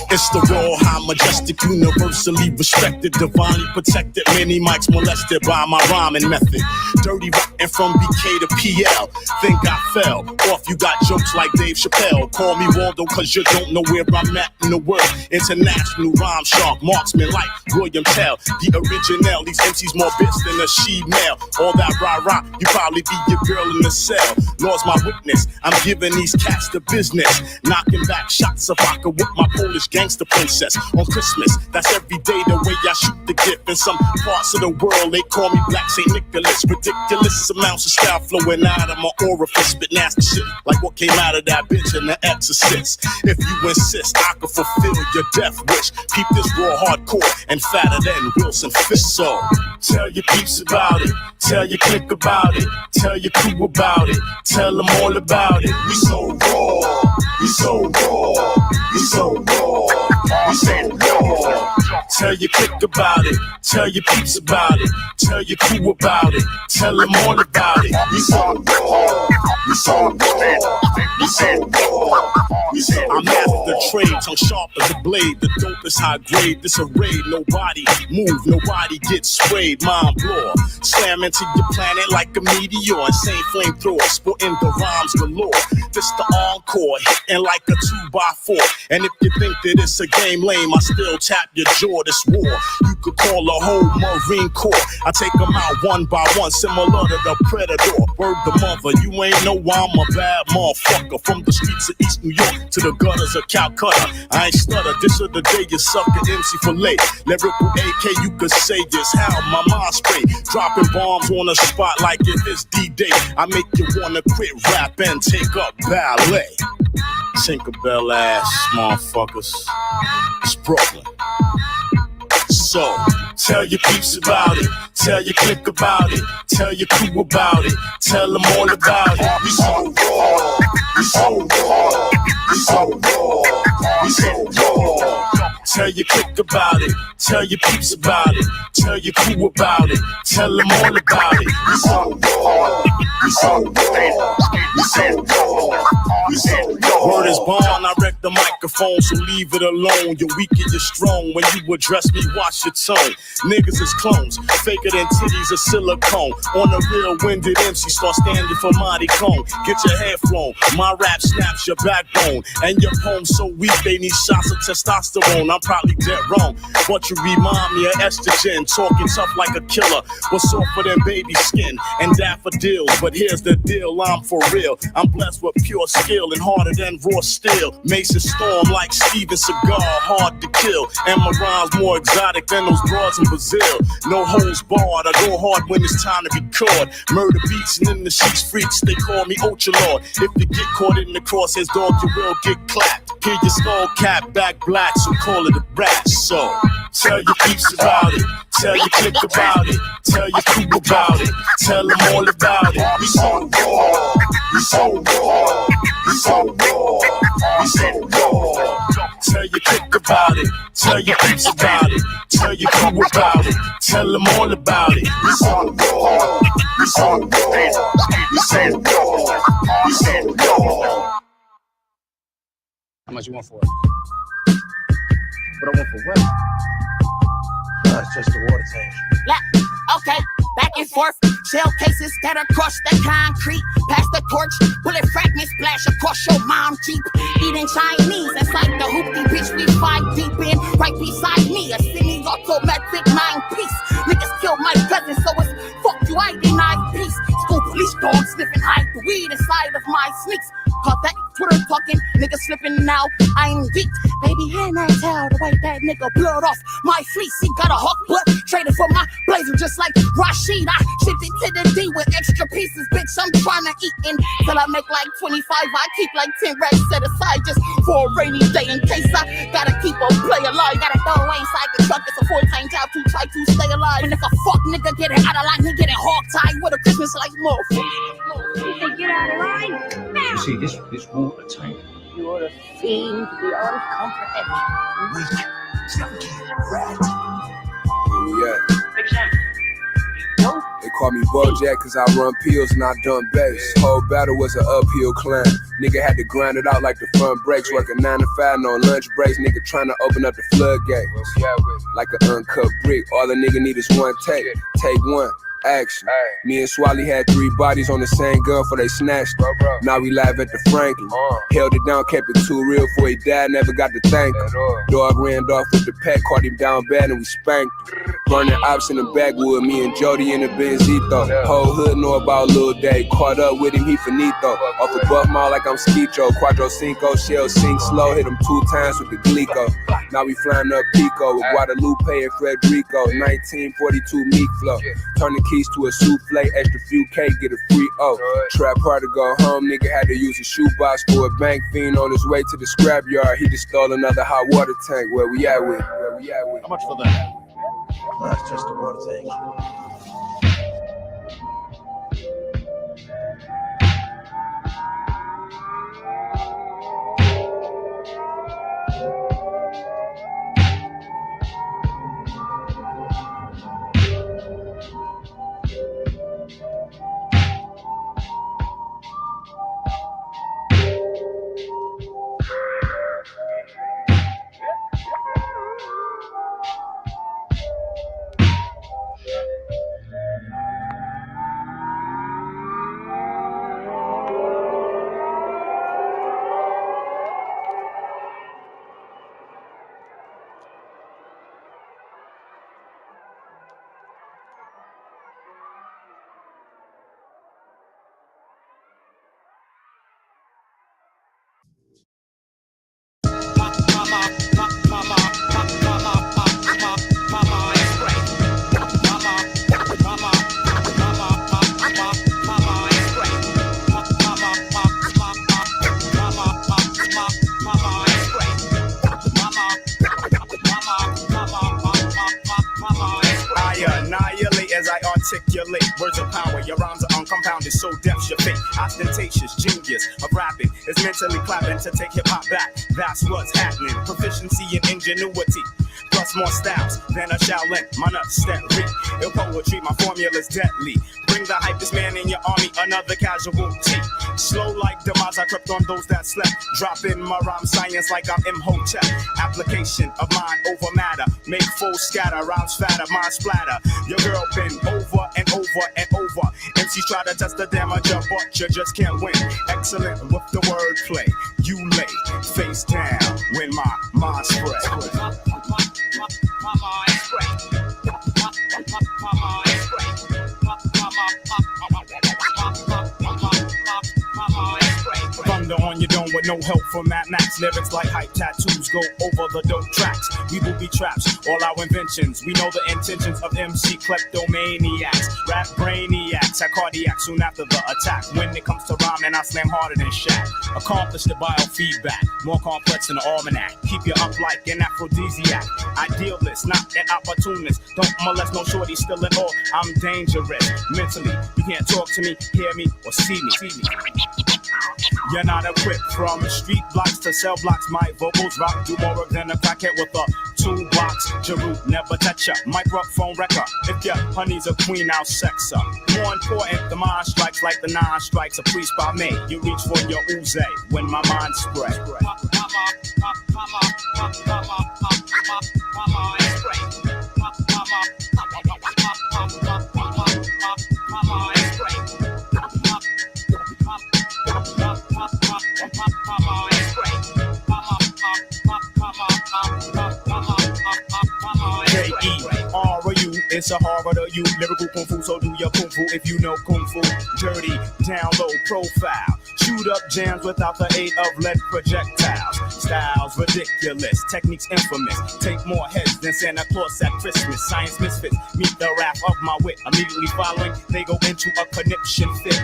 It's the raw, high, majestic, universally respected, divinely protected. Many mics molested by my rhyming method. Dirty rockin' from BK to PL. Think I fell off, you got jokes like Dave Chappelle. Call me Waldo cause you don't know where I'm at in the world. International rhyme shark, marksman like William Tell. The original, these MCs more bits than a she-male. All that rah-rah, you probably be your girl in the cell. Lord's my witness, I'm giving these cats the business. Knocking back shots of vodka with my Polish gangster princess. On Christmas, that's every day the way I shoot the gift. In some parts of the world, they call me Black St. Nicholas. Ridiculous amounts of style flowing out of my orifice. But nasty shit, like what came out of that bitch in The Exorcist. If you insist, I can fulfill your death wish. Keep this raw hardcore and fatter than Wilson Fish. So, tell your peeps about it. Tell your clique about it. Tell your crew about it. Tell them all about it. We so raw. We so raw. We so raw. We so raw. Tell your clique about it. Tell your peeps about it. Tell your crew about it. Tell them all about it. We so raw. We so raw. We so raw. We so raw. I'm after the trade, tongue sharp as a blade. The dope is high grade. This a raid. Nobody move. Nobody gets sprayed. Mind blower. Slam into your planet like a meteor. Insane flamethrower. Sporting the rhymes galore. This the encore. Hitting like a 2x4. And if you think that it's a game lame, I still tap your jaw. This war, you could call a whole Marine Corps. I take them out one by one, similar to the Predator. Word the mother, you ain't know I'm a bad motherfucker. From the streets of East New York to the gutters of Calcutta. I ain't stutter, this is the day you suck an MC for late. Lyrical AK, you could say is how my mind spray. Dropping bombs on the spot like if it's D-Day. I make you wanna quit rap and take up ballet. Tinkerbell ass motherfuckers. It's Brooklyn. So, tell your peeps about it. Tell your clique about it. Tell your crew about it. Tell them all about it. We so raw. We so raw. We so raw. We so raw. Tell your clique about it. Tell your peeps about it. Tell your crew about it. Tell them all about it. We so raw. We so raw. We so raw. We so raw. Word is born, I wreck the microphone, so leave it alone. You're weak and you're strong. When you address me, watch your tone. Niggas is clones, faker than titties of silicone. On a real winded MC, start standing for Monty Cone. Get your hair flown, my rap snaps your backbone. And your poems so weak, they need shots of testosterone. I'm probably dead wrong, but you remind me of estrogen. Talking tough like a killer, but softer than baby skin and daffodils. But here's the deal, I'm for real. I'm blessed with pure skill and harder than raw steel. Mason storm like Steven Seagal, hard to kill. And my rhymes more exotic than those broads in Brazil. No holds barred, I go hard when it's time to record. Murder beats and in the sheets freaks, they call me Ultra Lord. If you get caught in the crosshairs, dog, you will get clapped. Hear your skull cap back black, so call it a rat. So, tell your peeps about it. Tell your clique about it. Tell your crew about it. Tell them all about it. We so raw. We so raw. We so raw. We so raw. Tell your clique about it. Tell your peeps about it. Tell your crew about it. Tell them all about it. We so raw. We so raw. We so raw. We so raw. How much you want for it? What I want for what? It's just the water tank. Okay, back and forth. Shell cases scatter across the concrete. Pass the torch, bullet fragments splash across your mom Jeep. Eating Chinese inside the hoopty bitch we fight deep in. Right beside me, a semi-automatic 9-piece. Niggas killed my cousin, so it's fuck you, I deny peace. School police dogs sniffing hide the weed inside of my sneaks. Caught that Twitter talking, nigga slipping now, I'm geek. Baby, hand I tell the way that nigga blurred off my fleece. He got a hawk blood, traded for my blazer just like Rashid. I shipped it to the D with extra pieces, bitch, I'm trying to eat in. Till I make like 25, I keep like 10 racks set aside just for a rainy day in case I gotta keep a play alive. Gotta throw away inside the truck, it's a full-time job to try to stay alive. And if a fuck nigga getting out of line, he getting hog-tied with a Christmas like motherfucker. You say get out of line? Now! See, this water tank. You're a fiend beyond comprehension. Weak, junkie, rat. we at? They call me Bojack cause I run pills and I dump bass. Whole battle was an uphill climb. Nigga had to grind it out like the front brakes. Working 9 to 5, no lunch breaks. Nigga trying to open up the floodgates. Like an uncut brick, all the nigga need is one take. Take one. Action. Me and Swally had 3 bodies on the same gun for they snatched it. Now we live at the Franklin. Held it down, kept it too real before he died, never got to thank him. Dog ran off with the pack, caught him down bad and we spanked him. Burning ops in the backwood, me and Jody in the Benzito. Whole hood know about Lil Day, caught up with him, he finito. Off a buff mall like I'm Skeecho, Quadro Cinco, shell sink slow, hit him 2 times with the Glico. Now we flying up Pico with Guadalupe and Frederico. 1942 Meek flow, turn the keys to a souffle, extra few K, get a free O. Trap hard to go home, nigga had to use a shoebox for a bank fiend on his way to the scrapyard. He just stole another hot water tank. Where we at with? How much for that? That's just a water tank. Articulate words of power, your rhymes are uncompounded, so deaf's your fate. Ostentatious genius of rapping is mentally clapping to take hip hop back. That's what's happening. Proficiency and ingenuity, plus more styles than a Shaolin. My nuts steady. Ill poetry, my formula's deadly. Bring the hypest man in your army, another casualty. Slow like demise, I crept on those that slept. Drop in my rhyme science like I'm 𝕄𝕀ℕ𝔻𝕙𝕚𝕝𝕝. Application of mind over matter, make full scatter, rhymes fatter, mind splatter. Your girl been over and over and over. MCs try to test the damage, but you just can't win. Excellent with the wordplay, you lay face down when my mind spread. My mind spread. My mind spread. Thunder on your dome with no help from Mad Max. Lyrics like hype tattoos go over the dope tracks. We will be traps, all our inventions. We know the intentions of MC kleptomaniacs. Rap brainiacs, I cardiac soon after the attack. When it comes to rhyming, I slam harder than Shaq. Accomplish the biofeedback, more complex than the almanac. Keep you up like an aphrodisiac. Idealist, not an opportunist. Don't molest no shorty, still in all. I'm dangerous mentally. You can't talk to me, hear me, or see me. You're not equipped from street blocks to cell blocks. My vocals rock, do more than a crackhead with a toolbox. Jeru, never touch up, microphone wrecker. If your honey's a queen, I'll sex her. More important, the mind strikes like the 9 strikes. A priest by me, you reach for your ooze when my mind spread. It's a horror to you, lyrical kung fu, so do your kung fu if you know kung fu. Dirty, down low profile, shoot up jams without the aid of lead projectiles. Styles ridiculous, techniques infamous, take more heads than Santa Claus at Christmas. Science misfits, meet the wrath of my wit. Immediately following, they go into a conniption fit.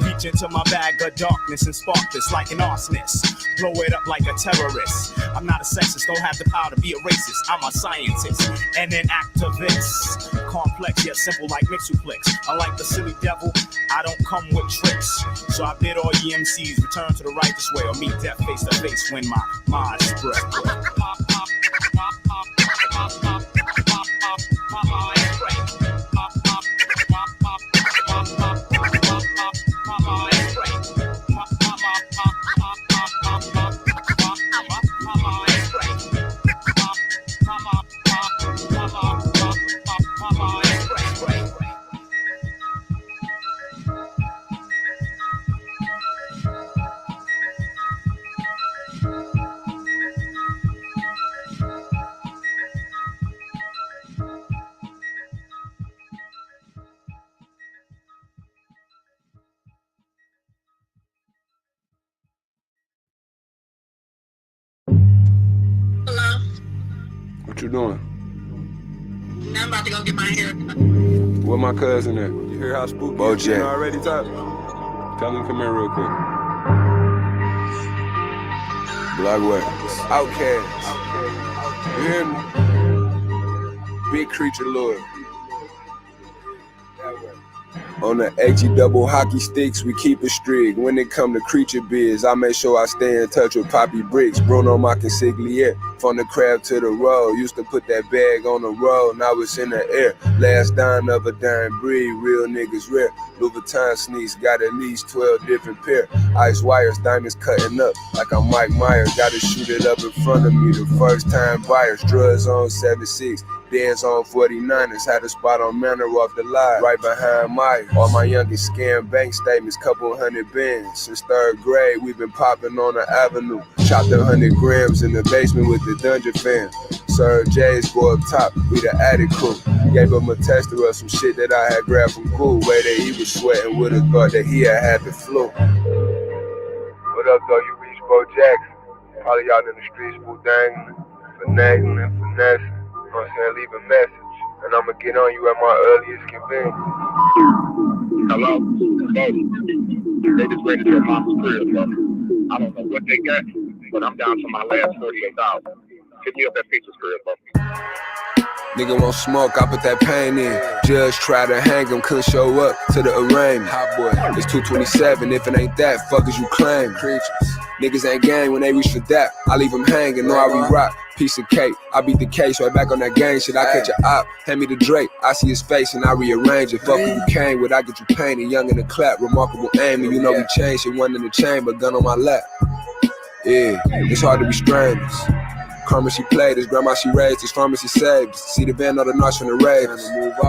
Reach into my bag of darkness and spark this like an arsonist. Blow it up like a terrorist. I'm not a sexist, don't have the power to be a racist. I'm a scientist and an activist. Complex yet simple like Mixuplex. Unlike the silly devil, I don't come with tricks. So I bid all ye MCs return to the righteous way or meet death face to face when my mind spread. you doing? I'm about to go get my hair. Where my cousin at? You hear how spooky BoJack already talk? Tell him come here real quick. Blockway. Outcast. You hear me? Big creature lord. On the HE double hockey sticks, we keep it strict. When it come to creature biz, I make sure I stay in touch with Poppy Bricks. Bruno my consigliere, from the crab to the roll. Used to put that bag on the road, now it's in the air. Last dime of a dime breed, real niggas rare. Louis Vuitton sneaks, got at least 12 different pair. Ice wires, diamonds cutting up, like I'm Mike Myers. Gotta shoot it up in front of me, the first time buyers. Drugs on 7-6. Dance on 49ers, had a spot on Manor off the line, right behind Mike. All my youngest scam bank statements, couple hundred bands. Since 3rd grade, we've been popping on the avenue. Chopped 100 grams in the basement with the dungeon fam. Sir J's go up top, we the attic crew. Gave him a tester of some shit that I had grabbed from Cool. Way that he was sweating, would've thought that he had the flu. What up though, you reach BoJack? All of y'all in the streets, 𝕄𝕀℥𝔻𝕙𝕚𝕝𝕝, finagling, finessing. You know what I'm saying? Leave a message, and I'ma get on you at my earliest convenience. Hello? They just raided your mom's crib, bro. I don't know what they got, but I'm down to my last 48,000. Hit me up at Pizza's crib, bro. Nigga won't smoke, I put that pain in. Judge tried to hang him, couldn't show up to the arraignment. Hot boy, it's 227, if it ain't that, fuck as you claim. Creatures, niggas ain't gang when they reach for that. I leave them hanging, know how we rock. Piece of cake, I beat the case right back on that gang shit. I catch a op, hand me the Drake. I see his face and I rearrange it. Fuck who you came with, I get you painted. Young in the clap, remarkable aim. And you know we changed it, one in the chamber, gun on my lap. Yeah, it's hard to be strangers. Karma she played, his grandma she raised, his pharmacy saved. See the band on the notch from the Ravens.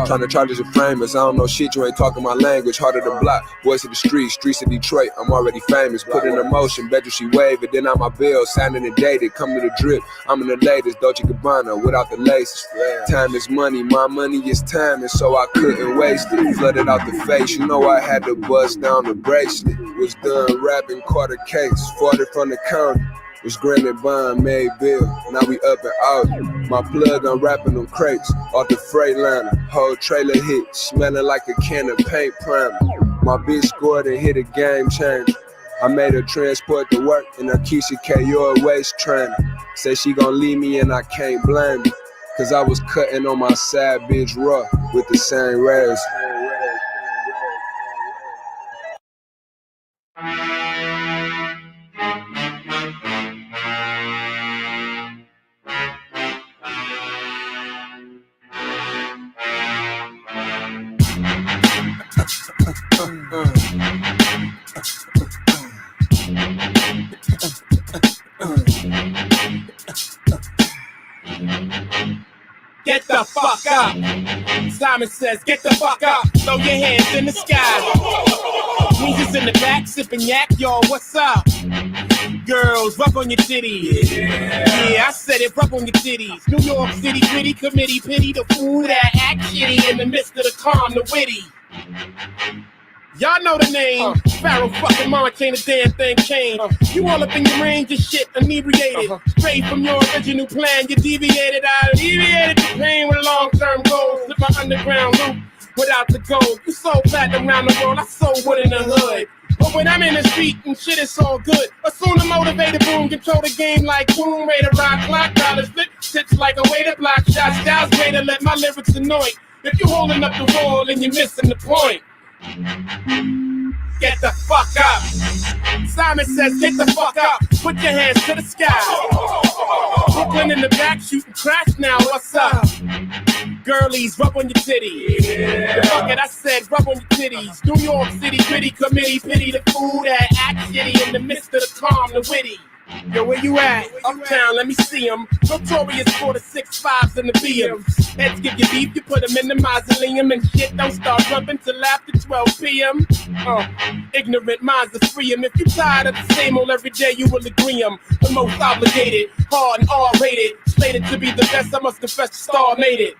Tryna charge us a framers, I don't know shit, you ain't talking my language. Harder to block, voice of the streets of Detroit, I'm already famous. Put in a motion, bet you she wave it, then on my bill, signing and dated. Come to the drip, I'm in the latest, Dolce & Gabbana, without the laces. Time is money, my money is time, and so I couldn't waste it. Flooded out the face, you know I had to bust down the bracelet. Was done rapping, caught a case, fought it from the county. Was granted bond, made bill, now we up and out. My plug, I'm wrapping them crates, off the Freightliner. Whole trailer hit, smelling like a can of paint primer. My bitch scored and hit a game changer. I made her transport to work in a Keisha K.O. waist trainer. Say she gon' leave me and I can't blame her. Cause I was cutting on my side bitch raw with the same razor. Get the fuck up. Simon says, get the fuck up. Throw your hands in the sky. Weezer's in the back, sipping yak. Yo, what's up? Girls, rub on your titties. Yeah, I said it, rub on your titties. New York City gritty committee, pity the fool that act shitty in the midst of the calm, the witty. Y'all know the name. Pharaoh fucking March ain't a damn thing changed. You all up in your range of shit, inebriated. Straight from your original plan, you deviated. I alleviated the pain with long-term goals. Slip my underground loop without the gold. You sold platinum around the world, I sold wood in the hood. But when I'm in the street and shit, it's all good. Assume the motivated boom, control the game like boom. Raider rock, clock, dollars, flip, sits like a way to block shots. Styles way to let my lyrics annoy. If you holding up the wall and you're missing the point. Get the fuck up. Simon says, get the fuck up. Put your hands to the sky. Brooklyn in the back shooting crash now. What's up? Girlies, rub on your titties. Fuck it, I said rub on your titties. New York City gritty committee, pity the fool that act shitty in the midst of the calm, the witty. Yo, where you at? Uptown, let me see them. Notorious for the 6.5s and the BMs. Heads give you beef, you put them in the mausoleum. And shit don't start rubbing till after 12 p.m. Ignorant minds are free 'em. If you tired of the same old every day, you will agree 'em. The most obligated, hard and R-rated. Slated to be the best, I must confess the star made it.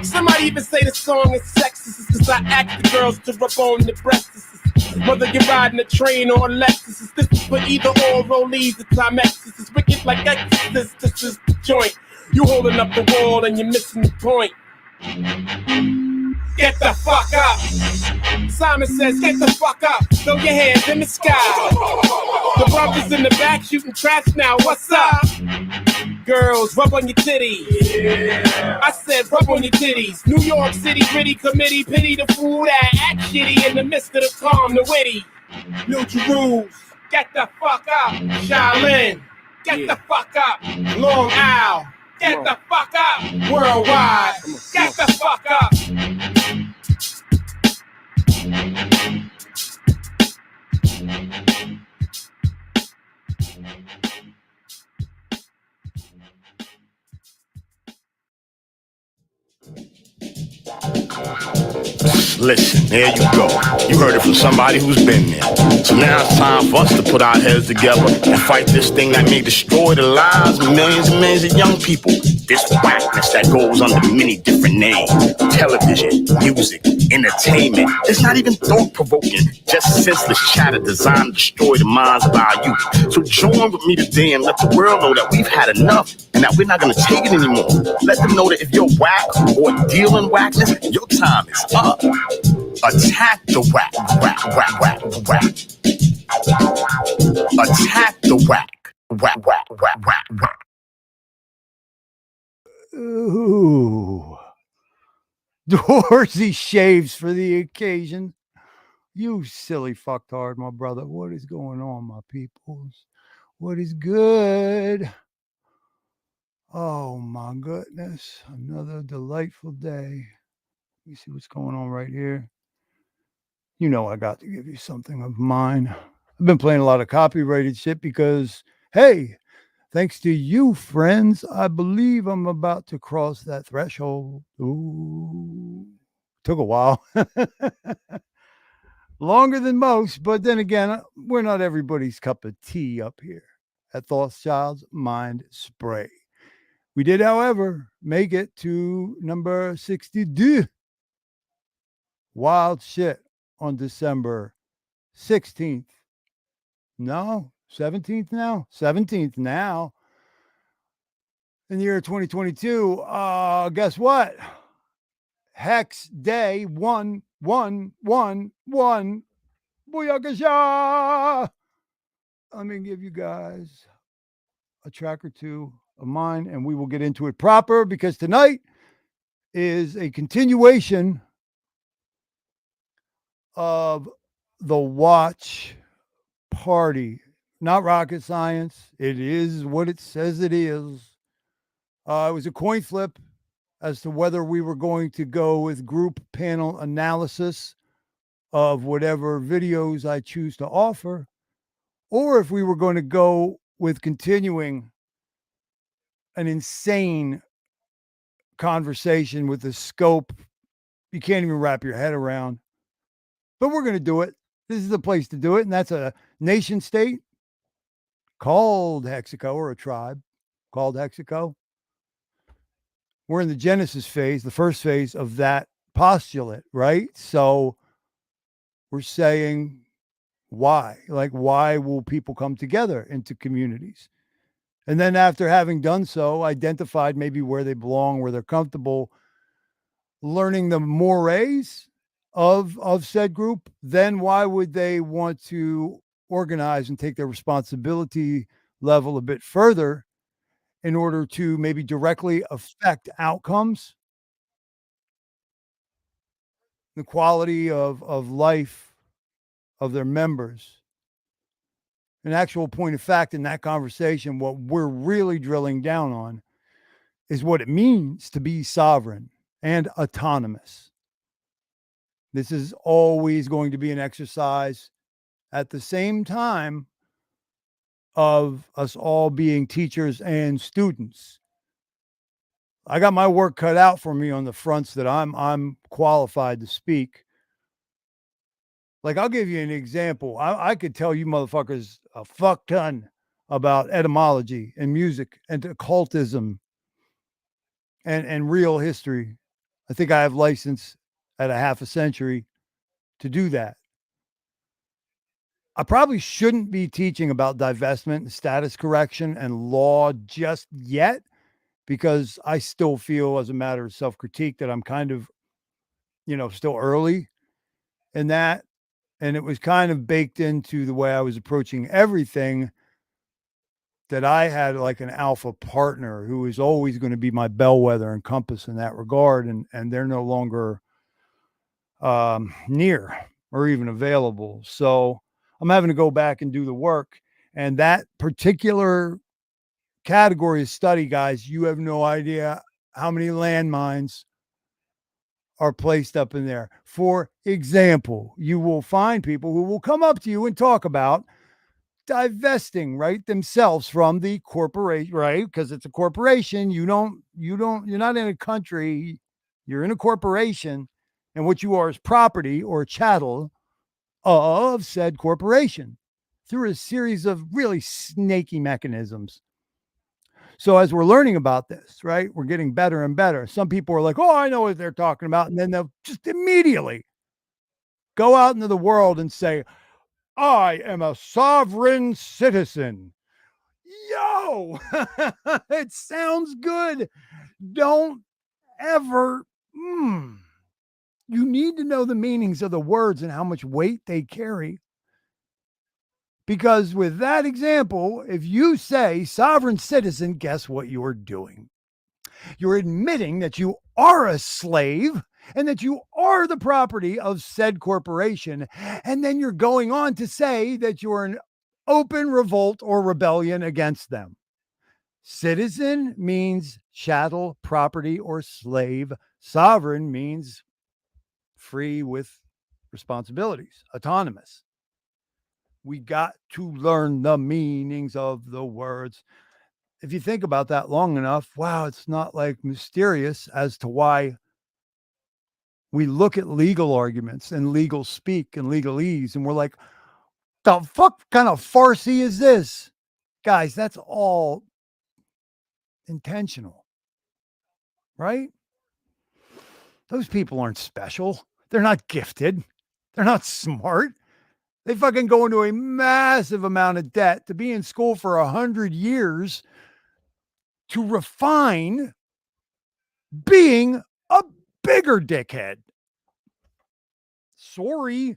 Somebody even say the song is sexist, cause I ask the girls to rub on the breasts. Whether you're riding a train or a Lexus, this is for either or rollies, the Timex. This is wicked like Exorcist, this is the joint. You holding up the wall and you're missing the point. Get the fuck up. Simon says, get the fuck up. Throw your hands in the sky. The brothers in the back shooting traps now. What's up? Girls, rub on your titties. Yeah. I said, rub on your titties. New York City gritty committee, pity the fool that act shitty in the midst of the calm, the witty. New Jerusalem, get the fuck up. Shaolin, get the fuck up. Long Isle, get the fuck up. Worldwide, get the fuck up. Listen, there you go. You heard it from somebody who's been there. So now it's time for us to put our heads together and fight this thing that may destroy the lives of millions and millions of young people. This whackness that goes under many different names. Television, music, entertainment. It's not even thought-provoking, just senseless chatter designed to destroy the minds of our youth. So join with me today and let the world know that we've had enough and that we're not going to take it anymore. Let them know that if you're whack or dealing whackness, your time is up. Attack the whack, whack, whack, whack, whack. Attack the whack, whack, whack, whack, whack, whack. Ooh. Dorsey shaves for the occasion. You silly fucktard, my brother. What is going on, my peoples? What is good? Oh, my goodness. Another delightful day. Let me see what's going on right here. You know I got to give you something of mine. I've been playing a lot of copyrighted shit because, hey, thanks to you, friends, I believe I'm about to cross that threshold. Ooh, took a while. Longer than most, but then again, we're not everybody's cup of tea up here at Rothschild's Mind Spray. We did, however, make it to number 62. Wild shit on December 16th. No, 17th now? 17th now. In the year 2022, guess what? Hex Day 1111. Booyakasha! Let me give you guys a track or two of mine, and we will get into it proper because tonight is a continuation of the watch party. Not rocket science. It is what it says it is. It was a coin flip as to whether we were going to go with group panel analysis of whatever videos I choose to offer, or if we were going to go with continuing an insane conversation with the scope you can't even wrap your head around. But we're going to do it. This is the place to do it, and that's a nation state called Hexaco, or a tribe called Hexaco. We're in the Genesis phase, the first phase of that postulate, right? So we're saying why? Like, why will people come together into communities? And then after having done so, identified maybe where they belong, where they're comfortable, learning the mores of said group, then why would they want to organize and take their responsibility level a bit further in order to maybe directly affect outcomes, the quality of life of their members? An actual point of fact in that conversation, what we're really drilling down on is what it means to be sovereign and autonomous. This is always going to be an exercise at the same time of us all being teachers and students. I got my work cut out for me on the fronts that I'm qualified to speak. Like, I'll give you an example. I could tell you motherfuckers a fuck ton about etymology and music and occultism and real history. I think I have license at a half a century to do that. I probably shouldn't be teaching about divestment and status correction and law just yet, because I still feel, as a matter of self-critique, that I'm kind of, still early in that. And it was kind of baked into the way I was approaching everything, that I had like an alpha partner who is always going to be my bellwether and compass in that regard. And they're no longer near or even available. So I'm having to go back and do the work. And that particular category of study, guys, you have no idea how many landmines are placed up in there. For example, you will find people who will come up to you and talk about divesting, right, themselves from the corporation, right? Because it's a corporation. You're not in a country, you're in a corporation, and what you are is property or chattel of said corporation through a series of really snaky mechanisms. So as we're learning about this, right, we're getting better and better. Some people are like, oh, I know what they're talking about. And then they'll just immediately go out into the world and say, I am a sovereign citizen. Yo, it sounds good. Don't ever. You need to know the meanings of the words and how much weight they carry. Because with that example, if you say sovereign citizen, guess what you're doing? You're admitting that you are a slave and that you are the property of said corporation. And then you're going on to say that you're an open revolt or rebellion against them. Citizen means chattel, property, or slave. Sovereign means free with responsibilities, autonomous. We got to learn the meanings of the words. If you think about that long enough, wow, it's not like mysterious as to why we look at legal arguments and legal speak and legalese, and we're like, the fuck kind of farcy is this? Guys, that's all intentional, right? Those people aren't special. They're not gifted. They're not smart. They fucking go into a massive amount of debt to be in school for 100 years to refine being a bigger dickhead. Sorry.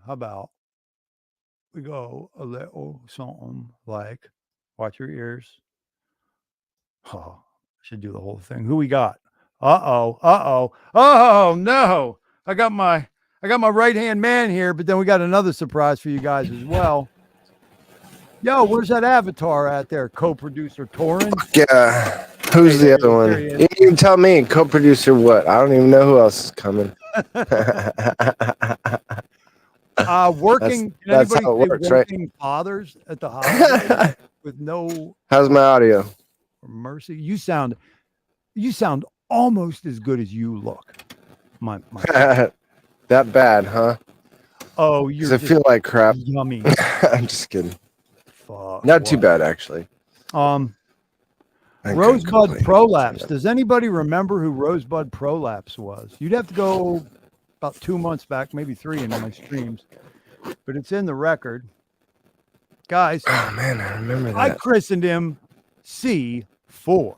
How about we go a little something like, watch your ears. Oh, I should do the whole thing. Who we got? Oh no. I got my right-hand man here, but then we got another surprise for you guys as well. Yo, where's that avatar at there? Co-producer Torrin? Yeah. Who's the other one? You can tell me, co-producer what? I don't even know who else is coming. Working. That's how it works, right? Fathers at the hospital with no. How's my audio? Mercy. You sound almost as good as you look. My That bad, huh? Oh, you're. I feel like crap. Yummy. I'm just kidding. Fuck. Not too bad, actually. Rosebud Prolapse. Does anybody remember who Rosebud Prolapse was? You'd have to go about 2 months back, maybe 3 into my streams, but it's in the record. Guys. Oh man, I remember that. I christened him C4. Oh,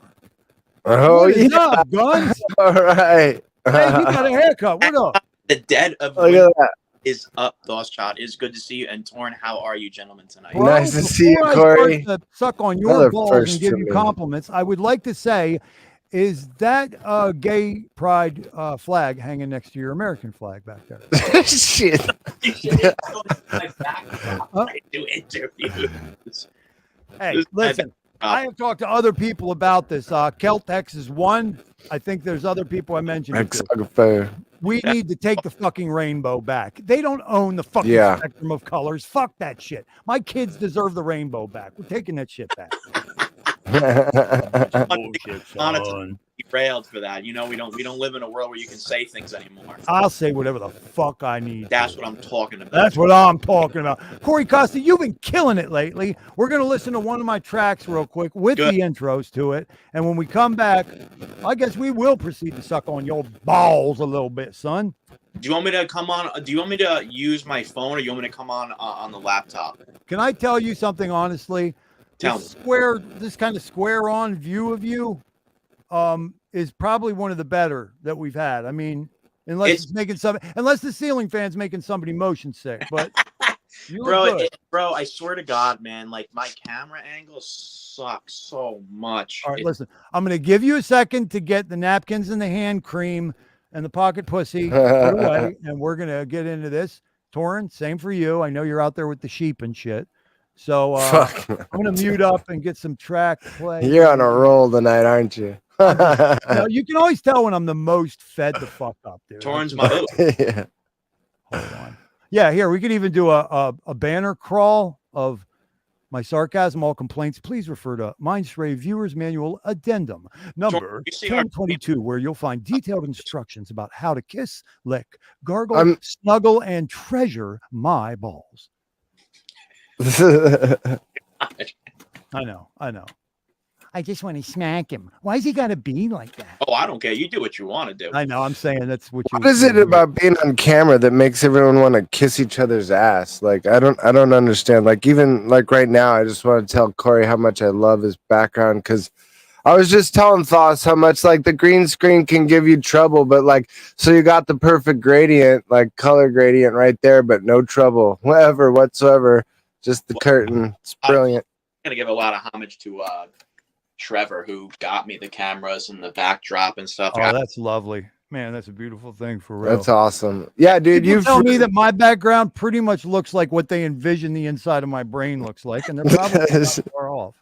what is yeah. up, Guns? All right. Hey, you got a haircut. What up? The dead of Look at that. is up, Dosschild. It's good to see you. And Torrin, how are you, gentlemen, tonight? Bro, nice to see you, before I Corey. start to suck on your Another balls first and give to you me. compliments, I would like to say, is that gay pride flag hanging next to your American flag back there? Shit. I do interviews. Hey, listen, I have talked to other people about this. Celtex is one. I think there's other people I mentioned. it to. We need to take the fucking rainbow back. They don't own the fucking spectrum of colors. Fuck that shit. My kids deserve the rainbow back. We're taking that shit back. Bullshit, son. Derailed for that. You know, we don't live in a world where you can say things anymore. I'll say whatever the fuck I need. That's what I'm talking about. That's what I'm talking about. Corey Costa, you've been killing it lately. We're going to listen to one of my tracks real quick with the intros to it. And when we come back, I guess we will proceed to suck on your balls a little bit, son. Do you want me to come on? Do you want me to use my phone or you want me to come on the laptop? Can I tell you something honestly? This kind of square on view of you is probably one of the better that we've had. I mean, unless the ceiling fan's making somebody motion sick, but bro, I swear to God, man, like my camera angle sucks so much. All right, listen, I'm going to give you a second to get the napkins and the hand cream and the pocket pussy put away, and we're going to get into this. Torrin, same for you. I know you're out there with the sheep and shit. So I'm going to mute up and get some track play. You're on a roll tonight, aren't you? You can always tell when I'm the most fed the fuck up, dude. Torrin's my host. Yeah. Hold on. Yeah, here, we could even do a banner crawl of my sarcasm. All complaints, please refer to Mindstray Viewer's Manual Addendum number 1022, where you'll find detailed instructions about how to kiss, lick, gargle, snuggle, and treasure my balls. I know. I just want to smack him. Why's he got to be like that? Oh, I don't care. You do what you want to do. I know. I'm saying that's what you. What is it about being on camera that makes everyone want to kiss each other's ass? Like, I don't understand. Like, even like right now, I just want to tell Corey how much I love his background, because I was just telling Thoughts how much like the green screen can give you trouble, but like, so you got the perfect gradient, like color gradient right there, but no trouble whatsoever. Just the curtain. It's brilliant. I'm gonna give a lot of homage to Trevor, who got me the cameras and the backdrop and stuff. Oh, that's lovely, man. That's a beautiful thing for real. That's awesome. Yeah, dude. You tell me that my background pretty much looks like what they envision the inside of my brain looks like, and they're probably not far off.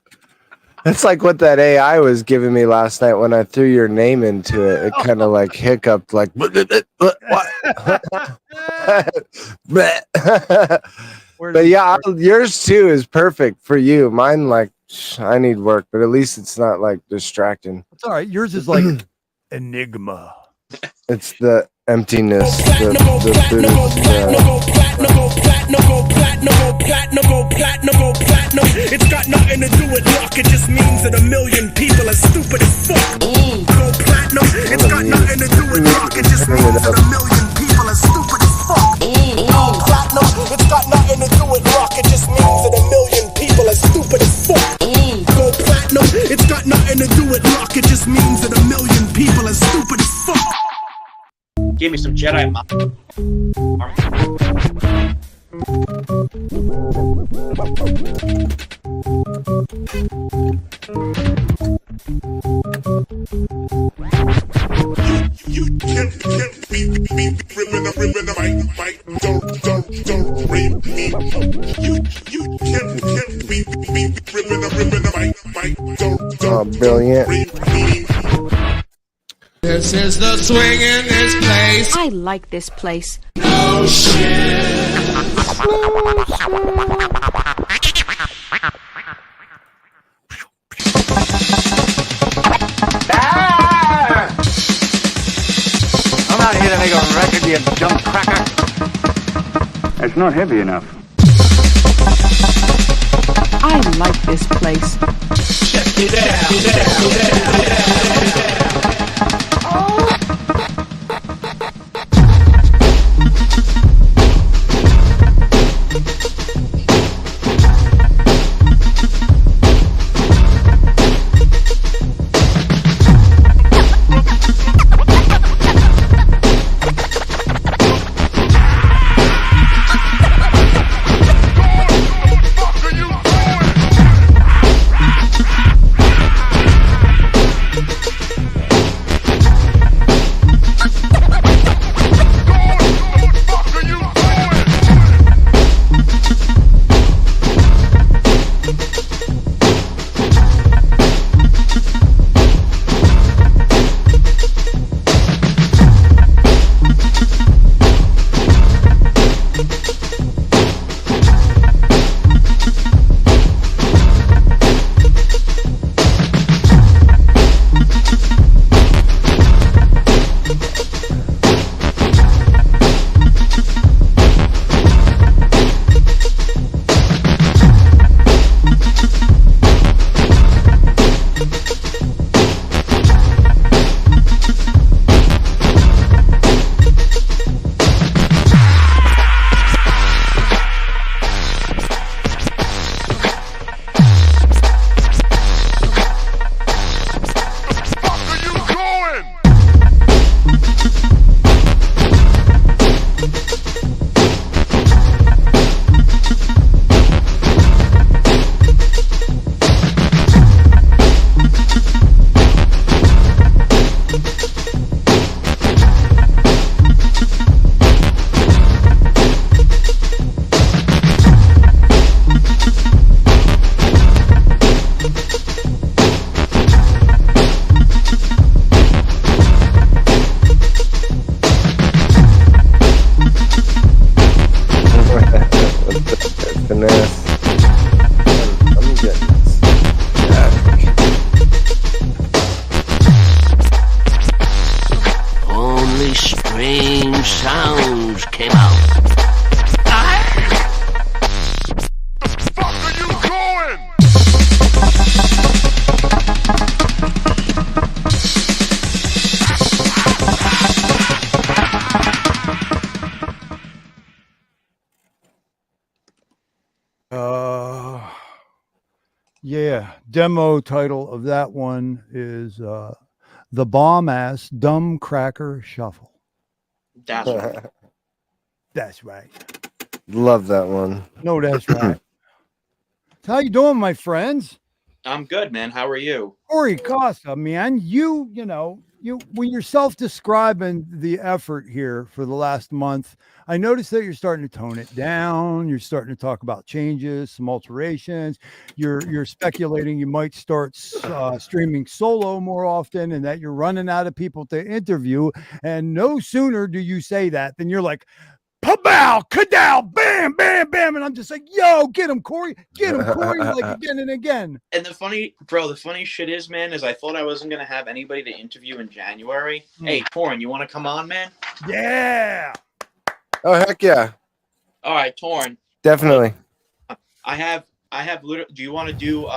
It's like what that AI was giving me last night when I threw your name into it. It kind of like hiccuped, like what? But yeah, yours too is perfect for you. Mine, like, I need work, but at least it's not like distracting. It's all right. Yours is like enigma. It's the emptiness. It's got nothing to do with luck. It just means that a million people are stupid as fuck. Go platinum. It's got nothing to do with luck. It just means that a million people are stupid as fuck. Go platinum. It's got nothing to do with luck. It just means that a million people are stupid as fuck. Go platinum. It's got nothing to do with luck. It just means that a million people are stupid as fuck. Give me some Jedi. You can't be ripping the mic, don't rape me. You can't be ripping the mic, don't brilliant. rape me. This is the swing in this place. I like this place. No shit. I'm not here to make a record, you dumb cracker. It's not heavy enough. I like this place. Check it out. really strange sounds came out. Yeah, demo title of that one is The Bomb Ass Dumb Cracker Shuffle. That's right. That's right. Love that one. No, that's right. How you doing, my friends? I'm good, man. How are you? Corey Costa, man. You know, when you're self-describing the effort here for the last month, I noticed that you're starting to tone it down. You're starting to talk about changes, some alterations. You're speculating you might start streaming solo more often, and that you're running out of people to interview. And no sooner do you say that than you're like, "Pabow, kadow, bam, bam, bam," and I'm just like, "Yo, get him, Corey, like again and again." And the funny shit is, man, is I thought I wasn't gonna have anybody to interview in January. Hey, Torn, you want to come on, man? Yeah. Oh heck yeah! All right, Torn. Definitely. I have. Do you want to do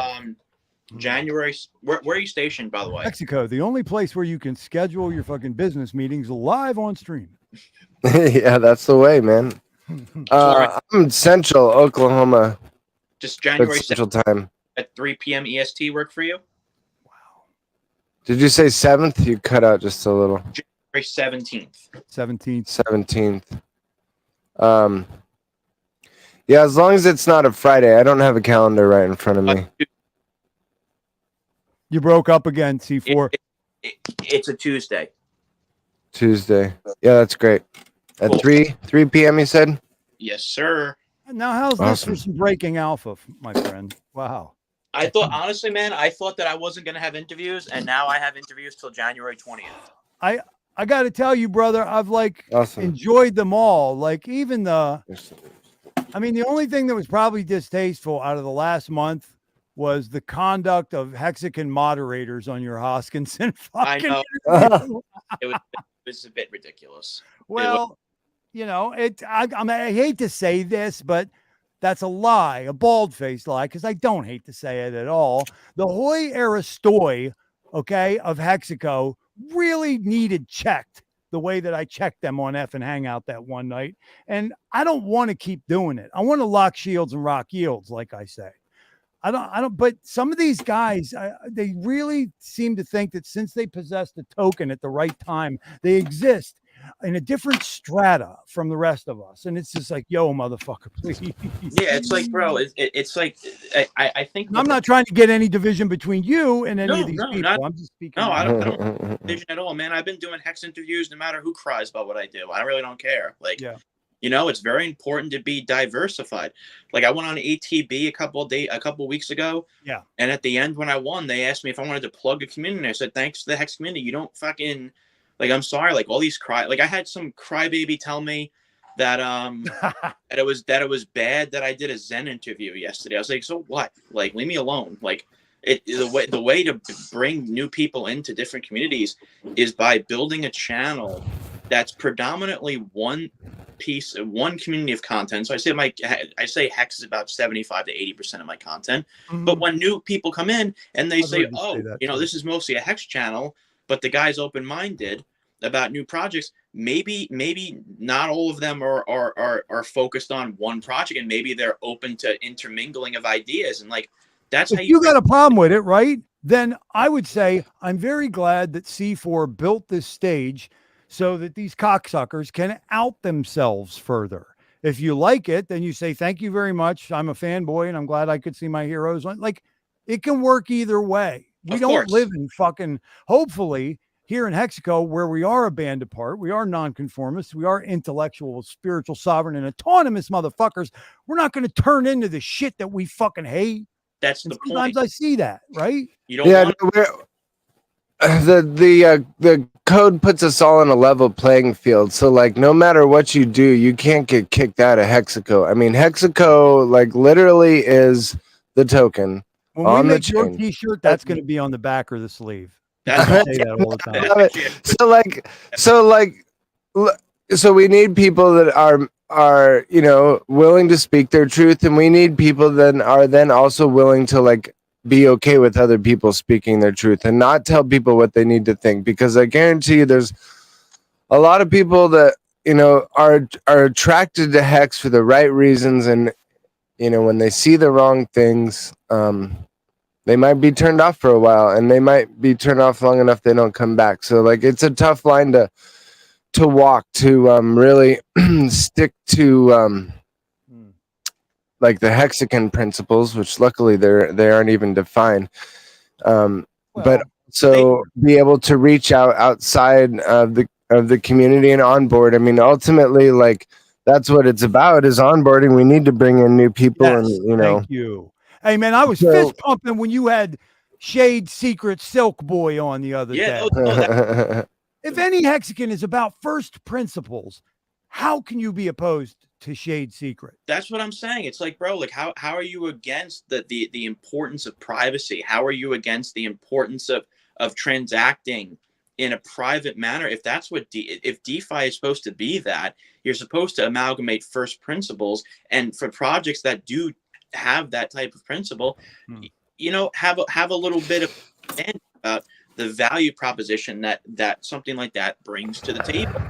January? Where are you stationed, by the way? Mexico, the only place where you can schedule your fucking business meetings live on stream. Yeah, that's the way, man. I'm in Central Oklahoma. Just January Central time at 3 p.m. EST work for you? Did you say 7th? You cut out just a little. January 17th. 17th. Yeah, as long as it's not a Friday. I don't have a calendar right in front of me. You broke up again, C4. It's a Tuesday. Tuesday. Yeah, that's great. At Cool. 3 p.m. you said? Yes, sir. Now, how's Awesome. this for some breaking alpha, my friend? Wow. I thought, honestly, man, I thought that I wasn't going to have interviews, and now I have interviews till January 20th. I got to tell you, brother, I've enjoyed them all. Like even the only thing that was probably distasteful out of the last month was the conduct of Hexagon moderators on your Hoskinson. I know. It was a bit ridiculous. Well, I hate to say this, but that's a lie, a bald-faced lie, because I don't hate to say it at all. The Hoy Aristoi, of Hexaco really needed checked the way that I checked them on F and Hangout that one night. And I don't want to keep doing it. I want to lock shields and rock yields, like I say. But some of these guys, they really seem to think that since they possess the token at the right time, they exist in a different strata from the rest of us. And it's just like, yo, motherfucker, please. Yeah, it's like, bro, it's like, I think. I'm not trying to get any division between you and any of these people. I'm just speaking. No, I don't division at all, man. I've been doing Hex interviews no matter who cries about what I do. I really don't care. Like, yeah. It's very important to be diversified. Like I went on ATB a couple weeks ago. Yeah. And at the end when I won, they asked me if I wanted to plug a community. I said, thanks to the Hex community. You don't fucking I'm sorry. Like all these I had some crybaby tell me that that it was bad that I did a Zen interview yesterday. I was like, so what? Like, leave me alone. Like the way to bring new people into different communities is by building a channel that's predominantly one community of content. So I say Hex is about 75 to 80% of my content. Mm-hmm. But when new people come in and they say, this is mostly a Hex channel, but the guy's open-minded about new projects, maybe not all of them are focused on one project, and maybe they're open to intermingling of ideas. And that's if how you got a problem with it, right? Then I would say I'm very glad that C4 built this stage so that these cocksuckers can out themselves further. If you like it, then you say, thank you very much. I'm a fanboy and I'm glad I could see my heroes. Like, it can work either way. We don't live in fucking, hopefully, here in Hexaco, where we are a band apart, we are nonconformists, we are intellectual, spiritual, sovereign, and autonomous motherfuckers. We're not going to turn into the shit that we fucking hate. That's the point. Sometimes I see that, right? You don't the code puts us all in a level playing field. So no matter what you do, you can't get kicked out of Hexaco. I mean, Hexaco literally is the token. When we make your t-shirt, that's going to be on the back or the sleeve. I say that all the time. So So we need people that are willing to speak their truth, and we need people that are then also willing to like be okay with other people speaking their truth and not tell people what they need to think, because I guarantee you there's a lot of people that are attracted to Hex for the right reasons, and when they see the wrong things, they might be turned off for a while, and they might be turned off long enough they don't come back. So like it's a tough line to walk, to really stick to like the hexagon principles, which luckily they aren't even defined, but so be able to reach outside of the community and onboard. I mean, ultimately, like that's what it's about, is onboarding. We need to bring in new people. Yes, and thank you. Hey man, I was fist pumping when you had Shade Secret Silk Boy on the other day. If any hexagon is about first principles, how can you be opposed to Shade Secret? That's what I'm saying. It's like, bro, like how are you against the importance of privacy? How are you against the importance of transacting in a private manner? If that's what if DeFi is supposed to be, that you're supposed to amalgamate first principles, and for projects that do have that type of principle, have a little bit of understanding about the value proposition that something like that brings to the table.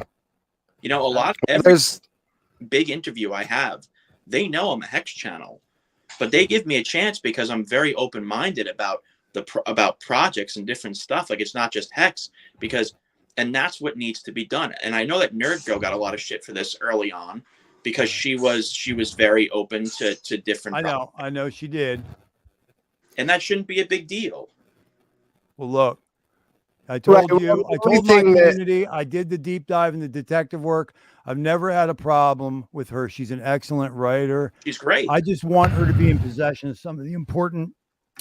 A lot of every big interview I have, they know I'm a Hex channel, but they give me a chance because I'm very open-minded about about projects and different stuff. Like, it's not just Hex, and that's what needs to be done. And I know that Nerd Girl got a lot of shit for this early on because she was very open to different. I know she did, and that shouldn't be a big deal. Well, look, I told you, I told my community, I did the deep dive in the detective work. I've never had a problem with her. She's an excellent writer. She's great. I just want her to be in possession of some of the important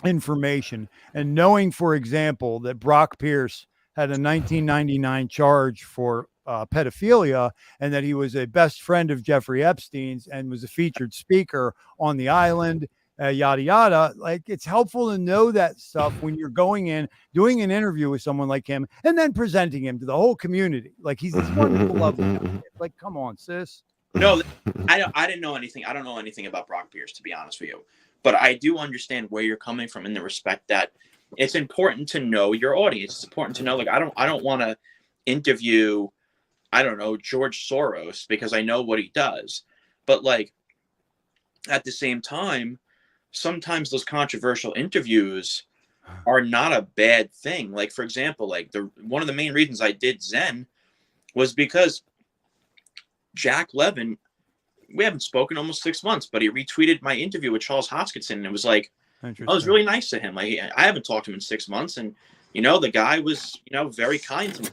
information. And knowing, for example, that Brock Pierce had a 1999 charge for pedophilia, and that he was a best friend of Jeffrey Epstein's and was a featured speaker on the island, yada yada. Like, it's helpful to know that stuff when you're going in, doing an interview with someone like him, and then presenting him to the whole community. Like, he's this wonderful, lovely guy. Like, come on, sis. No, I didn't know anything. I don't know anything about Brock Pierce, to be honest with you. But I do understand where you're coming from in the respect that it's important to know your audience. It's important to know, like, I don't want to interview, I don't know, George Soros because I know what he does. But like, at the same time, sometimes those controversial interviews are not a bad thing. Like, for example, like one of the main reasons I did Zen was because Jack Levin, we haven't spoken almost 6 months, but he retweeted my interview with Charles Hoskinson, and it was like, I was really nice to him. Like, I haven't talked to him in 6 months, and the guy was very kind to me.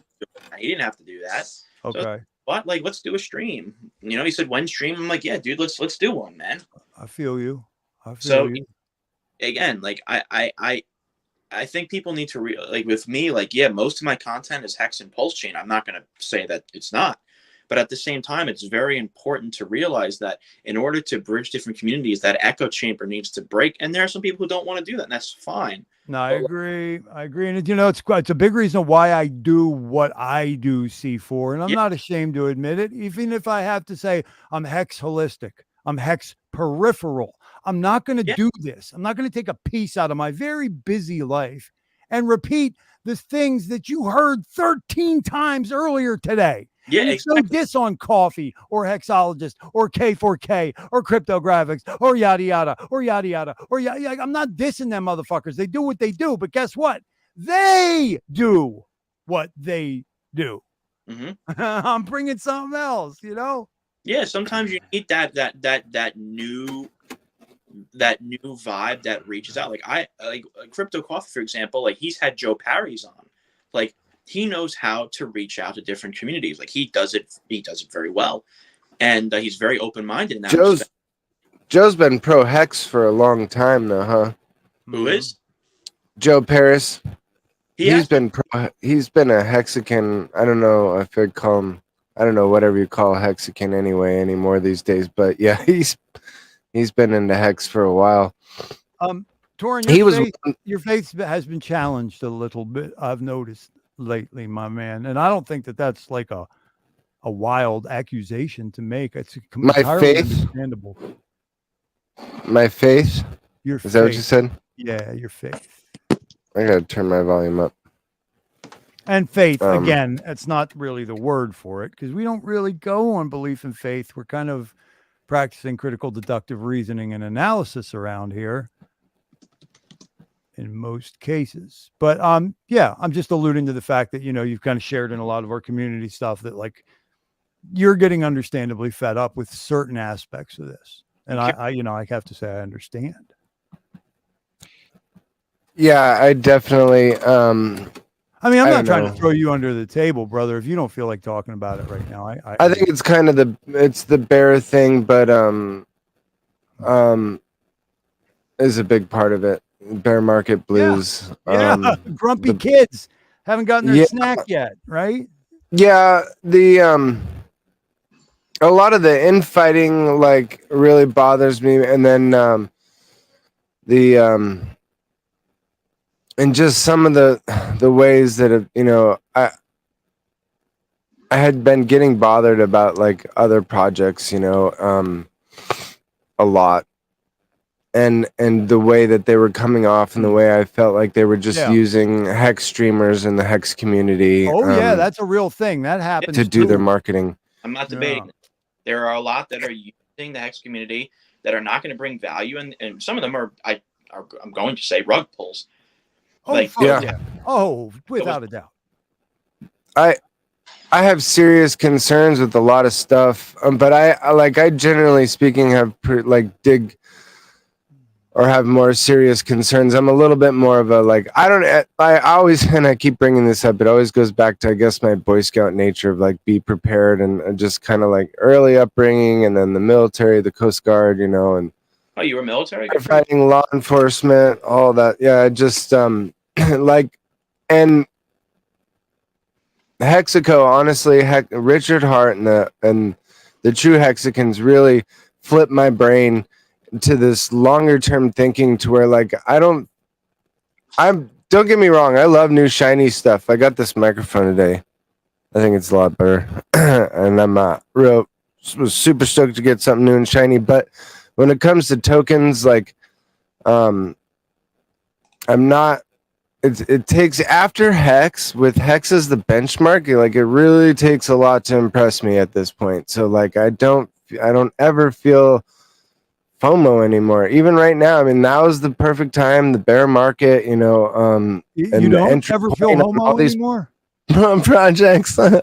He didn't have to do that. Okay. So, but like, let's do a stream. He said, when stream? I'm like, yeah, dude, let's do one, man. I feel you. Again, like I think people need to like, with me, like, yeah, most of my content is Hex and Pulse Chain. I'm not going to say that it's not, but at the same time, it's very important to realize that in order to bridge different communities, that echo chamber needs to break. And there are some people who don't want to do that, and that's fine. No, I agree. And it's a big reason why I do what I do, C4, and I'm not ashamed to admit it. Even if I have to say I'm Hex holistic, I'm Hex peripheral. I'm not going to do this. I'm not going to take a piece out of my very busy life and repeat the things that you heard 13 times earlier today. Yeah, and exactly. So diss on coffee or hexologist or K4K or cryptographics or yada yada or yada yada or yada. I'm not dissing them motherfuckers. They do what they do, but guess what? They do what they do. Mm-hmm. I'm bringing something else, Yeah, sometimes you need that new vibe that reaches out. Like, I like Crypto Coffee, for example. Like, he's had Joe Parry's on. Like, he knows how to reach out to different communities. Like, he does it very well, and he's very open-minded in that respect. Joe's been pro Hex for a long time now, huh? Who is? Joe Paris. He's been a hexagon. I don't know if I'd call him, I don't know, whatever you call a hexagon anymore these days. But yeah, he's been into Hex for a while. Torin, your faith has been challenged a little bit, I've noticed lately, my man. And I don't think that that's like a a wild accusation to make. It's My entirely faith? understandable. My faith? Your Is that what you faith. said? Yeah, your faith. I gotta turn my volume up. And faith, again, it's not really the word for it because we don't really go on belief and faith. We're kind of practicing critical deductive reasoning and analysis around here in most cases. But yeah, I'm just alluding to the fact that, you know, you've kind of shared in a lot of our community stuff that like you're getting understandably fed up with certain aspects of this. And I you know, I have to say I understand. Yeah, I definitely I mean, I'm I not don't trying know. to throw you under the table, brother. If you don't feel like talking about it right now, I think it's kind of the bear thing, but is a big part of it. Bear market blues. Yeah, grumpy kids haven't gotten their snack yet, right? Yeah, the a lot of the infighting like really bothers me, and then and just some of the ways that have, you know, I had been getting bothered about like other projects, you know, a lot. And the way that they were coming off and the way I felt like they were just using hex streamers in the hex community. Oh yeah, that's a real thing. That happens to do their too. marketing. I'm not debating it. There are a lot that are using the hex community that are not going to bring value, and some of them are I'm going to say rug pulls. Oh, like yeah. Oh, without a doubt. I have serious concerns with a lot of stuff, but I generally speaking have dig or have more serious concerns. I'm a little bit more of a like I always, and I keep bringing this up, it always goes back to I guess my Boy Scout nature of like be prepared and just kind of like early upbringing, and then the military, the Coast Guard, you know, and oh, you were military? fighting, law enforcement, all that. Yeah, just like, and Hexaco, honestly, Richard Hart and the true Hexicans really flipped my brain to this longer term thinking to where like don't get me wrong, I love new shiny stuff. I got this microphone today. I think it's a lot better. And I'm was super stoked to get something new and shiny. But when it comes to tokens, like I'm not it takes after Hex, with Hex as the benchmark, like it really takes a lot to impress me at this point. So like I don't ever feel FOMO anymore. Even right now, I mean, now is the perfect time. The bear market, you know, and you don't ever feel homo anymore. Projects. Okay.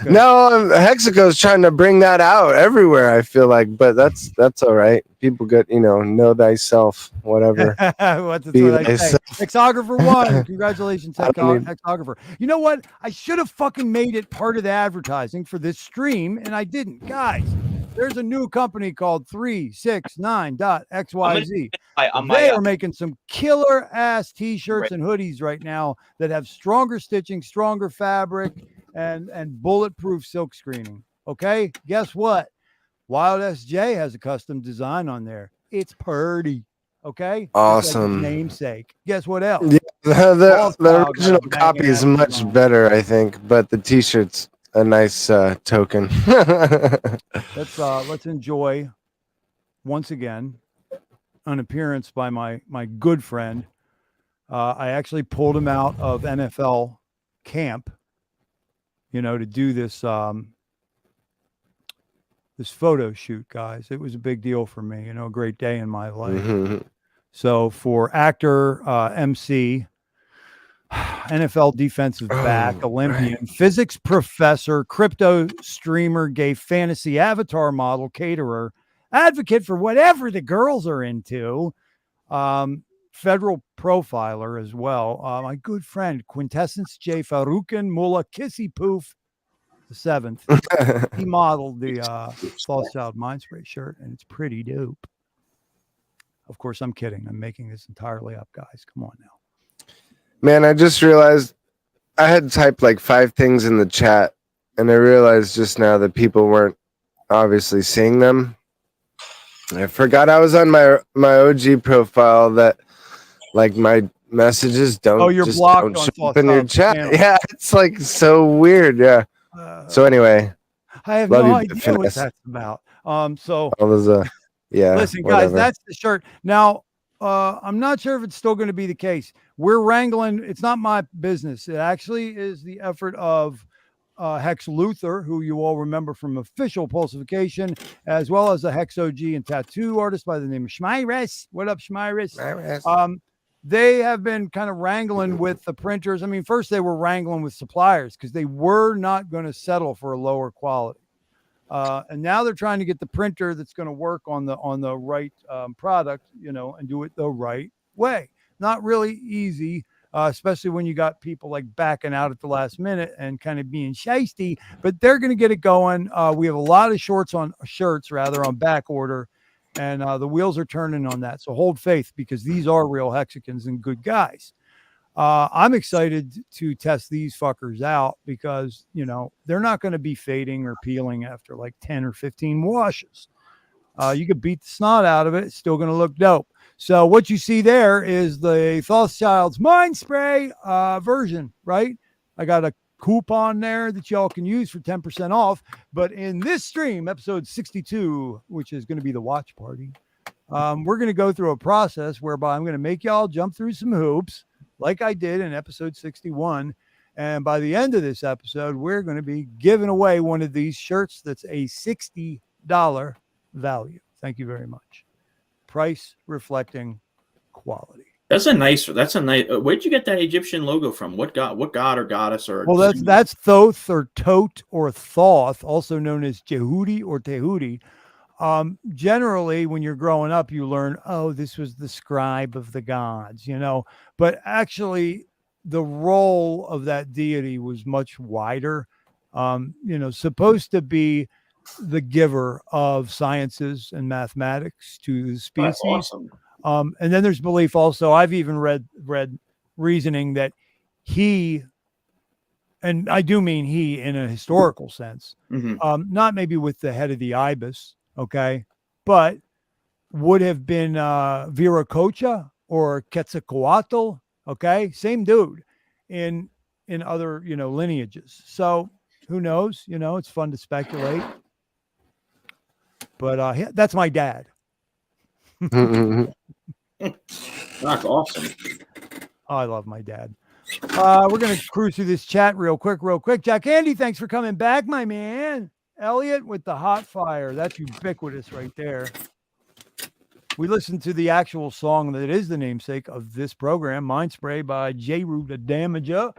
No, Hexaco's trying to bring that out everywhere, I feel like, but that's all right. People get, you know thyself, whatever. What's what I say? Hexographer 1. Congratulations, Hexographer. You know what? I should have fucking made it part of the advertising for this stream, and I didn't. Guys, there's a new company called 369.xyz. They are making some killer ass t-shirts and hoodies right now that have stronger stitching, stronger fabric, and bulletproof silk screening. Okay, guess what? Wild SJ has a custom design on there. It's pretty. Okay, awesome. Like namesake. Guess what else? Yeah, the original copy is much better, I think, but the t-shirt's a nice token. Let's enjoy once again an appearance by my good friend. I actually pulled him out of NFL camp, you know, to do this this photo shoot, guys. It was a big deal for me, you know, a great day in my life. Mm-hmm. So for actor, MC, NFL defensive back, Olympian, physics professor, crypto streamer, gay fantasy avatar model, caterer, advocate for whatever the girls are into, federal profiler as well. My good friend, Quintessence J. Faroukin Mullah Kissy Poof the 7th. He modeled the False Child Mind Spray shirt, and it's pretty dope. Of course, I'm kidding. I'm making this entirely up, guys. Come on now. Man, I just realized I had typed like 5 things in the chat, and I realized just now that people weren't obviously seeing them. I forgot I was on my OG profile that like my messages don't. Oh, you're blocked don't show up in your chat. channel. Yeah, it's like so weird. Yeah. So anyway, I have Love no you, idea what finesse. that's about. So All those, yeah. listen, guys, whatever. that's the shirt. Now, I'm not sure if it's still going to be the case. We're wrangling. It's not my business. It actually is the effort of Hex Luther, who you all remember from Official Pulsification, as well as a Hex OG and tattoo artist by the name of Schmeiris. What up, Schmeiris? They have been kind of wrangling with the printers. I mean, first they were wrangling with suppliers because they were not going to settle for a lower quality. And now they're trying to get the printer that's going to work on the right product, and do it the right way. Not really easy, especially when you got people like backing out at the last minute and kind of being shisty, but they're going to get it going. We have a lot of shirts on back order, and the wheels are turning on that. So hold faith, because these are real Hexicans and good guys. I'm excited to test these fuckers out because, they're not going to be fading or peeling after like 10 or 15 washes. You could beat the snot out of it. It's still going to look dope. So what you see there is the Rothschild's Mind Spray version, right? I got a coupon there that y'all can use for 10% off. But in this stream, episode 62, which is going to be the watch party, we're going to go through a process whereby I'm going to make y'all jump through some hoops like I did in episode 61. And by the end of this episode, we're going to be giving away one of these shirts that's a $60 value. Thank you very much. Price reflecting quality. That's a nice. Where'd you get that Egyptian logo from? What god or goddess or? Well, that's Thoth or Tot or Thoth, also known as Jehudi or Tehudi. Generally, when you're growing up, you learn, this was the scribe of the gods, but actually the role of that deity was much wider. Supposed to be the giver of sciences and mathematics to the species. That's awesome. And then there's belief also. I've even read reasoning that he, and I do mean he in a historical sense, not maybe with the head of the ibis, okay, but would have been Viracocha or Quetzalcoatl, okay, same dude in other lineages. So who knows? It's fun to speculate. But that's my dad. That's awesome. I love my dad. We're going to cruise through this chat real quick. Jack Andy, thanks for coming back, my man. Elliot with the hot fire. That's ubiquitous right there. We listened to the actual song that is the namesake of this program, Mind Spray by 𝕄𝕀ℕ𝔻𝕙𝕚𝕝𝕝.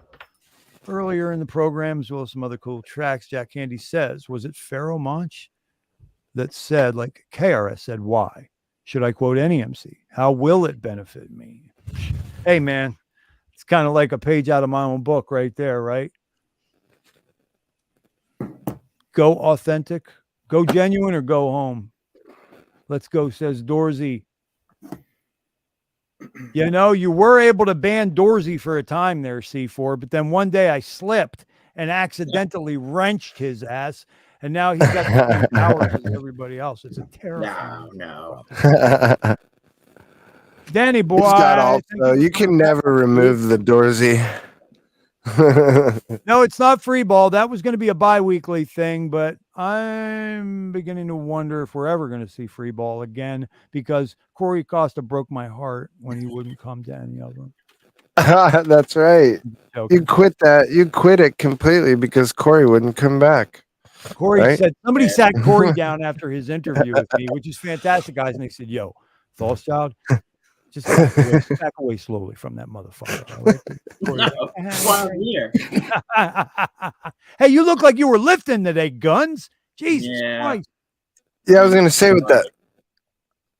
Earlier in the program, as well as some other cool tracks, Jack Candy says, was it Pharaoh Monch that said, like KRS said, why? Should I quote any MC? How will it benefit me? Hey, man, it's kind of like a page out of my own book right there, right? Go authentic, go genuine, or go home. Let's go, says Dorsey. You were able to ban Dorsey for a time there, C4, but then one day I slipped and accidentally wrenched his ass, and now he's got the same powers as everybody else. It's a terrifying. No. Danny boy. He's got also, you can never remove the Dorsey. No, it's not free ball. That was going to be a bi-weekly thing, but I'm beginning to wonder if we're ever going to see free ball again, because Corey Costa broke my heart when he wouldn't come to any of them. That's right. You quit that. You quit it completely because Corey wouldn't come back. Corey said, somebody sat Corey down after his interview with me, which is fantastic, guys. And they said, yo, Rothschild, just back away slowly from that motherfucker. While I'm here. Hey, you look like you were lifting today, Guns. Jesus Christ. Yeah, I was going to say with that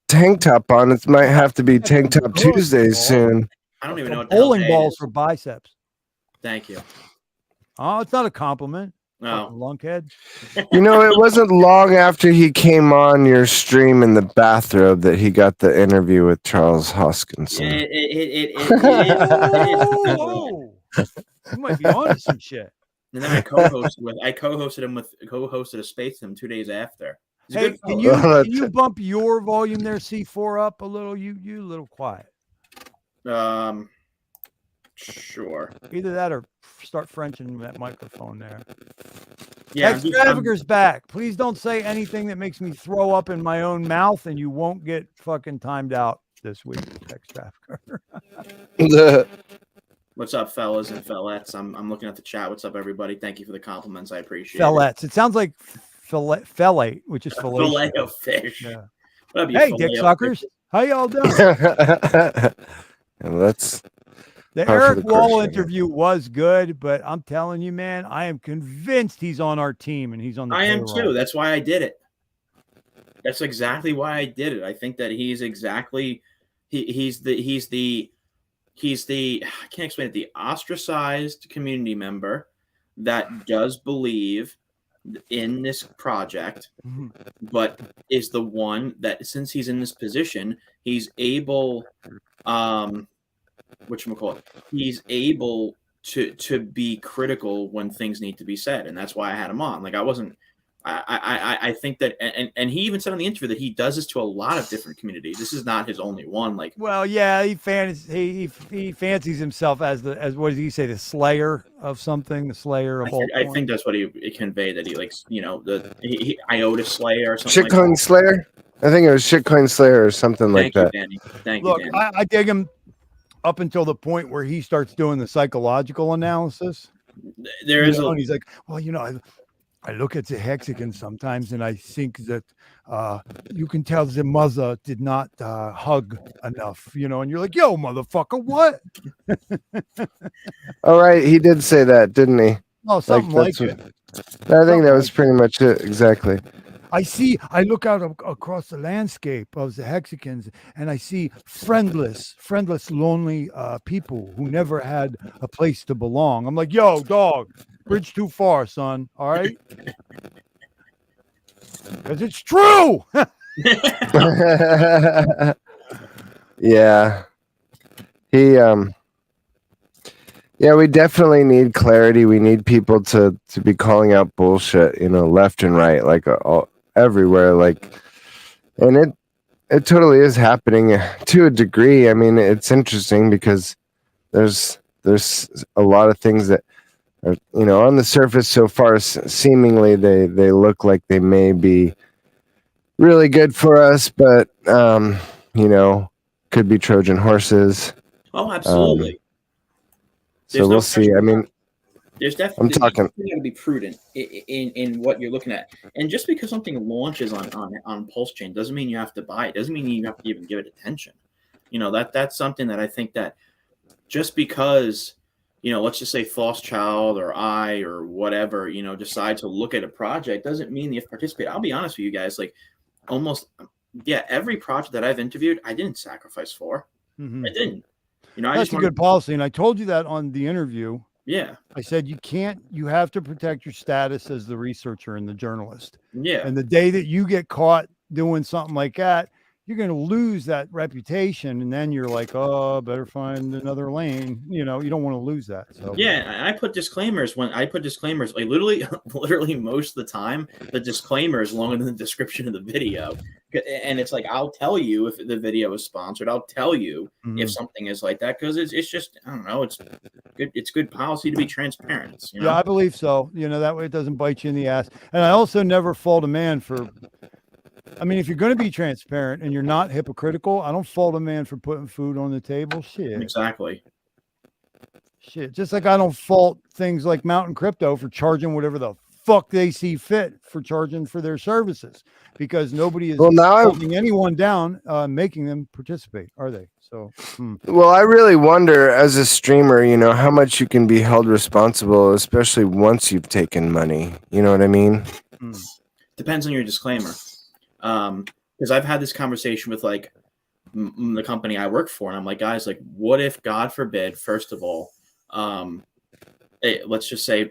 tank top on, it might have to be Tank Top Tuesdays soon. I don't even know what bowling balls for biceps. Thank you. Oh, it's not a compliment. No. Lunkhead. It wasn't long after he came on your stream in the bathrobe that he got the interview with Charles Hoskinson. You might be on to some shit. And then I co-hosted a Space Sim 2 days after. Hey, can you bump your volume there, C4, up a little? You a little quiet. Sure. Either that or start Frenching that microphone there. Yeah, Hex Trafficker's back. Please don't say anything that makes me throw up in my own mouth, and you won't get fucking timed out this week, Hex Trafficker. What's up, fellas and fellettes? I'm looking at the chat. What's up, everybody? Thank you for the compliments. I appreciate Fellettes. It sounds like fillet, which is fillet. Fillet of fish. Yeah. What up, you Hey, fillet dick of suckers. fish? How y'all doing? And that's The Eric Wall interview was good, but I'm telling you, man, I am convinced he's on our team and he's on the I am payroll. too. That's why I did it. That's exactly why I did it. I think that he's exactly he's the I can't explain it, the ostracized community member that does believe in this project, but is the one that, since he's in this position, he's able he's able to be critical when things need to be said, and that's why I had him on. Like, I think that, and he even said on the interview that he does this to a lot of different communities. This is not his only one. Like, well, yeah, he fancies himself as what did he say, the slayer of something, the slayer of all. I think that's what he conveyed, that he likes, the iota slayer or something. Shitcoin like Slayer. I think it was Shitcoin Slayer or something like that. Danny. Thank Look, you, Danny. I dig him up until the point where he starts doing the psychological analysis. There is and he's like, well, I look at the Hexagon sometimes and I think that you can tell the mother did not hug enough, and you're like, yo, motherfucker, what? All right, he did say that, didn't he? Oh, something like it. I think that was pretty much it, exactly. I look out across the landscape of the Hexagons and I see friendless, lonely people who never had a place to belong. I'm like, yo, dog, bridge too far, son. All right. Because it's true. Yeah. Yeah, we definitely need clarity. We need people to be calling out bullshit, left and right, like everywhere. Like, and it totally is happening to a degree. I mean, it's interesting because there's a lot of things that are, on the surface so far, seemingly they look like they may be really good for us, but could be Trojan horses. Oh, absolutely. So we'll see. I mean, there's definitely, I'm talking. You got to be prudent in what you're looking at, and just because something launches on Pulse Chain doesn't mean you have to buy it. Doesn't mean you have to even give it attention. That's something that I think that just because let's just say False Child or I or whatever decide to look at a project doesn't mean you have to participate. I'll be honest with you guys, like every project that I've interviewed, I didn't sacrifice for. I didn't. That's a good policy. And I told you that on the interview. Yeah. I said, you have to protect your status as the researcher and the journalist. Yeah. And the day that you get caught doing something like that, you're going to lose that reputation. And then you're like, oh, better find another lane. You don't want to lose that. So yeah, I put disclaimers like literally most of the time, the disclaimer is longer than the description of the video. And it's like, I'll tell you if the video is sponsored. I'll tell you if something is like that, because it's just, I don't know, it's good. It's good policy to be transparent. Yeah, I believe so. That way it doesn't bite you in the ass. And I also never fault a man for, if you're going to be transparent and you're not hypocritical, I don't fault a man for putting food on the table. Shit. Exactly. Shit. Just like I don't fault things like Mountain Crypto for charging whatever the fuck they see fit for charging for their services, because nobody is holding anyone down, making them participate, are they? So, Well, I really wonder as a streamer, how much you can be held responsible, especially once you've taken money. You know what I mean? Depends on your disclaimer. Because I've had this conversation with like the company I work for, and I'm like, guys, like, what if, God forbid, first of all, let's just say,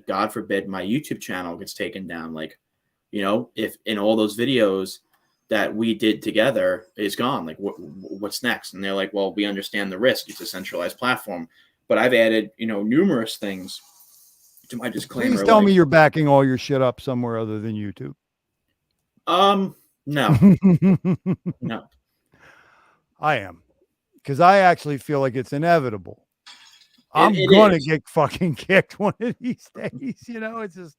God forbid, my YouTube channel gets taken down. Like, if in all those videos that we did together is gone, like, what's next? And they're like, well, we understand the risk. It's a centralized platform, but I've added, numerous things to my disclaimer. Please tell me you're backing all your shit up somewhere other than YouTube. No. I am, because I actually feel like it's inevitable I'm It gonna is. get fucking kicked one of these days. You know, it's just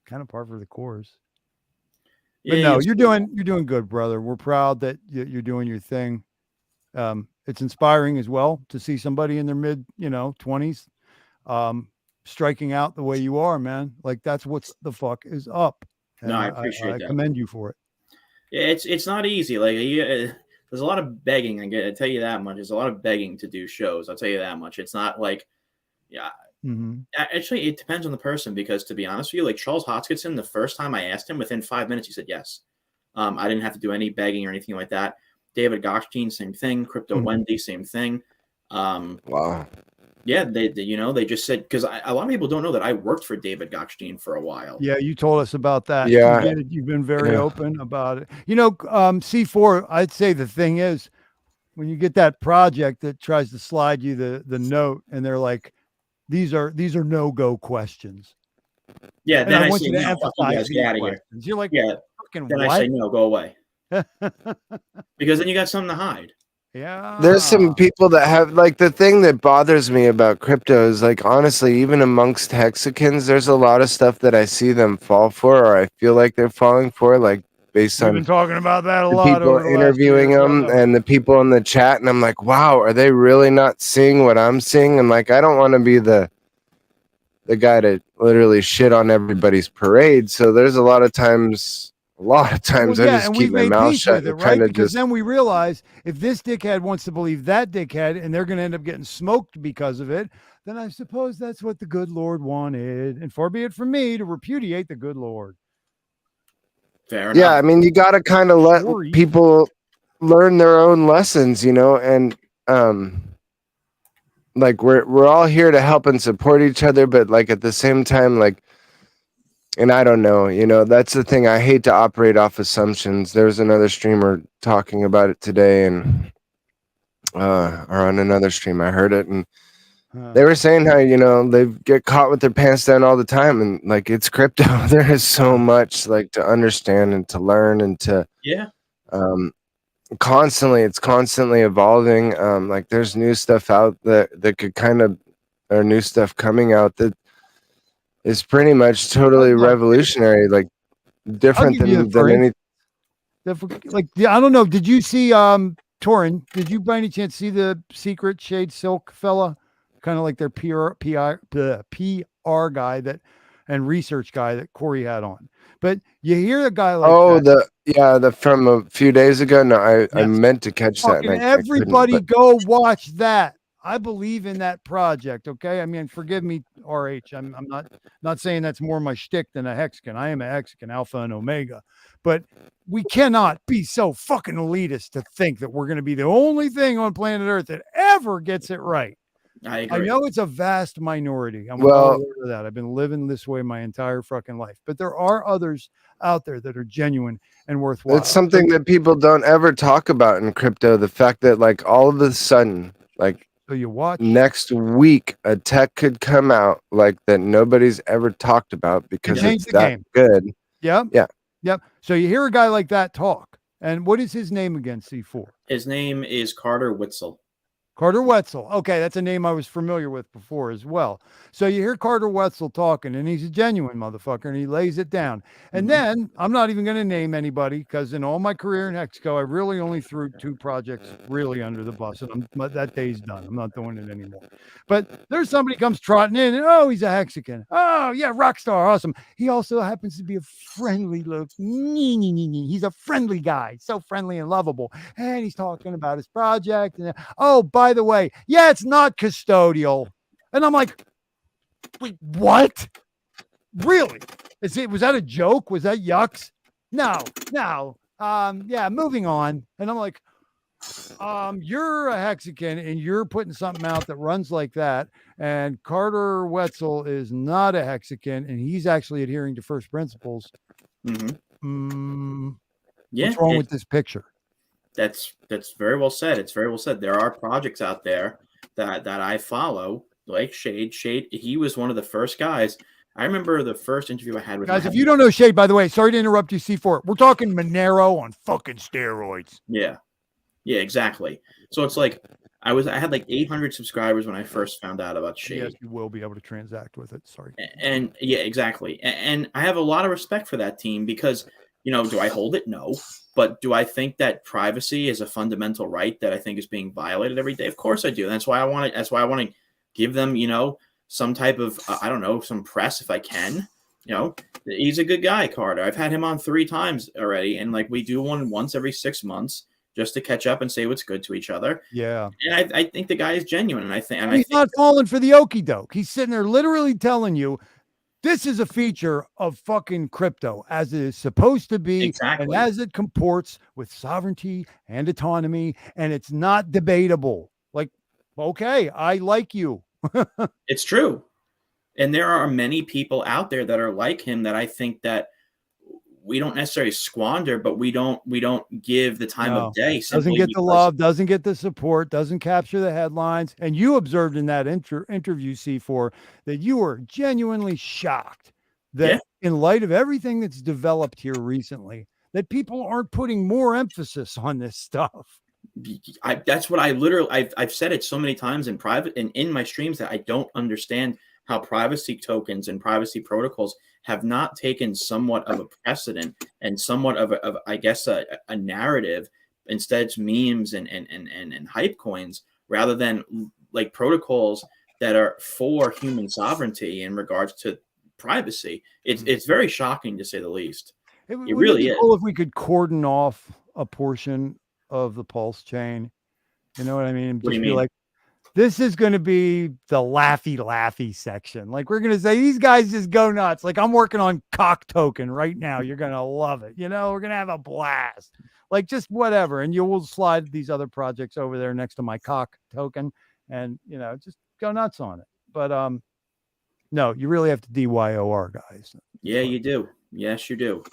kind of par for the course. But Yeah, no, you'll you're doing good, brother. We're proud that you're doing your thing. It's inspiring as well to see somebody in their mid, 20s, striking out the way you are, man. Like that's what's the fuck is up. No, And I I appreciate that. commend you for it. Yeah, it's not easy. Like there's a lot of begging. I tell you that much. There's a lot of begging to do shows. I'll tell you that much. It's not like, yeah. Actually, it depends on the person because to be honest with you, like Charles Hoskinson, the first time I asked him, within 5 minutes, he said yes. I didn't have to do any begging or anything like that. David Gottstein, same thing. Crypto Wendy, same thing. Wow. Yeah, they they just said because a lot of people don't know that I worked for David Gottstein for a while. Yeah, you told us about that. Yeah. You've been very open about it. C4, I'd say the thing is when you get that project that tries to slide you the note and they're like, these are no-go questions. Yeah, and then I I want say, you to no, fuck you emphasize guys, these get out of here. questions. You're like, Yeah, fucking then what? I say no, go away. Because then you got something to hide. Yeah. There's some people that have like the thing that bothers me about crypto is like honestly, even amongst Hexicans, there's a lot of stuff that I see them fall for or I feel like they're falling for, like based We've on been talking about that a the lot people over the last interviewing year. them and the people in the chat, and I'm like, wow, are they really not seeing what I'm seeing? And like I don't want to be the guy to literally shit on everybody's parade. So there's a lot of times I just keep my mouth shut and kind of because just then we realize if this dickhead wants to believe that dickhead and they're going to end up getting smoked because of it, then I suppose that's what the good Lord wanted. And far be it from me to repudiate the good Lord. Fair enough. Yeah, I mean, you got to kind of let people learn their own lessons, and like we're all here to help and support each other, but like at the same time, like, and I don't know, that's the thing. I hate to operate off assumptions. There was another streamer talking about it today and or on another stream, I heard it. And they were saying how, they get caught with their pants down all the time. And like, it's crypto. There is so much like to understand and to learn and to, it's constantly evolving. Like there's new stuff out that could or new stuff coming out that is pretty much totally revolutionary, like different than any. Like, I don't know. Did you see Torin? Did you by any chance see the Secret Shade Silk fella? Kind of like their PR guy and research guy that Corey had on. But you hear a guy like the from a few days ago. No, I meant to catch that. And everybody go watch that. I believe in that project. Okay. I mean, forgive me, RH. I'm not saying that's more my shtick than a Hexagon. I am a Hexagon, Alpha and Omega, but we cannot be so fucking elitist to think that we're going to be the only thing on planet Earth that ever gets it right. I agree. I know it's a vast minority. I'm well aware of that. I've been living this way my entire fucking life, but there are others out there that are genuine and worthwhile. It's something that people don't ever talk about in crypto. The fact that like all of a sudden, like, so you watch next week, a tech could come out like that nobody's ever talked about because it's that good. Yep. Yeah. Yep. So you hear a guy like that talk, and what is his name again? C4. His name is Carter Wetzel. Carter Wetzel. Okay, that's a name I was familiar with before as well. So you hear Carter Wetzel talking, and he's a genuine motherfucker, and he lays it down. And then I'm not even going to name anybody because in all my career in Hexco, I really only threw 2 projects really under the bus, and that day's done. I'm not doing it anymore. But there's somebody comes trotting in, and he's a Hexagon. Oh yeah, rock star, awesome. He also happens to be a friendly look. He's a friendly guy, so friendly and lovable, and he's talking about his project. And by the way, yeah, it's not custodial. And I'm like, wait, what? Really? Was that a joke? Was that yucks? No. Yeah, moving on. And I'm like, you're a Hexagon and you're putting something out that runs like that. And Carter Wetzel is not a Hexagon and he's actually adhering to first principles. Yeah. What's wrong with this picture? That's very well said. It's very well said. There are projects out there that I follow, like Shade. He was one of the first guys. I remember the first interview I had with guys. If you don't know Shade, by the way, sorry to interrupt you, C4. We're talking Monero on fucking steroids. Yeah, exactly. So it's like I had like 800 subscribers when I first found out about Shade. Yes, you will be able to transact with it. Sorry. And yeah, exactly. And I have a lot of respect for that team because, do I hold it? No. But do I think that privacy is a fundamental right that I think is being violated every day? Of course I do. That's why I want to give them, some type of, I don't know, some press if I can. He's a good guy, Carter. I've had him on 3 times already. And like we do one once every 6 months just to catch up and say what's good to each other. Yeah. And I think the guy is genuine. And I think he's not falling for the okie doke. He's sitting there literally telling you, this is a feature of fucking crypto as it is supposed to be. Exactly. And as it comports with sovereignty and autonomy. And it's not debatable. Like, okay, I like you. It's true. And there are many people out there that are like him that I think that we don't necessarily squander, but we don't give the time of day. Doesn't get the love, doesn't get the support, doesn't capture the headlines. And you observed in that interview, C4, that you were genuinely shocked that in light of everything that's developed here recently, that people aren't putting more emphasis on this stuff. That's what I've said it so many times in private and in my streams that I don't understand how privacy tokens and privacy protocols have not taken somewhat of a precedent and somewhat of I guess a narrative. Instead it's memes and hype coins rather than like protocols that are for human sovereignty in regards to privacy. It's very shocking to say the least. It really is. Cool if we could cordon off a portion of the pulse chain. You know what I mean? What do you mean? Like, this is going to be the laughy section. Like we're going to say, these guys just go nuts. Like I'm working on cock token right now. You're going to love it. We're going to have a blast, like just whatever. And you will slide these other projects over there next to my cock token and, just go nuts on it. But, no, you really have to DYOR guys. Yeah, you do. Yes, you do.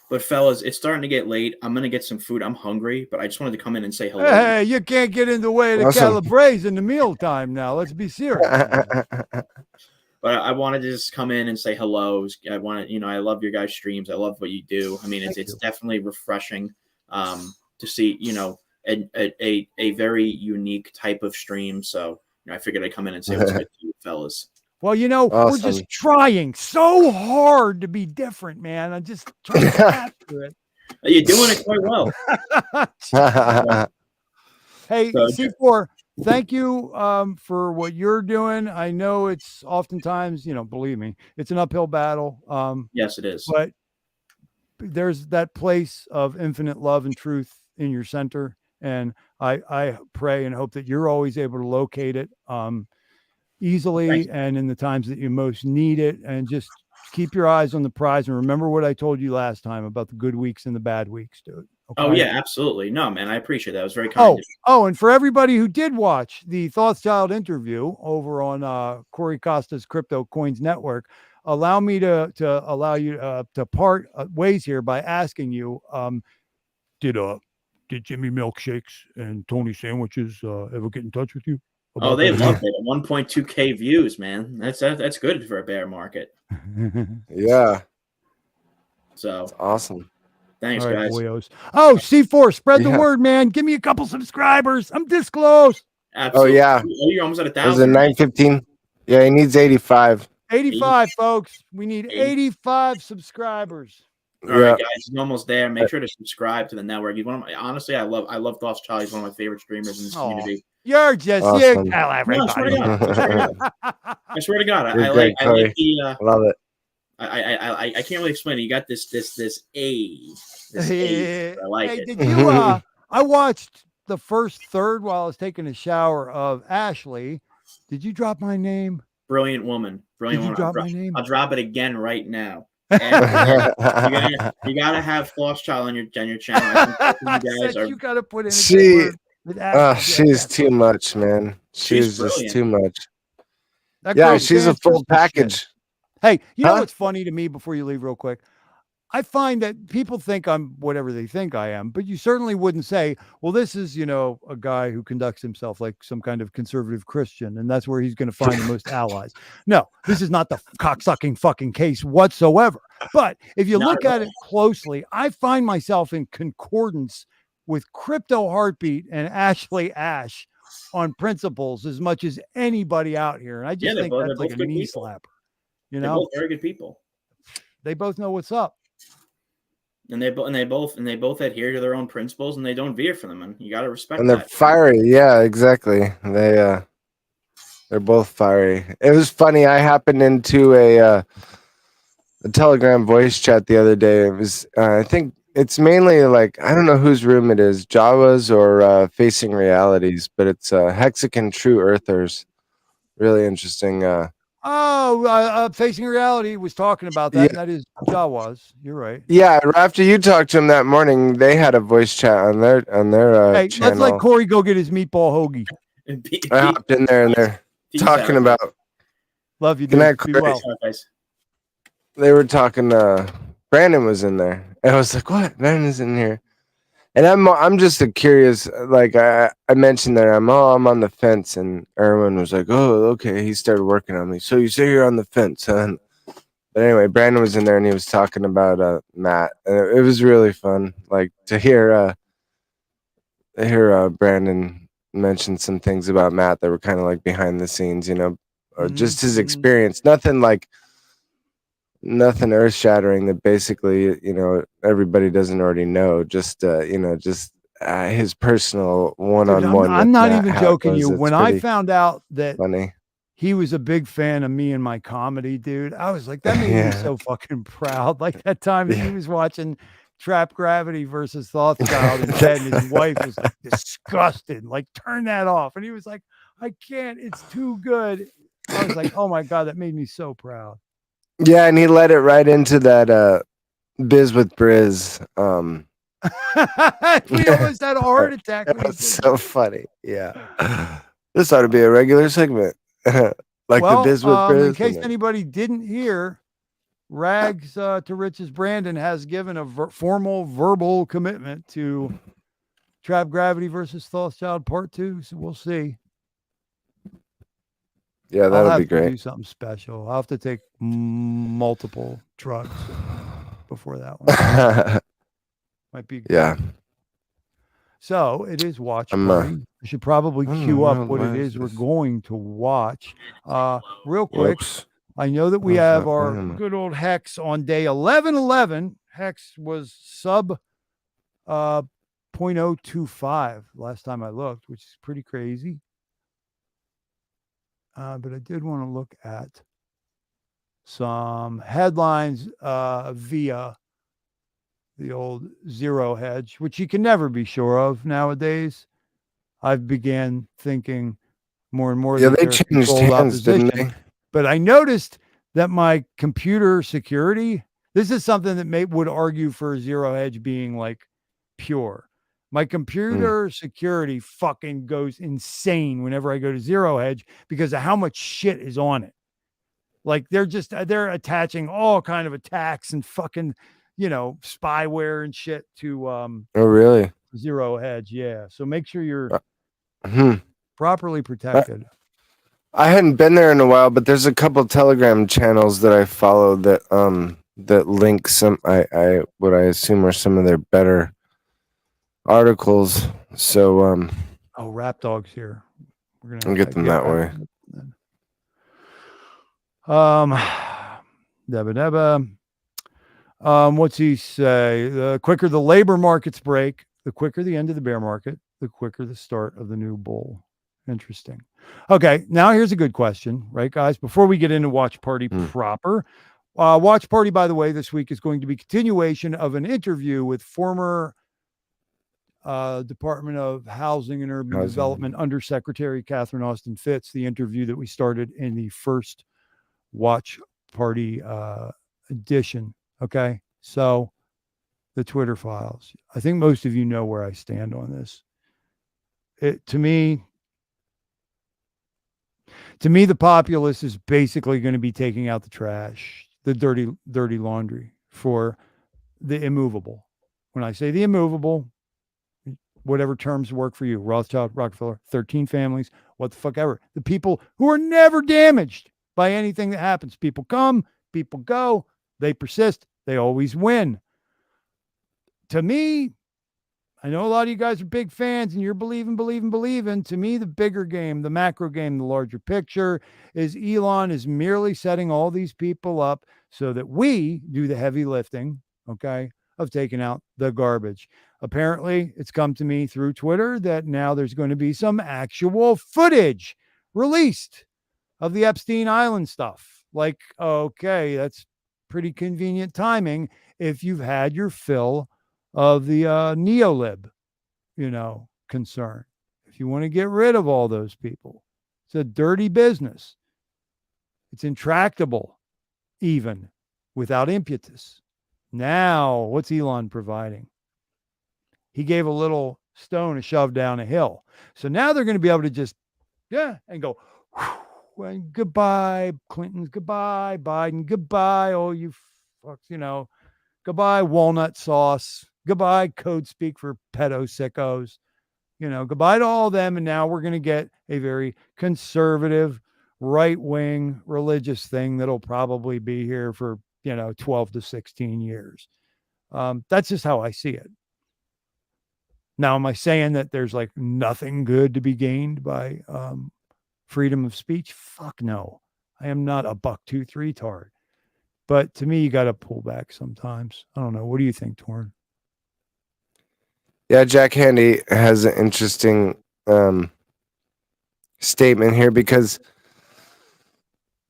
But fellas, it's starting to get late. I'm going to get some food. I'm hungry, but I just wanted to come in and say hello. Hey, you can't get in the way of the calibres in the mealtime now. Let's be serious. But I wanted to just come in and say hello. I want to, I love your guys' streams. I love what you do. I mean, it's definitely refreshing to see, a very unique type of stream. So I figured I'd come in and say what's good to you fellas. Well, we're just trying so hard to be different, man. I'm just trying to capture it. You're doing it quite well. Hey, C4, thank you for what you're doing. I know it's oftentimes, believe me, it's an uphill battle. Yes, it is. But there's that place of infinite love and truth in your center. And I pray and hope that you're always able to locate it. Easily and in the times that you most need it, and just keep your eyes on the prize and remember what I told you last time about the good weeks and the bad weeks, dude. Okay? Oh yeah, absolutely. No, man, I appreciate that. It was very kind. And for everybody who did watch the Thoughtschild interview over on Corey Costa's Crypto Coins Network, allow me to allow you to part ways here by asking you, did Jimmy Milkshakes and Tony Sandwiches ever get in touch with you? Oh, they loved it. 1.2K views, man. That's good for a bear market. Yeah. So that's awesome. Thanks, guys. Boyos. Oh, C4, spread the word, man. Give me a couple subscribers. I'm this close. Absolutely. Oh yeah. Oh, you're almost at 1,000. Was it 915? Yeah, he needs 85. 85, folks. We need 85 subscribers. All right, guys, he's almost there. Make sure to subscribe to the network. He's one of my, honestly, I love Thoughtschild. He's one of my favorite streamers in this community. You're just awesome. You tell everybody. I swear to God, I like the love it. I can't really explain it. You got this A. I like it. Did you I watched the first third while I was taking a shower of Ashley. Did you drop my name? Brilliant woman. Brilliant Did you woman. drop my name? I'll drop it again right now. You gotta have Thoughtschild on your channel. I think you gotta put in she's too much, man. She's just too much. That she's a full package. Hey, you know what's funny to me before you leave real quick? I find that people think I'm whatever they think I am, but you certainly wouldn't say, well, this is, a guy who conducts himself like some kind of conservative Christian, and that's where he's going to find the most allies. No, this is not the cocksucking fucking case whatsoever. But if you look at it closely, I find myself in concordance with Crypto Heartbeat and Ashley Ash on principles as much as anybody out here. And I just think that's like a knee slapper. You know, they're both very good people. They both know what's up. And they both adhere to their own principles, and they don't veer from them. And you got to respect And they're that. fiery. Yeah, exactly. They're both fiery. It was funny. I happened into a Telegram voice chat the other day. It was, I think it's mainly like, I don't know whose room it is, Jawas or Facing Realities, but it's Hexagon True Earthers. Really interesting. Facing Reality was talking about that. Yeah. And that is Jawas. You're right. Yeah, after you talked to him that morning, they had a voice chat on their Hey, channel. let's let Corey go get his meatball hoagie. I hopped in there and they're talking about. Love you, Good night, dude. Be Corey. well. They were talking. Brandon was in there. And I was like, "What? Brandon's in here." And I'm just a curious. Like I mentioned that I'm on the fence, and Erwin was like, "Oh, okay." He started working on me. So you say you're on the fence, huh? But anyway, Brandon was in there and he was talking about Matt, and it was really fun. Like to hear Brandon mention some things about Matt that were kind of like behind the scenes, you know, or just his experience. Nothing earth shattering that basically, you know, everybody doesn't already know. Just his personal one-on-one. I'm not even joking you. When I found out that funny. He was a big fan of me and my comedy, dude, I was like, that made me so fucking proud. Like that time that he was watching Trap Gravity versus Thoughtchild in bed, and his wife was like disgusted, like turn that off. And he was like, I can't, it's too good. I was like, oh my God, that made me so proud. Yeah, and he led it right into that Biz with Briz. We almost had a heart attack. That was so funny. Yeah. This ought to be a regular segment. Like the Biz with Briz. In case anybody didn't hear, Rags to Riches Brandon has given a formal verbal commitment to Trap Gravity versus Thoughtchild Part 2. So we'll see. Yeah, that'll be great. Do something special. I'll have to take multiple drugs before that one. Might be good. Yeah. So it is watch party. We should probably queue up what it is we're going to watch. Real quick, I know that we have our good old Hex on day 1111. Hex was sub 0.025 last time I looked, which is pretty crazy. But I did want to look at some headlines via the old zero hedge, which you can never be sure of nowadays. I've began thinking more and more. Yeah, they changed hands, didn't they? But I noticed that my computer security, this is something that would argue for zero hedge being like pure. My computer security fucking goes insane whenever I go to zero hedge because of how much shit is on it. Like they're attaching all kind of attacks and fucking, you know, spyware and shit to oh really? Zero hedge. Yeah. So make sure you're properly protected. I hadn't been there in a while, but there's a couple Telegram channels that I follow that that link some I what I assume are some of their better articles. So Rap Dog's here. We're gonna get them that way. Deba. What's he say? The quicker the labor markets break, the quicker the end of the bear market, the quicker the start of the new bull. Interesting. Okay, now here's a good question, right, guys? Before we get into Watch Party proper, Watch Party, by the way, this week is going to be continuation of an interview with former Department of Housing and Urban Development Undersecretary Catherine Austin Fitts, the interview that we started in the first Watch Party edition. Okay, so the Twitter files. I think most of you know where I stand on this. To me, the populace is basically going to be taking out the trash, the dirty laundry for the immovable. When I say the immovable, whatever terms work for you, Rothschild, Rockefeller, 13 families, what the fuck ever. The people who are never damaged by anything that happens. People come, people go, they persist, they always win. To me, I know a lot of you guys are big fans and you're believing. To me, the bigger game, the macro game, the larger picture is Elon is merely setting all these people up so that we do the heavy lifting, okay, of taking out the garbage. Apparently, it's come to me through Twitter that now there's going to be some actual footage released of the Epstein Island stuff. Like, okay, that's pretty convenient timing if you've had your fill of the neolib, concern. If you want to get rid of all those people, it's a dirty business. It's intractable, even without impetus. Now, what's Elon providing? He gave a little stone a shove down a hill. So now they're going to be able to just, and go, and goodbye, Clinton's, goodbye, Biden, goodbye, oh, you fucks, goodbye, walnut sauce, goodbye, code speak for pedo sickos, goodbye to all of them. And now we're going to get a very conservative, right-wing religious thing that'll probably be here for, 12 to 16 years. That's just how I see it. Now, am I saying that there's like nothing good to be gained by freedom of speech? Fuck no. I am not a buck-tooth retard. But to me, you got to pull back sometimes. I don't know. What do you think, Torn? Yeah, Jack Handy has an interesting statement here because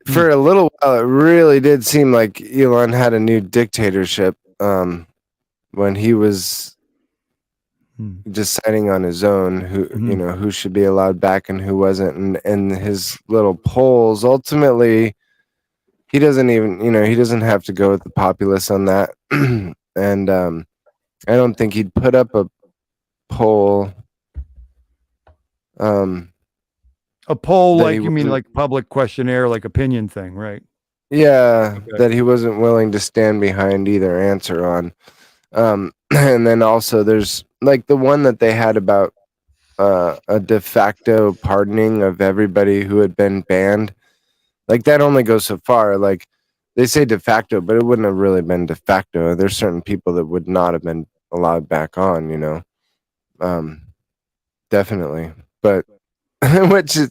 for a little while, it really did seem like Elon had a new dictatorship when he was deciding on his own who should be allowed back and who wasn't. And his little polls, ultimately, he doesn't even, he doesn't have to go with the populace on that. And I don't think he'd put up a poll. A poll, like you mean like public questionnaire, like opinion thing, right? Yeah, Okay. that he wasn't willing to stand behind either answer on. And then also there's like the one that they had about a de facto pardoning of everybody who had been banned. Like that only goes so far. Like they say de facto, but it wouldn't have really been de facto. There's certain people that would not have been allowed back on, definitely. But which is,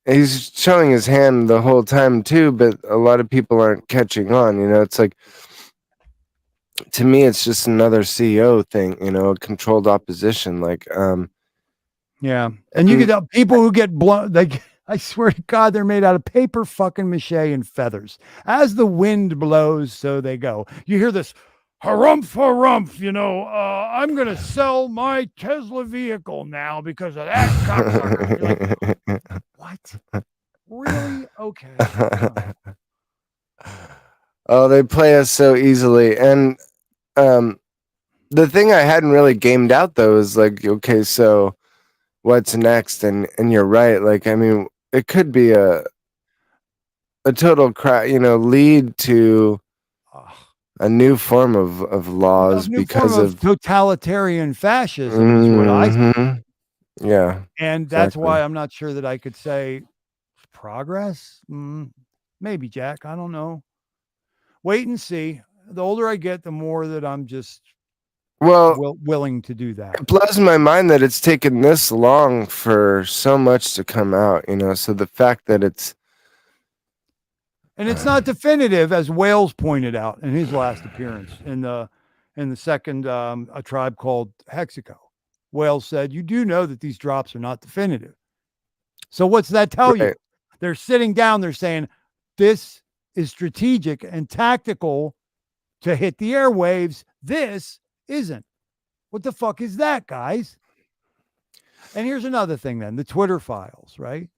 he's showing his hand the whole time too, but a lot of people aren't catching on. It's like, to me, it's just another CEO thing, a controlled opposition. Like, yeah. And you get people who get blown, I swear to God, they're made out of paper fucking mache and feathers. As the wind blows, so they go. You hear this harumph, I'm going to sell my Tesla vehicle now because of that cocksucker. Like, what? Really? Okay. Oh, they play us so easily. And the thing I hadn't really gamed out, though, is like, okay, so what's next? And you're right. Like, I mean, it could be a total lead to a new form of laws because of totalitarian fascism is what I say. Yeah. And that's why I'm not sure that I could say progress. Maybe, Jack. I don't know. Wait and see. The older I get, the more that I'm just willing to do that. It blows my mind that it's taken this long for so much to come out, so the fact that it's not definitive, as Wales pointed out in his last appearance in the second A Tribe Called Mexico. Wales said, you do know that these drops are not definitive. So what's that tell you? They're sitting down, they're saying this is strategic and tactical to hit the airwaves. This isn't. What the fuck is that, guys? And here's another thing then, the Twitter files, right?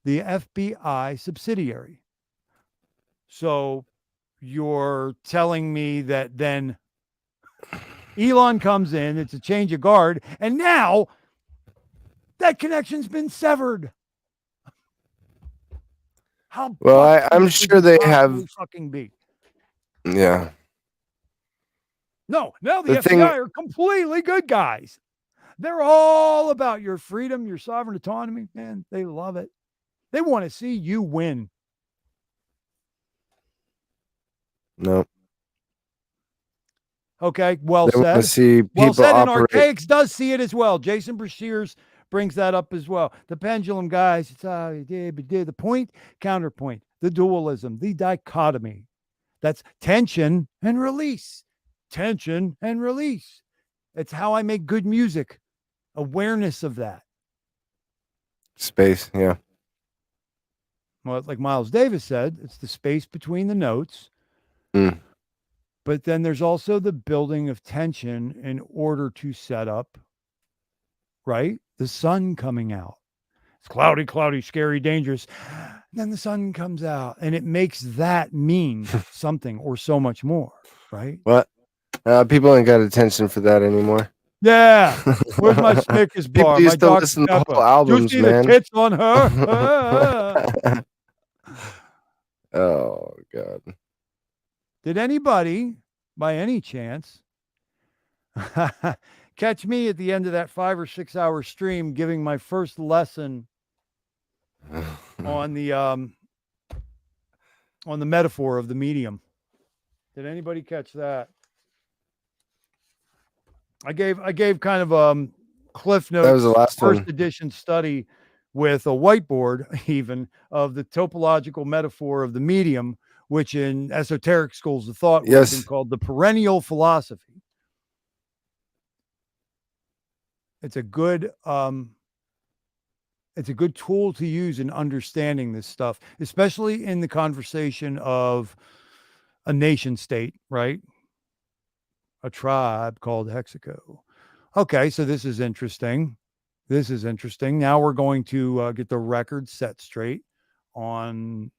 The FBI subsidiary. So you're telling me that then Elon comes in, it's a change of guard, and now that connection's been severed. How I'm sure they have fucking be. Yeah. No, now the FBI are completely good guys. They're all about your freedom, your sovereign autonomy. Man, they love it. They want to see you win. No. Okay, well They want to said. see Well people said, and operate. Archaics does see it as well. Jason Brashears brings that up as well. The pendulum, guys, it's the point, counterpoint, the dualism, the dichotomy. That's tension and release. Tension and release. It's how I make good music. Awareness of that. Space, yeah. Well, like Miles Davis said, it's the space between the notes. Mm. But then there's also the building of tension in order to set up, right? The sun coming out. It's cloudy, cloudy, scary, dangerous. Then the sun comes out and it makes that mean something or so much more, right? What? People ain't got attention for that anymore. Yeah. Where's my Snickers bar? People used My to Dr. listen to Pepper. whole albums, Do you see man. the tits on her? Oh, God. Did anybody, by any chance, catch me at the end of that 5 or 6 hour stream giving my first lesson on the metaphor of the medium? Did anybody catch that? I gave kind of Cliff Notes. That was the last first one. edition study with a whiteboard, even of the topological metaphor of the medium, which in esoteric schools of thought would have been called the perennial philosophy. It's a good tool to use in understanding this stuff, especially in the conversation of a nation state, right? A tribe called Hexaco. Okay, so this is interesting. This is interesting. Now we're going to get the record set straight on,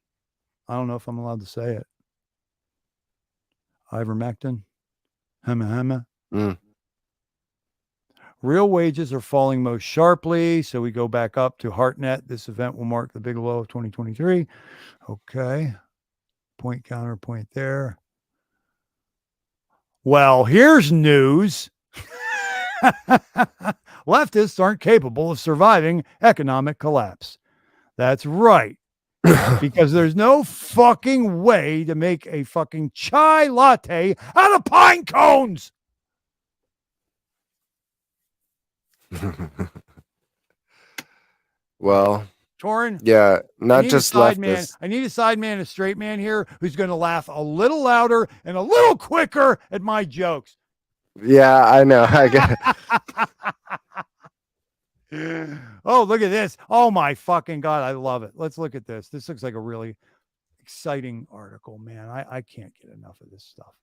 I don't know if I'm allowed to say it. Ivermectin. Hema. Real wages are falling most sharply. So we go back up to HeartNet. This event will mark the big low of 2023. Okay. Point counterpoint there. Well, here's news. Leftists aren't capable of surviving economic collapse. That's right. Because there's no fucking way to make a fucking chai latte out of pine cones. Well, Torin, yeah, not just leftists. I need a side man, a straight man here who's going to laugh a little louder and a little quicker at my jokes. Yeah, I know. I get it. Oh, look at this. Oh, my fucking God. I love it. Let's look at this. This looks like a really exciting article, man. I can't get enough of this stuff.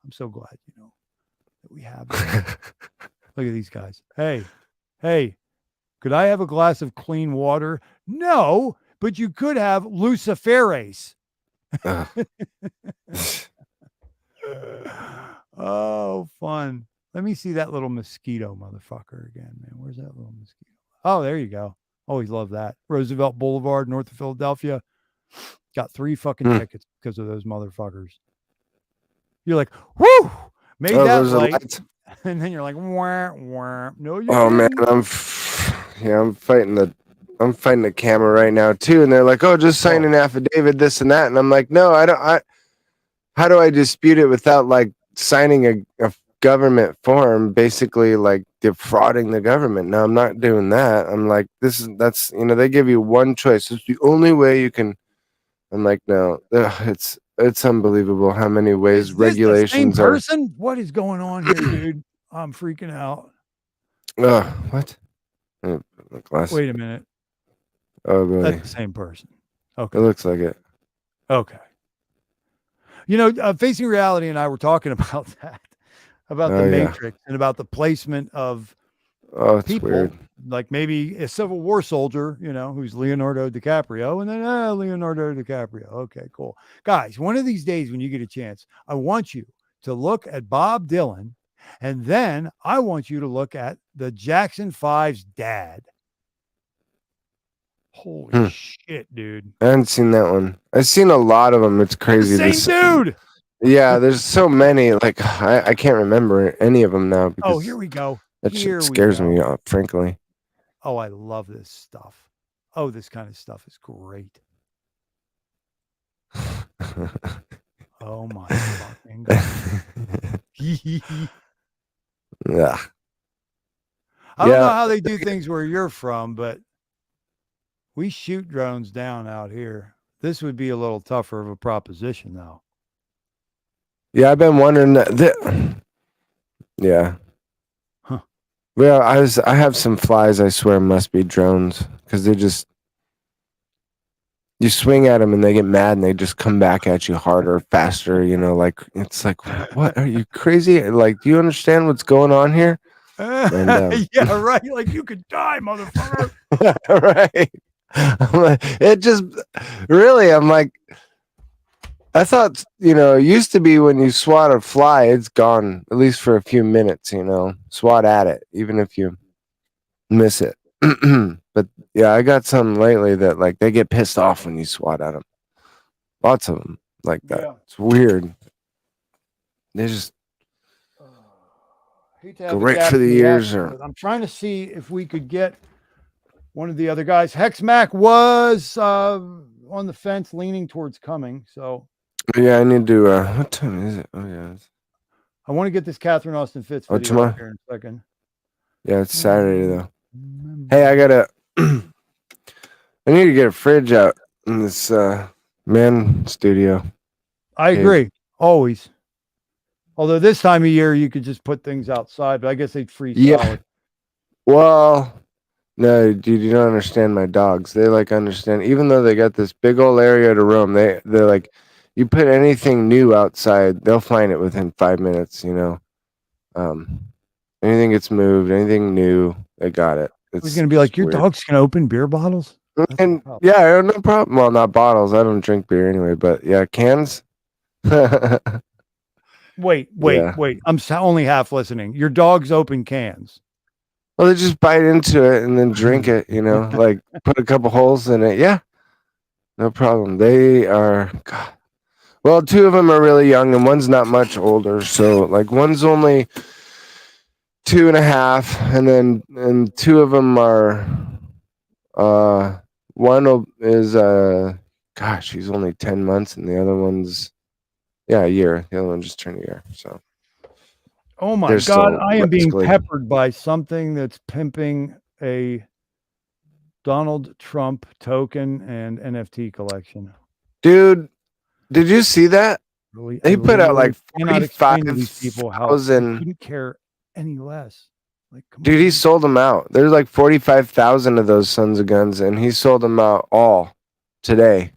I'm so glad, that we have this. Look at these guys. Hey, could I have a glass of clean water? No, but you could have luciferase. Oh, fun. Let me see that little mosquito motherfucker again, man. Where's that little mosquito? Oh, there you go. Always love that. Roosevelt Boulevard, north of Philadelphia. Got 3 fucking tickets because of those motherfuckers. You're like, whoo, made that light. And then you're like, wah, wah. No, you Oh, man, didn't. I'm fighting the camera right now too, and they're like, "Oh, just sign an affidavit, this and that," and I'm like, "No, I don't. How do I dispute it without like signing a government form, basically like defrauding the government? No, I'm not doing that. I'm like, that's they give you one choice. It's the only way you can." I'm like, no, it's unbelievable how many ways regulations the same are. person? What is going on here, dude? I'm freaking out. What? Wait a minute. Oh, boy. That's the same person. Okay. It looks like it. Okay. Facing Reality and I were talking about that, about the Matrix and about the placement of people, weird. like maybe a Civil War soldier, who's Leonardo DiCaprio, and then Leonardo DiCaprio. Okay, cool. Guys, one of these days when you get a chance, I want you to look at Bob Dylan, and then I want you to look at the Jackson 5's dad. Holy shit, dude. I haven't seen that one. I've seen a lot of them. It's crazy. The same dude. Yeah, there's so many. Like, I can't remember any of them now. Because here we go. That shit scares me off, frankly. Oh, I love this stuff. Oh, this kind of stuff is great. Oh, my fucking God. Yeah. I don't know how they do things where you're from, but we shoot drones down out here. This would be a little tougher of a proposition, though. Yeah, I've been wondering that. Yeah. Huh. Well, I have some flies I swear must be drones because they just you swing at them and they get mad and they just come back at you harder, faster. You know, like it's like, what are you crazy? Like, do you understand what's going on here? And, yeah, right. Like you could die, motherfucker. right. It just really, I'm like, I thought, it used to be when you swat a fly, it's gone at least for a few minutes, swat at it, even if you miss it. But yeah, I got some lately that like they get pissed off when you swat at them. Lots of them like that. Yeah. It's weird. They just Hate to go have a right gap for the in ears. action, Or but I'm trying to see if we could get one of the other guys. Hexmac was on the fence, leaning towards coming. So yeah, I need to. What time is it? Oh yeah. I want to get this Catherine Austin Fitz Oh, video tomorrow? up here in a second. Yeah, it's Saturday though. Hey, I gotta. I need to get a fridge out in this man studio. I agree. Always. Although this time of year you could just put things outside, but I guess they'd freeze solid. Well, no, dude, you don't understand my dogs. They like understand, even though they got this big old area to roam. They're like, you put anything new outside, they'll find it within 5 minutes. Anything gets moved, anything new, they got it. It's going to be like your dogs can open beer bottles. And yeah, no problem. Well, not bottles. I don't drink beer anyway, but yeah, cans. Wait. I'm only half listening. Your dogs open cans. Well, they just bite into it and then drink it, like put a couple holes in it. Yeah, no problem. They are, God. Well, two of them are really young and one's not much older. So like one's only 2.5 and two of them are, one is, gosh, he's only 10 months and the other one's, a year. The other one just turned a year. So. Oh my God, I am being peppered by something that's pimping a Donald Trump token and NFT collection. Dude, did you see that? Really, they put out like 45,000. Couldn't care any less. Like, dude, he sold them out. There's like 45,000 of those sons of guns, and he sold them out all today.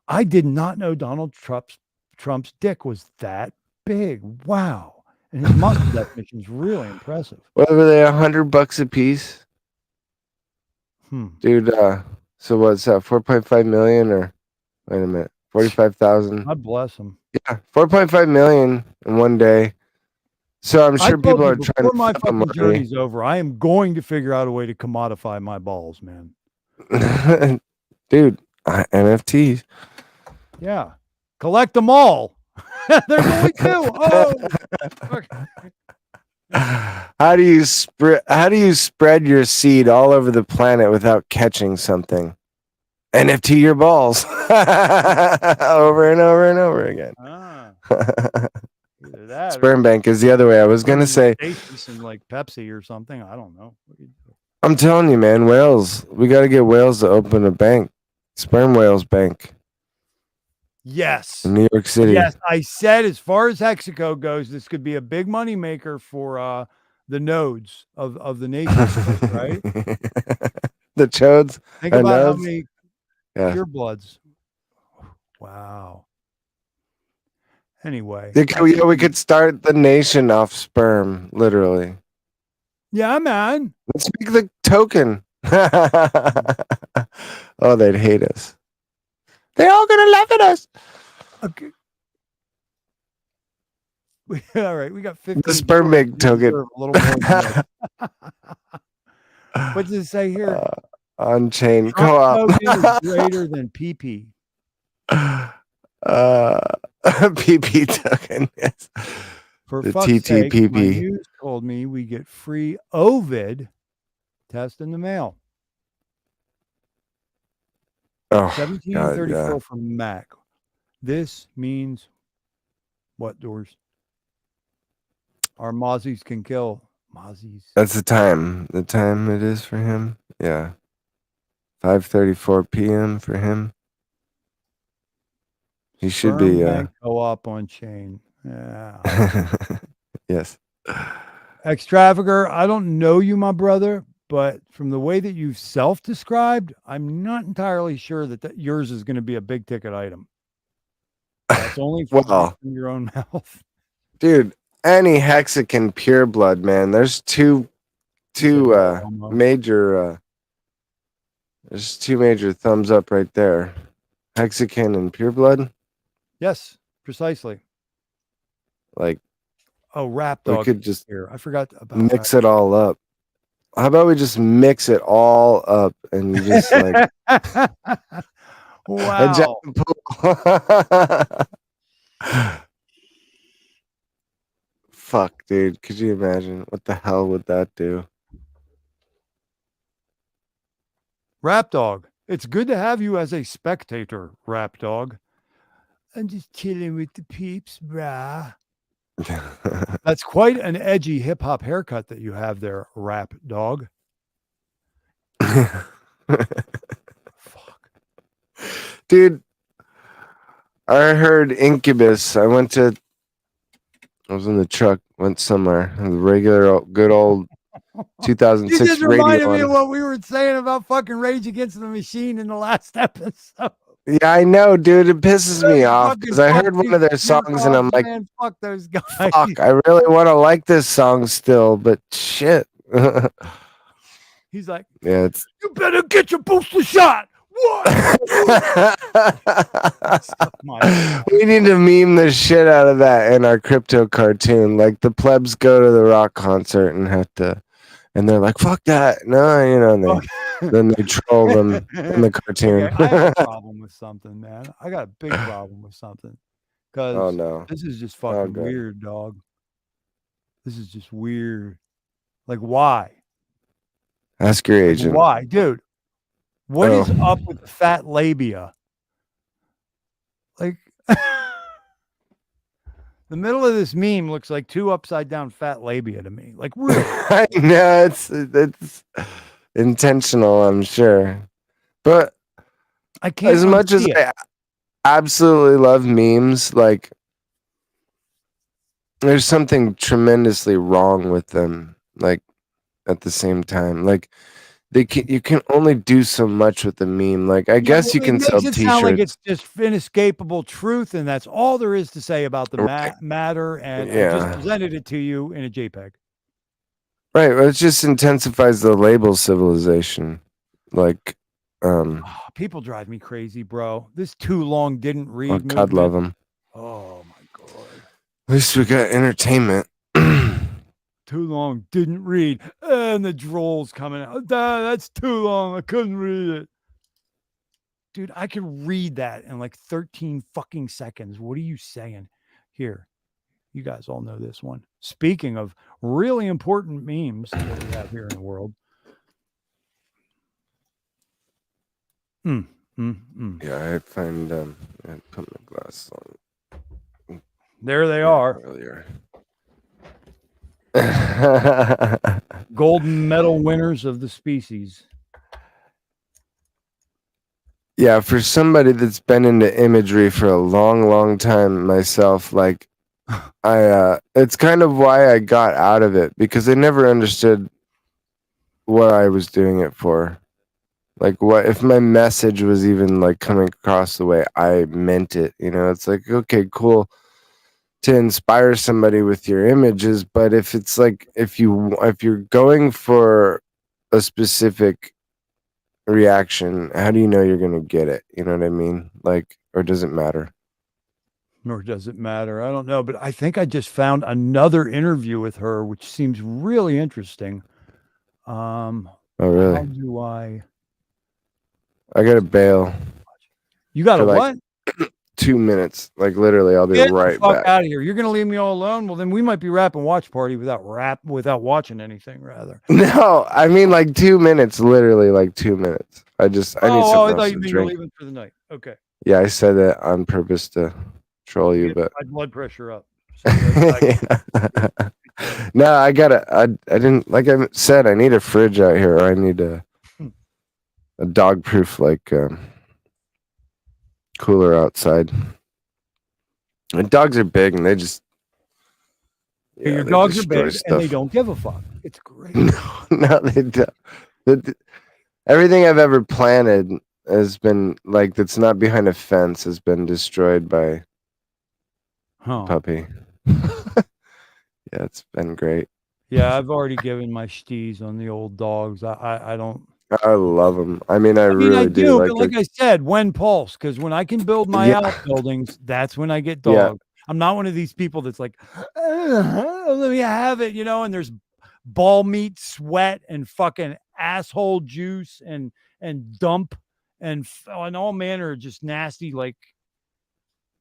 I did not know Donald Trump's dick was that big. Wow. And his muscle definition is really impressive. What were they, $100 a piece? Dude, so what's that, 4.5 million or wait a minute, 45,000? God bless him. Yeah, 4.5 million in one day. So I'm sure people are trying to my fucking journey's over. I am going to figure out a way to commodify my balls, man. Dude, NFTs. Yeah. Collect them all. There's only two. Oh. How do you spread your seed all over the planet without catching something? NFT your balls over and over and over again. Either that Sperm bank is the other way. I was gonna say some like Pepsi or something. I don't know. I'm telling you, man, whales. We got to get whales to open a bank, sperm whales bank. Yes. In New York City. Yes, I said as far as Hexaco goes, this could be a big money maker for the nodes of the nation, right? The chodes. Think about how many purebloods. Wow. Anyway. We could start the nation off sperm, literally. Yeah, man. Let's make the token. Oh, they'd hate us. They're all gonna laugh at us. Okay. All right, we got 50. The sperm bank token. A little more. What does it say here? On-chain co-op co-op. is greater than PP. PP token. Yes. For the fuck's sake, my TTPP. news told me we get free Ovid test in the mail. Oh, 1734 from Mac. This means what, Doors? Our mozzies can kill. Mozzies. That's the time. The time it is for him. Yeah. 5:34 p.m. for him. He should be. Co-op on chain. Yeah. Yes. Extravager, I don't know you, my brother, but from the way that you've self-described, I'm not entirely sure that yours is going to be a big ticket item. That's only from your own mouth. Dude, any Hexakin pure blood, man. There's two major there's two major thumbs up right there. Hexakin and pure blood. Yes, precisely. Like, Rap Dog. We could just here. I forgot about mix it all up. How about we just mix it all up and just like wow. Fuck, dude. Could you imagine? What the hell would that do? Rap Dog, it's good to have you as a spectator, Rap Dog. I'm just chilling with the peeps, brah. That's quite an edgy hip hop haircut that you have there, Rap Dog. Fuck. Dude, I heard Incubus. I was in the truck, went somewhere. The regular, good old 2006 you just radio. Reminded me of what we were saying about fucking Rage Against the Machine in the last episode. Yeah, I know, dude. It pisses me off because I heard one of their songs and I'm like, man, fuck those guys. Fuck, I really want to like this song still, but shit. He's like, yeah, it's you better get your booster shot. What? We need to meme the shit out of that in our crypto cartoon. Like the plebs go to the rock concert and have to, and they're like, "Fuck that!" No, you know, and then they troll them in the cartoon. Okay, I have a problem with something, man. I got a big problem with something because oh no, this is just fucking weird, dog. This is just weird. Like, why? Ask your agent. Why, dude? What is up with the fat labia? Like, the middle of this meme looks like two upside down fat labia to me. Like, really? I know it's intentional, I'm sure, but I can't. As much as I absolutely love memes, like, there's something tremendously wrong with them. Like, at the same time, like. You can only do so much with the meme. Like, I guess you can sell t-shirts. Sound like it's just inescapable truth, and that's all there is to say about the matter. And I just presented it to you in a JPEG. Right. Well, it just intensifies the label civilization. Like, people drive me crazy, bro. This too long didn't read. Oh, God love them. Oh my God. At least we got entertainment. Too long, didn't read, and the droll's coming out. That's too long. I couldn't read it. Dude, I could read that in like 13 fucking seconds. What are you saying? Here, you guys all know this one. Speaking of really important memes that we have here in the world. Yeah, I find I put my glasses on. There they are. Earlier. Golden medal winners of the species. Yeah, for somebody that's been into imagery for a long time myself, like it's kind of why I got out of it, because I never understood what I was doing it for. Like, what if my message was even like coming across the way I meant it? You know, it's like, okay, cool to inspire somebody with your images, but if it's like if you're going for a specific reaction, how do you know you're gonna get it? You know what I mean? Like, or does it matter? Nor does it matter. I don't know, but I think I just found another interview with her, which seems really interesting. Oh, really? How do I gotta bail. You got to what? 2 minutes, like literally. I'll be right back. Out of here. You're gonna leave me all alone? Well, then we might be rapping watch party without watching anything. Rather, no, I mean like 2 minutes, literally like 2 minutes. I need something I thought else you to meant drink. you're leaving for the night. Okay. Yeah, I said that on purpose to troll you, but my blood pressure up. No, I didn't, like I said, I need a fridge out here. Or I need a dog proof, like, cooler outside. And dogs are big and they just, Your they dogs are destroy big and they stuff. don't give a fuck. It's great. No, they don't. Everything I've ever planted has been, like, that's not behind a fence has been destroyed by puppy. Yeah, it's been great. Yeah, I've already given my stees on the old dogs. I don't. I love them. I mean, I I really do. but like I said, when pulse, because when I can build my outbuildings, that's when I get dogs. I'm not one of these people that's like, let me have it, and there's ball meat, sweat, and fucking asshole juice and dump and all manner of just nasty, like,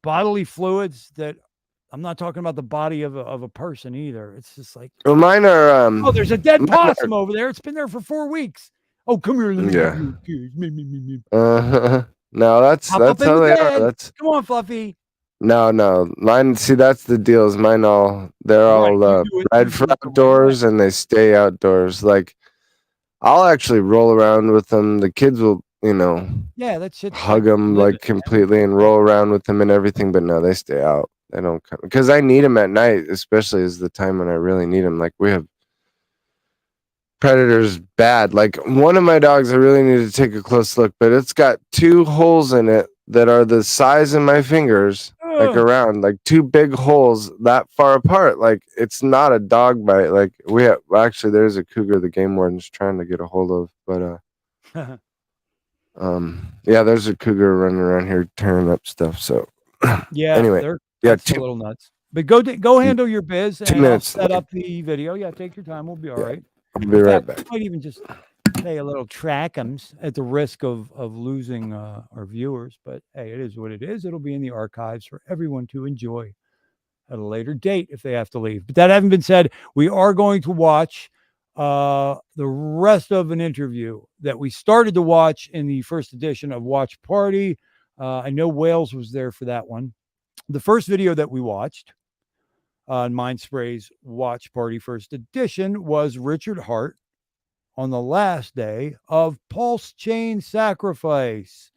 bodily fluids that I'm not talking about the body of a person either. It's just like, well, mine are. There's a dead possum over there. It's been there for 4 weeks. Oh, come here, let me have your kids. No, that's Hop up in how the they bed. are. Come on, Fluffy. No, mine. See, that's the deal. Is mine they're all bred for outdoors and they stay outdoors. Like, I'll actually roll around with them. The kids will, Yeah, that shit. hug them like completely and roll around with them and everything. But no, they stay out. They don't come because I need them at night, especially is the time when I really need them. Like, we have predators bad. Like, one of my dogs, I really need to take a close look, but it's got 2 holes in it that are the size of my fingers, like around, like 2 big holes that far apart. Like, it's not a dog bite. Like, actually, there's a cougar the game warden's trying to get a hold of, but yeah, there's a cougar running around here tearing up stuff. So yeah, anyway, that's a little nuts. But go handle your biz 2 and minutes, I'll set up the video. Yeah, take your time. We'll be all right. I'll be right back. I might even just play a little track'ems at the risk of losing our viewers. But hey, it is what it is. It'll be in the archives for everyone to enjoy at a later date if they have to leave. But that having been said, we are going to watch the rest of an interview that we started to watch in the first edition of Watch Party. I know Wales was there for that one. The first video that we watched on Mind Spray's Watch Party first edition was Richard Hart on the last day of Pulse Chain Sacrifice.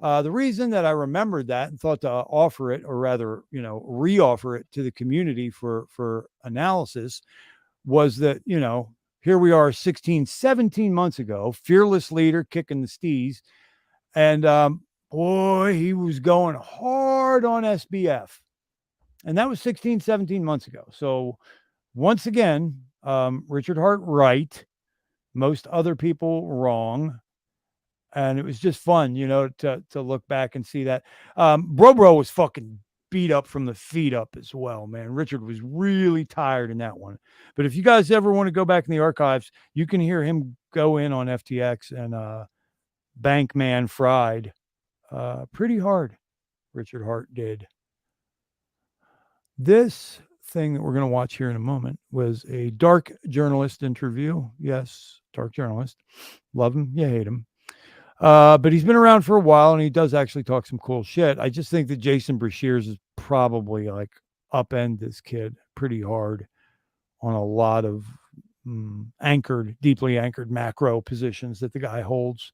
The reason that I remembered that and thought to offer it, or rather, re-offer it to the community for analysis, was that, here we are 16, 17 months ago, fearless leader kicking the stees. And boy, he was going hard on SBF. And that was 16, 17 months ago. So once again, Richard Hart right, most other people wrong. And it was just fun, to look back and see that. Bro was fucking beat up from the feet up as well, man. Richard was really tired in that one. But if you guys ever want to go back in the archives, you can hear him go in on FTX and Bankman fried pretty hard. Richard Hart did. This thing that we're going to watch here in a moment was a dark journalist interview. Yes, dark journalist. Love him, you hate him. But he's been around for a while and he does actually talk some cool shit. I just think that Jason Brashears is probably like upend this kid pretty hard on a lot of deeply anchored macro positions that the guy holds.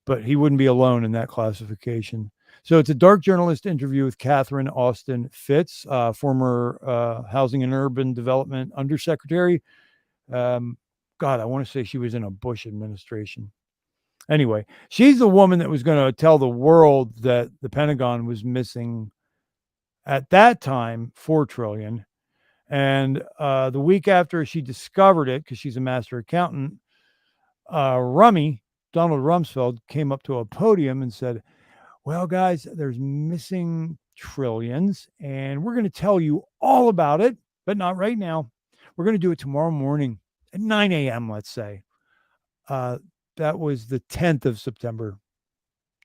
But he wouldn't be alone in that classification. So it's a dark journalist interview with Catherine Austin Fitts, former Housing and Urban Development Undersecretary. God, I want to say she was in a Bush administration. Anyway, she's the woman that was going to tell the world that the Pentagon was missing at that time $4 trillion. And the week after she discovered it, because she's a master accountant, Donald Rumsfeld came up to a podium and said, well, guys, there's missing trillions, and we're going to tell you all about it, but not right now. We're going to do it tomorrow morning at 9 a.m., let's say. That was the 10th of September,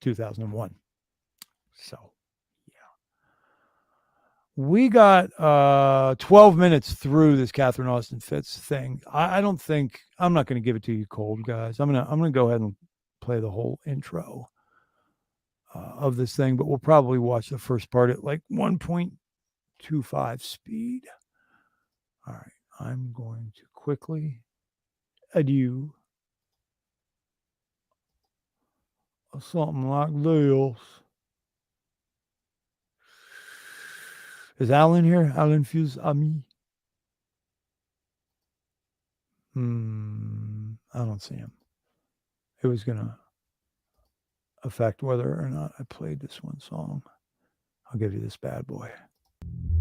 2001. So, yeah. We got 12 minutes through this Catherine Austin Fitts thing. I'm not going to give it to you cold, guys. I'm going to go ahead and play the whole intro of this thing, but we'll probably watch the first part at like 1.25 speed. All right. I'm going to quickly adieu. Or something like this. Is Alan here? Alan Fuse Ami? I don't see him. It was going to affect whether or not I played this one song. I'll give you this bad boy.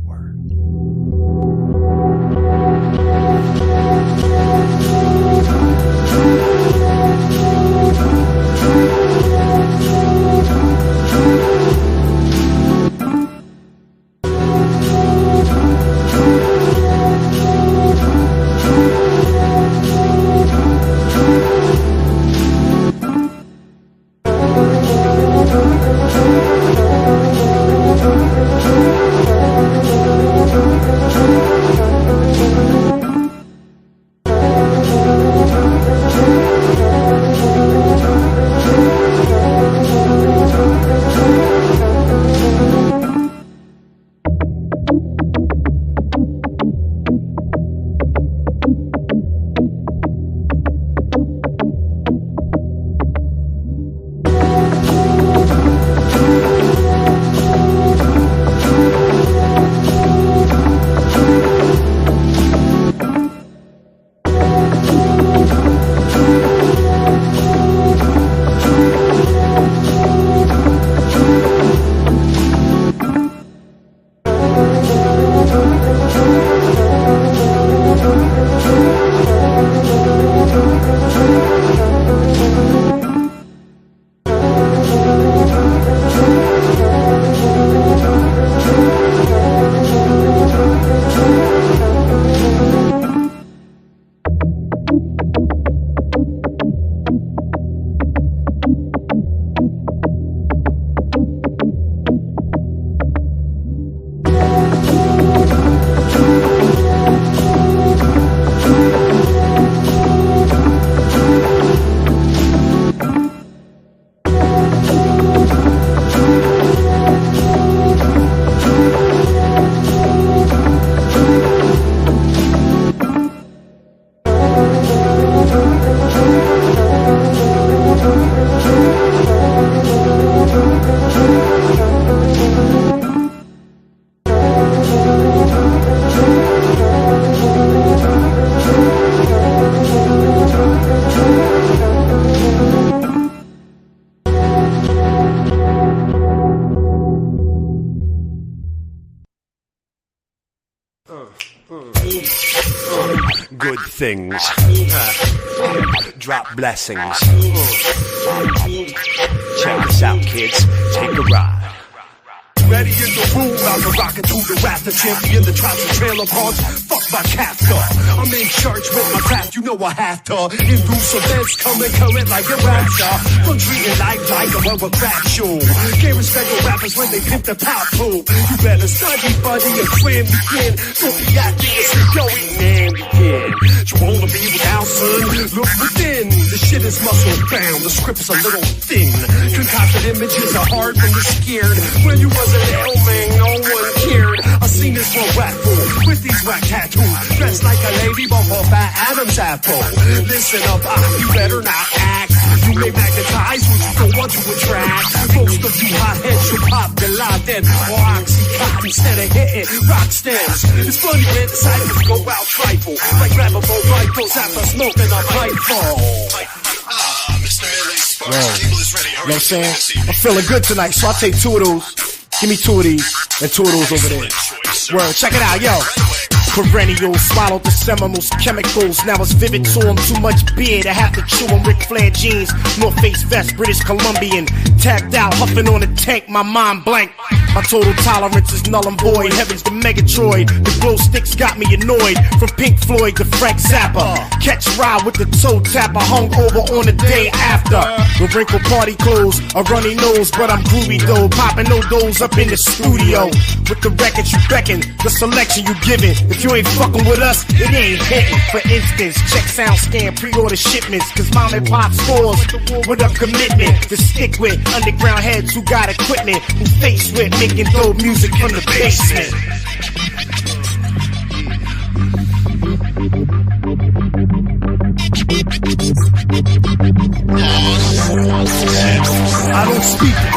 Word. Good things. Drop blessings. Check this out, kids. Take a ride. Ready in the room, I'm rocking to the rap, the champion, the tracks and trailer parks. Fuck my captor. I'm in church with my craft, you know I have to. Induce events coming current like a rap star. From treating life like a rubber crap show. Can't respect the rappers when they pimp the pop pool. You better study, buddy, and cram begin. Don't be acting as you going, man, begin. You wanna be without, son? Look within. The shit is muscle bound, the script's a little thin. Concocted images are hard when you're scared. When you wasn't hell, man, no one cared. I seen this one rap fool with these whack tattoos, dressed like a lady, but for fat Adam's apple. Listen up, you better not act. You may magnetize what you don't want to attract. Most of you hotheads should pop the lot then, or oxycontin instead of hitting rock stems. It's funny when the cyphers go out trifle, like grabbable rifles after smoking a pipe ball. Yo, you know what I'm saying? I'm feeling good tonight, so I'll take two of those. Give me two of these and two of those over there. Word, check it out, yo. Perennial, swallowed the Seminoles chemicals. Now it's vivid to them. Too much beer to have to chew on. Ric Flair jeans, North Face vest, British Columbian. Tapped out, huffing on a tank, my mind blank. My total tolerance is null and void. Heavens to Megatroid. The glow sticks got me annoyed. From Pink Floyd to Frank Zappa. Catch ride with the toe tapper. Hung over on the day after. The wrinkle party clothes, a runny nose, but I'm groovy though. Popping no doors up in the studio. With the records you beckon, the selection you giving. If you ain't fucking with us, it ain't hitting. For instance, check SoundScan, pre-order shipments. Cause mom and pop stores with a commitment to stick with underground heads who got equipment, who face with making dope music from the basement.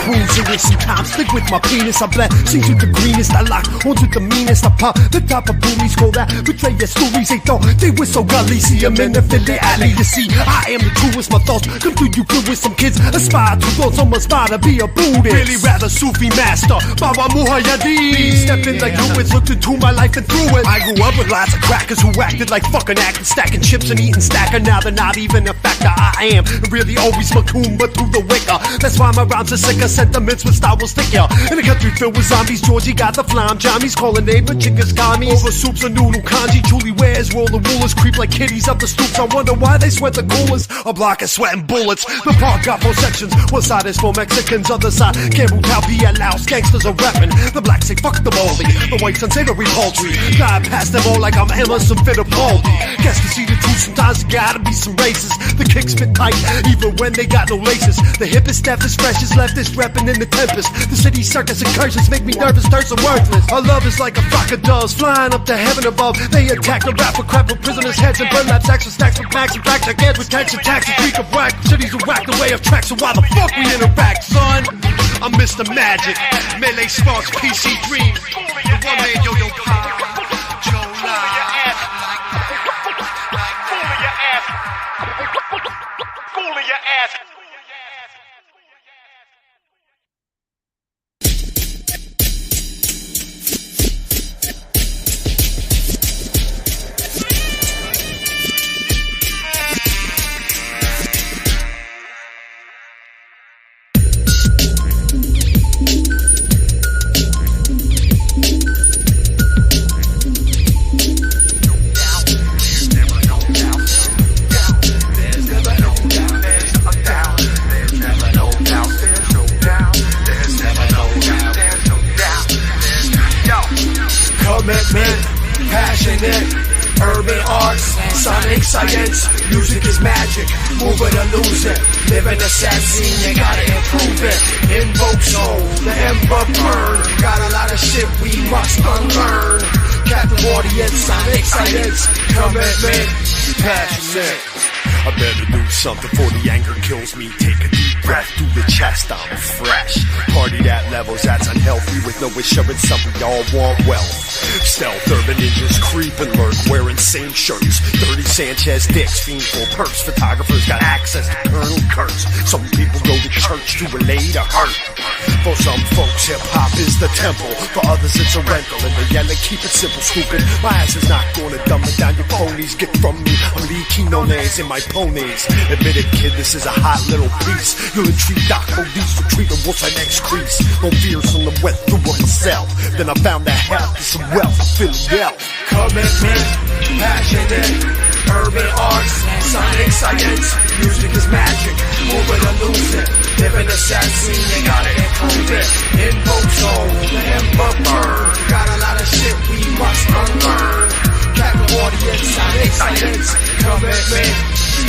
bruising with some conflict with my penis. I blend scenes with the greenest. I lock horns with the meanest. I pop the top of boomies. Call that betray your stories. They thought they were so gully. See them in the Philly alley. You see, I am the truest. My thoughts come through you good with some kids. Aspire to thoughts on my spine to be a Buddhist. Really rather Sufi master. Baba Muhayyadeen. Stepped in like Lewis. Looked into my life and through it. I grew up with lots of crackers who acted like fucking actors. Stacking chips and eating stacker. Now they're not even a factor. I am really always Macumba through the wicker. That's why my rhymes are sicker. Sentiments with style will stick ya. In a country filled with zombies, Georgie got the flam jammies. Calling neighbor chickas commies. Over soups and noodle kanji. Julie wears roll the rulers. Creep like kitties up the stoops. I wonder why they sweat the coolers. A block is sweating bullets. The park got 4 sections. One side is for Mexicans. Other side, 𝕋𝕙𝕠𝕥𝕙𝕐𝕐 Laos. Gangsters are rapping. The blacks say fuck the moldy. The whites unsavory poultry. God past them all like I'm Emerson Fittipaldi. Guess to see the truth sometimes there gotta be some races. The kicks fit tight even when they got no laces. The hippest, deafest, freshest, leftist reppin' in the tempest. The city circus incursions make me nervous, thirst and worthless. Our love is like a flock of doves flying up to heaven above. They attack the rapper, crap with prisoners' heads and burn lap sacks with stacks with max and tracks. Their heads with tax and taxes, freak of whack. Cities who whack the way of tracks. So why the fuck we interact, son? I'm Mr. Magic, Melee Sparks, PC Dreams, the one man Yo-Yo Pop, Joe Live. Fooling your ass. Commitment, passionate, urban arts, sonic science, music is magic, move it or lose it, live in the sad scene, you gotta improve it, invoke soul, the ember burn, got a lot of shit we must unlearn, captive audience, sonic science, commitment, passionate. I better do something before the anger kills me. Take a deep breath through the chest, I'm fresh. Party at levels that's unhealthy with no assurance some we all want wealth. Stealth urban ninjas creep and lurk wearing same shirts. Dirty Sanchez dicks, fiendful perks. Photographers got access to Colonel Kurtz. Some people go to church to relay to hurt. For some folks, hip-hop is the temple. For others, it's a rental. And they yell and keep it simple, stupid. My ass is not gonna dumb it down. Your ponies get from me. I'm Lee Quinones in my ponies. Admit it, kid, this is a hot little piece. You'll entreat Doc Police for treating wolves like next crease. No fears from the wet through of myself. Then I found that health is some wealth. Philadelphia. Commitment, passionate, urban arts, sonic science, music is magic, move it or lose it, live in the sad scene, you gotta improve it, invoke soul, the ember burn, got a lot of shit we must unlearn, captive audience, sonic science, commitment,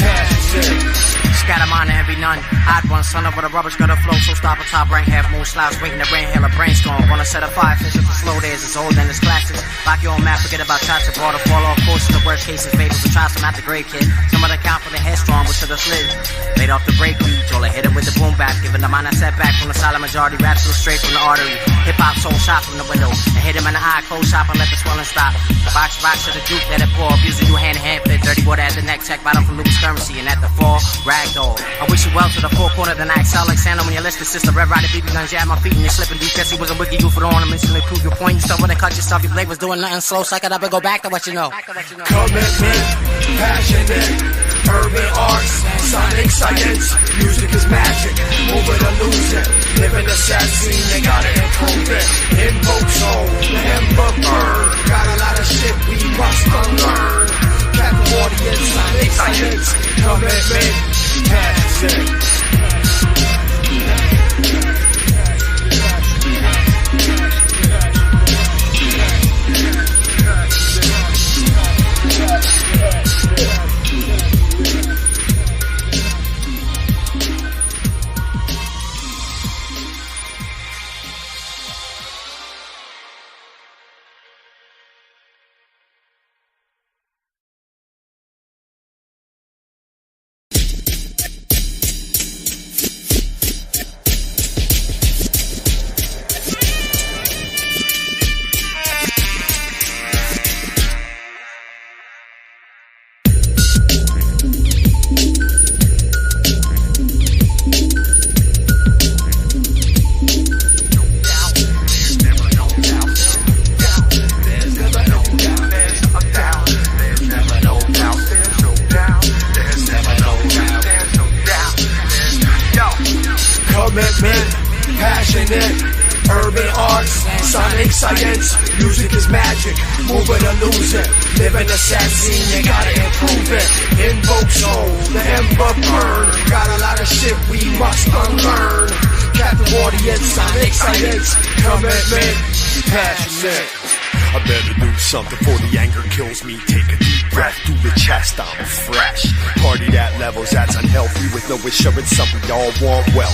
passionate. Scatter every none. Odd one, son of a rubbish gutter flow. So stop a top rank, half moon slouch, waiting to brain, hell a brainstorm. Wanna set a fire, fish up the slow days, it's old and it's classics. Lock your own map, forget about traps, and water fall off course. The worst cases, fables, and tries to map the grade kid. Some of the confident headstrong, but should have slid. Laid off the break beat, till I hit it with the boom back. Giving the mind a setback from the solid majority. Raps so straight from the artery. Hip hop soul shot from the window. And hit him in the eye, close shop, and let the swelling stop. Box to the juke, let it pour. Abusing you hand in hand fit. Dirty water at the neck, check bottom from Luke's currency. And at the fall, ragdoll. I wish you well to the four corner, then I excel like Santa when you list the sister. Red Rider BB guns, jab my feet and you're slipping deep. Guess he was a wiki you for the ornaments and they prove your point. You stuff when they cut yourself, your blade was doing nothing slow. Suck it up and go back to what you know. Commitment, passionate, urban arts, sonic science, music is magic, move it or lose it, live in the sad scene, you gotta improve it, invoke soul, the ember burn, got a lot of shit we must unlearn, captive audience, sonic science, commitment, passionate. passionate. Urban arts, sonic science, music is magic, move it or lose it. Living assassin, you gotta improve it. Invoke soul, the ember burn. Got a lot of shit we must unlearn. Captive audience, sonic science, commitment, passionate. I better do something before the anger kills me. Take a deep breath through the chest, I'm fresh. Party at levels that's unhealthy with no assurance something y'all want wealth.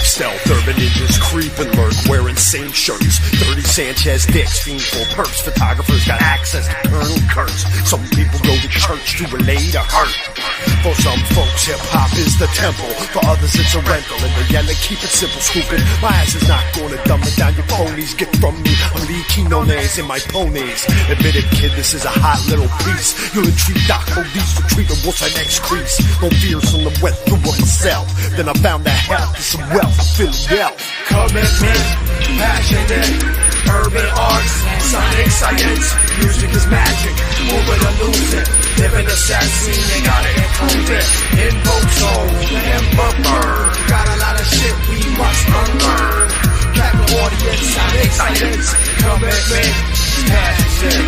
Stealth urban ninjas creep and lurk wearing same shirts. Dirty Sanchez dicks, fiendful perps. Photographers got access to Colonel Kurtz. Some people go to church to relay to hurt. For some folks, hip-hop is the temple. For others, it's a rental. And they yell and keep it simple, stupid. My ass is not gonna dumb it down. Your ponies get from me. I'm Lee Quinones in my ponies. Admit it, kid, this is a hot little piece. You'll entreat Doc Police, retreat and what's our next crease? No fears on the wet through of myself. Then I found that help is some wealth. Feeling well. Commitment, passionate. Urban arts, sonic science, music is magic, move it or lose it. Living assassin, you gotta improve it. Invoke soul, the ember burn. Got a lot of shit we must unlearn. Captive audience, sonic science, commitment, passion.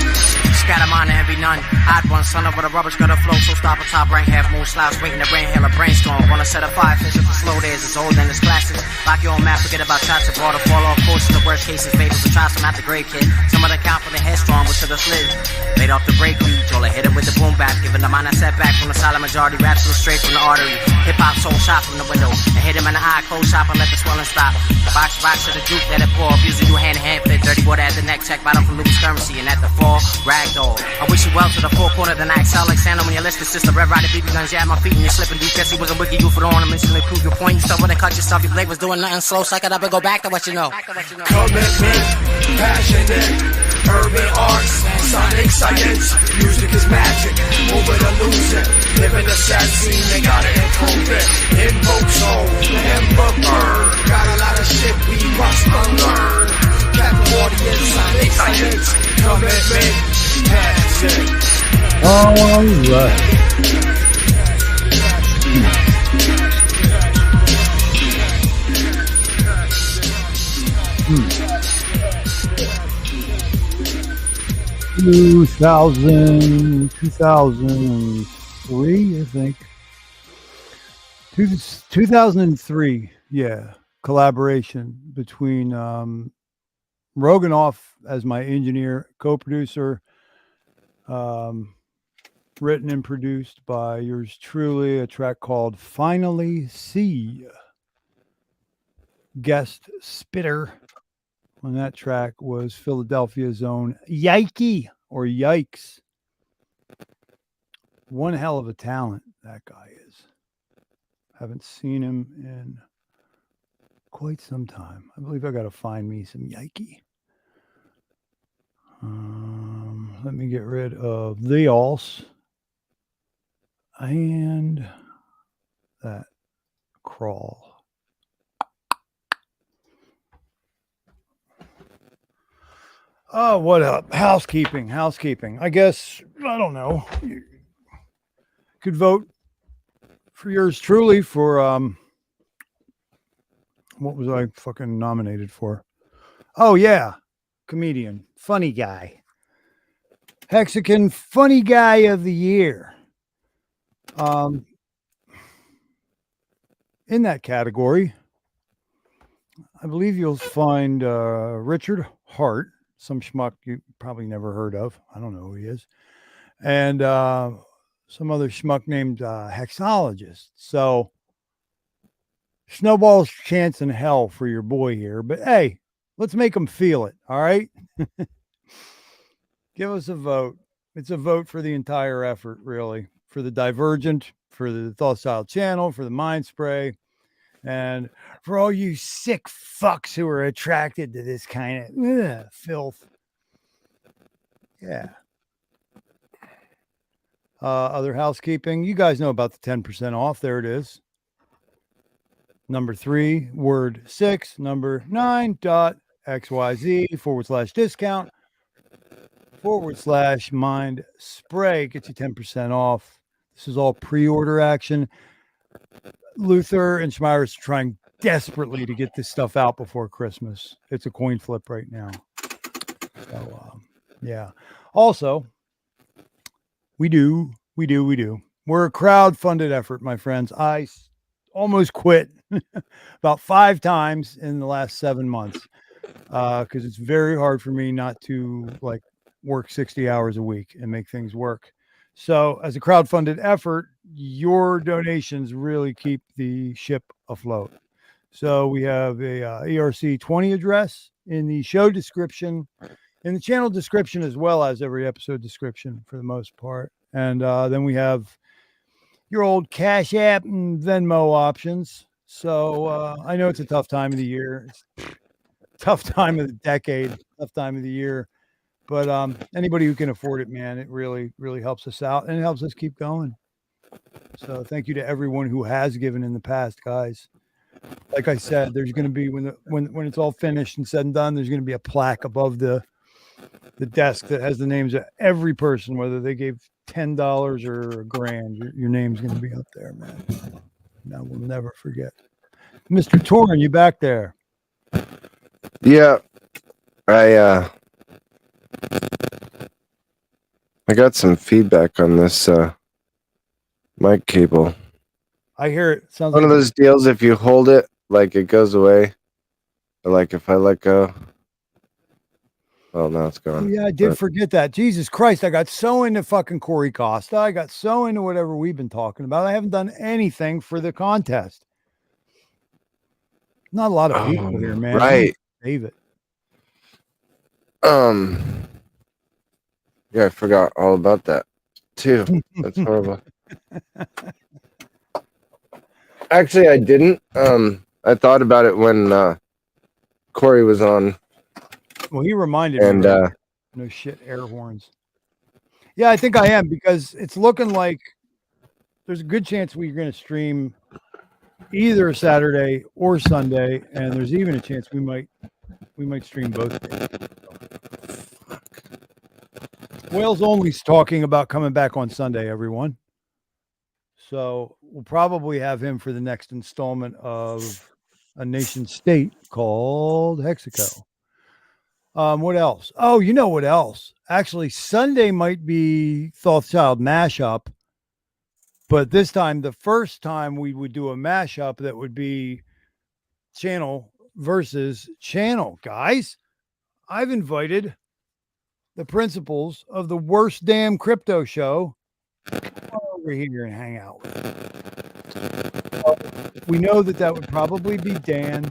Scatter mine and envy none. Odd one, son of a rubber's gonna flow. So stop a top rank, half moon slouch, waiting to inhale a brainstorm. Wanna set a fire, fish up the slow days, it's old and it's classic. Lock your own map, forget about shots, abroad or fall off course. In the worst cases, fables and try some at the grave kid. Some of the confident headstrong, but to the slid. Laid off the break beat, all I hit him with the boom back. Giving the mind a setback from the silent majority. Raps from straight from the artery. Hip hop soul shot from the window. And hit him in the eye, close shop and let the swelling stop. Box to the juke, let it pour. Abusing you hand to hand, fit dirty water at the neck. Check bottom from Lucas currency. And at the fall, ragdoll. I wish you well to the four corner, then I excel like Santa when you list the sister. Red Rider BB guns, yeah, at my feet and you're slipping deep. Guess he was a wiki you for the ornaments and they prove your point. You start with a cut yourself, your blade was doing nothing slow. Suck it up and go back to what you know. Commitment, passionate. Urban arts, sonic science, music is magic, move it or lose it. Living assassin, you gotta improve it. Invoke soul, the ember burn. Got a lot of shit we must unlearn. Captive audience, sonic science, commitment, passion. All right. 2003, I think. 2003, yeah. Collaboration between Roganoff as my engineer, co-producer, written and produced by yours truly, a track called Finally See. Guest spitter on that track was Philadelphia's own Yikey or Yikes. One hell of a talent that guy is. Haven't seen him in quite some time. I believe I got to find me some Yikey. Let me get rid of the alls and that crawl. Oh, what up? Housekeeping. I guess, I don't know. You could vote for yours truly for, what was I fucking nominated for? Oh, yeah. Comedian. Funny guy. Hexagon Funny Guy of the Year. In that category, I believe you'll find Richard Hart, some schmuck you probably never heard of. I don't know who he is. And some other schmuck named Hexologist. So, snowball's chance in hell for your boy here. But hey, let's make him feel it, all right? Give us a vote. It's a vote for the entire effort, really. For the Divergent, for the Thought Style Channel, for the Mind Spray, and for all you sick fucks who are attracted to this kind of filth. Yeah. Other housekeeping. You guys know about the 10% off. There it is. Number 3, word 6, number 9.xyz/discount /mind spray. Gets you 10% off. This is all pre-order action. Luther and Schmeiers are trying desperately to get this stuff out before Christmas. It's a coin flip right now. So, yeah. Also, we do. We're a crowd-funded effort, my friends. I almost quit about 5 times in the last 7 months because it's very hard for me not to like work 60 hours a week and make things work. So as a crowd-funded effort, your donations really keep the ship afloat. So we have a ERC20 address in the show description, in the channel description, as well as every episode description for the most part. And then we have your old Cash App and Venmo options. So I know it's a tough time of the year. It's tough time of the decade, tough time of the year. But anybody who can afford it, man, it really, really helps us out and it helps us keep going. So thank you to everyone who has given in the past, guys. Like I said, there's going to be when it's all finished and said and done, there's going to be a plaque above the desk that has the names of every person, whether they gave $10 or $1,000. Your name's going to be up there, man. Now we'll never forget. Mr. Torn, you back there? Yeah, I got some feedback on this mic cable. I hear it. Sounds one like of those deals. If you hold it, like it goes away. Or like if I let go. Well, now it's gone. Oh, yeah, I did forget that. Jesus Christ, I got so into fucking Corey Costa. I got so into whatever we've been talking about. I haven't done anything for the contest. Not a lot of people here, man. Right. Save it. Yeah, I forgot all about that too. That's horrible. Actually, I didn't. I thought about it when Corey was on. Well, he reminded me. And no shit, air horns. Yeah, I think I am because it's looking like there's a good chance we're going to stream either Saturday or Sunday, and there's even a chance we might stream both days. Wales Only's talking about coming back on Sunday, everyone. So we'll probably have him for the next installment of a nation state called Hexaco. What else? Oh, you know what else? Actually, Sunday might be Thothchild mashup, but this time, the first time we would do a mashup that would be channel versus channel. Guys, I've invited the principals of the worst damn crypto show over here and hang out with them. We know that would probably be Dan.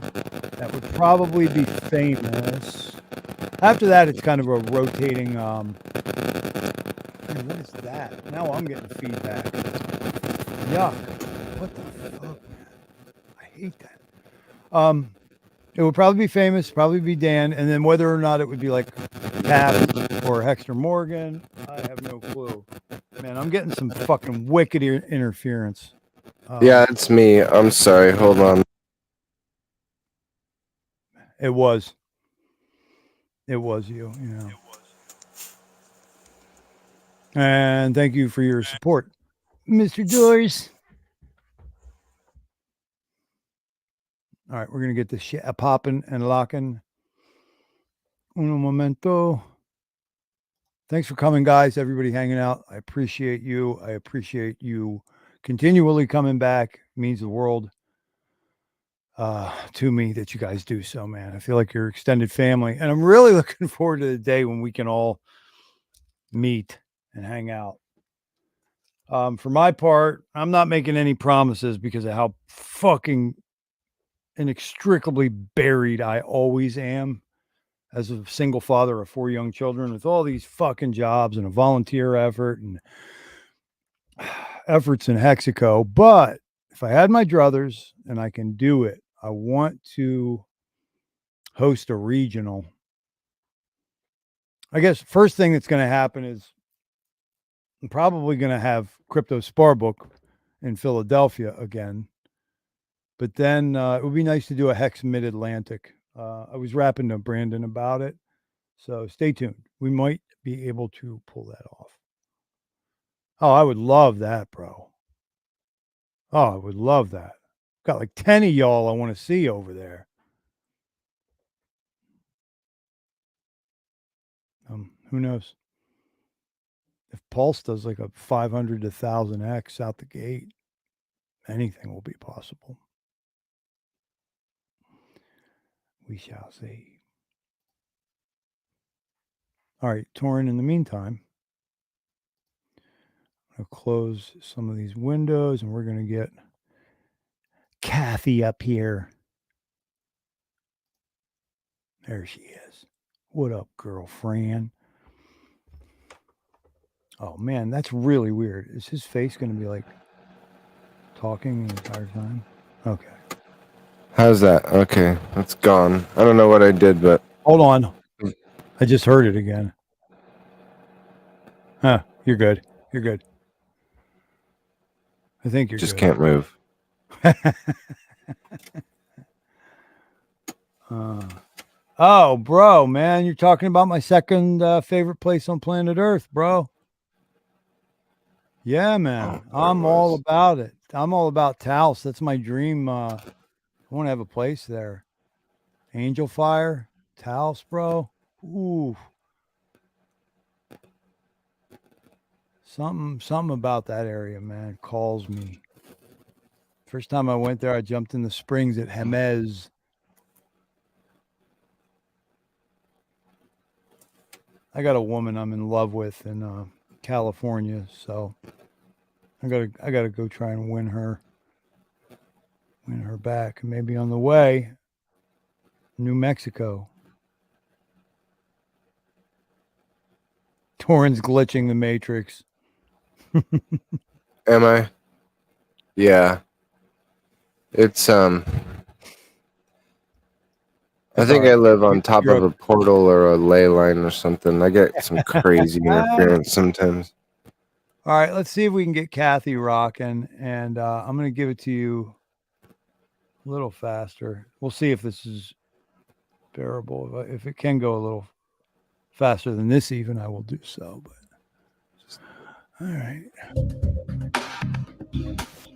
That would probably be Famous. After that, it's kind of a rotating. Man, what is that? Now I'm getting feedback. Yuck! What the fuck, man? I hate that. It would probably be Famous, probably be Dan, and then whether or not it would be like Tap or Hexter Morgan, I have no clue. Man, I'm getting some fucking wicked interference. Yeah, it's me. I'm sorry. Hold on. It was you. Yeah. And thank you for your support, Mr. Doors. All right, we're gonna get this shit popping and locking. Uno momento. Thanks for coming, guys. Everybody hanging out. I appreciate you. I appreciate you continually coming back. It means the world to me that you guys do so, man. I feel like you're extended family, and I'm really looking forward to the day when we can all meet and hang out. For my part, I'm not making any promises because of how fucking inextricably buried I always am as a single father of 4 young children with all these fucking jobs and a volunteer effort and efforts in Hexaco. But if I had my druthers and I can do it, I want to host a regional. I guess first thing that's going to happen is I'm probably going to have Crypto Sparbook in Philadelphia again. But then it would be nice to do a Hex Mid-Atlantic. I was rapping to Brandon about it. So stay tuned. We might be able to pull that off. Oh, I would love that, bro. Oh, I would love that. Got like 10 of y'all I want to see over there. Who knows? If Pulse does like a 500 to 1000X out the gate, anything will be possible. We shall see. All right, Torin, in the meantime, I'll close some of these windows and we're going to get Kathy up here. There she is. What up, girlfriend? Oh, man, that's really weird. Is his face going to be like talking the entire time? Okay. How's that? Okay, that's gone. I don't know what I did, but... Hold on. I just heard it again. Huh, you're good. You're good. I think you're just good. Can't move. Oh, bro, man, you're talking about my second favorite place on planet Earth, bro. Yeah, man. I'm all about it. I'm all about Taos. That's my dream. I want to have a place there. Angel Fire, Taos, bro. Ooh. Something about that area, man, calls me. First time I went there, I jumped in the springs at 𝕄𝕀ℕ𝔻𝕙𝕚𝕝𝕚. I got a woman I'm in love with in California, so I gotta go try and win her back. And maybe on the way, New Mexico. Torin's glitching the Matrix. Am I? Yeah. It's I think I live on top of a portal or a ley line or something. I get some crazy interference sometimes. All right, let's see if we can get Kathy rocking, and I'm going to give it to you a little faster. We'll see if this is bearable. If it can go a little faster than this even, I will do so. But all right.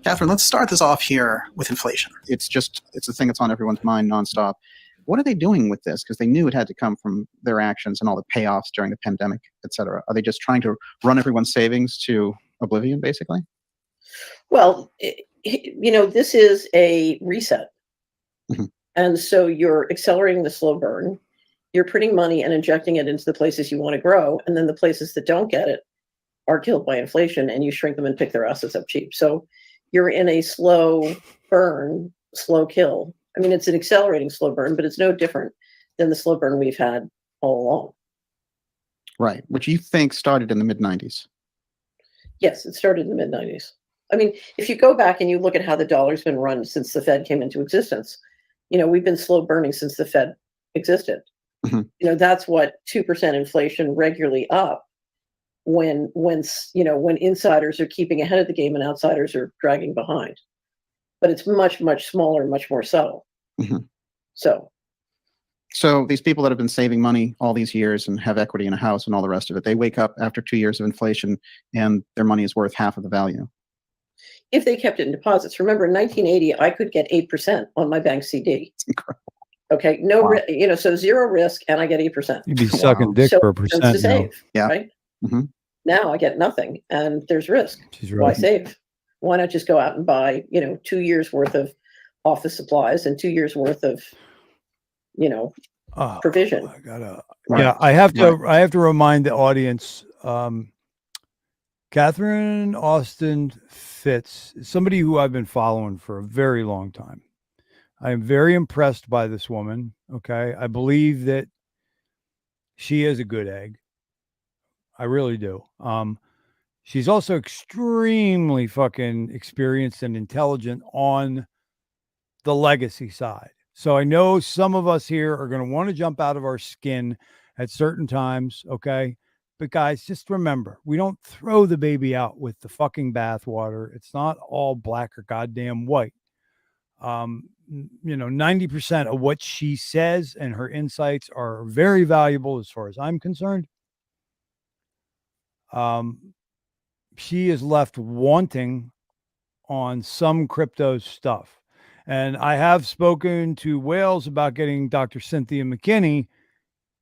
Catherine, let's start this off here with inflation. It's a thing that's on everyone's mind nonstop. What are they doing with this? Because they knew it had to come from their actions and all the payoffs during the pandemic, et cetera. Are they just trying to run everyone's savings to oblivion, basically? Well, this is a reset. Mm-hmm. And so you're accelerating the slow burn. You're putting money and injecting it into the places you want to grow. And then the places that don't get it are killed by inflation, and you shrink them and pick their assets up cheap. So you're in a slow burn, slow kill. I mean, it's an accelerating slow burn, but it's no different than the slow burn we've had all along. Right, which you think started in the mid-90s. Yes, it started in the mid-90s. I mean, if you go back and you look at how the dollar's been run since the Fed came into existence, we've been slow burning since the Fed existed. Mm-hmm. That's what 2% inflation regularly up when insiders are keeping ahead of the game and outsiders are dragging behind. But it's much, much smaller, much more subtle. Mm-hmm. So these people that have been saving money all these years and have equity in a house and all the rest of it, they wake up after 2 years of inflation and their money is worth half of the value. If they kept it in deposits. Remember, in 1980, I could get 8% on my bank CD. It's incredible. Okay, so zero risk, and I get 8%. You'd be sucking dick for a percent. To save, yeah. Right? Mm-hmm. Now I get nothing, and there's risk. She's right. Why save? Why not just go out and buy, 2 years worth of office supplies and 2 years worth of, provision? I have to remind the audience. Catherine Austin Fitz is somebody who I've been following for a very long time. I am very impressed by this woman. Okay, I believe that she is a good egg. I really do. She's also extremely fucking experienced and intelligent on the legacy side. So I know some of us here are going to want to jump out of our skin at certain times, okay? But guys, just remember, we don't throw the baby out with the fucking bathwater. It's not all black or goddamn white. 90% of what she says and her insights are very valuable as far as I'm concerned. She is left wanting on some crypto stuff. And I have spoken to Wales about getting Dr. Cynthia McKinney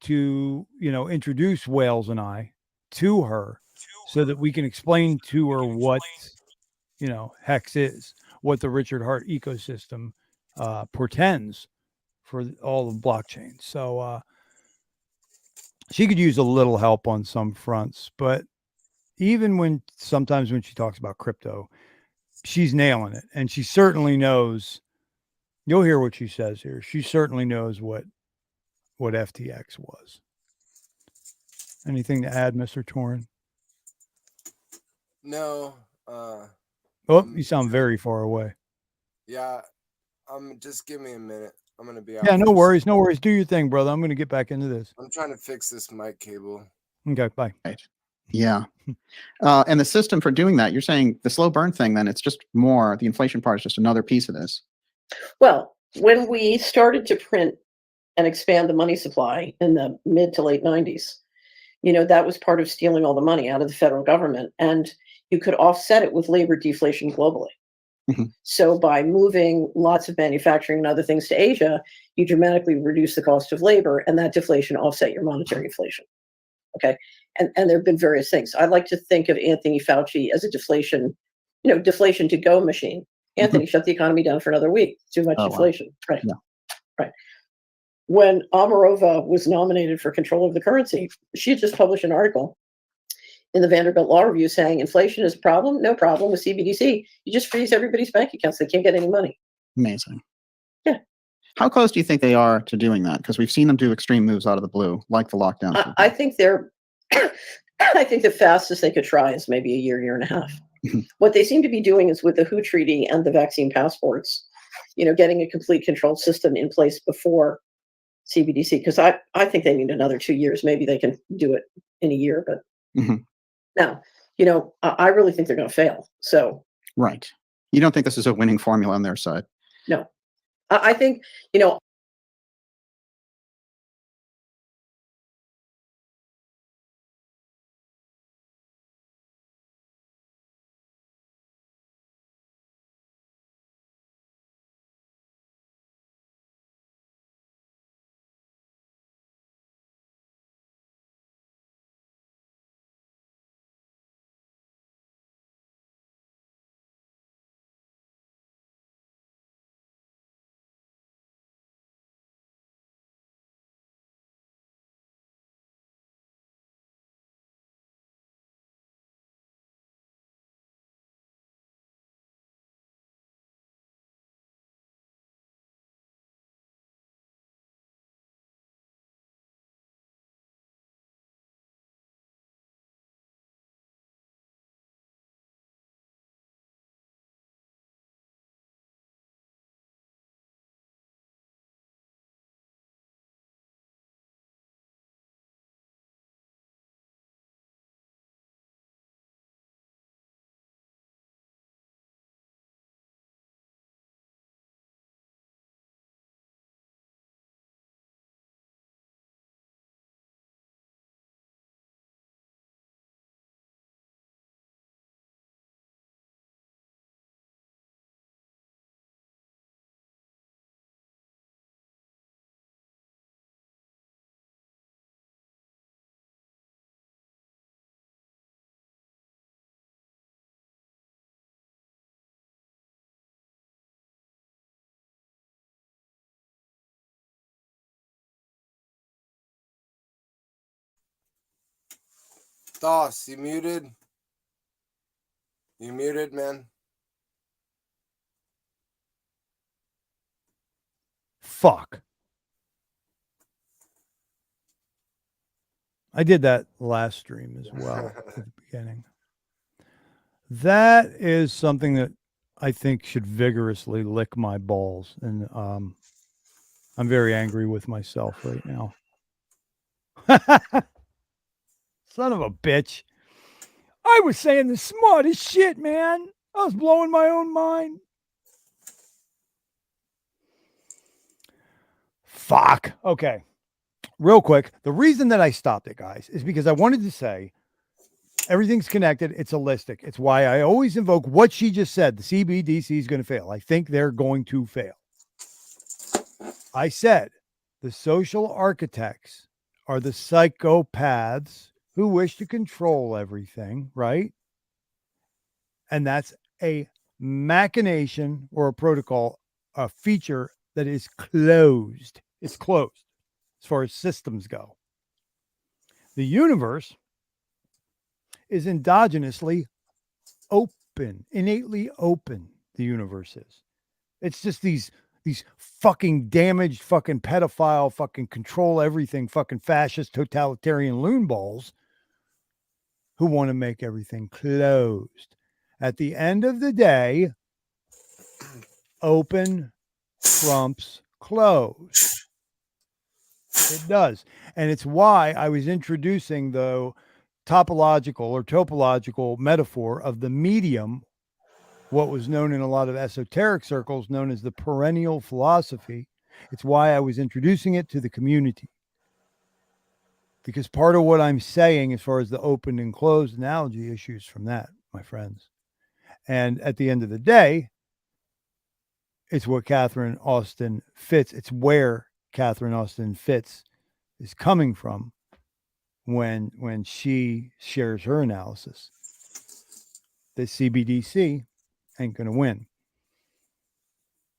to, introduce Wales and I to her so that we can explain to her what, Hex is, what the Richard Hart ecosystem portends for all the blockchains. So she could use a little help on some fronts, but even sometimes when she talks about crypto, she's nailing it. And she certainly knows, you'll hear what she says here. She certainly knows what FTX was. Anything to add, Mr. Torrin? No. You sound very far away. Yeah. Just give me a minute. I'm going to be out. Yeah, no worries. No worries. Do your thing, brother. I'm going to get back into this. I'm trying to fix this mic cable. Okay, bye. Right. Yeah. And the system for doing that, you're saying the slow burn thing, then it's just more, the inflation part is just another piece of this. Well, when we started to print and expand the money supply in the mid to late 90s, that was part of stealing all the money out of the federal government. And you could offset it with labor deflation globally. Mm-hmm. So by moving lots of manufacturing and other things to Asia, you dramatically reduce the cost of labor, and that deflation offset your monetary inflation. Okay. And there have been various things. I like to think of Anthony Fauci as a deflation to go machine. Anthony, shut the economy down for another week. Too much inflation. Wow. Right. Yeah. Right. When Omarova was nominated for control of the currency, she had just published an article in the Vanderbilt Law Review saying inflation is a problem. No problem with CBDC. You just freeze everybody's bank accounts. They can't get any money. Amazing. Yeah. How close do you think they are to doing that? Because we've seen them do extreme moves out of the blue, like the lockdown. I think I think the fastest they could try is maybe a year and a half. What they seem to be doing is with the WHO treaty and the vaccine passports, getting a complete control system in place before CBDC, because I think they need another 2 years. Maybe they can do it in a year, but now, I really think they're going to fail. So, right. You don't think this is a winning formula on their side? No, I think, Thos, you muted? You muted, man? Fuck. I did that last stream as well at the beginning. That is something that I think should vigorously lick my balls. And I'm very angry with myself right now. Son of a bitch. I was saying the smartest shit, man. I was blowing my own mind. Fuck. Okay. Real quick. The reason that I stopped it, guys, is because I wanted to say, Everything's connected. It's holistic. It's why I always invoke what she just said. The CBDC is going to fail. I think they're going to fail. I said the social architects are the psychopaths who wish to control everything, right? And that's a machination or a protocol, a feature that is closed. It's closed as far as systems go. The universe is endogenously open, innately open. The universe is. It's just these fucking damaged, fucking pedophile, fucking control everything, fucking fascist, totalitarian loon balls who want to make everything closed. At the end of the day, open trumps closed. It does. And it's why I was introducing the topological metaphor of the medium, what was known in a lot of esoteric circles, known as the perennial philosophy. It's why I was introducing it to the community. Because part of what I'm saying as far as the open and closed analogy issues from that, my friends. And at the end of the day, it's what Catherine Austin Fitts, it's where Catherine Austin Fitts is coming from when she shares her analysis. The CBDC ain't going to win.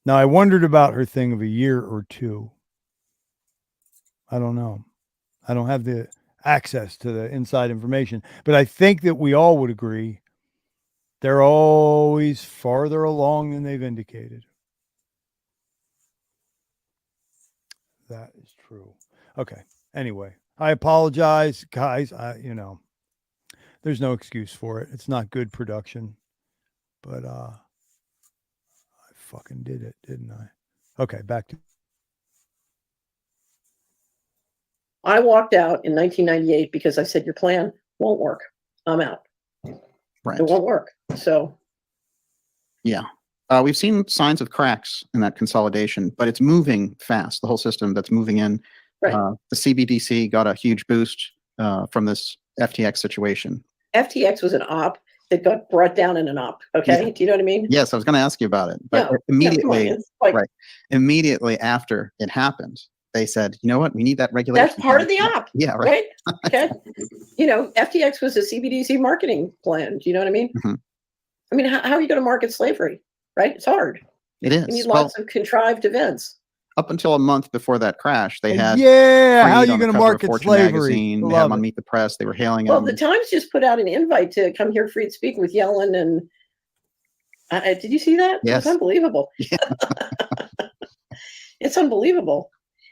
Now, I wondered about her thing of a year or two. I don't know. I don't have the access to the inside information, but I think that we all would agree they're always farther along than they've indicated. That is true. Okay. Anyway, I apologize, guys. There's no excuse for it. It's not good production, but I fucking did it, didn't I? Okay, back to. I walked out in 1998 because I said, your plan won't work. I'm out. Right. It won't work. So. Yeah. We've seen signs of cracks in that consolidation, but it's moving fast. The whole system that's moving in. Right. The CBDC got a huge boost from this FTX situation. FTX was an op that got brought down in an op. Okay. Yeah. Do you know what I mean? Yes, I was going to ask you about it. But immediately, immediately after it happened, they said, you know what? We need that regulation. That's part of the op. Yeah, right. Okay. FTX was a CBDC marketing plan. Do you know what I mean? Mm-hmm. I mean, how are you going to market slavery? Right? It's hard. It is. You need lots of contrived events. Up until a month before that crash, they had how are you going to market slavery? They had them on Meet the Press. They were hailing Well, him. the Times just put out an invite to come here free to speak with Yellen, and did you see that? Yes. It's unbelievable. Yeah. It's unbelievable.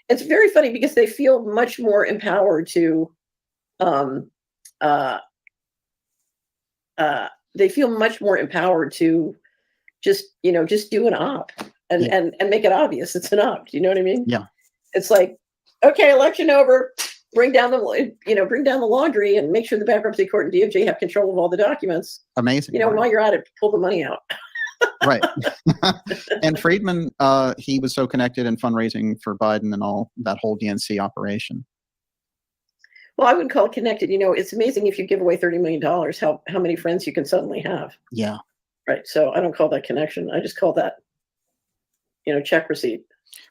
It's very funny because they feel much more empowered to, just do an op and make it obvious it's an op. Do you know what I mean? Yeah. It's like, okay, election over, bring down the laundry and make sure the bankruptcy court and DOJ have control of all the documents. Amazing. While you're at it, pull the money out. Right. And Friedman, he was so connected in fundraising for Biden and all that whole DNC operation. Well, I wouldn't call it connected. It's amazing if you give away $30 million, how many friends you can suddenly have. Yeah. Right. So I don't call that connection. I just call that, check receipt.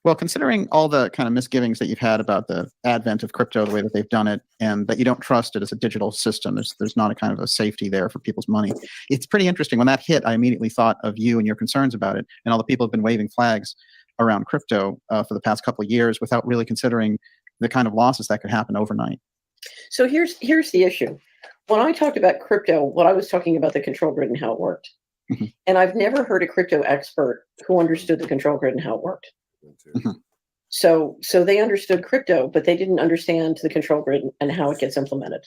Well, considering all the kind of misgivings that you've had about the advent of crypto, the way that they've done it, and that you don't trust it as a digital system, there's not a kind of a safety there for people's money. It's pretty interesting. When that hit, I immediately thought of you and your concerns about it, and all the people have been waving flags around crypto for the past couple of years without really considering the kind of losses that could happen overnight. So here's the issue. When I talked about crypto, what I was talking about the control grid and how it worked. Mm-hmm. And I've never heard a crypto expert who understood the control grid and how it worked. Mm-hmm. So they understood crypto, but they didn't understand the control grid and how it gets implemented,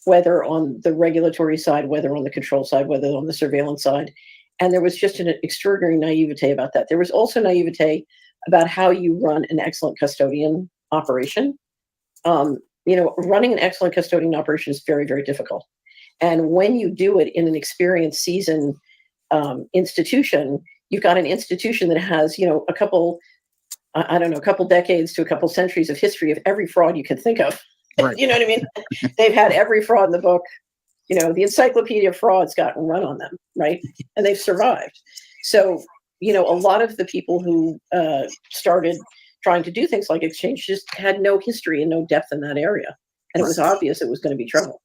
whether on the regulatory side, whether on the control side, whether on the surveillance side. And there was just an extraordinary naivete about that. There was also naivete about how you run an excellent custodian operation. Running an excellent custodian operation is very, very difficult. And when you do it in an experienced, seasoned institution, you've got an institution that has, a couple decades to a couple centuries of history of every fraud you can think of. Right. You know what I mean? They've had every fraud in the book, The encyclopedia of fraud's gotten run on them, right? And they've survived. So, a lot of the people who started trying to do things like exchange just had no history and no depth in that area. And it was obvious it was going to be trouble.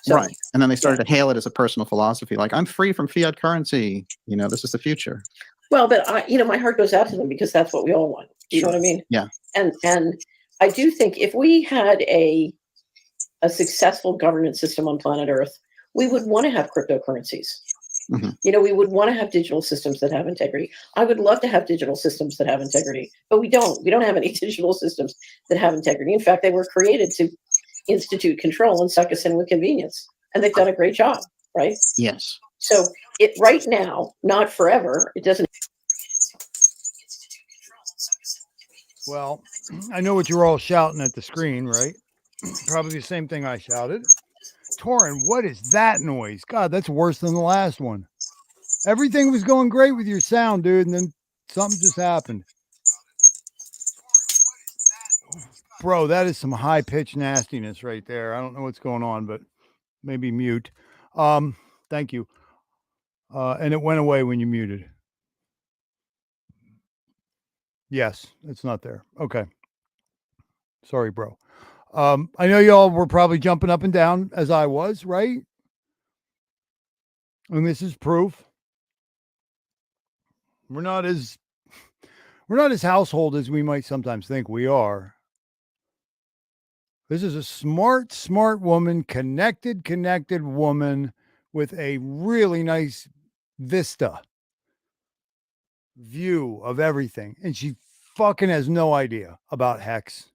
So, right. And then they started to hail it as a personal philosophy, like, I'm free from fiat currency. This is the future. Well, but my heart goes out to them because that's what we all want. You know what I mean? Yeah. And I do think if we had a successful governance system on planet Earth, we would want to have cryptocurrencies. We would want to have digital systems that have integrity. I would love to have digital systems that have integrity, but we don't. We don't have any digital systems that have integrity. In fact, they were created to institute control and suck us in with convenience, and they've done a great job, right? Yes. So it right now, not forever. It doesn't. Well, I know what you're all shouting at the screen, right? Probably the same thing I shouted. Torin, what is that noise? God, that's worse than the last one. Everything was going great with your sound, dude, and then something just happened. Bro, that is some high-pitched nastiness right there. I don't know what's going on, but maybe mute. Thank you. And it went away when you muted. Yes, it's not there. Okay. Sorry, bro. I know y'all were probably jumping up and down as I was, right? And this is proof. We're not as household as we might sometimes think we are. This is a smart woman, connected woman with a really nice view of everything. And she fucking has no idea about Hex.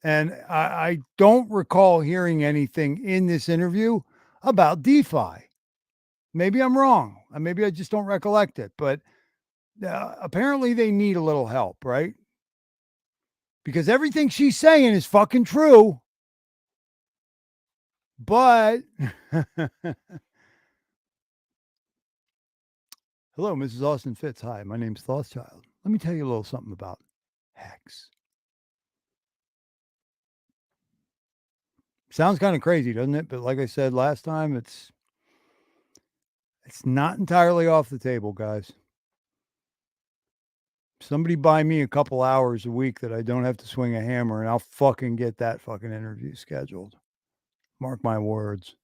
And I don't recall hearing anything in this interview about DeFi. Maybe I'm wrong. Maybe I just don't recollect it. But apparently they need a little help, right? Because everything she's saying is fucking true. But hello, Mrs. Austin Fitz. Hi, my name's Thothchild. Let me tell you a little something about Hex. Sounds kind of crazy, doesn't it? But like I said last time, it's not entirely off the table, guys. Somebody buy me a couple hours a week that I don't have to swing a hammer, and I'll fucking get that fucking interview scheduled. Mark my words.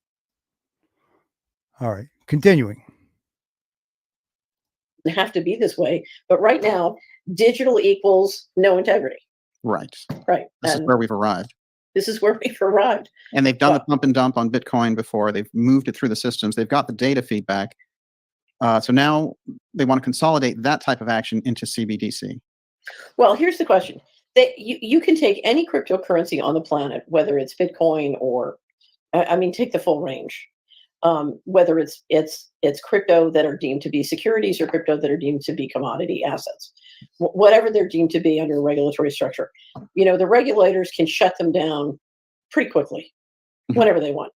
All right, continuing. They have to be this way, but right now, digital equals no integrity. Right. Right. This is where we've arrived. This is where we've arrived. And they've done the pump and dump on Bitcoin before. They've moved it through the systems. They've got the data feedback. So now they want to consolidate that type of action into CBDC. Well, here's the question. You can take any cryptocurrency on the planet, whether it's Bitcoin or, take the full range. Whether it's crypto that are deemed to be securities or crypto that are deemed to be commodity assets. Whatever they're deemed to be under a regulatory structure. The regulators can shut them down pretty quickly, whenever they want.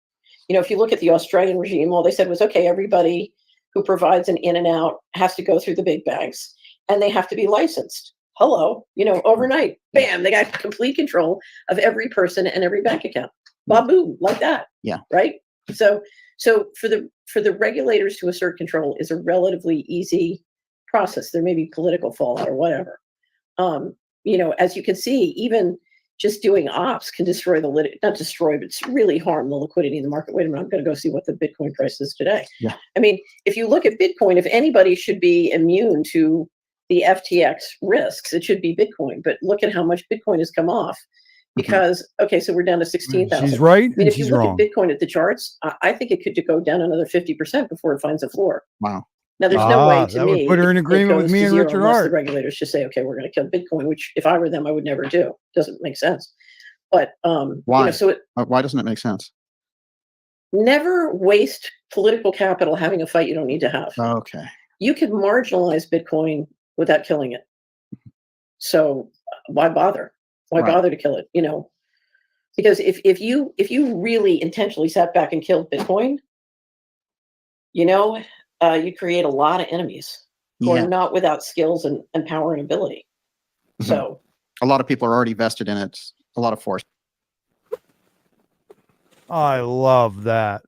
If you look at the Australian regime, all they said was, okay, everybody who provides an in and out has to go through the big banks and they have to be licensed. Hello, overnight, bam, they got complete control of every person and every bank account. Baboom, like that. Yeah. Right. So for the regulators to assert control is a relatively easy process. There may be political fallout or whatever. As you can see, even just doing ops can destroy not destroy, but really harm the liquidity in the market. Wait a minute, I'm going to go see what the Bitcoin price is today. Yeah. If you look at Bitcoin, if anybody should be immune to the FTX risks, it should be Bitcoin. But look at how much Bitcoin has come off. Because, okay, so we're down to 16,000. She's right. If you she's look wrong. at Bitcoin at the charts, I think it could go down another 50% before it finds a floor. Wow. Now, there's no way to that me. would put her in agreement with me and Richard unless Hart. the regulators just say, okay, we're going to kill Bitcoin, which if I were them, I would never do. Doesn't make sense. But why? Why doesn't it make sense? Never waste political capital having a fight you don't need to have. Okay. You could marginalize Bitcoin without killing it. So why bother? Why bother to kill it? Because if you really intentionally sat back and killed Bitcoin, you create a lot of enemies who are not without skills and power and ability. So a lot of people are already vested in it. A lot of force. I love that.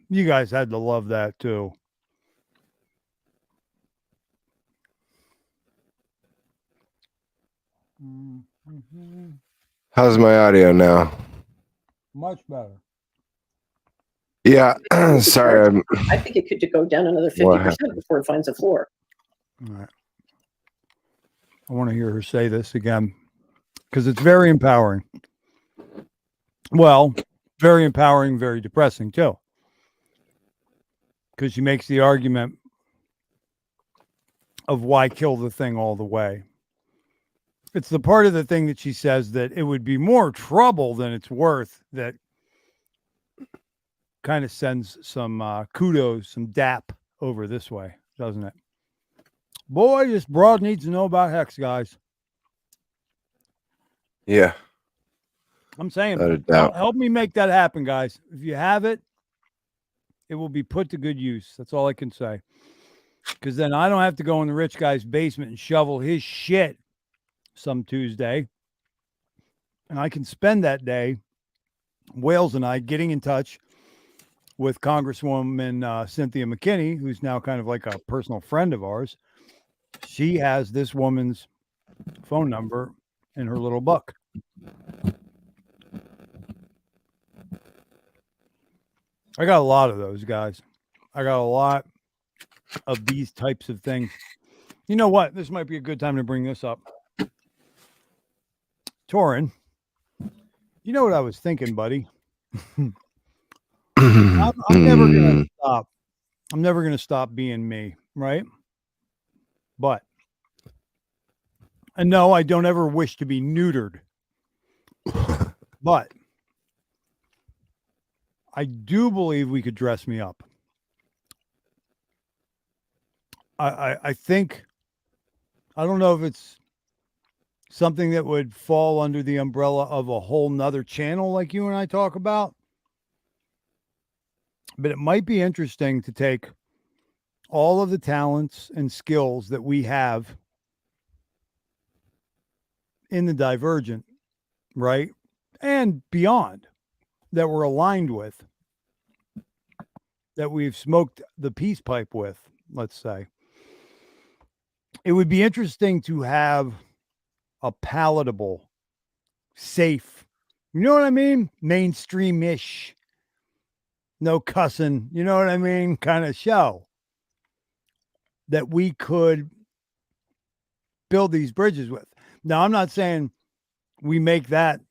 You guys had to love that too. How's my audio now? Much better. Yeah, sorry. I think it could go down another What 50% happened? before it finds the floor. All right. I want to hear her say this again because it's very empowering. Well, very empowering, very depressing too. Because she makes the argument of why kill the thing all the way. It's the part of the thing that she says that it would be more trouble than it's worth that kind of sends some kudos, some dap over this way, doesn't it? Boy, this broad needs to know about Hex, guys. Yeah. I'm saying, Without a doubt. help me make that happen, guys. If you have it, it will be put to good use. That's all I can say. Because then I don't have to go in the rich guy's basement and shovel his shit some Tuesday. And I can spend that day, Wales and I, getting in touch with Congresswoman Cynthia McKinney, who's now kind of like a personal friend of ours. She has this woman's phone number in her little book. I got a lot of those, guys. I got a lot of these types of things. You know what? This might be a good time to bring this up. Torin, you know what I was thinking, buddy? I'm never going to stop. I'm never going to stop being me, right? But, and no, I don't ever wish to be neutered. But I do believe we could dress me up. I think, I don't know if it's something that would fall under the umbrella of a whole nother channel like you and I talk about, but it might be interesting to take all of the talents and skills that we have in the Divergent, right? And beyond, that we're aligned with, that we've smoked the peace pipe with, let's say. It would be interesting to have a palatable, safe, you know what I mean? Mainstream-ish, no cussing, you know what I mean? Kind of show that we could build these bridges with. Now, I'm not saying we make that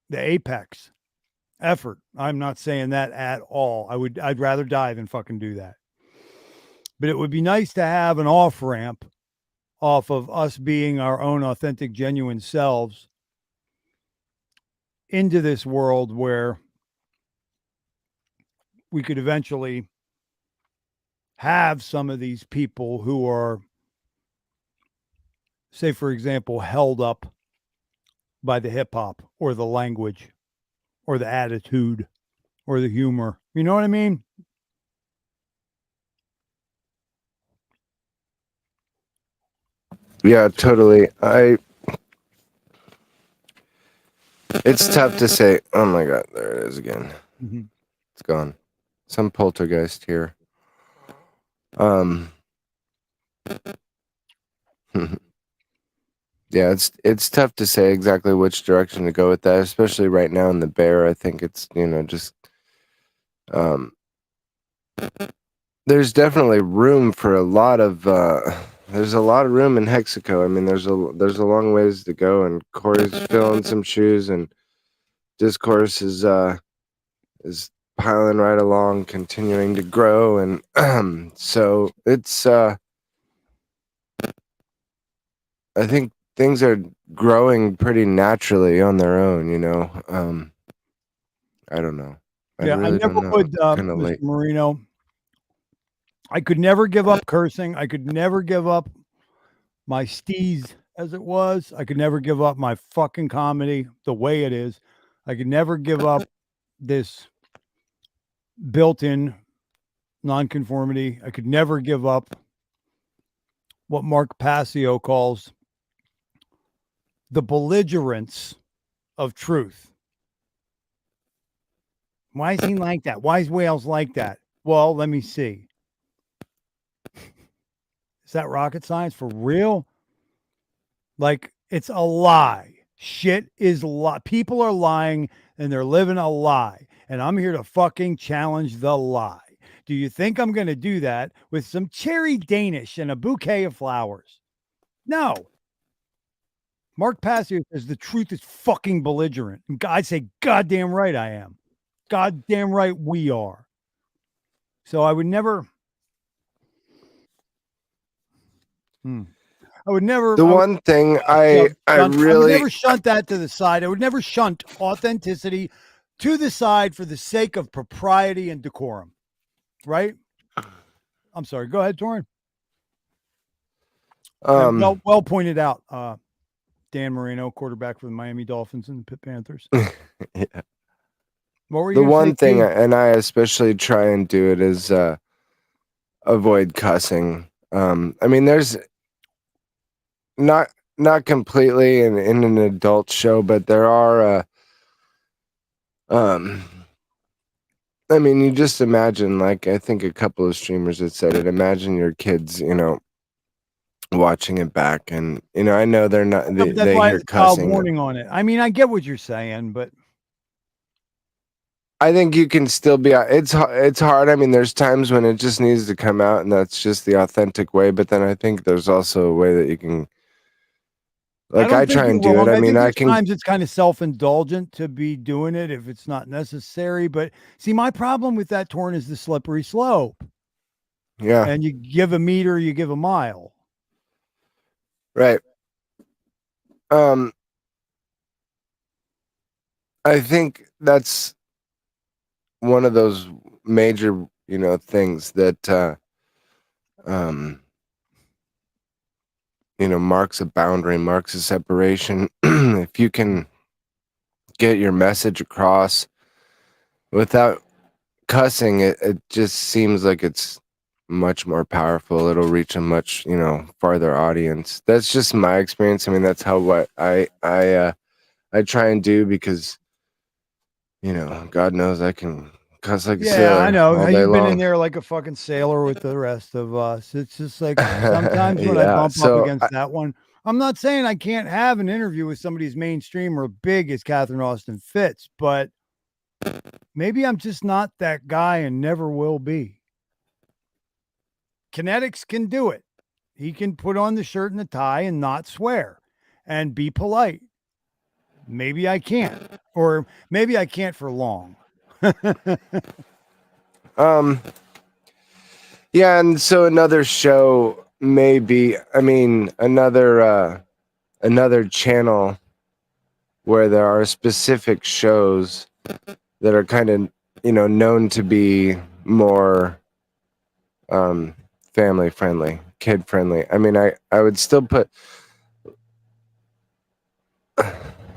the apex effort. I'm not saying that at all. I'd rather die than fucking do that. But it would be nice to have an off ramp off of us being our own authentic, genuine selves into this world where we could eventually have some of these people who are, say, for example, held up by the hip hop or the language or the attitude or the humor. You know what I mean? Yeah, totally. It's tough to say. Oh my God, there it is again. Mm-hmm. It's gone. Some poltergeist here. Yeah, it's tough to say exactly which direction to go with that, especially right now in the bear. I think it's, just there's definitely room for a lot of there's a lot of room in Hexaco. I mean, there's a long ways to go, and Corey's filling some shoes, and discourse is piling right along, continuing to grow, and so it's I think things are growing pretty naturally on their own, I don't know. I never would, Mr. Marino. I could never give up cursing. I could never give up my steez as it was. I could never give up my fucking comedy the way it is. I could never give up this built-in nonconformity. I could never give up what Mark Passio calls the belligerence of truth. Why is he like that? Why is Wales like that? Well, let me see. Is that rocket science for real? Like, it's a lie. Shit is lie. People are lying and they're living a lie. And I'm here to fucking challenge the lie. Do you think I'm going to do that with some cherry Danish and a bouquet of flowers? No. Mark Passio says the truth is fucking belligerent. And I'd say, goddamn right I am. Goddamn right we are. So I would never. I would never. The one thing I would really never shunt that to the side. I would never shunt authenticity to the side for the sake of propriety and decorum. Right? I'm sorry. Go ahead, Torrin. Well pointed out. Dan Marino, quarterback for the Miami Dolphins and the Pitt Panthers. Yeah. What were you The one say, thing, Keith? and I especially try and do it, is avoid cussing. I mean, there's not completely in an adult show, but there are. I mean, you just imagine, like, I think a couple of streamers had said it. Imagine your kids, watching it back, and I know they're not. They why hear it's child cussing. warning on it. I mean, I get what you're saying, but I think you can still be. It's hard. I mean, there's times when it just needs to come out, and that's just the authentic way. But then I think there's also a way that you can. Like, I try and do it. I mean, I can. Sometimes it's kind of self-indulgent to be doing it if it's not necessary. But see, my problem with that, Torn, is the slippery slope. Yeah. And you give a meter, you give a mile. Right. I think that's one of those major, things that, marks a boundary, marks a separation. If you can get your message across without cussing, it just seems like it's much more powerful. It'll reach a much, farther audience. That's just my experience. I mean, that's what I try and do, because, God knows I can cuss like a sailor. I know. all You've day been long. in there like a fucking sailor with the rest of us. It's just like sometimes when I bump up against that one, I'm not saying I can't have an interview with somebody as mainstream or big as Catherine Austin Fitts, but maybe I'm just not that guy and never will be. Kinetics can do it. He can put on the shirt and the tie and not swear and be polite. Maybe I can't, or maybe I can't for long. Yeah, and so another show, maybe, I mean, another channel where there are specific shows that are kind of, known to be more family friendly, kid friendly. I mean, I would still put,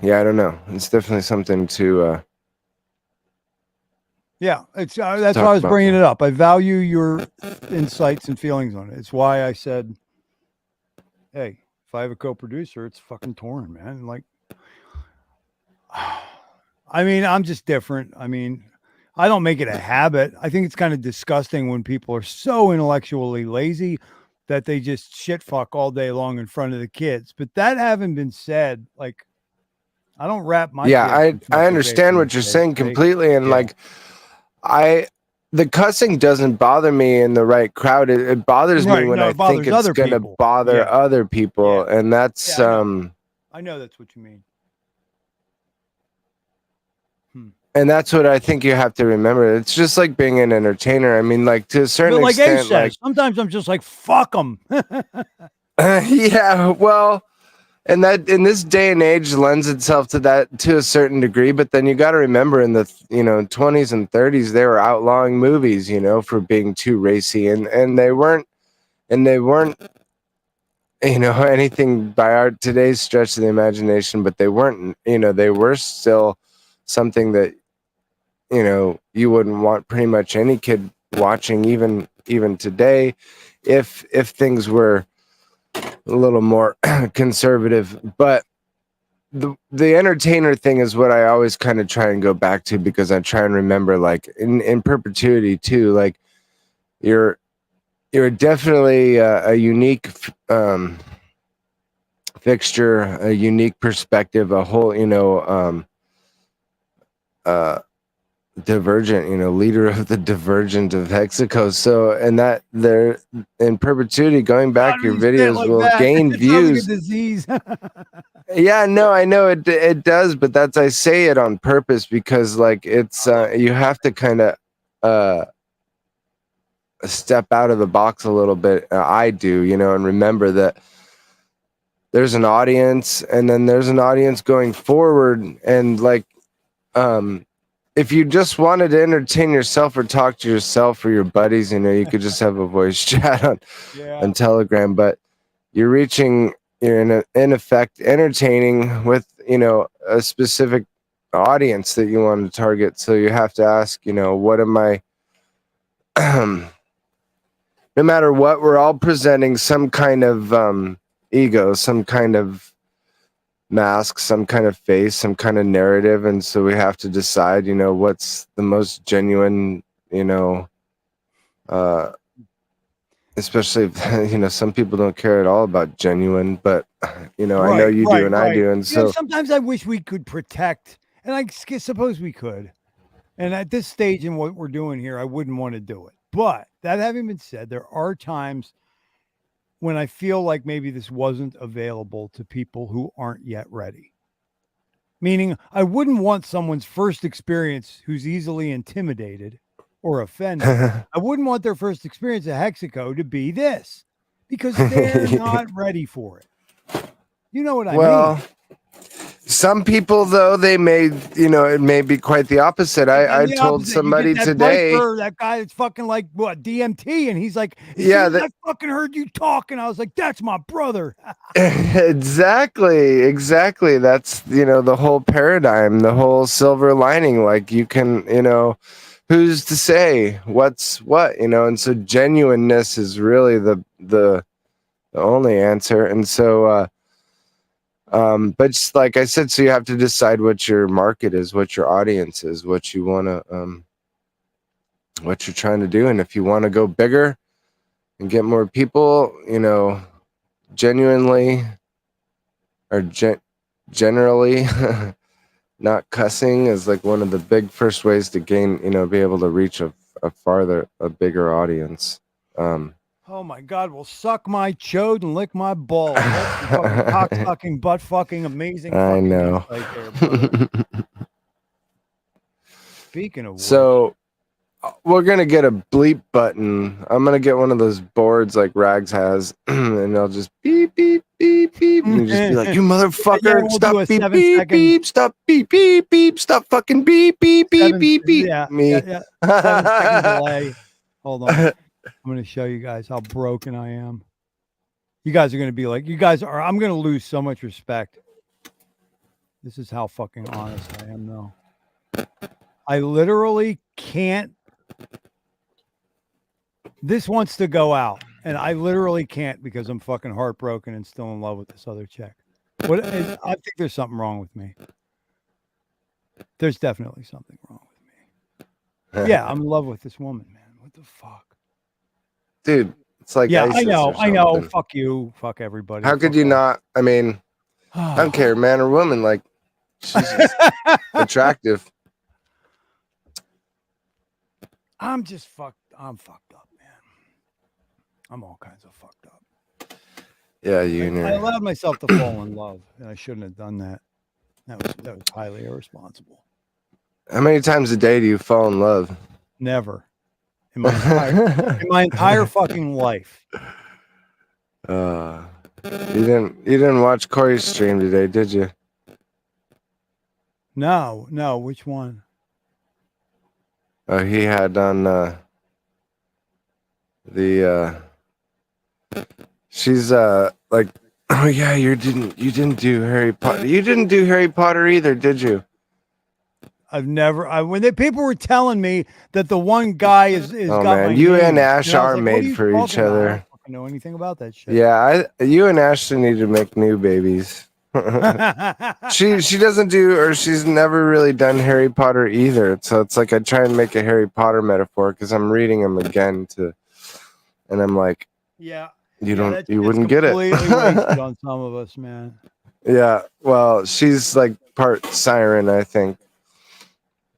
yeah, I don't know. It's definitely something to Yeah, it's that's why I was bringing it up. I value your insights and feelings on it. It's why I said, hey, if I have a co-producer, it's fucking Torn, man. Like, I mean, I'm just different. I mean, I don't make it a habit. I think it's kind of disgusting when people are so intellectually lazy that they just shit fuck all day long in front of the kids. But that having been said, like, I don't wrap my kids I understand what you're saying completely, and like, the cussing doesn't bother me in the right crowd. It bothers me when I think it's gonna bother other people, and that's I know that's what you mean. And that's what I think you have to remember. It's just like being an entertainer. I mean, like, to a certain extent, Ace says, sometimes I'm just like, fuck them. Yeah, well, and that in this day and age lends itself to that to a certain degree. But then you got to remember, in the 20s and 30s, they were outlawing movies, for being too racy, and they weren't anything by our today's stretch of the imagination. But they weren't, they were still something that you wouldn't want pretty much any kid watching, even today, if things were a little more conservative. But the entertainer thing is what I always kind of try and go back to, because I try and remember, like in perpetuity too, like you're definitely a unique fixture, a unique perspective, a whole, divergent, leader of the divergent of Hexaco. So, and that there in perpetuity, going back, your videos like will that. gain It sounds like a views. disease. Yeah, no, I know it does, but I say it on purpose, because like it's you have to kind of step out of the box a little bit. I do, and remember that there's an audience, and then there's an audience going forward, and like if you just wanted to entertain yourself or talk to yourself or your buddies, you could just have a voice chat on Telegram, but you're in effect entertaining with a specific audience that you want to target. So you have to ask, what am I no matter what, we're all presenting some kind of ego, some kind of mask, some kind of face, some kind of narrative, and so we have to decide, what's the most genuine, especially if, some people don't care at all about genuine, but I know you do, and I do, and so sometimes I wish we could protect, and I suppose we could, and at this stage in what we're doing here, I wouldn't want to do it. But that having been said, there are times when I feel like maybe this wasn't available to people who aren't yet ready. Meaning, I wouldn't want someone's first experience who's easily intimidated or offended. I wouldn't want their first experience at Hexaco to be this, because they're not ready for it. You know what I mean? Some people, though, they may, it may be quite the opposite. I told somebody today, that guy that's fucking like what DMT, and he's like, I fucking heard you talk, and I was like, that's my brother. Exactly. That's the whole paradigm, the whole silver lining. Like you can, who's to say what's what, and so genuineness is really the only answer, and so. But just like I said, so you have to decide what your market is, what your audience is, what you want to, what you're trying to do. And if you want to go bigger and get more people, genuinely or generally not cussing is like one of the big first ways to gain, be able to reach a bigger audience. Oh my God! Well, suck my chode and lick my balls. That's fucking cock sucking, butt fucking, amazing. I know. Right there, speaking of which, so we're gonna get a bleep button. I'm gonna get one of those boards like Rags has, and I'll just beep beep beep beep, and you just be like, "You motherfucker, we'll stop beep beep beep, stop beep beep beep, stop fucking beep beep beep beep beep." Me. 7 second delay. Hold on. I'm going to show you guys how broken I am. You guys are going to be like, I'm going to lose so much respect. This is how fucking honest I am, though. I literally can't. This wants to go out, and I literally can't because I'm fucking heartbroken and still in love with this other chick. I think there's something wrong with me. There's definitely something wrong with me. Yeah, I'm in love with this woman, man. What the fuck? Dude, it's like I know. Fuck you. Fuck everybody. How could you not? I mean, I don't care, man or woman. Like, she's just attractive. I'm fucked up, man. I'm all kinds of fucked up. Yeah, I allowed myself to fall in love, and I shouldn't have done that. That was highly irresponsible. How many times a day do you fall in love? Never. In my entire fucking life. You didn't watch Corey's stream today, did you? No. Which one? He had on she's like, oh yeah, you didn't do Harry Potter. You didn't do Harry Potter either, did you? I've never. People were telling me that the one guy is. Oh got man, my you name. and Ash are like, made for each other. I don't fucking know anything about that shit. Yeah, you and Ashley need to make new babies. She doesn't do, or she's never really done Harry Potter either. So it's like I try and make a Harry Potter metaphor because I'm reading them again and I'm like, yeah, you that's wouldn't get it. Completely wasted on some of us, man. Yeah, well, she's like part siren, I think.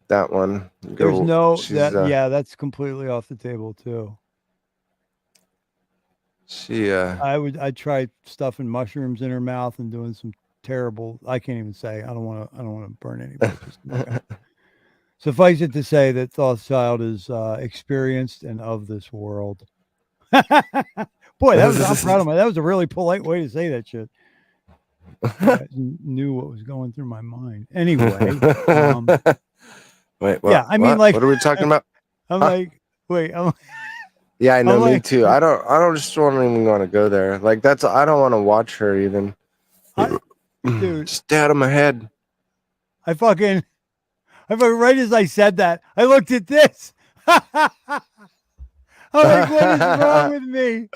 That one. There's that's completely off the table too. I tried stuffing mushrooms in her mouth and doing some terrible. I can't even say. I don't want to burn anybody. Okay. Suffice it to say that Thothchild is experienced and of this world. Boy, I'm proud of my. That was a really polite way to say that shit. I knew what was going through my mind. Anyway. Wait, what? Yeah, I mean, like, what are we talking about? I'm like, wait, yeah, I know, I'm me like, too. I don't just even want to go there. Like I don't want to watch her even. Dude, stay out of my head. I fucking right as I said that, I looked at this. I'm like, what is wrong with me?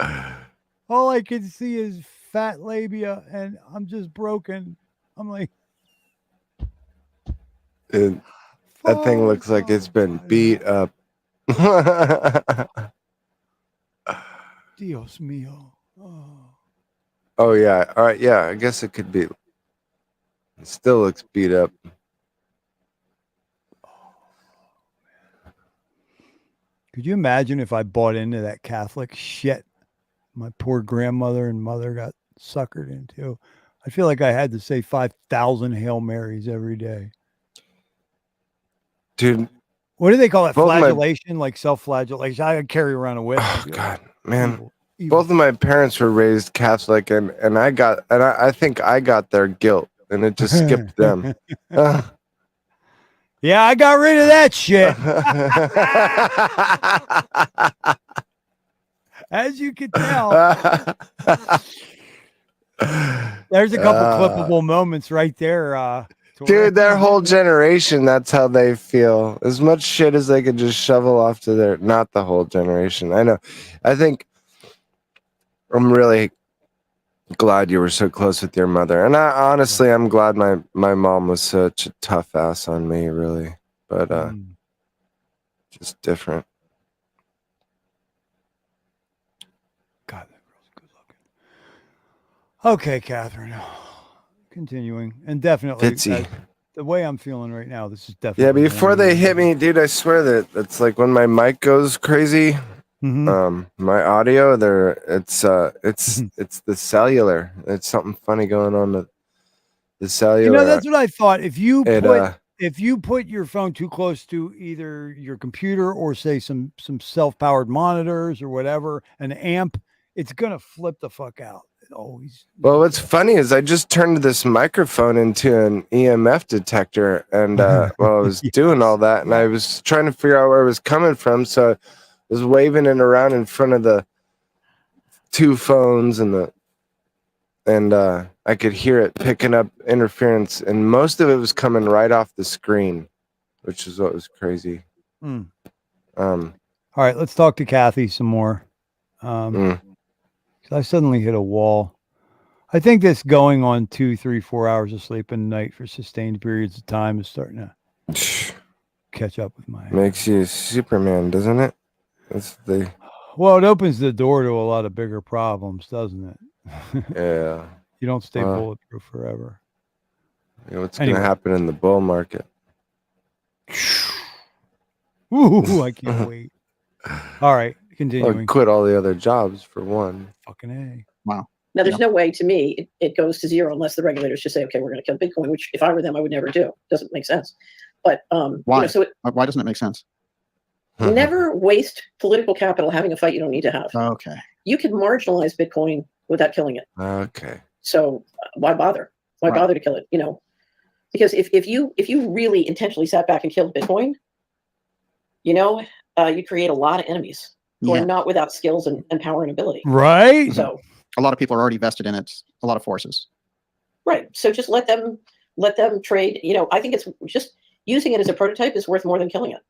All I can see is fat labia, and I'm just broken. I'm like, Dude, that thing looks like it's been beat up. Dios mío. Oh yeah. All right. Yeah. I guess it could be. It still looks beat up. Could you imagine if I bought into that Catholic shit my poor grandmother and mother got suckered into? I feel like I had to say 5,000 Hail Marys every day. Dude. What do they call it? Flagellation? Like self-flagellation? I carry around a whip. Oh, God, man. Both of my parents were raised Catholic, and I think I got their guilt, and it just skipped them. Yeah, I got rid of that shit. As you can tell. There's a couple clippable moments right there. Dude, their whole generation, that's how they feel. As much shit as they could just shovel off to their... Not the whole generation. I know. I think... I'm really glad you were so close with your mother. And honestly, I'm glad my mom was such a tough ass on me, really. But just different. God, that girl's good looking. Okay, Catherine. Continuing. And definitely the way I'm feeling right now, this is definitely... Yeah, before they hit me, dude, I swear that it's like when my mic goes crazy... my audio there, it's the cellular. It's something funny going on with the cellular. You know, that's what I thought. If you put your phone too close to either your computer or say some self-powered monitors or whatever, an amp, it's gonna flip the fuck out. It always. Well, what's funny is I just turned this microphone into an EMF detector, and while I was doing all that, and I was trying to figure out where it was coming from, so was waving it around in front of the two phones and I could hear it picking up interference, and most of it was coming right off the screen, which is what was crazy. All right, let's talk to Kathy some more. I suddenly hit a wall. I think this going on 2, 3, 4 hours of sleep a night for sustained periods of time is starting to catch up with my... Makes you Superman, doesn't it? Well, it opens the door to a lot of bigger problems, doesn't it? Yeah. You don't stay bulletproof forever. You know what's going to happen in the bull market? Ooh, I can't wait. All right, continuing. I'll quit all the other jobs for one. Fucking A. Wow. Now, there's no way to me it goes to zero unless the regulators just say, okay, we're going to kill Bitcoin, which if I were them, I would never do. Doesn't make sense. But why? Why doesn't it make sense? Never waste political capital having a fight you don't need to have. Okay. You can marginalize Bitcoin without killing it. Okay. So why bother? Why bother to kill it? You know, because if you really intentionally sat back and killed Bitcoin, you know, you create a lot of enemies who are not without skills and power and ability. Right. So a lot of people are already vested in it. A lot of forces. Right. So just let them trade. You know, I think it's just using it as a prototype is worth more than killing it.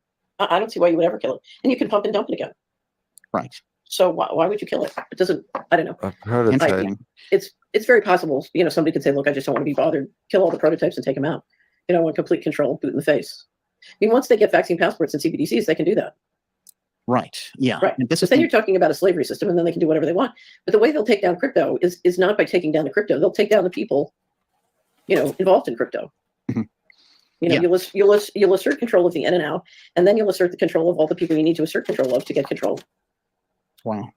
I don't see why you would ever kill it. And you can pump and dump it again. Right. So why would you kill it? It doesn't. I don't know. A prototype. It's very possible. Somebody could say, "Look, I just don't want to be bothered. Kill all the prototypes and take them out." Want complete control, boot in the face. I mean, once they get vaccine passports and CBDCs, they can do that. Right. Yeah. Right. And Then you're talking about a slavery system, and then they can do whatever they want. But the way they'll take down crypto is not by taking down the crypto. They'll take down the people, involved in crypto. You'll assert control of the in and out, and then you'll assert the control of all the people you need to assert control of to get control. Wow.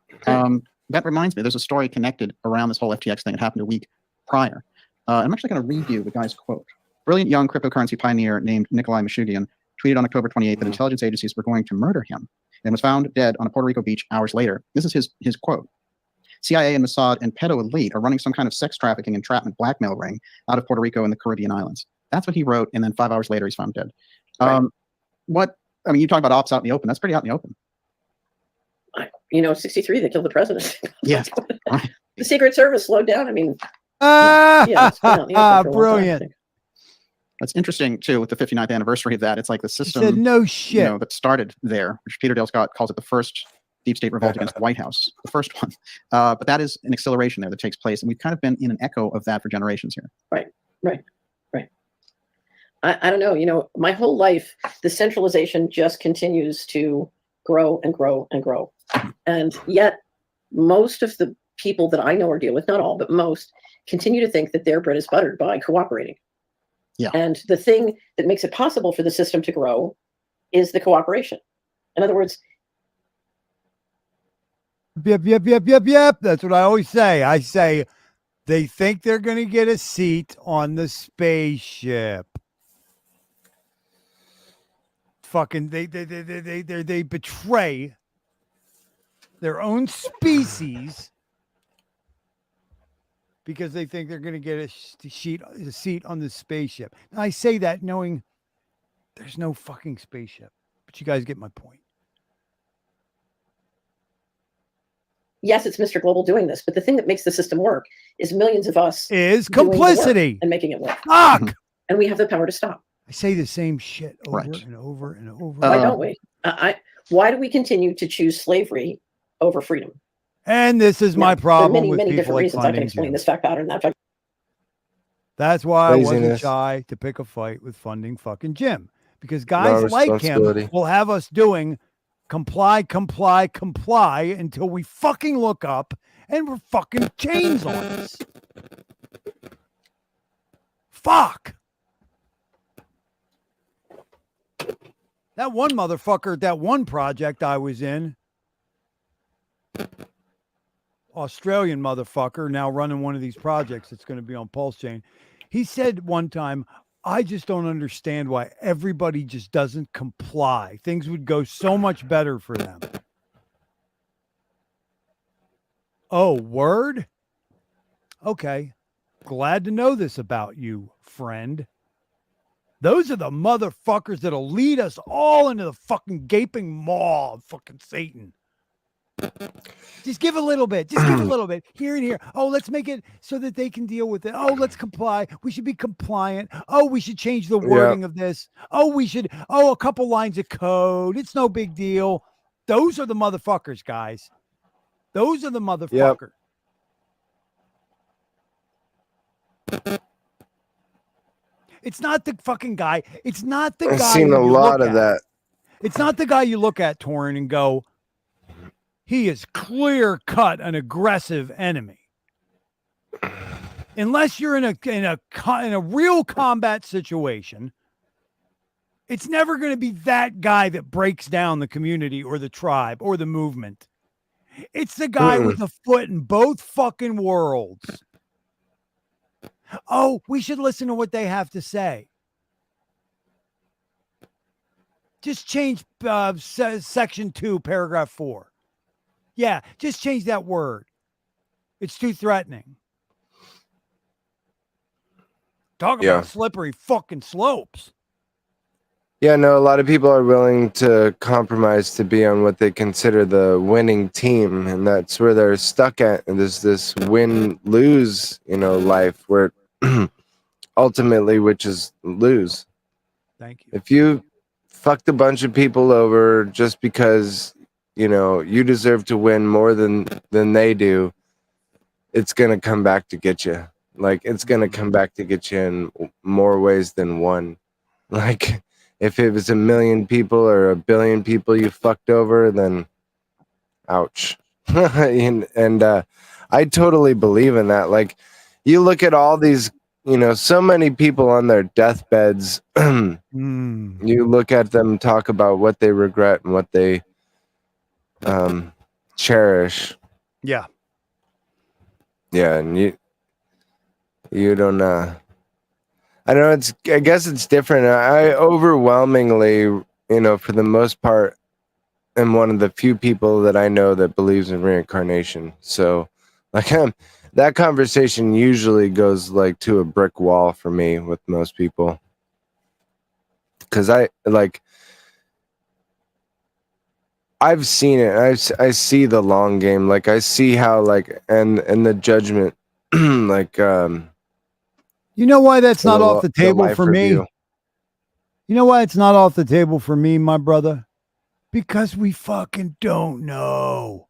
That reminds me, there's a story connected around this whole FTX thing. It happened a week prior. I'm actually going to read you the guy's quote. Brilliant young cryptocurrency pioneer named 𝕋𝕙𝕬𝕝𝕬𝕝 tweeted on October 28th that intelligence agencies were going to murder him and was found dead on a Puerto Rico beach hours later. This is his quote. CIA and Mossad and pedo elite are running some kind of sex trafficking, entrapment, blackmail ring out of Puerto Rico and the Caribbean islands. That's what he wrote, and then 5 hours later, he's found dead. You talk about ops out in the open. That's pretty out in the open. 63, they killed the president. Yes. Right. The Secret Service slowed down. I mean, it's been out in the open for a long brilliant. time. That's interesting too. With the 59th anniversary of that, it's like the system. Said, no shit. That started there, which Peter Dale Scott calls it the first deep state revolt against the White House, the first one. But that is an acceleration there that takes place, and we've kind of been in an echo of that for generations here. Right. I don't know. My whole life, the centralization just continues to grow and grow and grow. And yet, most of the people that I know or deal with, not all, but most, continue to think that their bread is buttered by cooperating. Yeah. And the thing that makes it possible for the system to grow is the cooperation. In other words, Yep. That's what I always say. I say they think they're going to get a seat on the spaceship. Fucking they betray their own species because they think they're going to get a seat on the spaceship. Now, I say that knowing there's no fucking spaceship, but you guys get my point. yes, it's Mr. Global doing this, but the thing that makes the system work is millions of us is complicity and making it work. Fuck. And we have the power to stop. I say the same shit over and over and over. Why don't we? Why do we continue to choose slavery over freedom? And this is my problem there are many, with many people different like reasons I can funding explain Jim. this fact pattern, that fact. That's why I wasn't Laziness. shy to pick a fight with funding fucking Jim, because guys No like him responsibility. will have us doing comply until we fucking look up and we're fucking chains on us. Fuck. That one motherfucker at that one project I was in, Australian motherfucker, now running one of these projects that's going to be on Pulse Chain. He said one time, I just don't understand why everybody just doesn't comply. Things would go so much better for them. Oh, word? Okay. Glad to know this about you, friend. Those are the motherfuckers that'll lead us all into the fucking gaping maw of fucking Satan. Just give a little bit. Just give a little bit here and here. Oh, let's make it so that they can deal with it. Oh, let's comply. We should be compliant. Oh, we should change the wording of this. Oh, we should. Oh, a couple lines of code. It's no big deal. Those are the motherfuckers, guys. Those are the motherfuckers. It's not the fucking guy. It's not the guy. I've seen a lot of that. It's not the guy you look at, Torin, and go, he is clear cut an aggressive enemy. Unless you're in a real combat situation, it's never going to be that guy that breaks down the community or the tribe or the movement. It's the guy with a foot in both fucking worlds. Oh, we should listen to what they have to say. Just change section 2, paragraph 4. Yeah, just change that word. It's too threatening. Talk about slippery fucking slopes. Yeah, no, a lot of people are willing to compromise to be on what they consider the winning team, and that's where they're stuck at. And there's this win-lose, life where ultimately, which is lose. Thank you. If you fucked a bunch of people over just because you deserve to win more than they do, it's gonna come back to get you. Like, it's gonna come back to get you in more ways than one. Like, if it was 1 million people or 1 billion people you fucked over, then ouch. and I totally believe in that. Like, you look at all these, so many people on their deathbeds. You look at them talk about what they regret and what they cherish. Yeah. Yeah, and you don't I don't know, I guess it's different. I overwhelmingly, for the most part, am one of the few people that I know that believes in reincarnation. So, like, that conversation usually goes like to a brick wall for me with most people. Cuz I've seen it. I see the long game. Like, I see how, like, and the judgment, like, you know why that's not off the table for me? review. You know why it's not off the table for me, my brother? Because we fucking don't know.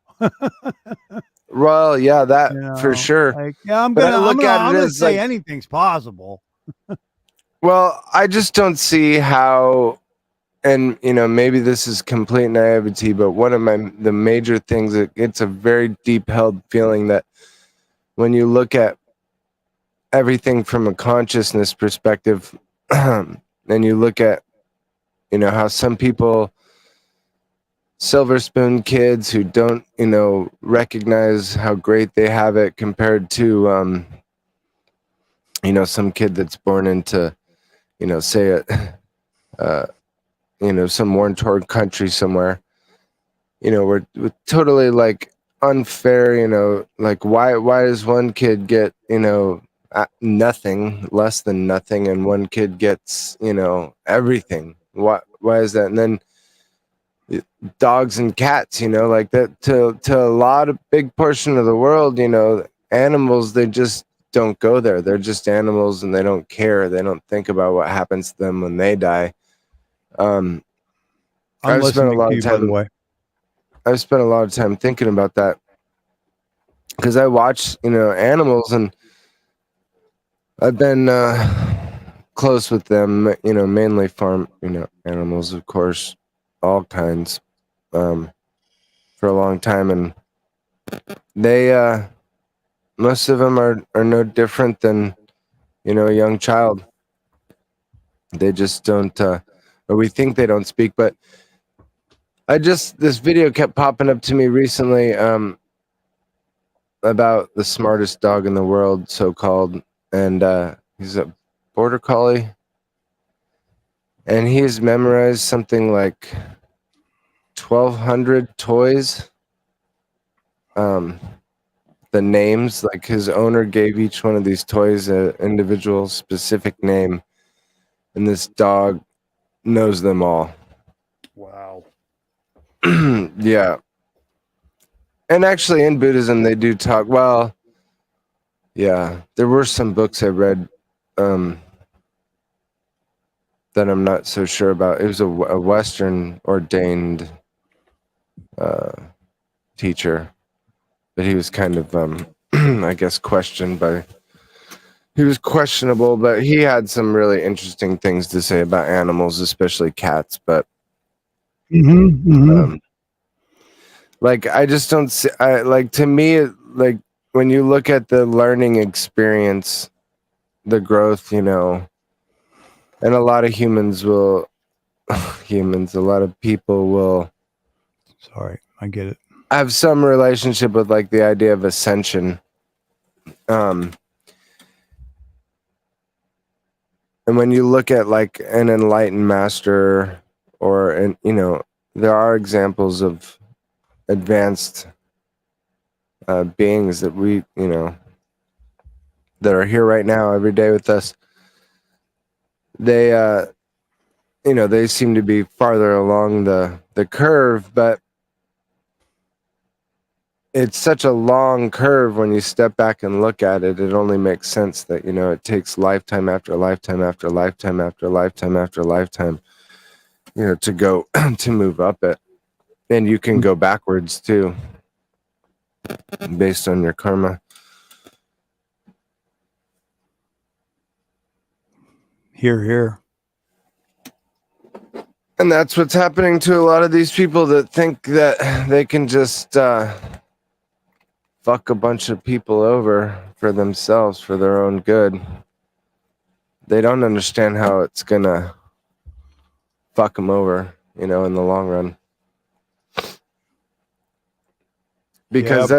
Well, yeah, that for sure. Like, yeah, I'm But I gonna look at it as, say like, anything's possible. well, I just don't see how, and maybe this is complete naivety, but one of the major things, it's a very deep held feeling that when you look at everything from a consciousness perspective, and you look at how some people, silver spoon kids who don't recognize how great they have it compared to some kid that's born into say some war-torn country somewhere, we're totally, like, unfair. Like, why does one kid get nothing, less than nothing, and one kid gets everything? Why is that? And then dogs and cats, like that, to a lot of big portion of the world, animals, they just don't go there. They're just animals, and they don't care. They don't think about what happens to them when they die. I've spent a lot of time, by the way. I've spent a lot of time thinking about that, because I watch animals, and I've been close with them, mainly farm animals, of course, all kinds, for a long time, and they most of them are no different than a young child. They just don't, or we think they don't speak. But this video kept popping up to me recently, about the smartest dog in the world, so-called, and he's a border collie, and he's memorized something like 1,200 toys. The names, like, his owner gave each one of these toys an individual specific name, and this dog knows them all. Wow. Yeah. And actually, in Buddhism, they do talk. Well, yeah, there were some books I read that I'm not so sure about. It was a Western ordained teacher, but he was kind of, I guess, he was questionable, but he had some really interesting things to say about animals, especially cats. But like, I just don't see, like, to me, like, when you look at the learning experience, the growth, and a lot of a lot of people will, sorry, I get it, have some relationship with, like, the idea of ascension. And when you look at, like, an enlightened master, or there are examples of advanced beings that we that are here right now every day with us. They they seem to be farther along the curve, but it's such a long curve when you step back and look at it. It only makes sense that it takes lifetime after lifetime after lifetime after lifetime after lifetime to go to move up it. And you can go backwards too, based on your karma. Hear, hear. And that's what's happening to a lot of these people that think that they can just fuck a bunch of people over for themselves, for their own good. They don't understand how it's gonna fuck them over, in the long run. Because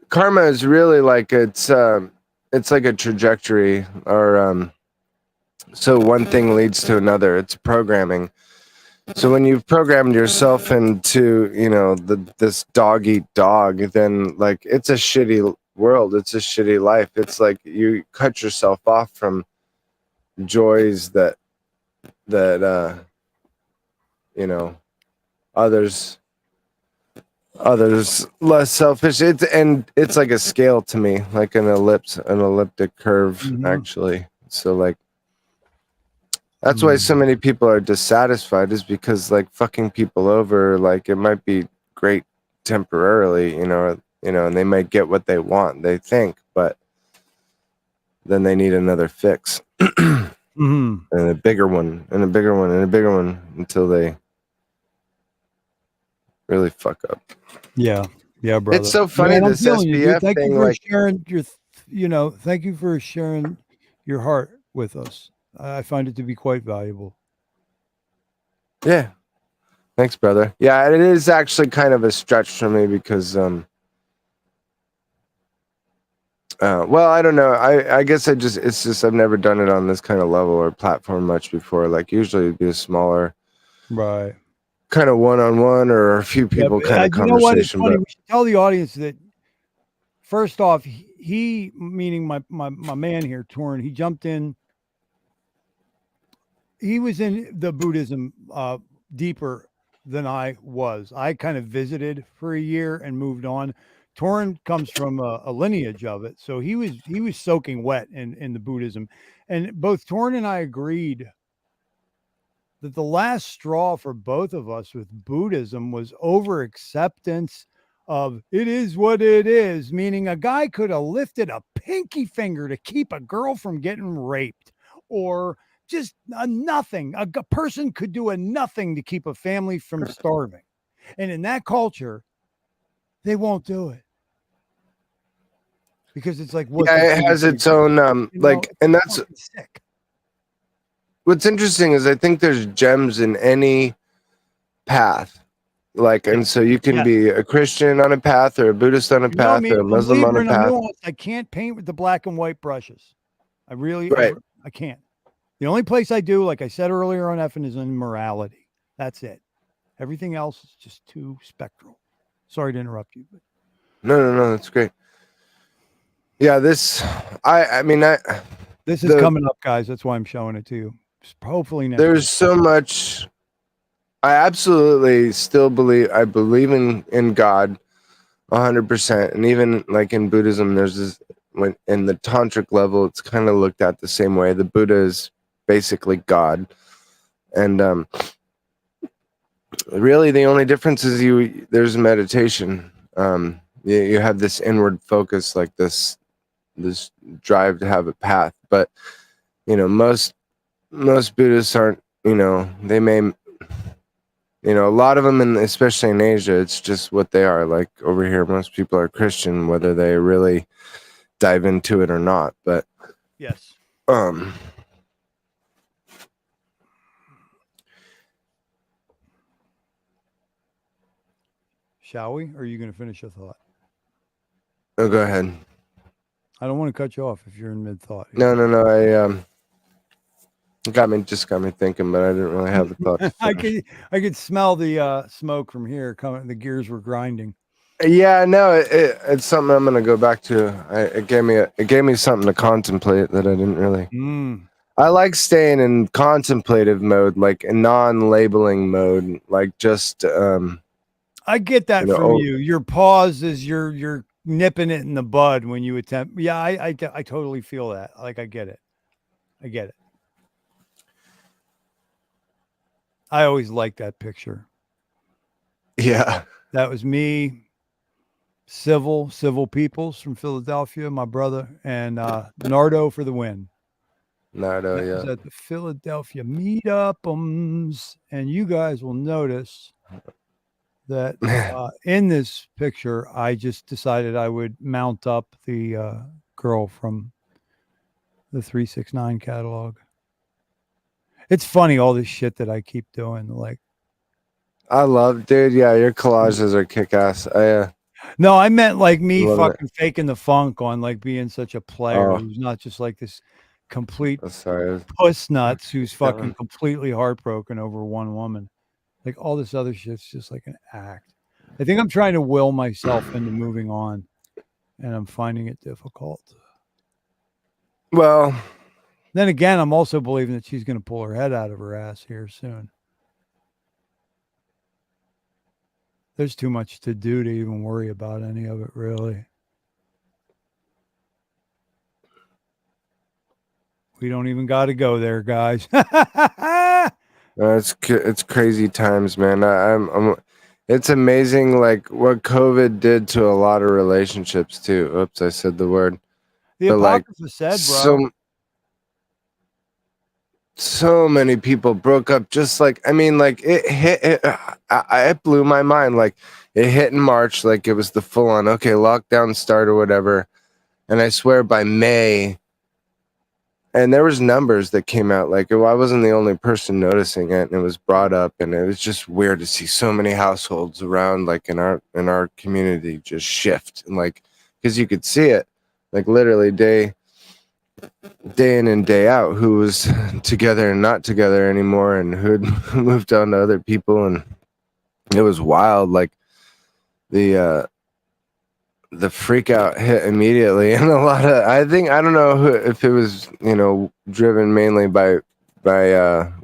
karma is really like it's like a trajectory, or so one thing leads to another. It's programming. So when you've programmed yourself into this dog eat dog, then like it's a shitty world. It's a shitty life. It's like you cut yourself off from joys that others less selfish. It's like a scale to me, like an elliptic curve, actually. So like that's why so many people are dissatisfied, is because like fucking people over, like it might be great temporarily, and they might get what they want, they think, but then they need another fix. And a bigger one, and a bigger one, and a bigger one, until they really fuck up. Yeah, brother. It's so funny, this SBF thank thing. you for Like sharing thank you for sharing your heart with us. I find it to be quite valuable. Yeah, thanks, brother. Yeah, it is actually kind of a stretch for me because well, I don't know. I guess it's just I've never done it on this kind of level or platform much before. Like usually it'd be a smaller, right, kind of one-on-one or a few people kind of you know what? It's conversation. funny. But We should tell the audience that first off, he meaning my man here, Torrin, he jumped in. He was in the Buddhism deeper than I was. I kind of visited for a year and moved on. Torrin comes from a lineage of it, so he was soaking wet in the Buddhism, and both Torrin and I agreed that the last straw for both of us with Buddhism was over acceptance of it is what it is, meaning a guy could have lifted a pinky finger to keep a girl from getting raped, or just a nothing. A person could do a nothing to keep a family from starving. And in that culture, they won't do it. Because it's like, it has its own and that's sick. What's interesting is I think there's gems in any path. Like, and so you can be a Christian on a path, or a Buddhist on a path, or a Muslim on a path. I can't paint with the black and white brushes. I really, right. I can't. The only place I do, like I said earlier on effing, is in morality. That's it. Everything else is just too spectral. Sorry to interrupt you. But. No, that's great. Yeah, this is coming up, guys. That's why I'm showing it to you. Hopefully next there's week. So much. I absolutely still believe in God 100%. And even like in Buddhism, there's this, when in the tantric level, it's kind of looked at the same way. The Buddha is basically God. And really the only difference is there's meditation. You have this inward focus, like this drive to have a path. But most Buddhists aren't, they may, a lot of them, especially in Asia, it's just what they are. Like over here, most people are Christian, whether they really dive into it or not. But yes. Shall we? Or are you going to finish your thought? Oh, go ahead. I don't want to cut you off if you're in mid thought. No. Got me thinking, but I didn't really have the thought. I could smell the smoke from here coming. The gears were grinding. Yeah, no, it's something I'm gonna go back to. It gave me something to contemplate that I didn't really. I like staying in contemplative mode, like a non-labeling mode, like just. I get that from you. Your pause is you're nipping it in the bud when you attempt. Yeah, I totally feel that. Like I get it. I always like that picture. Yeah. That was me, Civil Peoples from Philadelphia, my brother, and Nardo for the win. Nardo, That was yeah. at the Philadelphia meetup. And you guys will notice that in this picture, I just decided I would mount up the girl from the 369 catalog. It's funny, all this shit that I keep doing. Like, I love, dude. Yeah, your collages are kick ass. no, I meant like me Love fucking faking the funk on like being such a player Oh. who's not just like this complete Sorry. puss nuts who's fucking completely heartbroken over one woman. Like all this other shit's just like an act. I think I'm trying to will myself into moving on, and I'm finding it difficult. Well, then again, I'm also believing that she's going to pull her head out of her ass here soon. There's too much to do to even worry about any of it, really. We don't even got to go there, guys. It's crazy times, man. I'm it's amazing like what COVID did to a lot of relationships too. Oops, I said the word. The Apocrypha said, bro. So many people broke up just like, I mean, like it blew my mind. Like it hit in March, like it was the full on, okay, lockdown start or whatever. And I swear by May, and there was numbers that came out, like I wasn't the only person noticing it, and it was brought up, and it was just weird to see so many households around, like in our community, just shift, and like because you could see it, like literally day in and day out, who was together and not together anymore, and who had moved on to other people, and it was wild. Like the freak out hit immediately, and a lot of, I don't know if it was, driven mainly by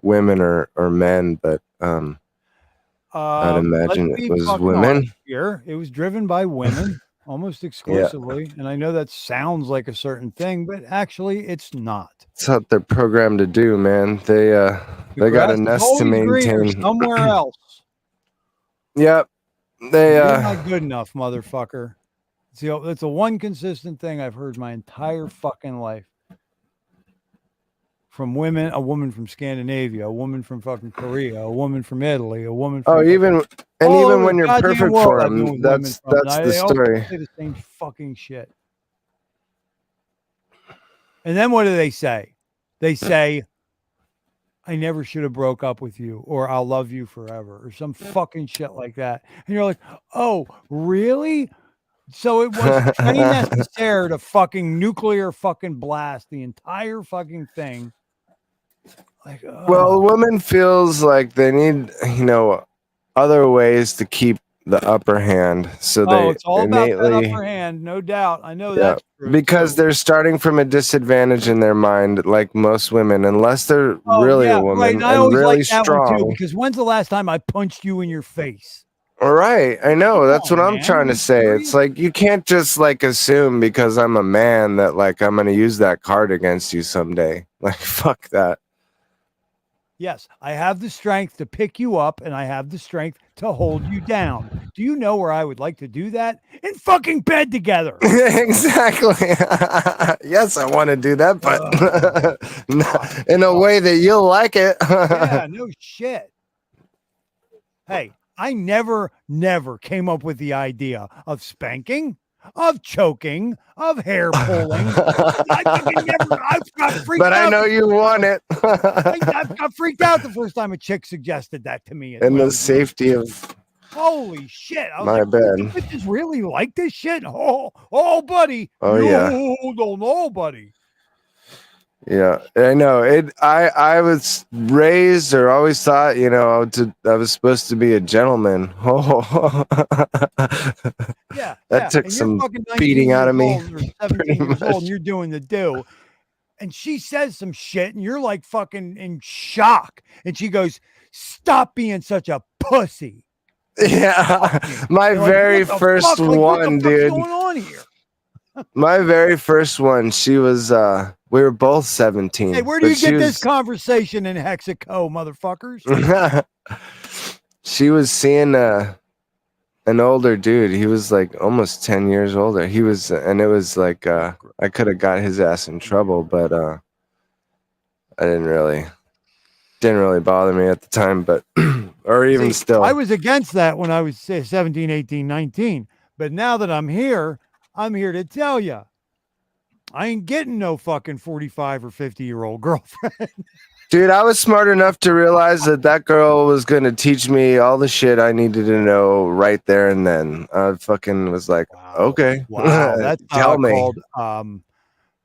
women or men, but I'd imagine it was women. Here, it was driven by women almost exclusively, and I know that sounds like a certain thing, but actually, it's not. It's what they're programmed to do, man. They got a nest to maintain somewhere else. Yep, You're not good enough, motherfucker. See, it's the one consistent thing I've heard my entire fucking life. From women, a woman from Scandinavia, a woman from fucking Korea, a woman from Italy, a woman from even when you're perfect for them, that's the story. They say the same fucking shit. And then what do they say? They say, I never should have broke up with you, or I'll love you forever, or some fucking shit like that. And you're like, oh, really? So it was necessary to fucking nuclear fucking blast the entire fucking thing. Like, well, a woman feels like they need, other ways to keep the upper hand. So it's all about that upper hand, no doubt. I know that's true. Because they're starting from a disadvantage in their mind, like most women, unless they're really a woman and I always really like that strong. one too, because when's the last time I punched you in your face? All right, I know. That's what I'm trying to say. It's like you can't just like assume because I'm a man that like I'm going to use that card against you someday. Like fuck that. Yes, I have the strength to pick you up, and I have the strength to hold you down. Do you know where I would like to do that? In fucking bed together. Exactly. Yes, I want to do that, but in a way that you'll like it. Yeah, no shit. Hey, I never came up with the idea of spanking, of choking, of hair pulling. I got freaked out. But I know you want it. I got freaked out the first time a chick suggested that to me. And the safety of holy shit! I was my like, bed. You bitches really like this shit? Oh, buddy. Oh, yeah. Don't know, buddy. Yeah, I know it. I was raised or always thought, I was supposed to be a gentleman. That took some beating out of me. You're 17 years old and you're doing the do. And she says some shit and you're like fucking in shock. And she goes, "Stop being such a pussy." Yeah, my very first one, dude. What's going on here? My very first one, she was we were both 17. Hey, where do you get this conversation in Hexaco, motherfuckers? She was seeing an older dude. He was like almost 10 years older. He was, and it was like I could have got his ass in trouble, but I didn't really bother me at the time, but or even still. I was against that when I was say 17, 18, 19. But now that I'm here to tell you, I ain't getting no fucking 45 or 50-year-old girlfriend. Dude, I was smart enough to realize that girl was going to teach me all the shit I needed to know right there and then. I fucking was like, okay. Wow, that's tell me. called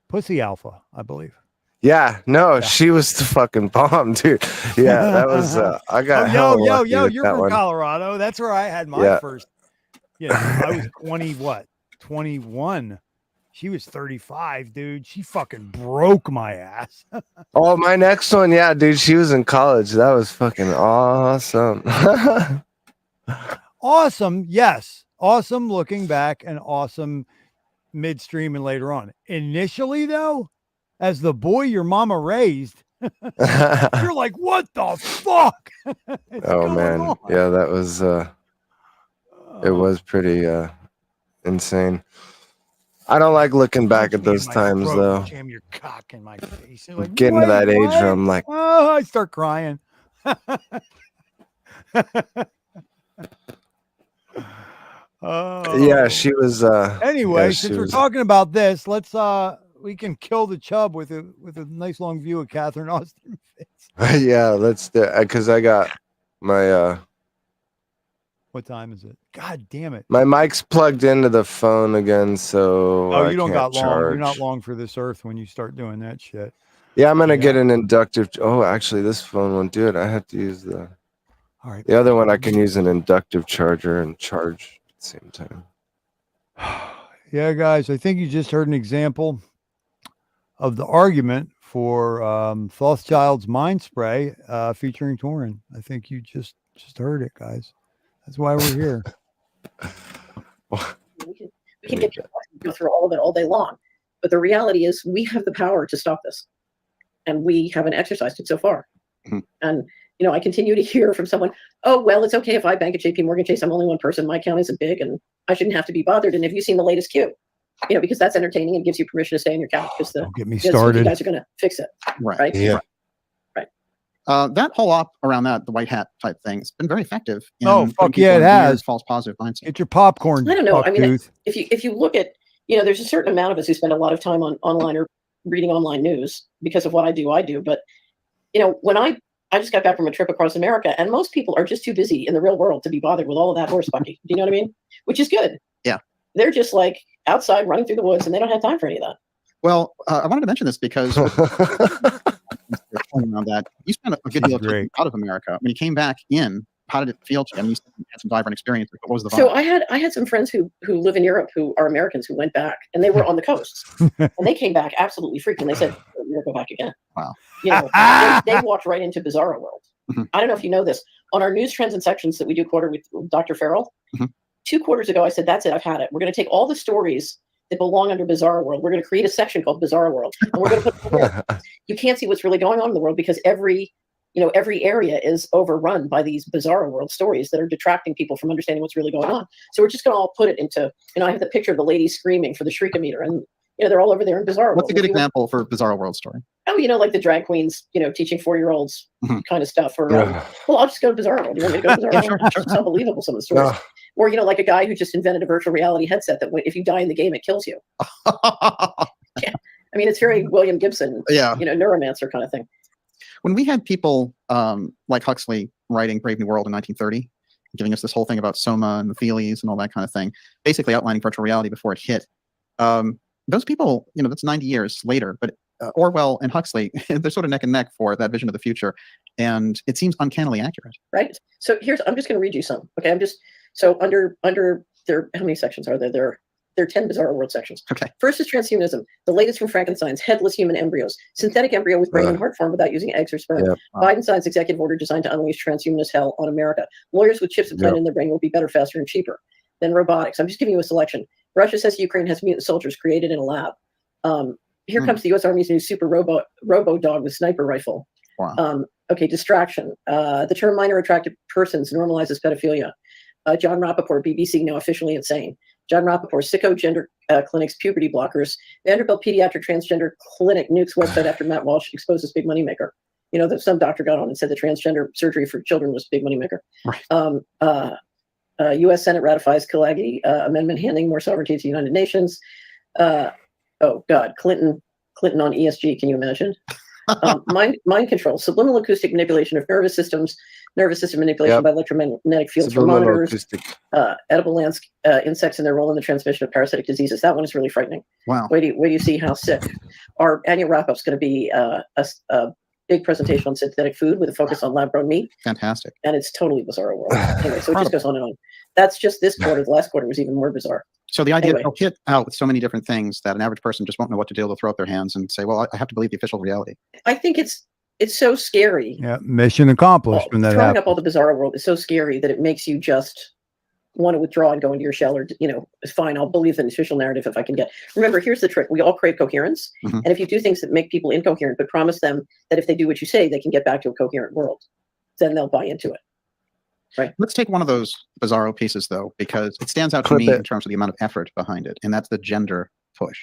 Pussy Alpha, I believe. Yeah, no, she was the fucking bomb, dude. Yeah, that was, I got hella lucky with you're that from one. Colorado. That's where I had my first, I was 21. She was 35, dude. She fucking broke my ass. Oh, my next one, yeah, dude, she was in college. That was fucking awesome. Awesome, yes. Awesome looking back and awesome midstream and later on. Initially, though, as the boy your mama raised, you're like, what the fuck? Oh, man. on? Yeah, that was, it was pretty insane. I don't like looking back at those times, though. Jam your cock in my face. Like, getting to that age where I'm like, oh, I start crying. yeah, she was. Anyway, yeah, since we're talking about this, let's we can kill the chub with a nice long view of Catherine Austin. Yeah, let's do it, because I got my. What time is it? God damn it! My mic's plugged into the phone again, so oh, you don't got charge. long. You're not long for this earth when you start doing that shit. Yeah, I'm gonna get an inductive. Oh, actually, this phone won't do it. I have to use the. All right. The other one, I can use an inductive charger and charge at the same time. Yeah, guys, I think you just heard an example of the argument for Rothschild's Mind Spray featuring Torin. I think you just heard it, guys. That's why we're here. We can go through all of it all day long, but the reality is we have the power to stop this, and we haven't exercised it so far. Mm-hmm. And I continue to hear from someone, oh, well, it's okay if I bank at JP Morgan Chase. I'm only one person. My account isn't big, and I shouldn't have to be bothered. And have you seen the latest Q? Because that's entertaining and gives you permission to stay on your couch because Don't get me started. You guys are going to fix it, right? Yeah. Right. That whole op around the white hat type thing, it's been very effective. Oh, fuck yeah, it has. False positive mindset. Get your popcorn. I don't know. I mean, tooth. if you look at, there's a certain amount of us who spend a lot of time online or reading online news because of what I do. But, when I just got back from a trip across America, and most people are just too busy in the real world to be bothered with all of that horse bucky. Do you know what I mean? Which is good. Yeah. They're just like outside running through the woods, and they don't have time for any of that. Well, I wanted to mention this because around that, you spent a good deal of time out of America. When you came back in, how did it feel to you? I mean, you had some vibrant experience. What was the vibe? So I had some friends who live in Europe who are Americans who went back, and they were on the coast, and they came back absolutely freaked, and they said, "We're going to go back again." Wow. They walked right into Bizarro World. Mm-hmm. I don't know if you know this. On our news trends and sections that we do quarter with Dr. Farrell, 2 quarters ago, I said, "That's it. I've had it. We're going to take all the stories that belong under Bizarro World. We're going to create a section called Bizarro World, and we're going to put them there. You can't see what's really going on in the world because every area is overrun by these Bizarro World stories that are detracting people from understanding what's really going on. So we're just going to all put it into, I have the picture of the lady screaming for the Shriekometer, and they're all over there in Bizarro World. What's a good example for Bizarro World story? Oh, like the drag queens, teaching 4-year-olds kind of stuff. Or, well, I'll just go to Bizarro World. You want me to go to Bizarro World? It's unbelievable, some of the stories. Or, like a guy who just invented a virtual reality headset that if you die in the game, it kills you. Yeah. I mean, it's very William Gibson, neuromancer kind of thing. When we had people like Huxley writing Brave New World in 1930, giving us this whole thing about Soma and the Feelies and all that kind of thing, basically outlining virtual reality before it hit, those people, that's 90 years later, but Orwell and Huxley, they're sort of neck and neck for that vision of the future, and it seems uncannily accurate. Right. So I'm just going to read you some. Okay, so under there, how many sections are there? There are 10 Bizarro World sections. Okay. First is transhumanism, the latest from Frankenstein's headless human embryos, synthetic embryo with brain and heart form without using eggs or sperm. Yep. Biden signs executive order designed to unleash transhumanist hell on America. Lawyers with chips implanted in their brain will be better, faster, and cheaper. Then robotics. I'm just giving you a selection. Russia says Ukraine has mutant soldiers created in a lab. Here comes the U.S. Army's new super robo dog with sniper rifle. Wow. Okay, distraction. The term minor attracted persons normalizes pedophilia. John Rappaport, BBC, now officially insane. John Rappaport, sicko gender clinics, puberty blockers. Vanderbilt Pediatric Transgender Clinic nukes website after Matt Walsh exposes big moneymaker. You know, that some doctor got on and said the transgender surgery for children was a big moneymaker. Right. U.S. Senate ratifies Kilagi amendment handing more sovereignty to the United Nations. Oh, God, Clinton on ESG, can you imagine? Mind control, subliminal acoustic manipulation of nervous system manipulation by electromagnetic fields from monitors, edible insects and their role in the transmission of parasitic diseases. That one is really frightening. Wow. Wait do you see how sick. Our annual wrap-up is going to be a big presentation on synthetic food with a focus on lab-grown meat. Fantastic. And it's totally bizarre world. Anyway, so it just goes on and on. That's just this quarter. The last quarter was even more bizarre. So the idea that they'll hit out with so many different things that an average person just won't know what to do. They'll throw up their hands and say, well, I have to believe the official reality. I think it's so scary. Yeah, mission accomplished when that throwing happened. up all the bizarre world is so scary that it makes you just want to withdraw and go into your shell, or, you know, it's fine. I'll believe the official narrative if I can get. Remember, here's the trick. We all crave coherence. And if you do things that make people incoherent, but promise them that if they do what you say, they can get back to a coherent world, then they'll buy into it. Right. Let's take one of those bizarro pieces, though, because it stands out to me in terms of the amount of effort behind it. And that's the gender push,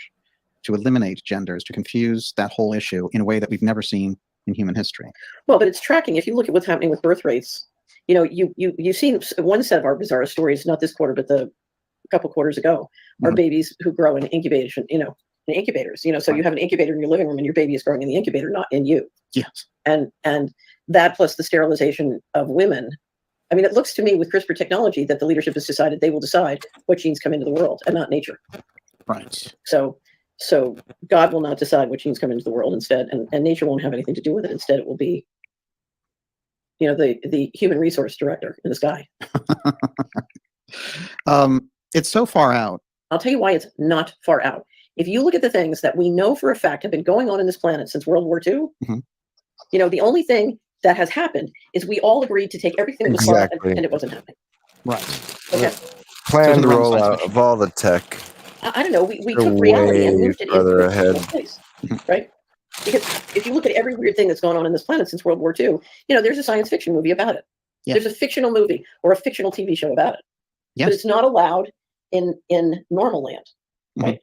to eliminate genders, to confuse that whole issue in a way that we've never seen in human history. Well, but it's tracking. If you look at what's happening with birth rates, you know, you've seen one set of our bizarre stories, not this quarter, but a couple quarters ago, are babies who grow in incubation, in incubators, so you have an incubator in your living room and your baby is growing in the incubator, not in you. Yes. And that plus the sterilization of women. I mean, it looks to me with CRISPR technology that the leadership has decided they will decide what genes come into the world and not nature. Right. So God will not decide what genes come into the world instead, and nature won't have anything to do with it. Instead, it will be, the human resource director in the sky. It's so far out. I'll tell you why it's not far out. If you look at the things that we know for a fact have been going on in this planet since World War II, the only thing that has happened is we all agreed to take everything that was far and it wasn't happening. Right. Okay. Planned rollout of all the tech. I don't know. We took reality and moved it into ahead. a place, right? Because if you look at every weird thing that's gone on in this planet since World War II, there's a science fiction movie about it. Yeah. There's a fictional movie or a fictional TV show about it. Yes. But it's not allowed in normal land, right?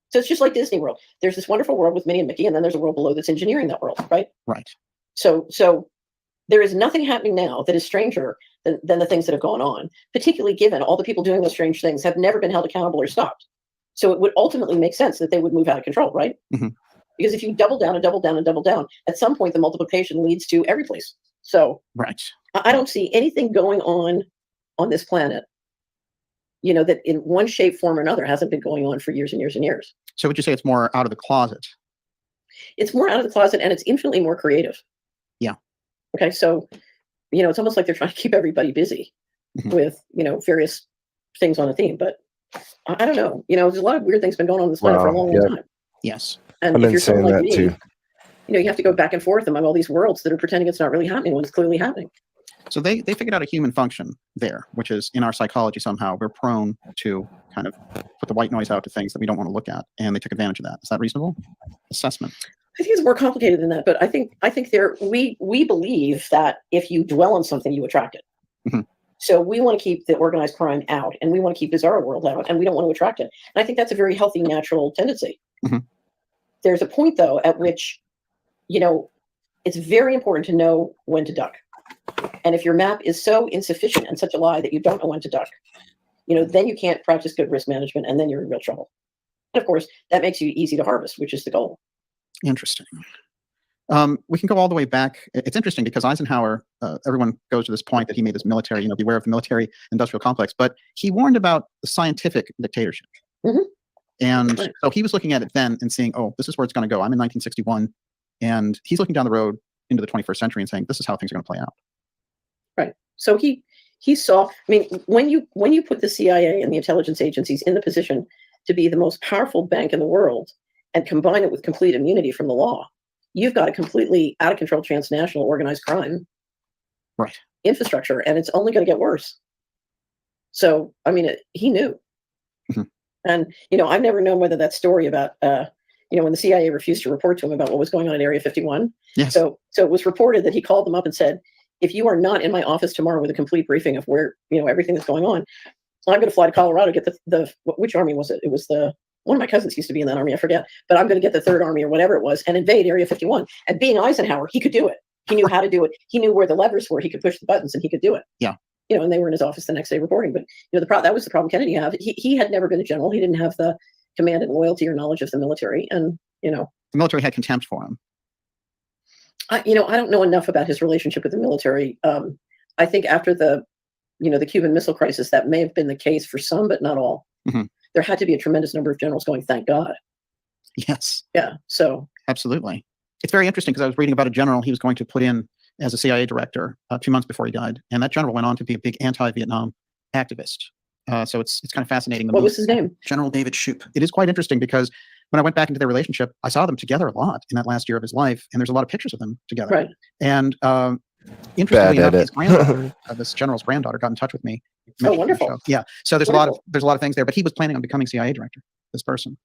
So it's just like Disney World. There's this wonderful world with Minnie and Mickey, and then there's a world below that's engineering that world, right? Right. So there is nothing happening now that is stranger than the things that have gone on, particularly given all the people doing those strange things have never been held accountable or stopped. So it would ultimately make sense that they would move out of control, right? Because if you double down and double down and double down, at some point the multiplication leads to every place. So right. I don't see anything going on this planet, that in one shape, form, or another hasn't been going on for years and years and years. So would you say it's more out of the closet? It's more out of the closet, and it's infinitely more creative. Yeah. Okay, so, it's almost like they're trying to keep everybody busy with, various things on a theme. But I don't know. There's a lot of weird things been going on this planet for a long, long time. Yes. And if you're someone like me, you have to go back and forth among all these worlds that are pretending it's not really happening when it's clearly happening. So they figured out a human function there, which is in our psychology somehow we're prone to kind of put the white noise out to things that we don't want to look at, and they took advantage of that. Is that reasonable assessment? I think it's more complicated than that, but I think we believe that if you dwell on something, you attract it. So we want to keep the organized crime out, and we want to keep bizarre world out, and we don't want to attract it. And I think that's a very healthy, natural tendency. There's a point, though, at which, it's very important to know when to duck. And if your map is so insufficient and such a lie that you don't know when to duck, then you can't practice good risk management, and then you're in real trouble. And of course, that makes you easy to harvest, which is the goal. Interesting. We can go all the way back. It's interesting because Eisenhower, everyone goes to this point that he made this military, beware of the military industrial complex, but he warned about the scientific dictatorship. And so he was looking at it then and saying, oh, this is where it's going to go. I'm in 1961. And he's looking down the road into the 21st century and saying, this is how things are going to play out. Right. So he saw, when you put the CIA and the intelligence agencies in the position to be the most powerful bank in the world and combine it with complete immunity from the law, you've got a completely out of control transnational organized crime infrastructure, and it's only going to get worse. So, he knew. And, I've never known whether that story about, when the CIA refused to report to him about what was going on in Area 51. Yes. So it was reported that he called them up and said, if you are not in my office tomorrow with a complete briefing of where, everything that's going on, I'm going to fly to Colorado, get which army was it? It was one of my cousins used to be in that army, I forget, but I'm going to get the 3rd Army or whatever it was and invade Area 51. And being Eisenhower, he could do it. He knew how to do it. He knew where the levers were. He could push the buttons and he could do it. Yeah. And they were in his office the next day reporting. But that was the problem Kennedy had. He had never been a general. He didn't have the command and loyalty or knowledge of the military. And the military had contempt for him. I don't know enough about his relationship with the military. I think after the Cuban Missile Crisis, that may have been the case for some, but not all. Mm-hmm. There had to be a tremendous number of generals going, thank God. Yes. Yeah. So absolutely. It's very interesting because I was reading about a general he was going to put in as a CIA director 2 months before he died. And that general went on to be a big anti-Vietnam activist. So it's kind of fascinating. What was his name? General David Shoup. It is quite interesting because when I went back into their relationship, I saw them together a lot in that last year of his life. And there's a lot of pictures of them together. Right. And interestingly enough, his granddaughter, this general's granddaughter, got in touch with me. Oh, wonderful. Yeah. So there's a lot of things there, but he was planning on becoming CIA director, this person.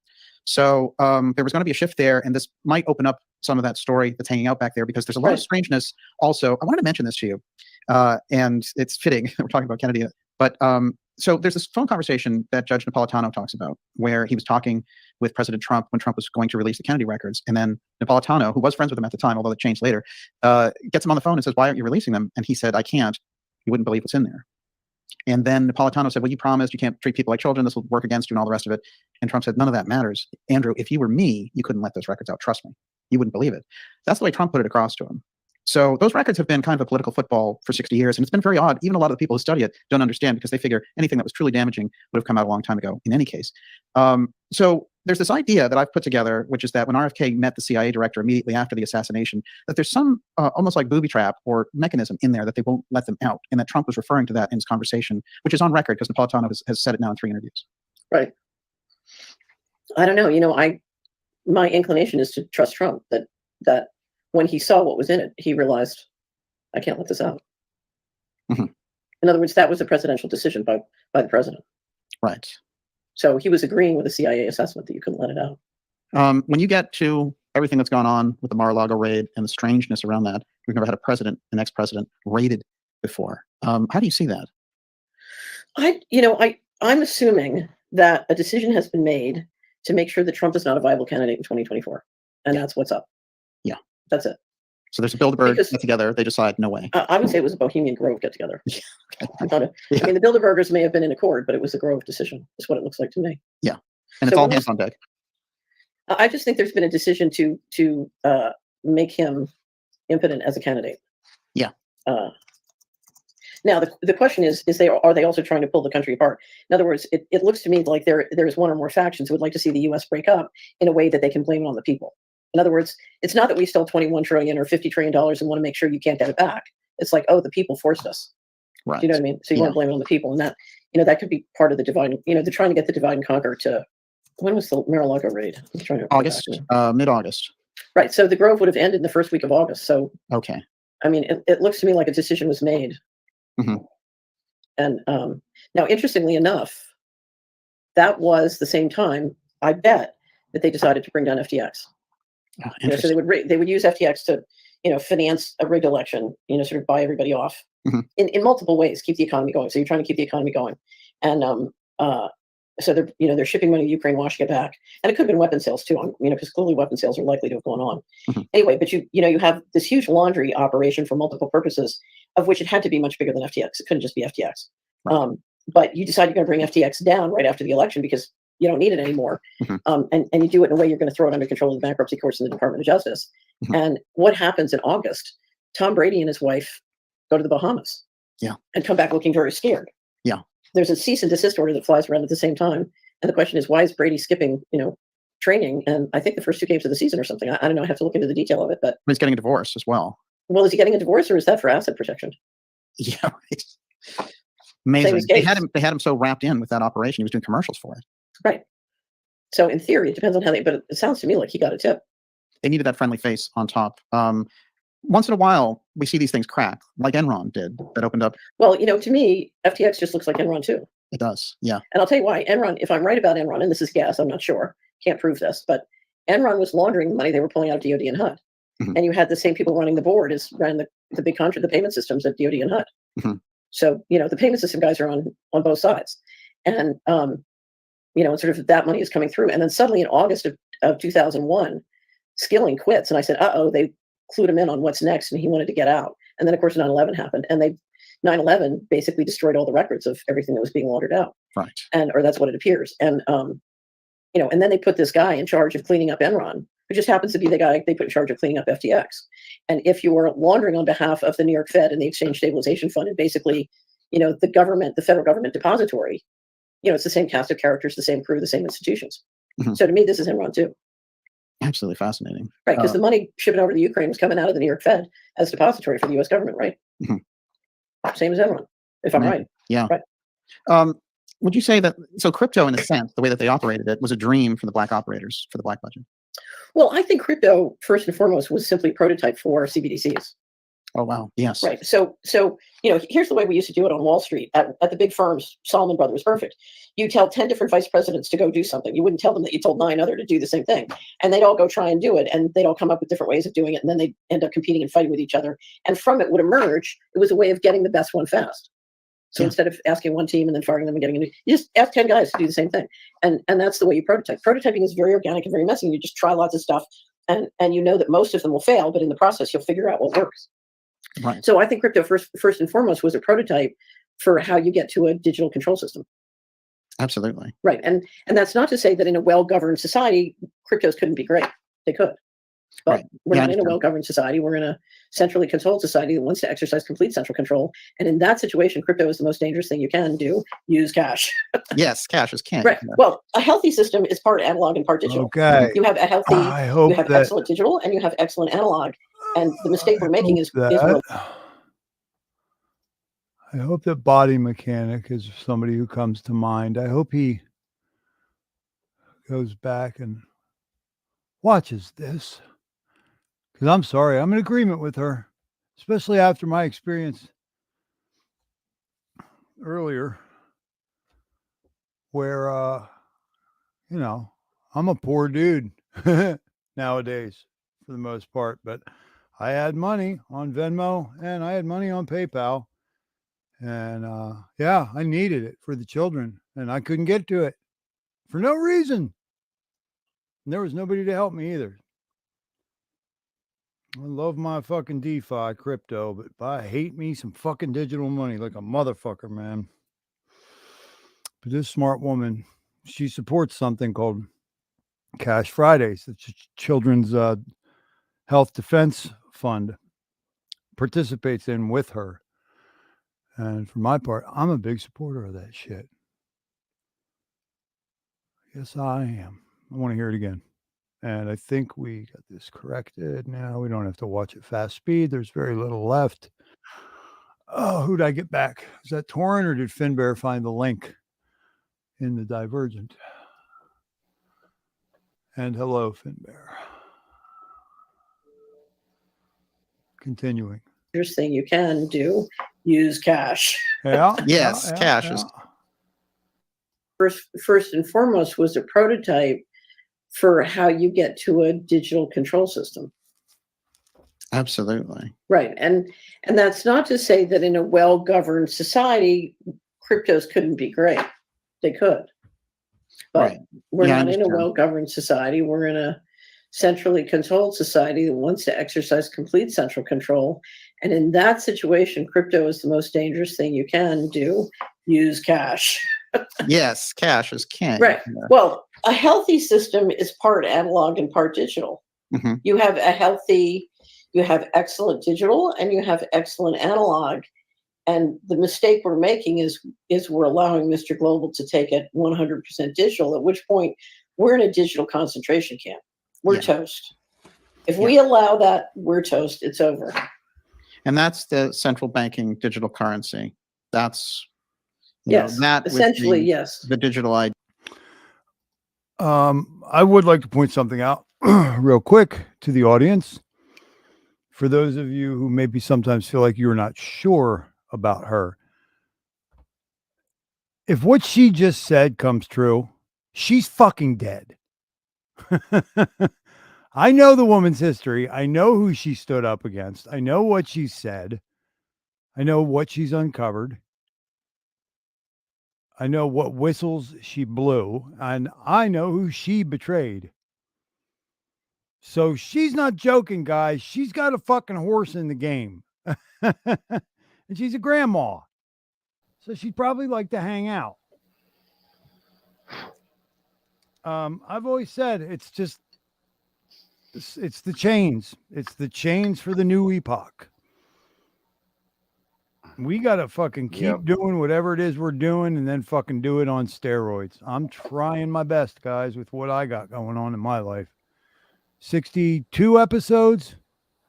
So there was going to be a shift there, and this might open up some of that story that's hanging out back there because there's a lot of strangeness. Also, I wanted to mention this to you, and it's fitting we're talking about Kennedy, but so there's this phone conversation that Judge Napolitano talks about where he was talking with President Trump when Trump was going to release the Kennedy records, and then Napolitano, who was friends with him at the time, although it changed later, gets him on the phone and says, "Why aren't you releasing them?" And he said, "I can't. You wouldn't believe what's in there." And then Napolitano said, "Well, you promised you can't treat people like children. This will work against you," and all the rest of it. And Trump said, "None of that matters. Andrew, if you were me, you couldn't let those records out. Trust me. You wouldn't believe it." That's the way Trump put it across to him. So those records have been kind of a political football for 60 years. And it's been very odd. Even a lot of the people who study it don't understand because they figure anything that was truly damaging would have come out a long time ago in any case. So there's this idea that I've put together, which is that when RFK met the CIA director immediately after the assassination, that there's some almost like booby trap or mechanism in there that they won't let them out. And that Trump was referring to that in his conversation, which is on record because Napolitano has said it now in 3 interviews. Right. I don't know. My inclination is to trust Trump that when he saw what was in it, he realized, I can't let this out. Mm-hmm. In other words, that was a presidential decision by the president. Right. So he was agreeing with the CIA assessment that you couldn't let it out. When you get to everything that's gone on with the Mar-a-Lago raid and the strangeness around that, we've never had an ex-president raided before. How do you see that? I'm assuming that a decision has been made to make sure that Trump is not a viable candidate in 2024. And that's what's up. Yeah. That's it. So there's a Bilderberg get together. They decide, no way. I would say it was a Bohemian Grove get together. I mean, the Bilderbergers may have been in accord, but it was a Grove decision. Is what it looks like to me. Yeah. And it's all hands on deck. I just think there's been a decision to make him impotent as a candidate. Yeah. Now the question is are they also trying to pull the country apart? In other words, it looks to me like there's one or more factions who would like to see the U.S. break up in a way that they can blame it on the people. In other words, it's not that we stole $21 trillion or $50 trillion and want to make sure you can't get it back. It's like, oh, the people forced us. Right. Do you know what I mean? So you want to blame it on the people, and that that could be part of the divide. They're trying to get the divide and conquer to. When was the Mar-a-Lago raid? I'm trying to August, mid-August. Right. So the Grove would have ended in the first week of August. So okay. I mean, it looks to me like a decision was made. Mm-hmm. And now, interestingly enough, that was the same time, I bet, that they decided to bring down FTX. Oh, so they would use FTX to, finance a rigged election, sort of buy everybody off in multiple ways, keep the economy going. So you're trying to keep the economy going. And so they're shipping money to Ukraine, washing it back. And it could have been weapon sales too, because clearly weapon sales are likely to have gone on. Mm-hmm. Anyway, but you have this huge laundry operation for multiple purposes, of which it had to be much bigger than FTX. It couldn't just be FTX. Right. But you decide you're going to bring FTX down right after the election because you don't need it anymore. Mm-hmm. And you do it in a way you're going to throw it under control of the bankruptcy courts and the Department of Justice. Mm-hmm. And what happens in August? Tom Brady and his wife go to the Bahamas. Yeah. And come back looking very scared. Yeah. There's a cease and desist order that flies around at the same time. And the question is, why is Brady skipping, training? And I think the first 2 games of the season or something. I don't know. I have to look into the detail of it. But he's getting a divorce as well. Well, is he getting a divorce or is that for asset protection? Yeah. Right. Amazing. They had him so wrapped in with that operation. He was doing commercials for it. Right. So in theory, it depends on how but it sounds to me like he got a tip. They needed that friendly face on top. Once in a while, we see these things crack, like Enron did, that opened up. Well, to me, FTX just looks like Enron too. It does, yeah. And I'll tell you why. Enron, if I'm right about Enron, and this is guess, I'm not sure, can't prove this, but Enron was laundering the money they were pulling out of DOD and HUD. and you had the same people running the board as ran the big contract, the payment systems at DoD and HUD. So, the payment system guys are on both sides. And, and sort of that money is coming through. And then suddenly in August of 2001, Skilling quits. And I said, they clued him in on what's next. And he wanted to get out. And then, of course, 9/11 happened. And 9/11 basically destroyed all the records of everything that was being laundered out. Right. Or that's what it appears. And, and then they put this guy in charge of cleaning up Enron, who just happens to be the guy they put in charge of cleaning up FTX. And if you were laundering on behalf of the New York Fed and the Exchange Stabilization Fund and basically, the government, the federal government depository, it's the same cast of characters, the same crew, the same institutions. So to me, this is Enron too. Absolutely fascinating. Right, because the money shipping over to Ukraine was coming out of the New York Fed as depository for the U.S. government, right? Same as Enron, if I'm right. Yeah. Right. Would you say that, so crypto, in a sense, the way that they operated it was a dream for the black operators, for the black budget? Well, I think crypto, first and foremost, was simply a prototype for CBDCs. Oh, wow. Yes. Right. So, here's the way we used to do it on Wall Street at the big firms. Salomon Brothers was perfect. You tell 10 different vice presidents to go do something. You wouldn't tell them that you told 9 other to do the same thing. And they'd all go try and do it. And they'd all come up with different ways of doing it. And then they'd end up competing and fighting with each other. And from it would emerge, it was a way of getting the best one fast. So instead of asking one team and then firing them and getting a new, you just ask 10 guys to do the same thing. And that's the way you prototype. Prototyping is very organic and very messy. You just try lots of stuff. And that most of them will fail. But in the process, you'll figure out what works. Right. So I think crypto first and foremost was a prototype for how you get to a digital control system. Absolutely. Right. And that's not to say that in a well-governed society, cryptos couldn't be great. They could. But we're not in a well-governed society. We're in a centrally controlled society that wants to exercise complete central control. And in that situation, crypto is the most dangerous thing you can do. Use cash. Yes, cash is king. Right. Well, a healthy system is part analog and part digital. Okay. You have a healthy, you have excellent digital and you have excellent analog. And the mistake we're making is I hope that Body Mechanic is somebody who comes to mind. I hope he goes back and watches this. Because I'm sorry, I'm in agreement with her, especially after my experience earlier where, I'm a poor dude nowadays for the most part, but I had money on Venmo and I had money on PayPal. And I needed it for the children and I couldn't get to it for no reason. And there was nobody to help me either. I love my fucking DeFi crypto, but I hate me some fucking digital money like a motherfucker, man. But this smart woman, she supports something called Cash Fridays. It's a children's health defense fund, participates in with her. And for my part, I'm a big supporter of that shit. Yes, I am. I want to hear it again. And I think we got this corrected. Now we don't have to watch it fast speed. There's very little left. Oh, who'd I get back? Is that Torrent or did Finbear find the link in the Divergent? And hello, Finbear. Continuing. Here's the thing you can do. Use cash. Yeah. Yes, cash is. First and foremost was a prototype for how you get to a digital control system. Absolutely. Right. And that's not to say that in a well-governed society, cryptos couldn't be great. They could. But we're not in a well-governed society. We're in a centrally controlled society that wants to exercise complete central control. And in that situation, crypto is the most dangerous thing you can do. Use cash. Yes, cash is king. Right. Yeah. Well, a healthy system is part analog and part digital. Mm-hmm. You have excellent digital and you have excellent analog. And the mistake we're making is we're allowing Mr. Global to take it 100% digital, at which point we're in a digital concentration camp. We're toast. If we allow that, we're toast. It's over. And that's the central banking digital currency. That's that essentially, yes. The digital ID. I would like to point something out real quick to the audience. For those of you who maybe sometimes feel like you're not sure about her, if what she just said comes true, she's fucking dead. I know the woman's history. I know who she stood up against. I know what she said. I know what she's uncovered. I know what whistles she blew, and I know who she betrayed. So she's not joking, guys. She's got a fucking horse in the game. And she's a grandma. So she'd probably like to hang out. I've always said it's the chains. It's the chains for the new epoch. We got to fucking keep doing whatever it is we're doing and then fucking do it on steroids. I'm trying my best, guys, with what I got going on in my life. 62 episodes.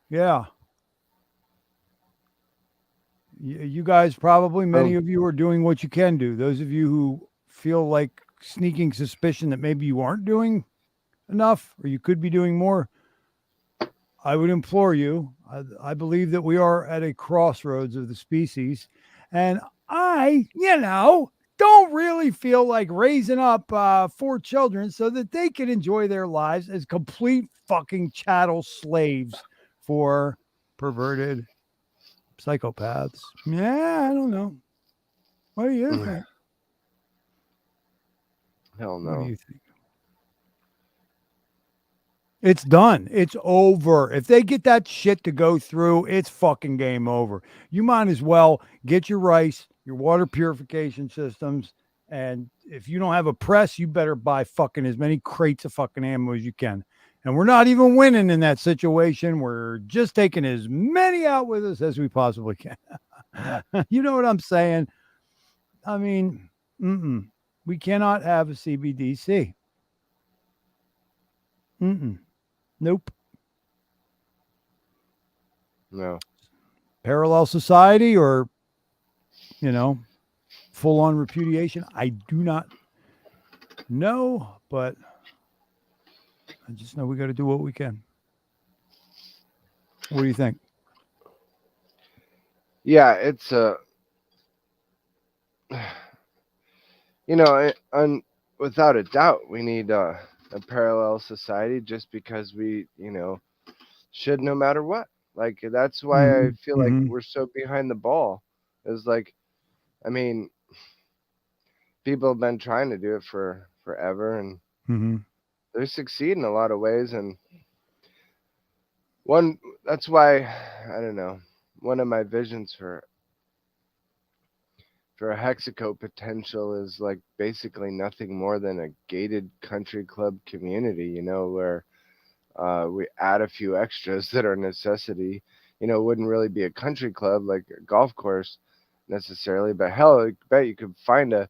Yeah. You guys probably, many of you are doing what you can do. Those of you who feel like sneaking suspicion that maybe you aren't doing enough or you could be doing more, I would implore you. I believe that we are at a crossroads of the species, and I, don't really feel like raising up 4 children so that they can enjoy their lives as complete fucking chattel slaves for perverted psychopaths. Yeah, I don't know. What do you think? Hell no. What do you think? It's done. It's over. If they get that shit to go through, it's fucking game over. You might as well get your rice, your water purification systems, and if you don't have a press, you better buy fucking as many crates of fucking ammo as you can. And we're not even winning in that situation. We're just taking as many out with us as we possibly can. You know what I'm saying? I mean, we cannot have a CBDC. Nope. No. Parallel society or, full on repudiation. I do not know, but I just know we got to do what we can. What do you think? Yeah, it's without a doubt, we need a parallel society just because we, should no matter what. Like, that's why I feel like we're so behind the ball. Is like, I mean, people have been trying to do it for forever, and they succeed in a lot of ways. And that's why, I don't know, one of my visions for a Hexaco potential is like basically nothing more than a gated country club community, where we add a few extras that are a necessity. It wouldn't really be a country club like a golf course necessarily, but hell, I bet you could find a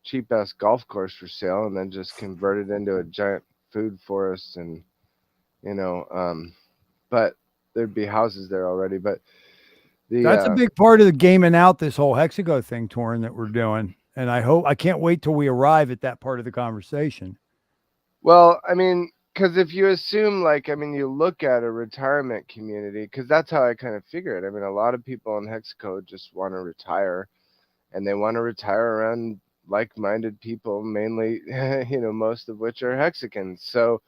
cheap ass golf course for sale and then just convert it into a giant food forest, and but there'd be houses there already. But that's a big part of the gaming out this whole Hexago thing, Torrin, that we're doing. And I can't wait till we arrive at that part of the conversation. Well, I mean, because if you assume, you look at a retirement community, because that's how I kind of figure it. I mean, a lot of people in Hexaco just want to retire, and they want to retire around like-minded people, mainly, most of which are Hexicans. So,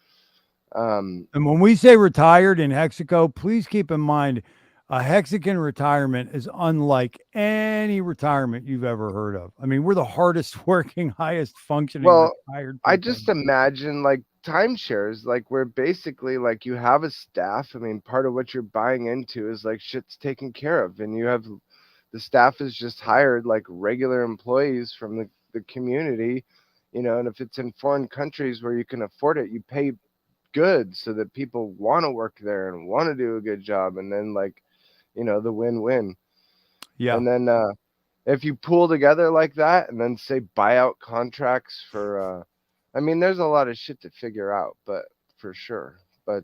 and when we say retired in Hexaco, please keep in mind, a Hexican retirement is unlike any retirement you've ever heard of. I mean, we're the hardest working, highest functioning retired people. I just imagine timeshares, where basically you have a staff. I mean, part of what you're buying into is shit's taken care of, and you have the staff is just hired like regular employees from the community, and if it's in foreign countries where you can afford it, you pay good so that people want to work there and want to do a good job, and then the win-win. Yeah. And then if you pool together like that and then say buyout contracts for I mean, there's a lot of shit to figure out, but for sure. But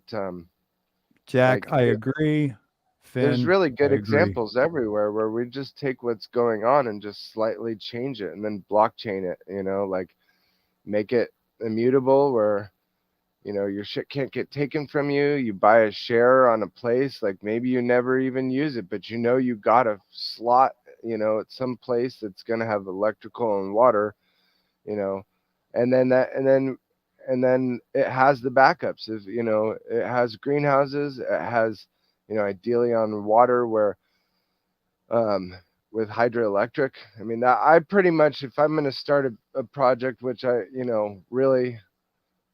Jack, I agree. Finn, there's really good examples everywhere where we just take what's going on and just slightly change it and then blockchain it, make it immutable where your shit can't get taken from you. You buy a share on a place, maybe you never even use it, but you got a slot, at some place that's going to have electrical and water, and then and then it has the backups. If it has greenhouses, it has ideally on water where with hydroelectric. I mean, that I pretty much, if I'm going to start a project, which I really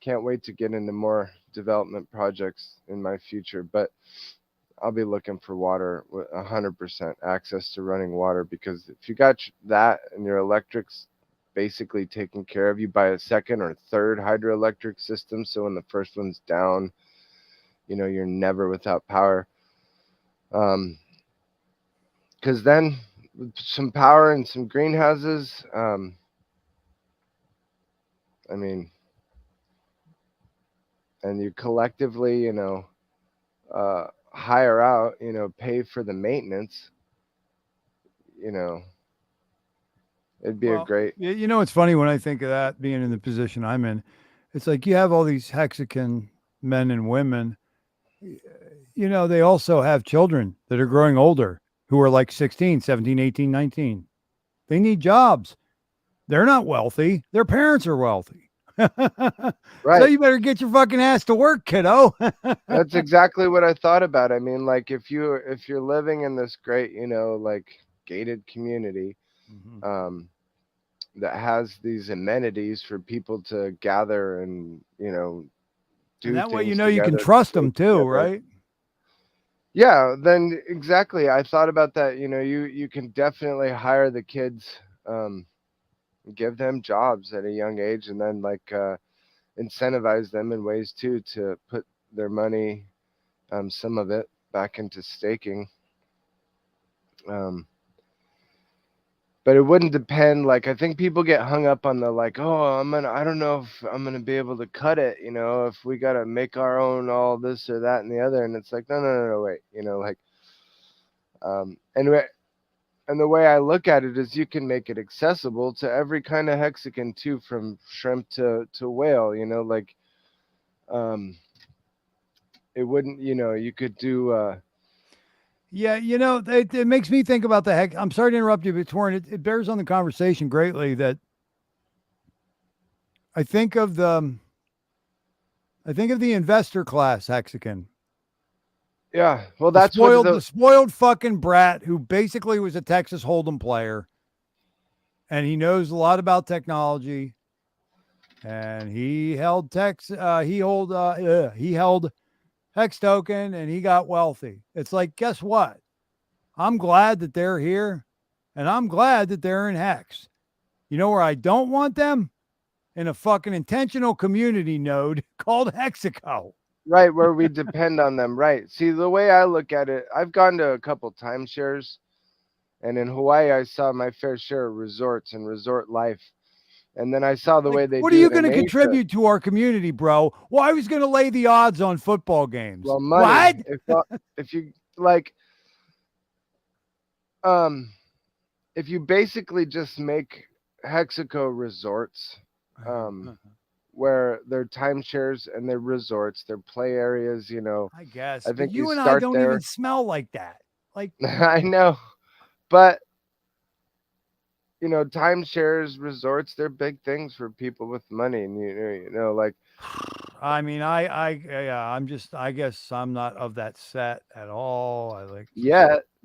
can't wait to get into more development projects in my future, but I'll be looking for water with 100% access to running water, because if you got that and your electric's basically taken care of, you buy a second or third hydroelectric system, so when the first one's down, you're never without power. Because then with some power and some greenhouses, I mean, and you collectively, hire out, pay for the maintenance, it'd be a great. It's funny when I think of that, being in the position I'm in. It's like you have all these Hexagon men and women. They also have children that are growing older who are like 16, 17, 18, 19. They need jobs. They're not wealthy. Their parents are wealthy. Right. So you better get your fucking ass to work, kiddo. That's exactly what I thought about. I mean, like if you're living in this great, like gated community, that has these amenities for people to gather and, do and that way, things you can together, trust them too, together. right? Yeah, then exactly. I thought about that. You can definitely hire the kids, give them jobs at a young age, and then incentivize them in ways too to put their money, some of it back into staking. But it wouldn't depend. Like, I think people get hung up on the I don't know if I'm gonna be able to cut it, if we gotta make our own all this or that and the other. And it's like, no, wait, and the way I look at it is you can make it accessible to every kind of hexagon too, from shrimp to whale, it wouldn't, you could do, Yeah, it makes me think about the heck. I'm sorry to interrupt you, but Torrin, it bears on the conversation greatly that I think of the investor class hexagon. Yeah, well, that's the spoiled fucking brat who basically was a Texas Hold'em player, and he knows a lot about technology, and he held he held Hex token, and he got wealthy. It's like, guess what? I'm glad that they're here, and I'm glad that they're in Hex. You know where I don't want them? In a fucking intentional community node called Hexaco. Right, where we depend on them. Right. See, the way I look at it, I've gone to a couple timeshares, and in Hawaii, I saw my fair share of resorts and resort life. And then I saw the way they do it. What are you going to contribute to our community, bro? Well, I was going to lay the odds on football games. Well, money. What? If you if you basically just make Hexaco resorts, where they're timeshares and they're resorts, they're play areas, I guess. I think you and start I don't there. even smell like that. Like I know, but timeshares, resorts, they're big things for people with money, and I mean, I guess I'm not of that set at all.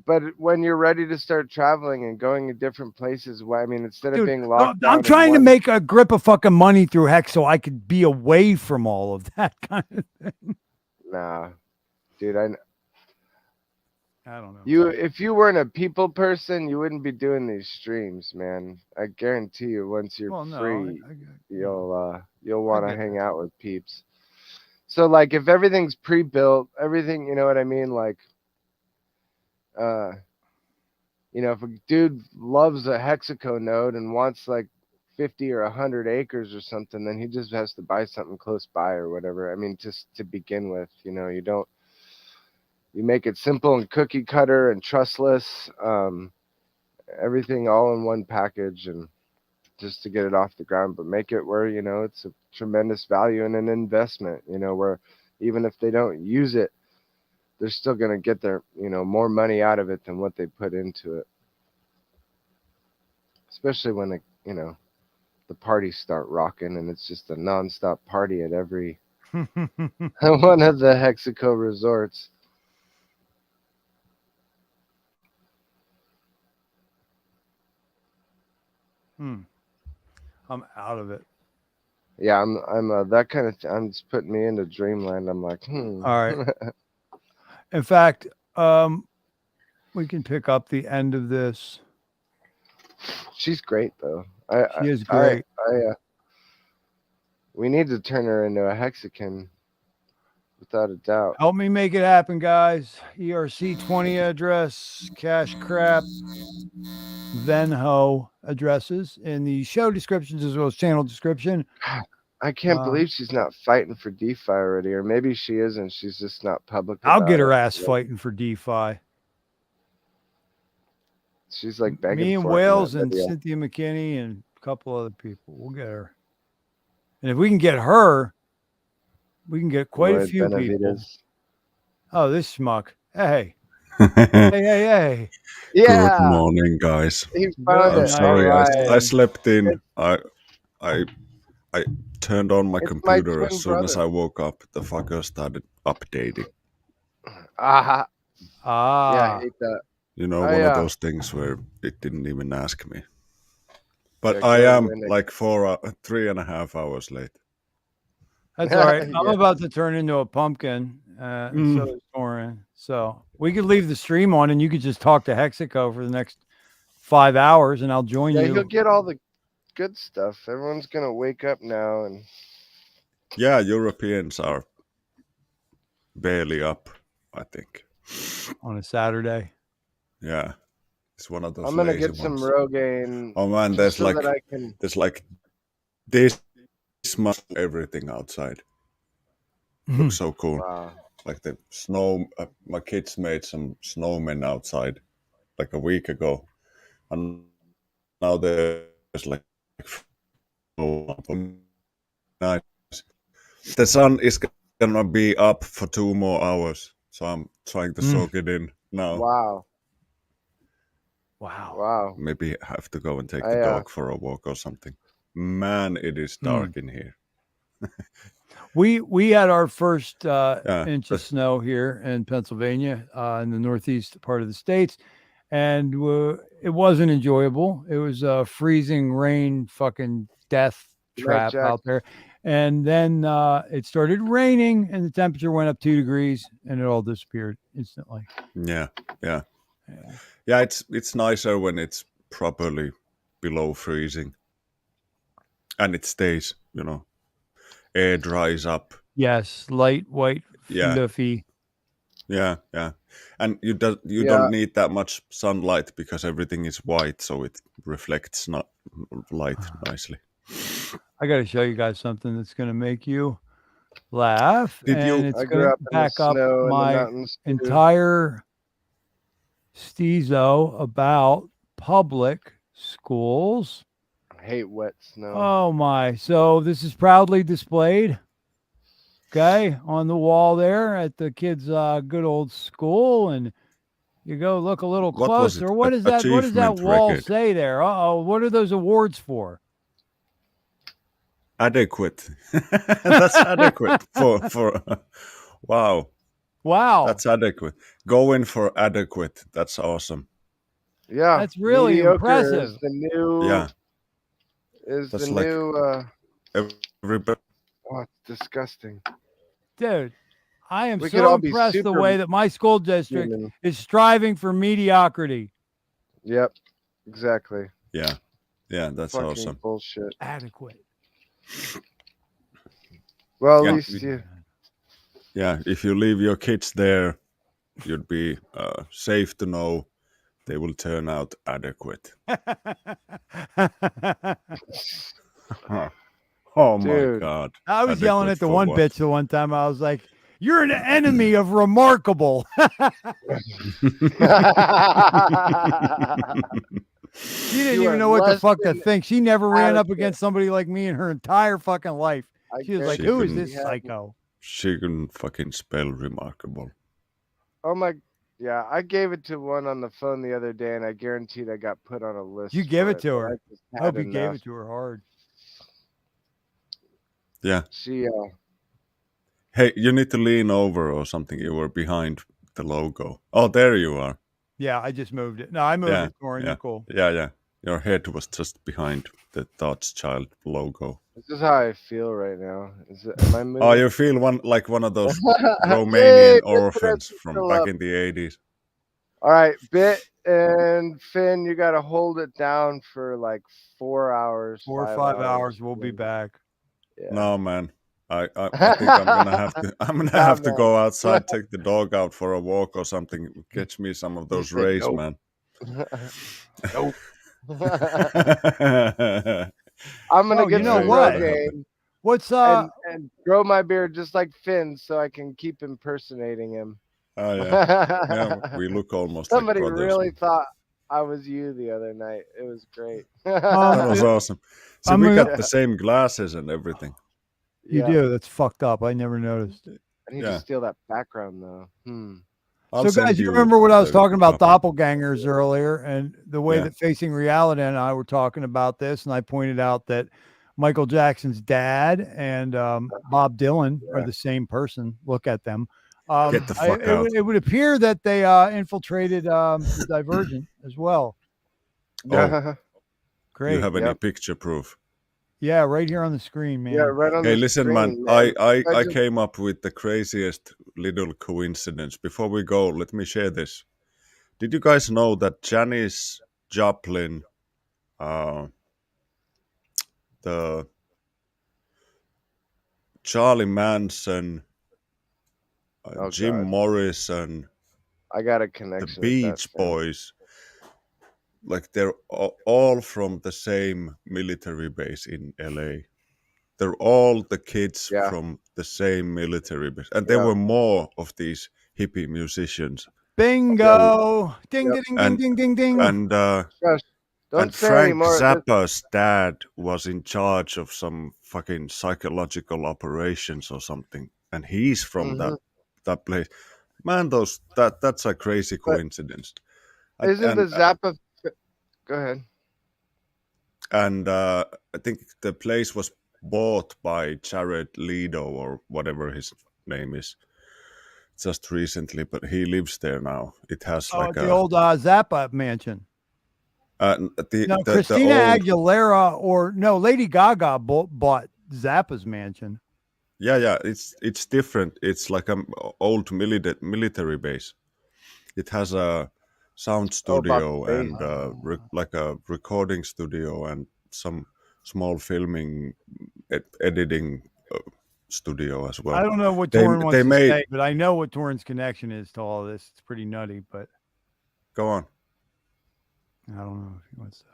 But when you're ready to start traveling and going to different places, instead of being locked I'm trying to make a grip of fucking money through Hex so I could be away from all of that kind of thing. Nah, dude, I don't know. If you weren't a people person, you wouldn't be doing these streams, man. I guarantee you, once you're free, you'll want to hang out with peeps. So if everything's pre-built, everything, you know what I mean? If a dude loves a Hexaco node and wants 50 or 100 acres or something, then he just has to buy something close by or whatever. I mean, just to begin with, you make it simple and cookie cutter and trustless, everything all in one package, and just to get it off the ground, but make it where, it's a tremendous value and an investment, where even if they don't use it, they're still going to get their, more money out of it than what they put into it. Especially when, the parties start rocking, and it's just a nonstop party at every one of the Hexaco resorts. I'm out of it. Yeah, I'm that kind of. I'm just putting me into dreamland. I'm like, All right. In fact, we can pick up the end of this. She's great, though. She is great. We need to turn her into a Hexacan, without a doubt. Help me make it happen, guys. ERC20 address, cash crap, VENMO addresses in the show descriptions as well as channel description. I can't believe she's not fighting for DeFi already, or maybe she isn't. She's just not public. I'll get her it. ass fighting for DeFi. She's like begging me and for Wales it in that and video. Cynthia McKinney and a couple other people. We'll get her. And if we can get her, we can get quite a few people. Oh, this schmuck. Hey. hey. Yeah. Good morning, guys. I'm I'm sorry, I slept in. I turned on my computer as soon as I woke up. The fucker started updating. Yeah, I hate that. You know, one of those things where it didn't even ask me. But Yeah, I go am in like 3.5 hours late. That's all right. I'm about to turn into a pumpkin. And so is Torin. So we could leave the stream on and you could just talk to Hexaco for the next 5 hours and I'll join you. You'll get all the good stuff. Everyone's going to wake up now. And yeah, Europeans are barely up, I think. On a Saturday. Yeah. It's one of those I'm going to get ones. some Rogaine. Oh, man, there's like this much everything outside. Looks so cool. Wow. Like the snow, my kids made some snowmen outside like a week ago, and now there's like nice. The sun is gonna be up for 2 more hours, so I'm trying to soak it in now. Wow. Maybe have to go and take the dog for a walk or something. Man, it is dark in here. We had our first inch of snow here in Pennsylvania, in the northeast part of the states, and it wasn't enjoyable. It was a freezing rain, fucking death trap out there. And then it started raining, and the temperature went up 2 degrees, and it all disappeared instantly. Yeah. It's nicer when it's properly below freezing, and it stays. You know. Air dries up. Yes, light, white, fluffy. Yeah. And you don't need that much sunlight because everything is white, so it reflects light nicely. I got to show you guys something that's going to make you laugh. It's going to back up my entire steezo about public schools. I hate wet snow. Oh my. So this is proudly displayed, okay, on the wall there at the kids' good old school. And you go look a little closer. What does that wall say there? What are those awards for? Adequate. That's adequate for wow. That's adequate. Go in for adequate. That's awesome. Yeah. That's really impressive. Is the new everybody. Oh, it's disgusting. Dude, I am so impressed the way that my school district is striving for mediocrity. Yep, exactly. Yeah, that's fucking awesome. Bullshit. Adequate. Well, at least you. Yeah, if you leave your kids there, you'd be safe to know they will turn out adequate. Oh my God. I was yelling at the one bitch the one time. I was like, you're an enemy of remarkable. She didn't even know what the fuck to think. She never ran up against somebody like me in her entire fucking life. She was like, who is this psycho? She can fucking spell remarkable. Oh my. Yeah, I gave it to one on the phone the other day, and I guaranteed I got put on a list. You gave it to her. I hope you gave it to her hard. Yeah. She Hey, you need to lean over or something. You were behind the logo. Oh, there you are. Yeah, I just moved it. No, I moved Yeah, it, Corin. yeah, You're cool. yeah. Your head was just behind the Dodge Child logo. This is how I feel right now. Am I moving? Oh, you feel like one of those Yay, Romanian Bit orphans Fred's from still back up. in the 80s. All right, Bit and Finn, you got to hold it down for like 4 hours. 4 or 5 hours. We'll be back. Yeah. No, man. I think I'm gonna have to. I'm gonna Nah, have to man. go outside, take the dog out for a walk or something. Catch me some of He those said rays, nope. man. Nope. I'm gonna get you know some what? Rogaine What's and grow my beard just like Finn, so I can keep impersonating him. Oh yeah, yeah. We look almost Somebody like brothers. really thought I was you the other night. It was great. That was awesome. So I'm we gonna- got the same glasses and everything. You do. That's fucked up. I never noticed. I need Yeah. to steal that background though. I'll So, send guys, you remember what I was the talking about copy. doppelgangers earlier, and the way Yeah. that Facing Reality and I were talking about this, and I pointed out that Michael Jackson's dad and Bob Dylan are the same person. Look at them. Get the fuck out. It would appear that they infiltrated the Divergent as well. Oh, Great. you have any picture proof? Yeah, right here on the screen, man. Yeah, right on Hey, the listen, screen, man. I just- came up with the craziest little coincidence. Before we go, let me share this. Did you guys know that Janis Joplin, the Charlie Manson, Jim God. Morrison, I got a the connection. Beach Boys, like they're all from the same military base in LA. They're all the kids from the same military base. And there were more of these hippie musicians. Bingo! Ding, ding, ding, And- ding, ding, ding. And Gosh, don't and say Frank anymore. Zappa's dad was in charge of some fucking psychological operations or something. And he's from that place. Man, that's a crazy coincidence. Isn't the Zappa? Go ahead. And I think the place was bought by Jared Leto or whatever his name is just recently, but he lives there now. It has like the old Zappa mansion. the Christina old, Aguilera or no, Lady Gaga bought Zappa's mansion. yeah, it's different. It's like an old military base. It has a sound studio and like a recording studio and some small filming editing studio as well. I don't know what Torrin wants to say, but I know what Torrin's connection is to all this. It's pretty nutty, but go on. I don't know if he wants to.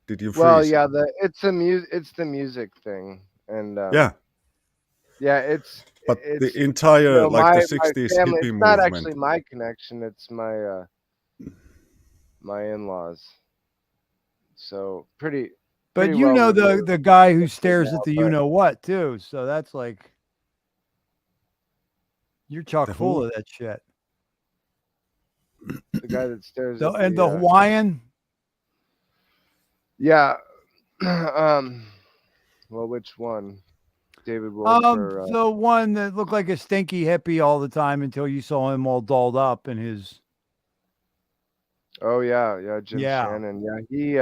Did you freeze? Well, yeah, it's the music thing, and yeah, it's the entire my 60s family, hippie it's not movement. actually my connection. It's my in-laws. So pretty. But you know the guy who stares at the you know what too. So that's like you're chock full of that shit. The guy that stares at the Hawaiian. Yeah. Well, which one? David Wolf or, the one that looked like a stinky hippie all the time until you saw him all dolled up in his. Oh yeah, Jim Shannon. Yeah, he.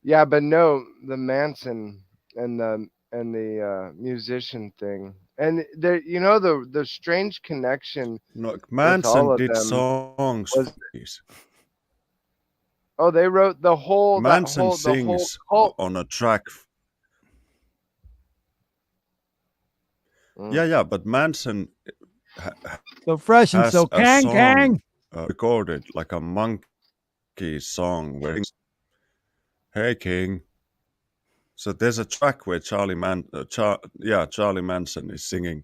Yeah, but no, the Manson and the musician thing, and there, the strange connection. No, Manson did them songs. Oh, they wrote the whole. Manson sings on a track. Yeah, but Manson. So fresh and so kang. Recorded like a monkey song where. Hey King. So there's a track where Charlie Manson is singing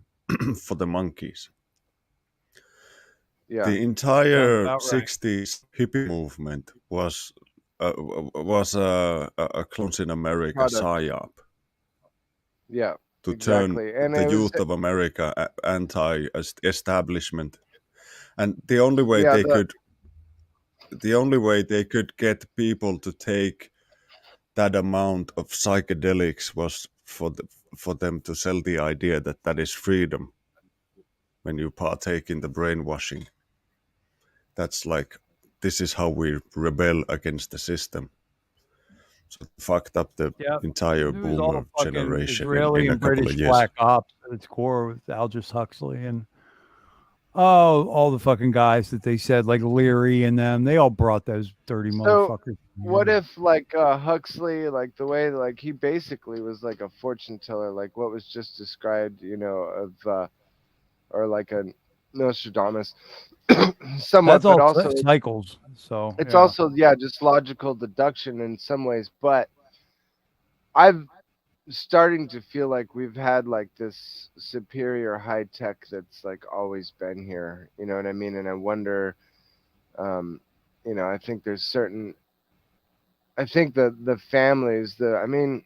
for the Monkees. Yeah. The entire 60s hippie movement was a Clones in America psyop. Yeah. To turn the youth of America anti-establishment, and the only way they could get people to take that amount of psychedelics was for them to sell the idea that that is freedom when you partake in the brainwashing. That's like, this is how we rebel against the system. So it fucked up the entire It was all boomer fucking generation Israeli in a and couple British of years. black ops at its core with Aldous Huxley and all the fucking guys that they said, like Leary and them, they all brought those dirty motherfuckers. What if like Huxley, like the way like he basically was like a fortune teller, like what was just described, you know, of or like a Nostradamus, somewhat, That's all but also cycles. So it's yeah. also just logical deduction in some ways. But I've starting to feel like we've had like this superior high tech that's like always been here. You know what I mean? And I wonder, you know, I think there's certain. I think the families, I mean,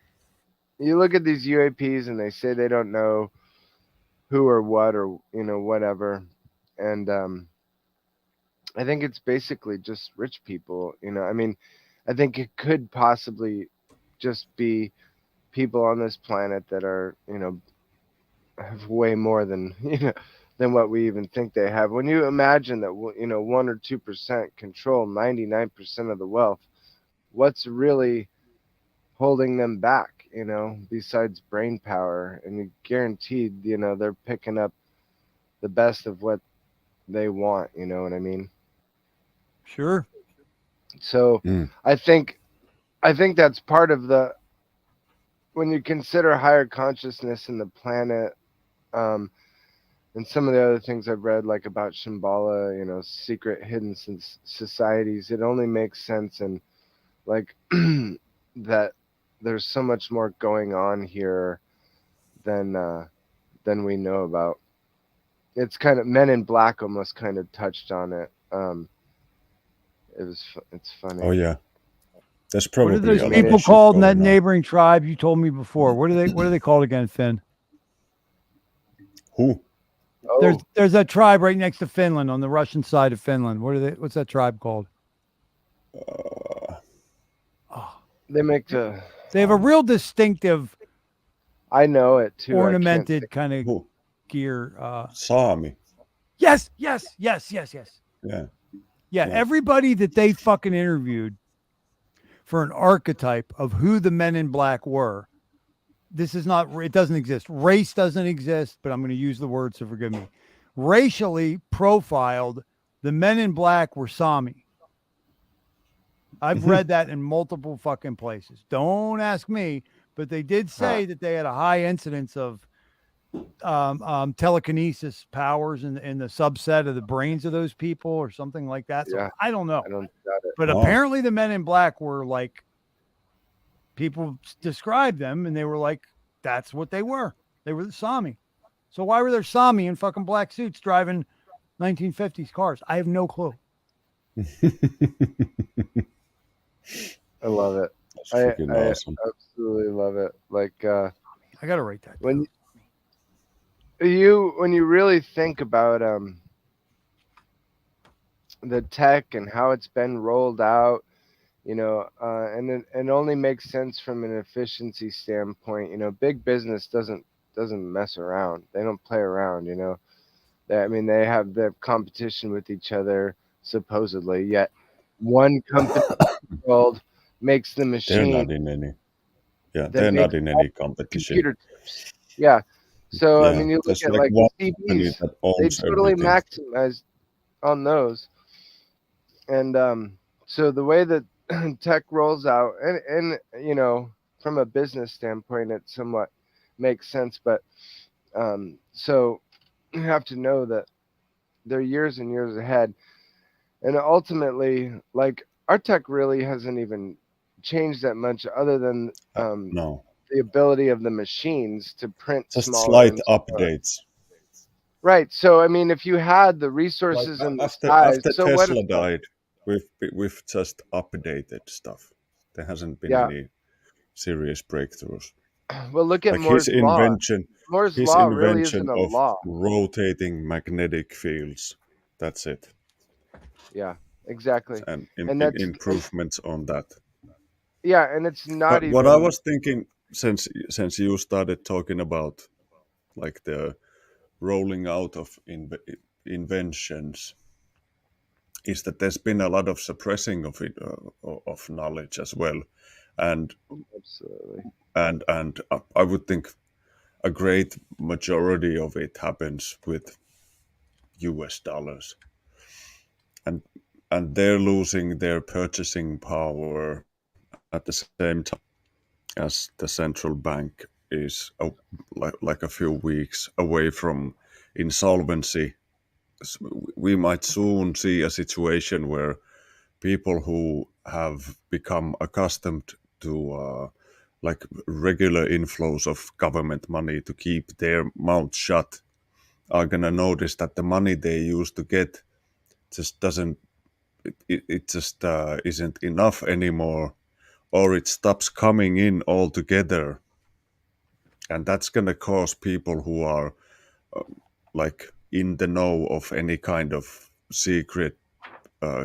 you look at these UAPs and they say they don't know who or what or, you know, whatever. And I think it's basically just rich people, you know. I mean, I think it could possibly just be people on this planet that are, you know, have way more than, you know, than what we even think they have. When you imagine that, you know, 1 or 2% control 99% of the wealth, what's really holding them back, you know, besides brain power? And you guaranteed, you know, they're picking up the best of what they want, you know what I mean? Sure. So I think that's part of the, when you consider higher consciousness in the planet, and some of the other things I've read, like about Shambhala, you know, secret hidden societies, it only makes sense. And like that there's so much more going on here than we know about. It's kind of, Men in Black almost kind of touched on it. It's funny. Oh yeah, that's probably What are those people called in that neighboring tribe you told me before? What are they called again, Finn? Who? There's that tribe right next to Finland on the Russian side of Finland. What's that tribe called? They make They have a real distinctive, I know it too. ornamented kind of gear. Sami. Yes. Yeah. Everybody that they fucking interviewed for an archetype of who the Men in Black were. This is not, it doesn't exist. Race doesn't exist, but I'm going to use the word, so forgive me. Racially profiled, the Men in Black were Sami. I've read that in multiple fucking places. Don't ask me, but they did say that they had a high incidence of telekinesis powers in the subset of the brains of those people or something like that. So I don't know. But apparently the Men in Black were like, people described them and they were like, that's what they were. They were the Sami. So why were there Sami in fucking black suits driving 1950s cars? I have no clue. I love it. I awesome. Absolutely love it. Like I gotta write that down. When you really think about the tech and how it's been rolled out, you know, and it only makes sense from an efficiency standpoint. You know, big business doesn't mess around. They don't play around, you know. They have their competition with each other, supposedly, yet one company in the world makes the machine. They're not in any competition. Computer chips. Yeah. So, I mean, you look at like the CDs, they totally maximize on those. And so the way that tech rolls out, and you know, from a business standpoint, it somewhat makes sense. But so you have to know that they're years and years ahead. And ultimately, like, our tech really hasn't even changed that much, other than the ability of the machines to print just smaller slight updates. Right. So I mean, if you had the resources and the size, after so Tesla died, we've just updated stuff. There hasn't been any serious breakthroughs. Well, look at like Moore's law. Moore's law really isn't a of law. Rotating magnetic fields. That's it. Yeah, exactly. And that's improvements on that. Yeah, and it's not But even. what I was thinking, since you started talking about like the rolling out of inventions, is that there's been a lot of suppressing of it, of knowledge as well, and Absolutely. and I would think a great majority of it happens with US dollars, and they're losing their purchasing power at the same time as the central bank is like a few weeks away from insolvency. We might soon see a situation where people who have become accustomed to like regular inflows of government money to keep their mouth shut are gonna notice that the money they used to get just doesn't it just isn't enough anymore, or it stops coming in altogether, and that's gonna cause people who are like in the know of any kind of secret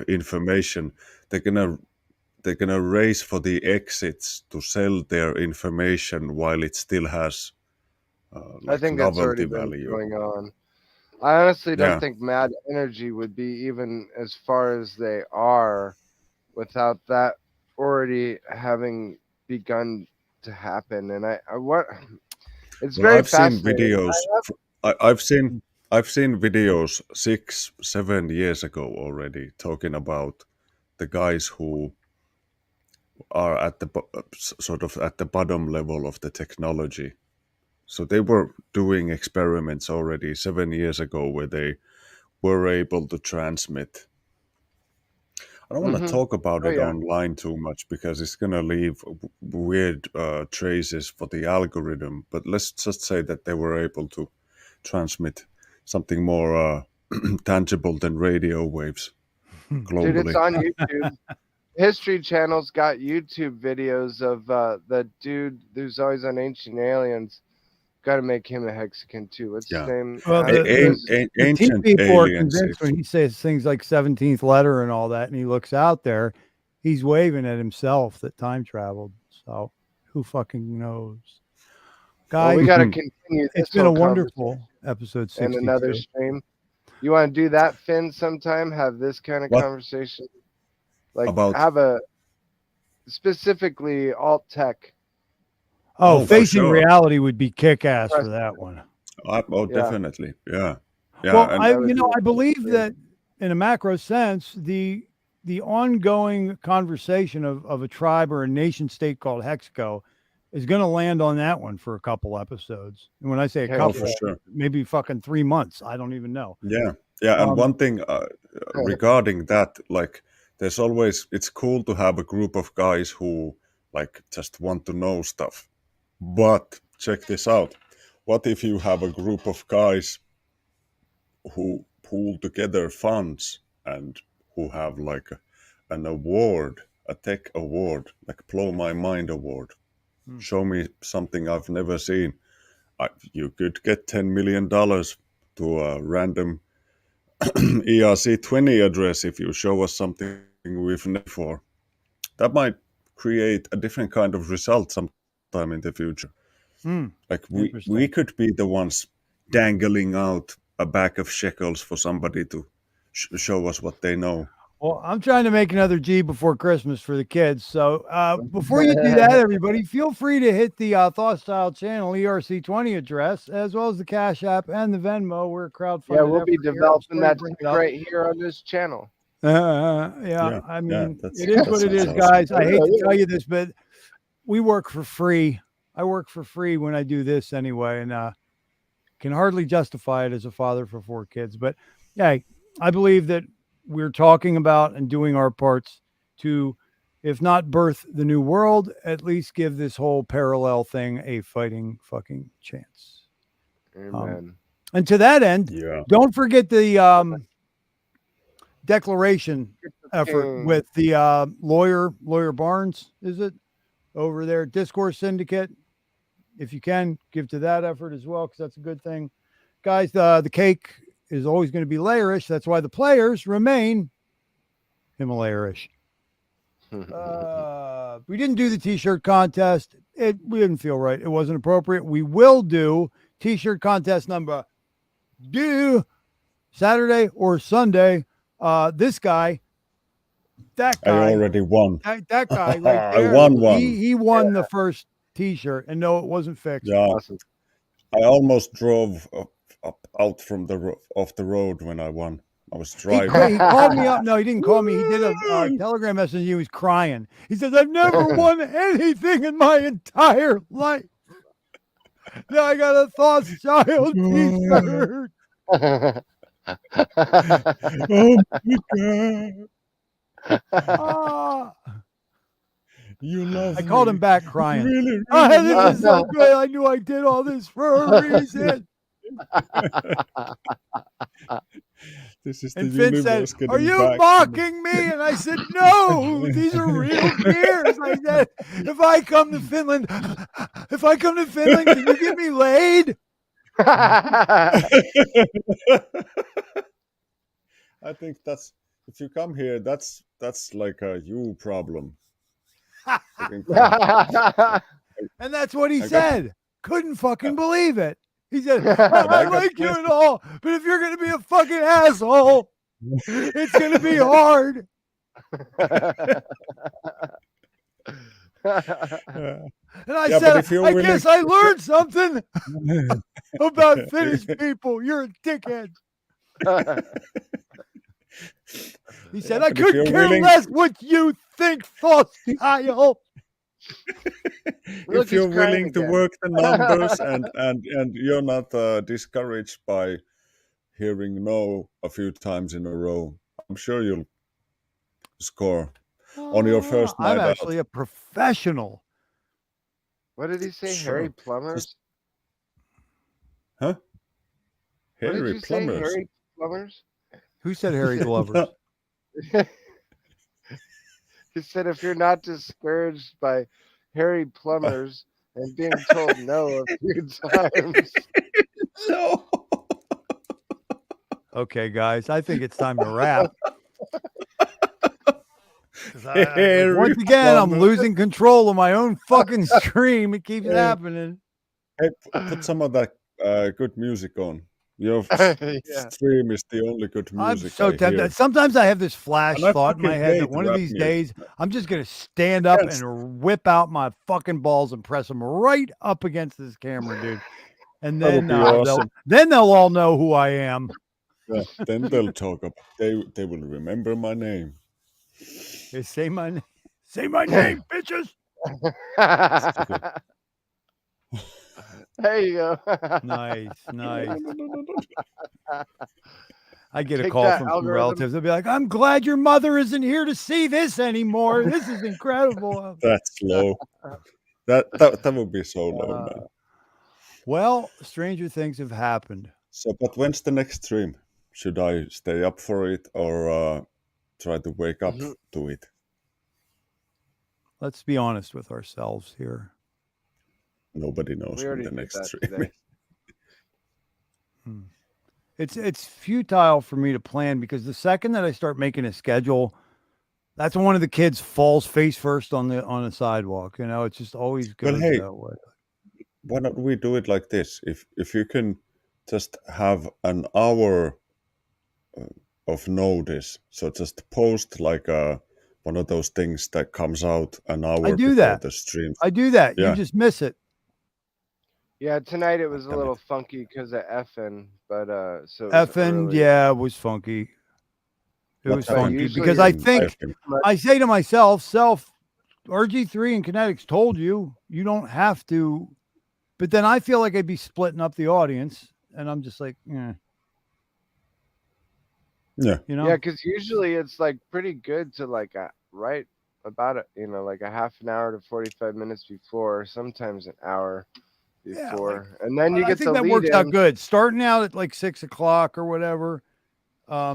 information, they're gonna race for the exits to sell their information while it still has I like think that's already novelty been value. going on. I honestly don't Yeah. think Mad Energy would be even as far as they are without that already having begun to happen. And I what it's Well, very I've seen fascinating. videos. I've seen videos 6-7 years ago already talking about the guys who are at the sort of at the bottom level of the technology. So they were doing experiments already 7 years ago where they were able to transmit. I don't want to talk about it online too much because it's going to leave weird traces for the algorithm. But let's just say that they were able to transmit something more tangible than radio waves globally. Dude, it's on YouTube. History Channel's got YouTube videos of the dude who's always on Ancient Aliens. Got to make him a Hexagon too. What's his name? Well, the ancient people are aliens. convinced when he says things like 17th letter and all that, and he looks out there, he's waving at himself that time traveled. So who fucking knows? Guys, well, we got to continue. It's been a wonderful episode 62. And another stream. You want to do that, Finn, sometime? Have this kind of conversation? Like have a specifically alt tech. Oh, facing reality would be kick-ass for that one. Definitely. Yeah. Well, I believe that in a macro sense, the ongoing conversation of a tribe or a nation state called Hexco is going to land on that one for a couple episodes. And when I say a couple, for sure. Maybe fucking 3 months. I don't even know. Yeah. And one thing regarding that, like, it's cool to have a group of guys who like just want to know stuff. But check this out. What if you have a group of guys who pool together funds and who have like an award, a tech award, like Blow My Mind award? Show me something I've never seen. You could get $10 million to a random ERC20 address if you show us something we've never for. That might create a different kind of result sometime in the future. Like we could be the ones dangling out a bag of shekels for somebody to show us what they know. Well, I'm trying to make another G before Christmas for the kids. So before you do that, everybody, feel free to hit the Thought Style channel ERC20 address, as well as the Cash App and the Venmo. We're crowdfunded. Yeah, we'll be developing that right here on this channel. I mean, it is what it is, guys. I hate to tell you this, but we work for free. I work for free when I do this anyway, and can hardly justify it as a father for 4 kids. But yeah, I believe that we're talking about and doing our parts to, if not birth the new world, at least give this whole parallel thing a fighting fucking chance. Amen. And to that end, don't forget the declaration effort with the lawyer Barnes, is it, over there, Discourse Syndicate. If you can, give to that effort as well, because that's a good thing. Guys, the cake is always going to be layerish. That's why the players remain Himalaya-ish. We didn't do the t-shirt contest. We didn't feel right. It wasn't appropriate. We will do t-shirt contest number 2 Saturday or Sunday. This guy, that guy, I already won. That guy right I there. won one. He won the first t-shirt, and no, it wasn't fixed. Yeah, I almost drove up out from off the road when I won. I was driving. He called me up. No, he didn't call me. He did a telegram message. He was crying. He says, "I've never won anything in my entire life. Now I got a Thoughts Child t-shirt." Oh my God. You love I called him back crying. Really, This is so great. I knew I did all this for a reason. This is the And Finn said, universe getting "Are you back to me." mocking me?" And I said, "No, these are real tears." I said, if I come to Finland, can you get me laid? I think that's, if you come here, that's like a you problem. And that's what he said. Couldn't fucking believe it. He said, I like you and all, but if you're going to be a fucking asshole, it's going to be hard. And I said, I guess I learned something about Finnish people. You're a dickhead. He said, I couldn't care less what you think, Thoughts Child. If you're willing to work the numbers and you're not discouraged by hearing no a few times in a row, I'm sure you'll score on your first night I'm out. actually a professional. What did he say? Sure. Harry Plumbers? Huh? What did Harry you say? Plumbers? Harry Plumbers? Who said Harry Glovers? He said, if you're not discouraged by Harry Plumbers and being told no a few times. No. Okay, guys, I think it's time to wrap. Once again, I'm losing control of my own fucking stream. It keeps happening. Hey, put some of that good music on. Your stream is the only good music. I'm so tempted. Hear. Sometimes I have this flash And I thought in my fucking head hate that one of rap these music. days I'm just going to stand up Yes. and whip out my fucking balls and press them right up against this camera, dude. And That would then, be awesome. then they'll all know who I am. Yeah, then they'll talk about. They will remember my name. They say my name. Say my name, bitches. There you go. Nice. I get a Take call that, from some algorithm. relatives. They'll be like, "I'm glad your mother isn't here to see this anymore. This is incredible." That's low. That would be so low, man. Well, stranger things have happened. So, but when's the next stream? Should I stay up for it or try to wake up to it? Let's be honest with ourselves here. Nobody knows We when already the did next that stream today. is. It's futile for me to plan because the second that I start making a schedule, that's when one of the kids falls face first on the sidewalk. You know, it just always goes Well, hey, that way. why don't we do it like this? If you can just have an hour of notice, so just post like one of those things that comes out an hour I do before that. the stream. I do that. Yeah. You just miss it. Yeah, tonight it was a Damn little funky because of effing, but so it was Effing, early. yeah, it was funky. It What was happened? funky Usually because I it's think effing? I say to myself, RG3 and Kinetics told you don't have to, but then I feel like I'd be splitting up the audience, and I'm just like, Yeah. you know, Yeah, because usually it's like pretty good to like right about it, you know, like a half an hour to 45 minutes before, sometimes an hour before, and then you I get think the that lead works out in. good. Starting out at like 6 o'clock or whatever. I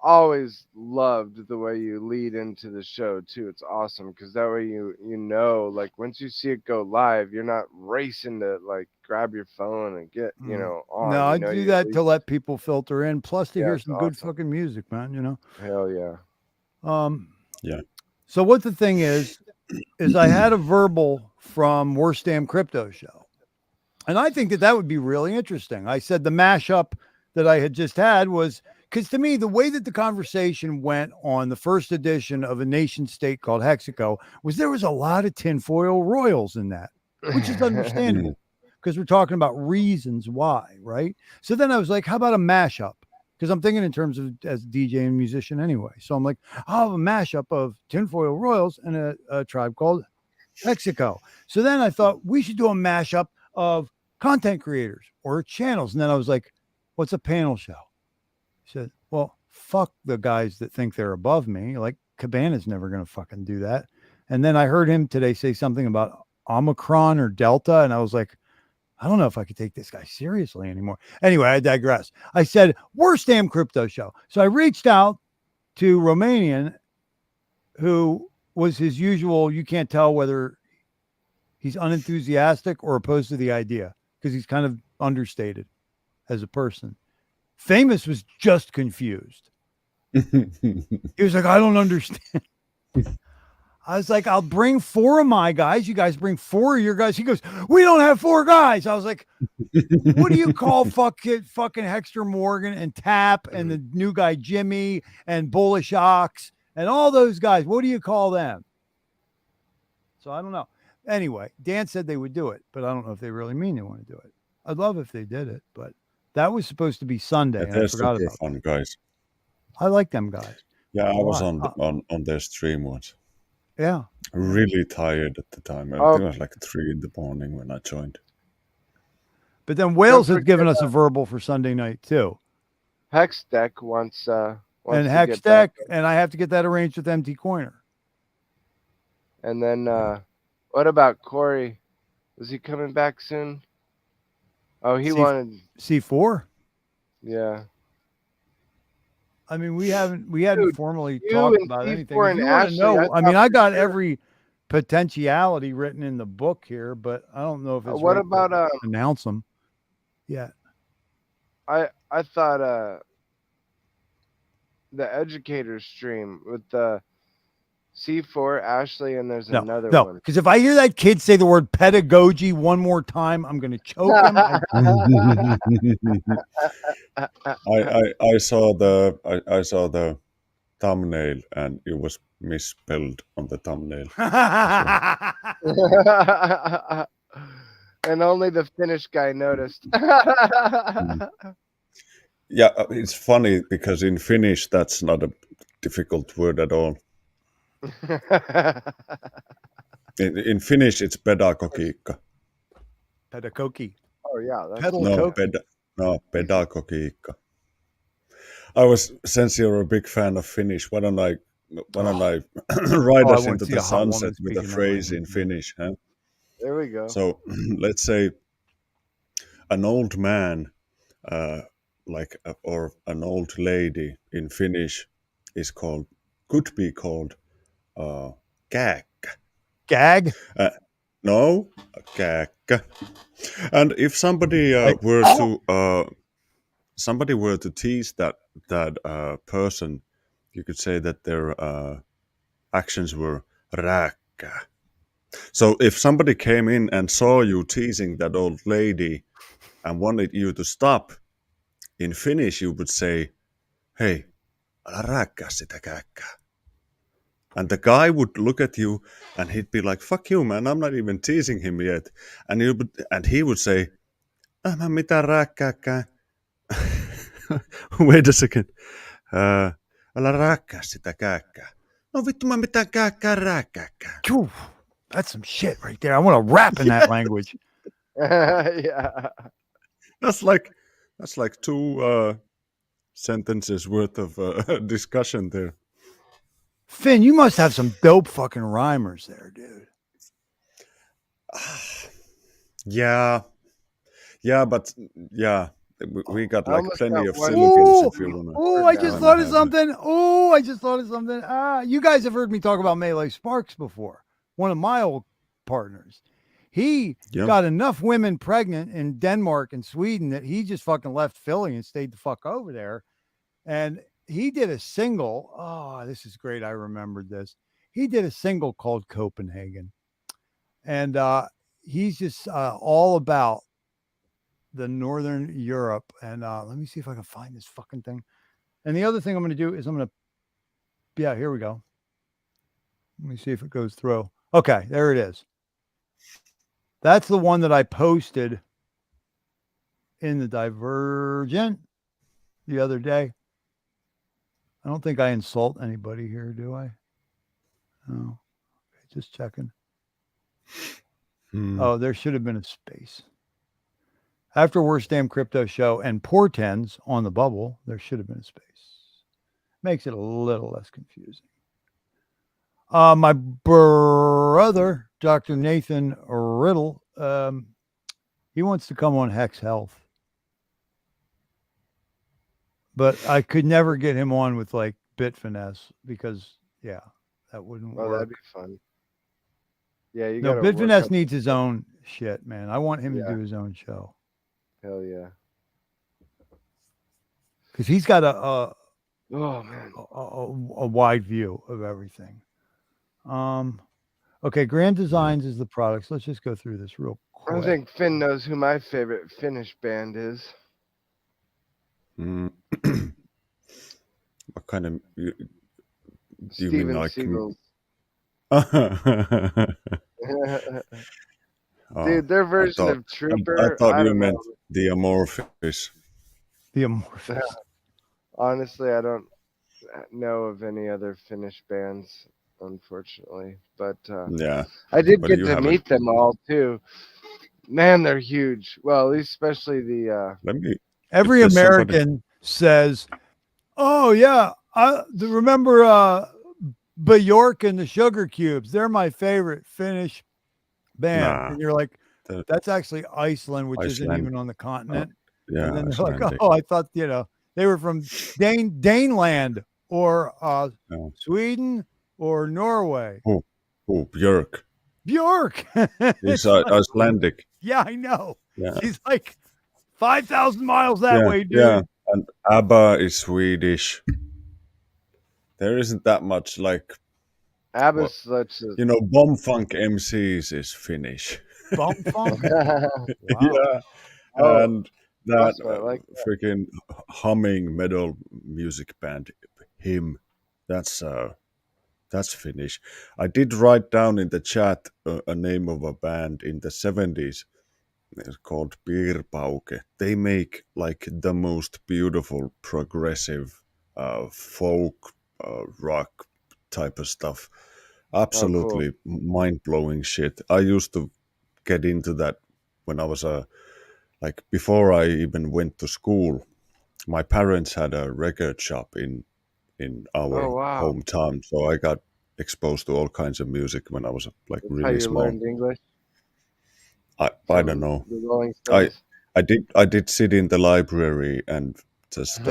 always loved the way you lead into the show too. It's awesome because that way you know, like once you see it go live, you're not racing to like grab your phone and get on. No, I You know, do you that at to least- let people filter in, plus to Yeah, hear it's some good awesome. fucking music, man. You know. Hell yeah. Yeah. So what the thing is, is I had a verbal from Worst Damn Crypto Show. And I think that that would be really interesting. I said the mashup that I had just had was, because to me, the way that the conversation went on the first edition of a nation state called Hexaco was there was a lot of tinfoil royals in that, which is understandable because we're talking about reasons why, right? So then I was like, how about a mashup? Because I'm thinking in terms of as DJ and musician anyway. So I'm like, I'll have a mashup of tinfoil royals and a tribe called Hexaco. So then I thought we should do a mashup of content creators or channels. And then I was like, what's a panel show? He said, well, fuck the guys that think they're above me. Like Cabana's never going to fucking do that. And then I heard him today say something about Omicron or Delta. And I was like, I don't know if I could take this guy seriously anymore. Anyway, I digress. I said, Worst Damn Crypto Show. So I reached out to Romanian, who was his usual, you can't tell whether he's unenthusiastic or opposed to the idea because he's kind of understated as a person. Famous was just confused. He was like, I don't understand. I was like, I'll bring 4 of my guys. You guys bring 4 of your guys. He goes, we don't have 4 guys. I was like, what do you call fucking Hexter Morgan and Tap and the new guy Jimmy and Bullish Ox and all those guys? What do you call them? So I don't know. Anyway, Dan said they would do it, but I don't know if they really mean they want to do it. I'd love if they did it, but that was supposed to be Sunday. And I forgot about fun guys. I like them guys. Yeah, I was on their stream once. Yeah. Really tired at the time. I think it was like 3 in the morning when I joined. But then Wales has given us a verbal for Sunday night too. Hex Deck wants and Hex Deck, and I have to get that arranged with MT Coiner. And then what about Corey? Is he coming back soon? Oh, he wanted C4. Yeah. I mean, we hadn't formally talked about anything. If you want to know, I mean, I got every potentiality written in the book here, but I don't know if it's what about announce them. Yeah. I thought the educator stream with the C4 Ashley, and there's another one. Because if I hear that kid say the word pedagogy one more time, I'm going to choke him. I saw the thumbnail and it was misspelled on the thumbnail. And only the Finnish guy noticed. Yeah, it's funny because in Finnish that's not a difficult word at all. In Finnish, it's pedagogiikka. Pedagogy. Oh yeah, no, pedagogiikka. Since you're a big fan of Finnish, why don't I ride us into the sunset with a phrase in Finnish? Huh? There we go. So let's say an old man, or an old lady in Finnish could be called kääkkä. Gag? No, kääkkä. And if somebody were to tease that person, you could say that their actions were rääkkää. So if somebody came in and saw you teasing that old lady and wanted you to stop, in Finnish you would say, hey, älä rääkkää sitä kääkkää. And the guy would look at you and he'd be like, fuck you, man, I'm not even teasing him yet. And he would say, mä mitään rääkkääkään. Wait a second. Älä rääkkää sitä kääkkää. No vittu, mä mitään kääkkää rääkkääkään. That's some shit right there. I want to rap in that language. Yeah. That's like 2 sentences worth of discussion there. Finn, you must have some dope fucking rhymers there, dude. Yeah, but we got like plenty of syllables if you want to. Oh, I just thought of something. You guys have heard me talk about Melee Sparks before. One of my old partners. He got enough women pregnant in Denmark and Sweden that he just fucking left Philly and stayed the fuck over there. And he did a single. Oh, this is great. I remembered this. He did a single called Copenhagen. And he's just all about the Northern Europe. And let me see if I can find this fucking thing. And the other thing I'm going to do is yeah, here we go. Let me see if it goes through. Okay, there it is. That's the one that I posted in the Divergent the other day. I don't think I insult anybody here, do I? No. Okay, just checking. Oh, there should have been a space. After Worst Damn Crypto Show and Portends on the bubble, there should have been a space. Makes it a little less confusing. My brother, Dr. Nathan Riddle, he wants to come on Hex Health. But I could never get him on with like Bit Finesse because, yeah, that wouldn't work. That'd be fun. Yeah, you no, got Bit Finesse needs his own shit, man. I want him to do his own show. Hell yeah. Because he's got oh man, a wide view of everything. Okay, Grand Designs is the products. Let's just go through this real quick. I think Finn knows who my favorite Finnish band is. What kind of? Do you Steven mean like? Seagal's. Oh, Dude, their version of Trooper. I thought you don't meant know. the Amorphis. The Amorphis. Honestly, I don't know of any other Finnish bands, unfortunately. But Yeah, I did but get you to haven't- meet them all too. Man, they're huge. Well, at least especially the. Let me. Every There's American says, "Oh yeah, I remember Bjork and the Sugar Cubes. They're my favorite Finnish band." Nah, and you're like, the- "That's actually Iceland, which isn't Iceland- even on the continent." yeah, and then they're like, Icelandic. "Oh, I thought they were from Daneland or No. Sweden or Norway." Oh, Björk. Bjork. He's Icelandic. Yeah, I know. Yeah. She's like 5,000 miles that way, dude. Yeah, and ABBA is Swedish. There isn't that much like. ABBA's such a. You know, Bomb Funk MCs is Finnish. Bomb Funk? Yeah. Oh, And that awesome, I like that. freaking humming metal music band, him, that's Finnish. I did write down in the chat a name of a band in the 70s. It's called 𝕄𝕀ℕ𝔻𝕙𝕚𝕝𝕝. They make like the most beautiful progressive folk rock type of stuff. Absolutely mind-blowing shit. I used to get into that when I was like before I even went to school. My parents had a record shop in our hometown, so I got exposed to all kinds of music when I was like That's really how you small. learned English. I don't know. The Rolling Stones. I did sit in the library and just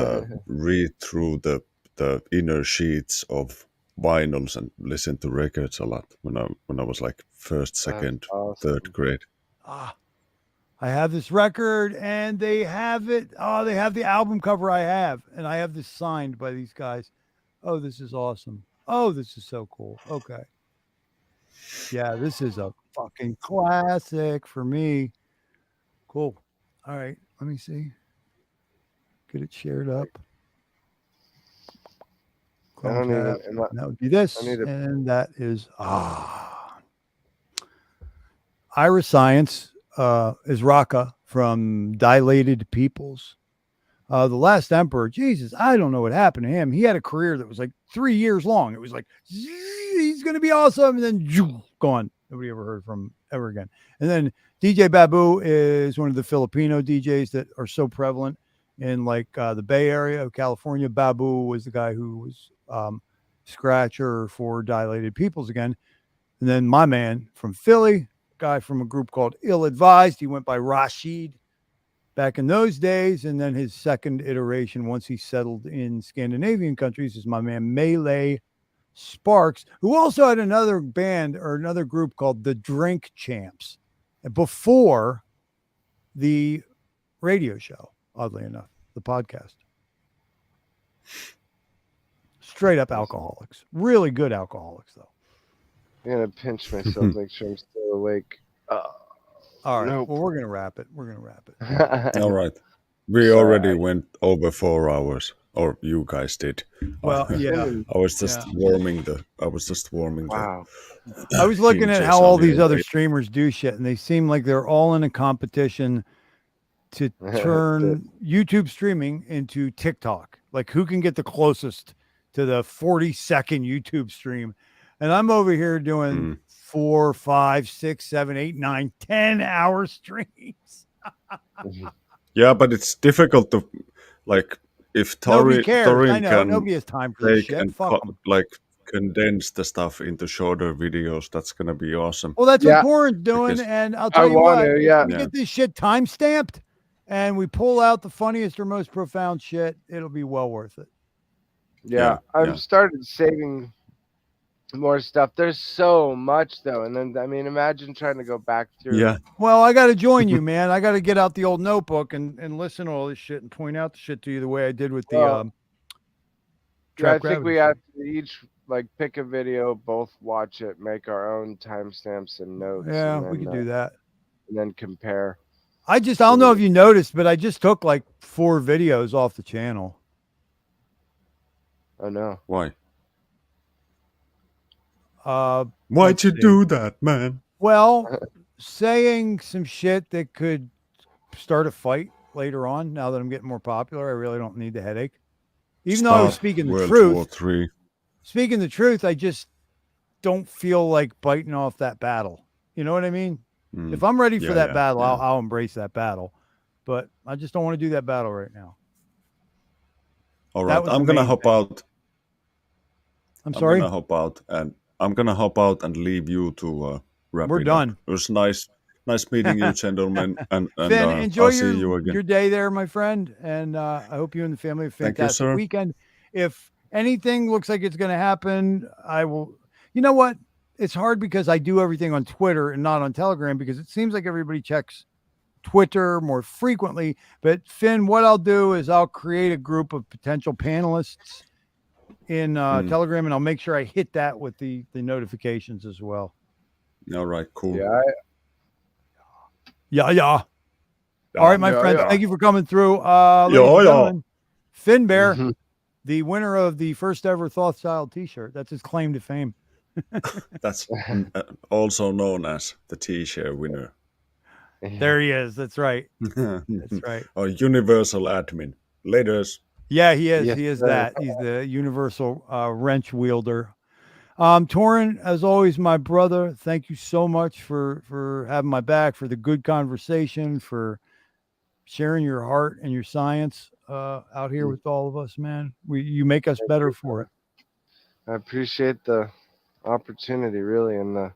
read through the inner sheets of vinyls and listen to records a lot when I was like first, second, third grade. I have this record and they have it. Oh, they have the album cover I have. And I have this signed by these guys. Oh, this is awesome. Oh, this is so cool. Okay. Yeah, this is a fucking classic for me. Cool. All right. Let me see. Get it shared up. I don't even. That would be this. And that is Iris Science is Raka from Dilated Peoples. The Last Emperor, Jesus, I don't know what happened to him. He had a career that was like 3 years long. It was like, he's going to be awesome. And then gone. Nobody ever heard from him ever again. And then DJ Babu is one of the Filipino DJs that are so prevalent in like the Bay Area of California. Babu was the guy who was scratcher for Dilated Peoples again. And then my man from Philly, guy from a group called Ill Advised. He went by Rashid back in those days. And then his second iteration, once he settled in Scandinavian countries, is my man Melee Sparks, who also had another band or another group called the Drink Champs before the radio show, oddly enough, the podcast. Straight up alcoholics. Really good alcoholics, though. I'm gonna pinch myself, make sure I'm still awake. All right. Nope. Well, we're gonna wrap it. All right. We Sorry, already went over 4 hours, or you guys did. Well, yeah. I was just warming the. Wow. I was looking at hinges how on all the these other way. streamers do shit, and they seem like they're all in a competition to turn YouTube streaming into TikTok. Like, who can get the closest to the 40-second YouTube stream? And I'm over here doing 4, 5, 6, 7, 8, 9, 10-hour streams. Yeah, but it's difficult to, like, if Nobody cares. I Torin know. can Nobody has time for this take shit. and Fuck 'em. like condense the stuff into shorter videos, that's gonna be awesome. Well, that's what Torin's doing, Because- and I'll tell you what. If we Yeah. get this shit time stamped, and we pull out the funniest or most profound shit, it'll be well worth it. Yeah, I've started saving more stuff. There's so much though, and then I mean, imagine trying to go back through. Yeah. Well, I got to join you, man. I got to get out the old notebook and listen to all this shit and point out the shit to you the way I did with the. Well, I Trap think we Gravity have to each like pick a video, both watch it, make our own timestamps and notes. Yeah, and we then, could do that. And then compare. I don't know if you noticed, but I just took like 4 videos off the channel. Oh no. Why? Why'd you do that, man? Well, saying some shit that could start a fight later on. Now that I'm getting more popular, I really don't need the headache. Even though I was speaking the World truth. War III. Speaking the truth, I just don't feel like biting off that battle. You know what I mean? If I'm ready for that battle, I'll embrace that battle. But I just don't want to do that battle right now. All right, I'm gonna hop out. I'm sorry? I'm gonna hop out and leave you to wrap We're it done. up. It was nice meeting you, gentlemen. And Finn, enjoy I'll see you again. your day there, my friend. And I hope you and the family have a Thank you, fantastic sir. weekend. If anything looks like it's going to happen, I will. You know what? It's hard because I do everything on Twitter and not on Telegram because it seems like everybody checks Twitter more frequently. But Finn, what I'll do is I'll create a group of potential panelists in Telegram, and I'll make sure I hit that with the notifications as well. All right, cool. Yeah. All right, my friends. Thank you for coming through. Ladies and gentlemen, Finn Bear, the winner of the first ever Thoth Style T-shirt. That's his claim to fame. That's also known as the T-shirt winner. There he is. That's right. That's right. Oh, universal admin. Laters. Yeah, he is. Yes, He is sir. that. He's the universal wrench wielder. Torin, as always, my brother, thank you so much for having my back, for the good conversation, for sharing your heart and your science out here with all of us, man. You make us better for it. I appreciate the opportunity, really, and the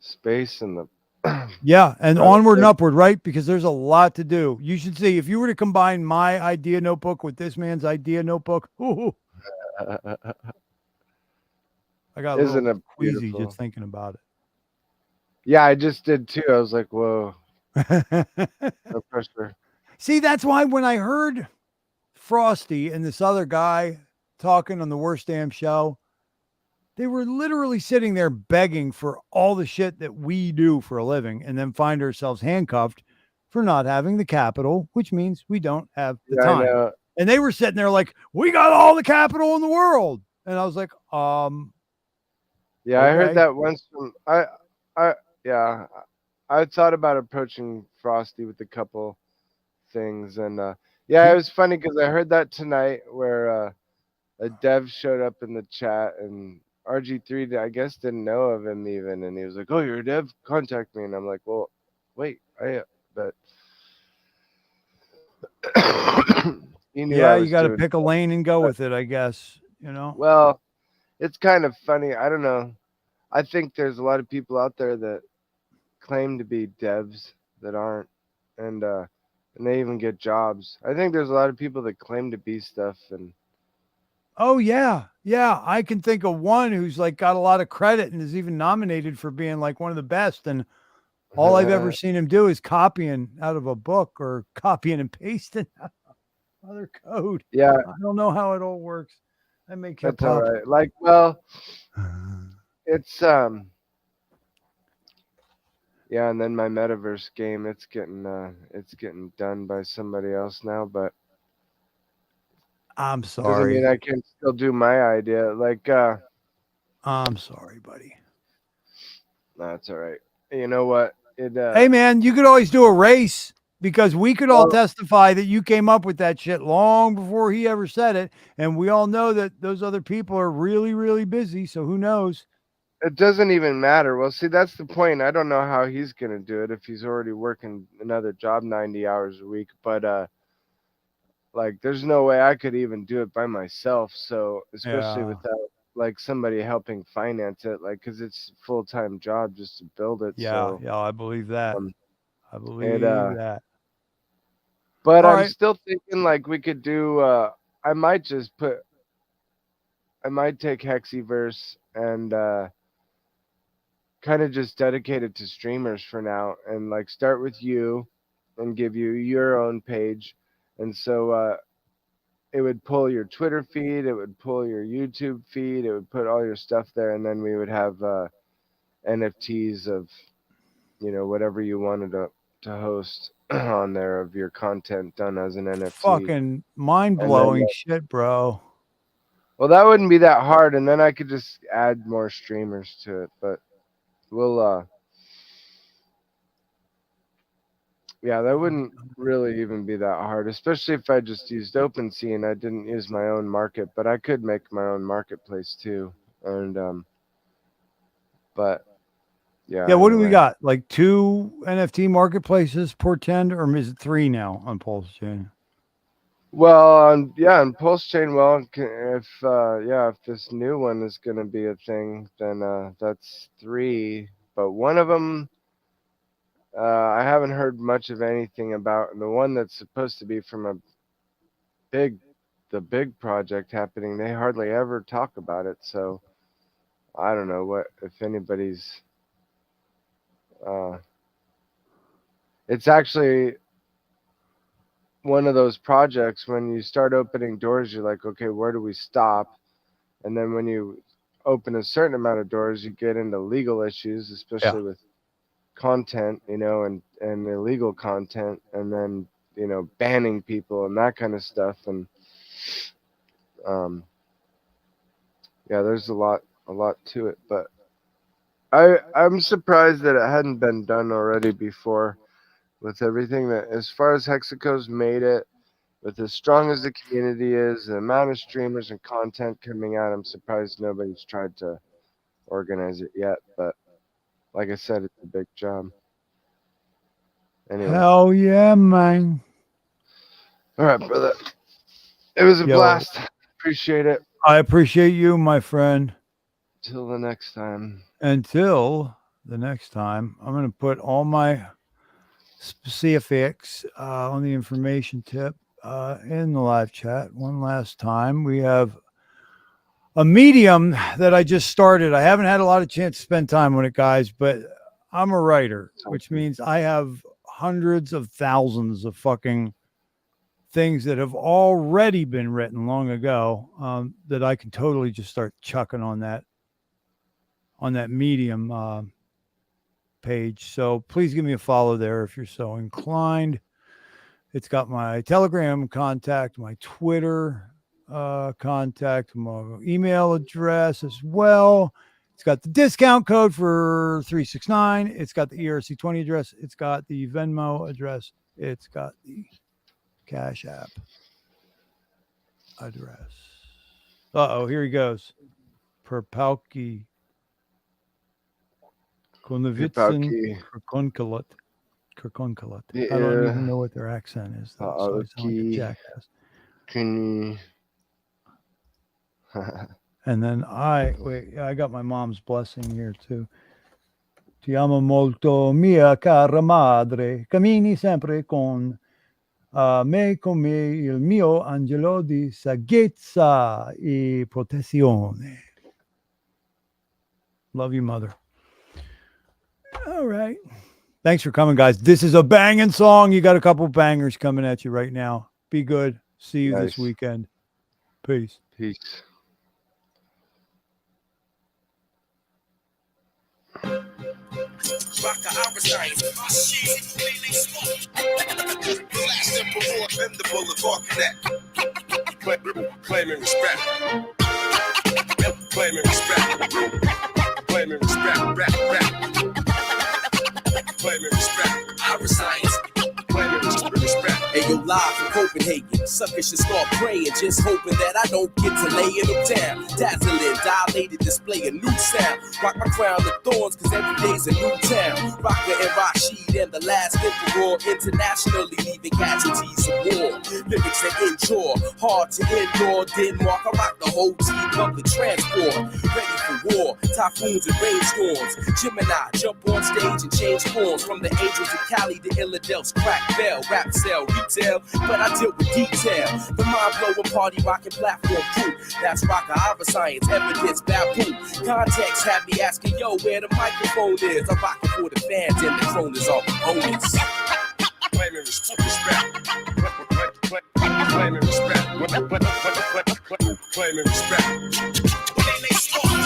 space and the Yeah, and onward and upward, right? Because there's a lot to do. You should see if you were to combine my idea notebook with this man's idea notebook. Ooh, I got a Isn't little it queasy beautiful? just thinking about it. Yeah, I just did too. I was like, whoa. No pressure. See, that's why when I heard Frosty and this other guy talking on the Worst Damn Show, they were literally sitting there begging for all the shit that we do for a living and then find ourselves handcuffed for not having the capital, which means we don't have the Yeah, I time. know. And they were sitting there like, we got all the capital in the world. And I was like, Yeah, I heard okay. that once from I thought about approaching Frosty with a couple things, and it was funny because I heard that tonight where a dev showed up in the chat, and RG3 I guess didn't know of him even, and he was like, "Oh, you're a dev? Contact me." And I'm like, "Well, wait, but he knew I You was got to doing pick a lane and go with it, I guess, you know? Well, it's kind of funny. I don't know. I think there's a lot of people out there that claim to be devs that aren't, and they even get jobs. I think there's a lot of people that claim to be stuff, and Oh yeah. Yeah. I can think of one who's like got a lot of credit and is even nominated for being like one of the best. And all I've ever seen him do is copying out of a book or copying and pasting out of other code. Yeah. I don't know how it all works. I make hip that's all hop. right. Like, well, it's yeah, and then my metaverse game, it's getting done by somebody else now, but I'm doesn't mean sorry. I can still do my idea. Like I'm sorry, buddy. that's all right. You know what? Hey, man, you could always do a race because we could all Well, testify that you came up with that shit long before he ever said it. And we all know that those other people are really, really busy. So who knows? it doesn't even matter. Well, see, that's the point. I don't know how he's gonna do it if he's already working another job 90 hours a week. But like, there's no way I could even do it by myself. So especially Yeah. without like somebody helping finance it, like, cause it's a full-time job just to build it. Yeah. So Yeah. I believe that. I believe it that. but All I'm right. still thinking like we could do. I might just put. I might take Hexiverse and kind of just dedicate it to streamers for now, and like start with you, and give you your own page, and so it would pull your Twitter feed, it would pull your YouTube feed, it would put all your stuff there, and then we would have NFTs of, whatever you wanted to host on there of your content done as an NFT. Fucking mind And then, blowing shit, bro. well, that wouldn't be that hard, and then I could just add more streamers to it. But we'll, yeah, that wouldn't really even be that hard, especially if I just used OpenSea and I didn't use my own market. But I could make my own marketplace too, and but yeah. Yeah. What do we Anyway. got? Like 2 NFT marketplaces, portend, or is it 3 now on Pulse Chain? Well, on Pulse Chain, well, if this new one is gonna be a thing, then that's 3. But one of them, I haven't heard much of anything about. And the one that's supposed to be from the big project happening, they hardly ever talk about it. So I don't know if anybody's. It's actually one of those projects when you start opening doors, you're like, okay, where do we stop? And then when you open a certain amount of doors, you get into legal issues, especially with content, and illegal content, and then banning people and that kind of stuff. And yeah, there's a lot to it. But I'm surprised that it hadn't been done already before, with everything that, as far as Hexaco's made it, with as strong as the community is, the amount of streamers and content coming out, I'm surprised nobody's tried to organize it yet. But like I said, it's a big job. Anyway. Hell yeah, man. All right, brother. It was a blast. Appreciate it. I appreciate you, my friend. Till the next time. Until the next time, I'm going to put all my CFX on the information tip in the live chat one last time. We have a medium that I just started. I haven't had a lot of chance to spend time on it, guys, but I'm a writer, which means I have hundreds of thousands of fucking things that have already been written long ago that I can totally just start chucking on that medium page. So please give me a follow there if you're so inclined. It's got my Telegram contact, my Twitter contact, my email address as well. It's got the discount code for 369. It's got the ERC20 address. It's got the Venmo address. It's got the Cash App address. Here he goes. Perpalki. Konevitsin Kirkonkalut. I don't even know what their accent is, though, so I sound like a jackass. And then I got my mom's blessing here too. Ti amo molto, mia cara madre. Cammini sempre con me come il mio angelo di saggezza e protezione. Love you, mother. All right. Thanks for coming, guys. This is a banging song. You got a couple bangers coming at you right now. Be good. See you this weekend. Peace. Peace. Wakka Science. My shit, they smoke. Last emperor, bendable of all connect. Claiming respect. Claiming respect. Claiming respect. Rap. Claiming respect. Our science. Claiming respect. Hey, yo, live from Copenhagen. Suckers should start praying, just hoping that I don't get to laying them down. Dazzling, dilated display, a new sound. Rock my crown of thorns, cause every day's a new town. Rocker and Rashid and the last emperor, internationally leaving casualties of war. Lyrics that endure, hard to endure. Denmark, I rock the whole team, public transport. Ready for war, typhoons and rainstorms. Gemini, jump on stage and change forms. From the angels of Cali to Illadelph's crack bell. Rap sell, retail, but I deal with detail. The mind-blowing party rocking platform crew. That's Wakka Science, evidence baboon. Context had me asking, yo, where the microphone is. I'm rocking for the fans and the croners are bonus. Claiming respect. Claiming respect. Claiming respect.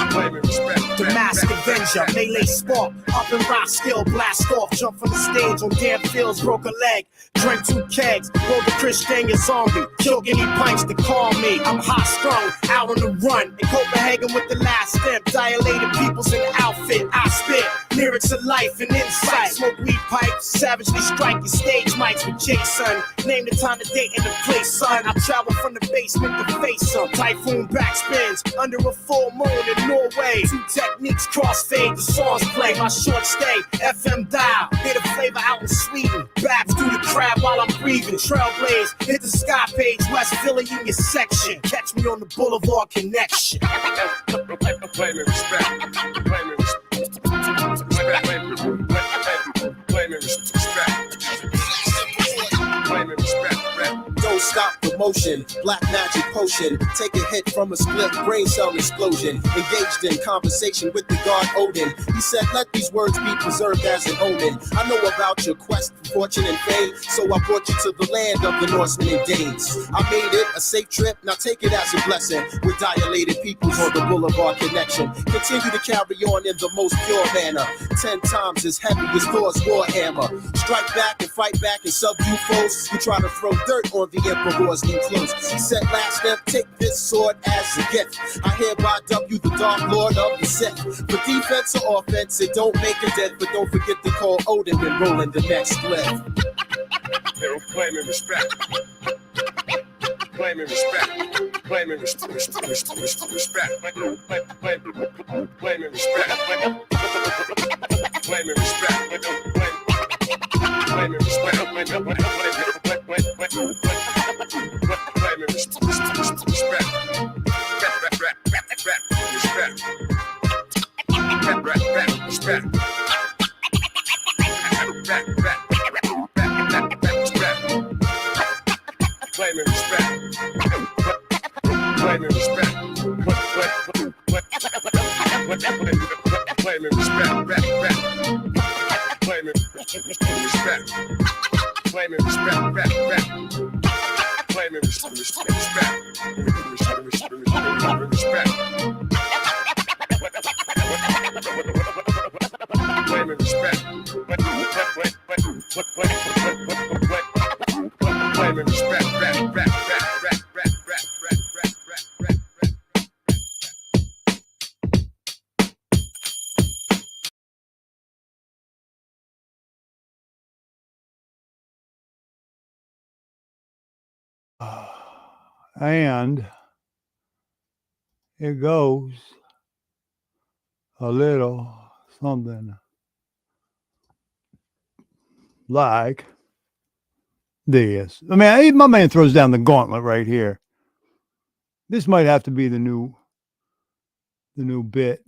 Claiming respect. The Mask Avenger, melee spark, up and rock skill, blast off, jump from the stage on damn fields, broke a leg, drank 2 kegs, rolled the Christian zombie, killed any pints to call me. I'm hot strung, out on the run, in Copenhagen with the last step, dilated peoples in the outfit, I spit, lyrics of life and insight, smoke weed pipes, savagely striking stage mics with Jason, name the time, the date, and the place, son. I travel from the basement to face some typhoon backspins, under a full moon in Norway, 2 techniques crossfade, the songs play, my short stay, FM dial, hit a flavor out in Sweden, babs through the crowd while I'm breathing, trailblaze, hit the sky page, West Philly Union section, catch me on the Boulevard Connection. Claiming respect. Claiming respect. Claiming respect. Claiming respect. Don't stop the motion, black magic potion. Take a hit from a split brain cell explosion. Engaged in conversation with the god Odin. He said, let these words be preserved as an omen. I know about your quest for fortune and fame, so I brought you to the land of the Norsemen and Danes. I made it a safe trip, now take it as a blessing. With dilated peoples on the Boulevard Connection. Continue to carry on in the most pure manner. 10 times as heavy as Thor's warhammer. Strike back and fight back and subdue foes who try to throw dirt on the emperor's new clothes. He said, last step, take this sword as a gift. I hereby dub you the Dark Lord of the Sith. For defense or offense, it don't make a dent, but don't forget to call Odin when rolling the next clip. Claiming respect. Claiming respect. Claiming respect. Claiming respect. Claiming respect. Claiming respect. Claiming respect. Claiming respect. Respect. Claiming respect. Claiming respect. Claiming respect. Claiming respect. Claiming respect. Claiming respect. Claiming respect. Claiming respect. And it goes a little something like this. I mean, my man throws down the gauntlet right here. This might have to be the new bit.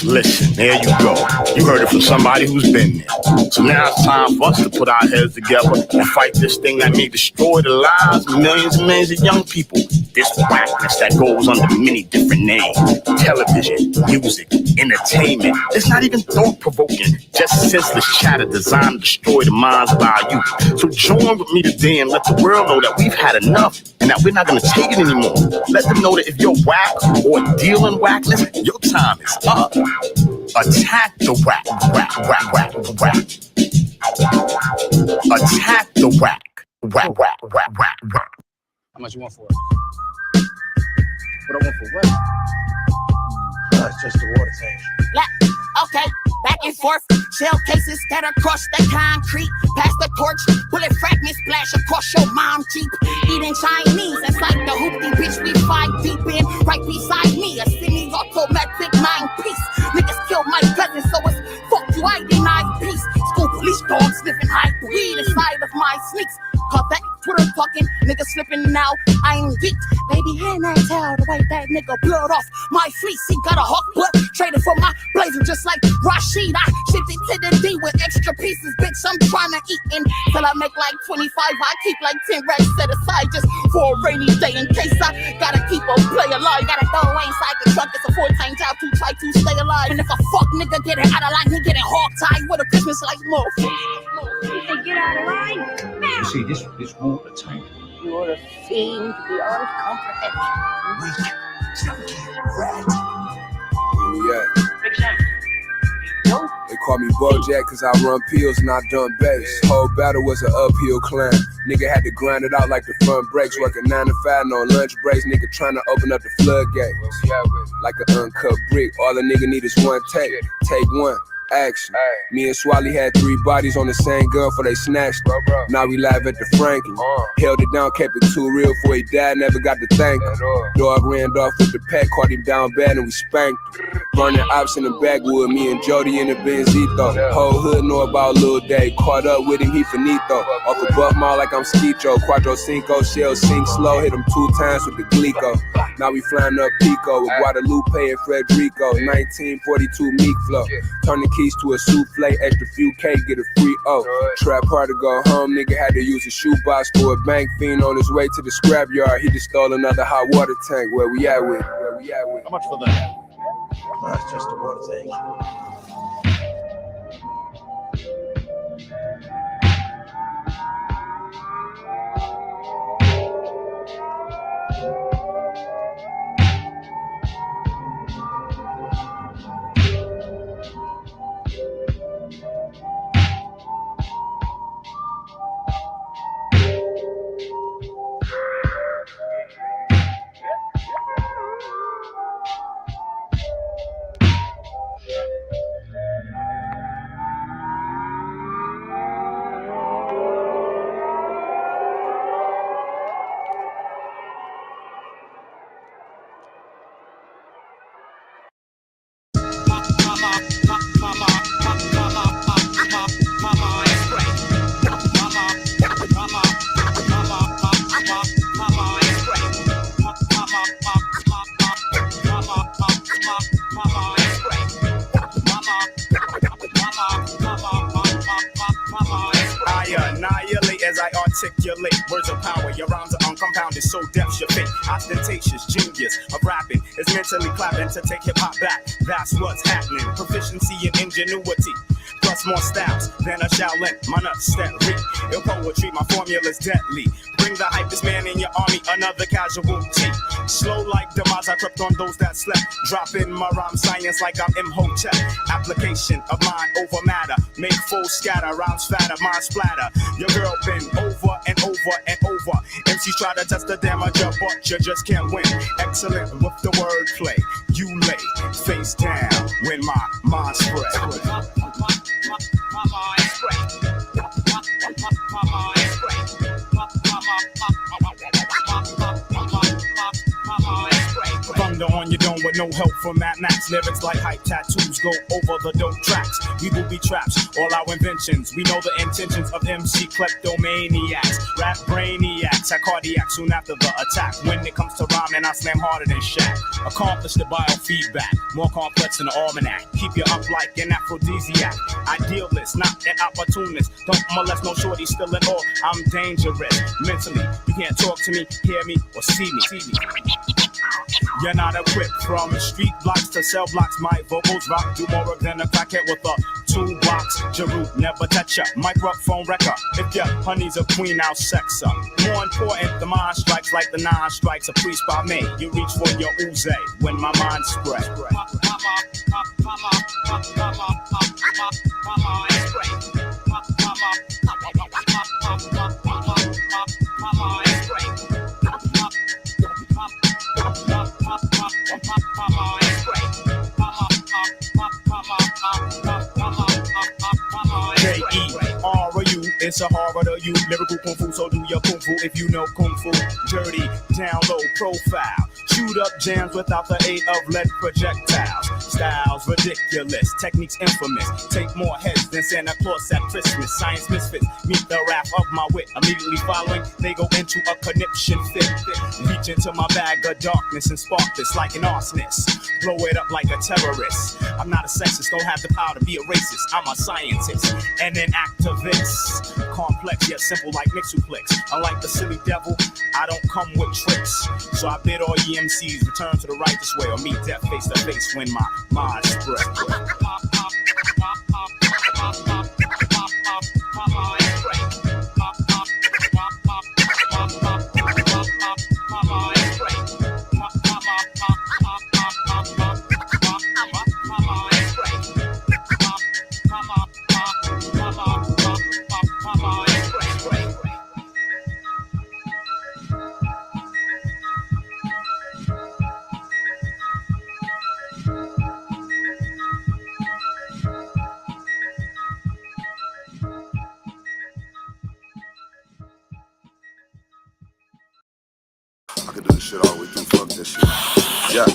Listen, there you go. You heard it from somebody who's been there. So now it's time for us to put our heads together and fight this thing that may destroy the lives of millions and millions of young people. This whackness that goes under many different names. Television, music, entertainment. It's not even thought-provoking. Just senseless chatter designed to destroy the minds of our youth. So join with me today and let the world know that we've had enough. and that we're not gonna take it anymore. Let them know that if you're whack or dealing whackness, your time is up. Attack the whack. Attack the whack. How much you want for it? What I want for what? It's just the water tank. Okay, back and forth. Shell cases scatter across the concrete. Pass the torch, bullet fragments splash across your mom Jeep. Eating Chinese, it's like the hoopty bitch we 5 deep in. Right beside me, a semi-automatic 9-piece. Niggas killed my cousin, so it's fuck you, I deny peace. School police dogs sniffing high weed inside of my sneaks. Caught that Twitter talking, nigga slipping now, I'm geeked. Baby, hand that towel to wipe that nigga blood off my fleece. He got a hawk blood, traded for my blazer just like Rashid. I shipped it to the D with extra pieces, bitch, I'm trying to eat until I make like 25. I keep like 10 racks set aside just for a rainy day in case I gotta keep a play alive. Gotta throw away inside the truck, it's a full-time job to try to stay alive. And if a fuck nigga get it out of line, he getting hog-tied with a Christmas like motherfucker. Get out of line now. You see, this water tank. You're a fiend beyond comprehension. Weak, junkie, rat. Where we at? They call me Bojack cause I run pills and I dump bass. Whole battle was an uphill climb. Nigga had to grind it out like the front brakes. Working 9 to 5, no lunch breaks. Nigga trying to open up the floodgates. Like an uncut brick. All a nigga need is one take. Take one. Action. Me and Swally had 3 bodies on the same girl for they snatched her. Now we live at the Franklin. Held it down, kept it too real before he died, never got to thank him. Dog ran off with the pack, caught him down bad and we spanked him. Burning ops in the backwood, me and Jody in the Benzito. Whole hood know about Lil Day, caught up with him, he finito. Off the buff mall like I'm Skeecho, 1216, shell sink slow, hit him 2 times with the Glico. Now we flying up Pico with Guadalupe and Frederico, 1942 Meek Flow. Turn the keys to a souffle, extra few K, get a free O. Trap hard to go home, nigga had to use a shoebox for a bank fiend on his way to the scrapyard. He just stole another hot water tank. Where we at with? How much for that? That's just the water tank. Articulate words of power, your rhymes are uncompounded, so depth your fit. Ostentatious genius of rapping is mentally clapping to take hip hop back. That's what's happening. Proficiency and ingenuity, plus more styles than a Shaolin. My nuts step reek. In poetry, my formula's deadly. Bring the hypest man in your army, another casualty. Slow like demise, I crept on those that slept. Drop in my rhyme science like I'm 𝕄�ซี้₂. Application of mind over matter. Make full scatter, rhymes fatter, mind splatter. Your girl been over and over and over. MCs try to test the damage, but you just can't win. Excellent with the wordplay. You lay face down when my mind spread. Thunder on your dome with no help from Mad Max. Lyrics like hype tattoos go over the dope tracks. We will be traps, all our inventions. We know the intentions of MC kleptomaniacs. Rap brainiacs, I cardiac soon after the attack. When it comes to rhyming, I slam harder than Shaq. Accomplish the biofeedback, more complex than the almanac. Keep you up like an aphrodisiac. Idealist, not an opportunist. Don't molest no shorty, still in awe. I'm dangerous mentally. You can't talk to me, hear me, or see me. You're not equipped from street blocks to cell blocks. My vocals rock, do more than a crackhead with a toolbox. Jeru, never touch up. Microphone wrecker. If your honey's a queen, I'll sex her. More important, the mind strikes like the 9 strikes. A priest by me. You reach for your ooze when my mind spread. K-E-R-U, it's a horror to you. Lyrical kung fu, so do your kung fu if you know kung fu. Dirty, down low profile. Shoot up jams without the aid of lead projectiles. Styles ridiculous, techniques infamous. Take more heads than Santa Claus at Christmas. Science misfits meet the wrath of my wit. Immediately following, they go into a conniption fit. Reach into my bag of darkness and spark this like an arsonist. Blow it up like a terrorist. I'm not a sexist, don't have the power to be a racist. I'm a scientist and an activist. Complex yet simple like Mixuplex. Unlike the silly devil, I don't come with tricks. So I bid all ye MCs return to the righteous way or meet death face to face when my mind spread. I could do this shit all weekend, fuck this shit. Yeah,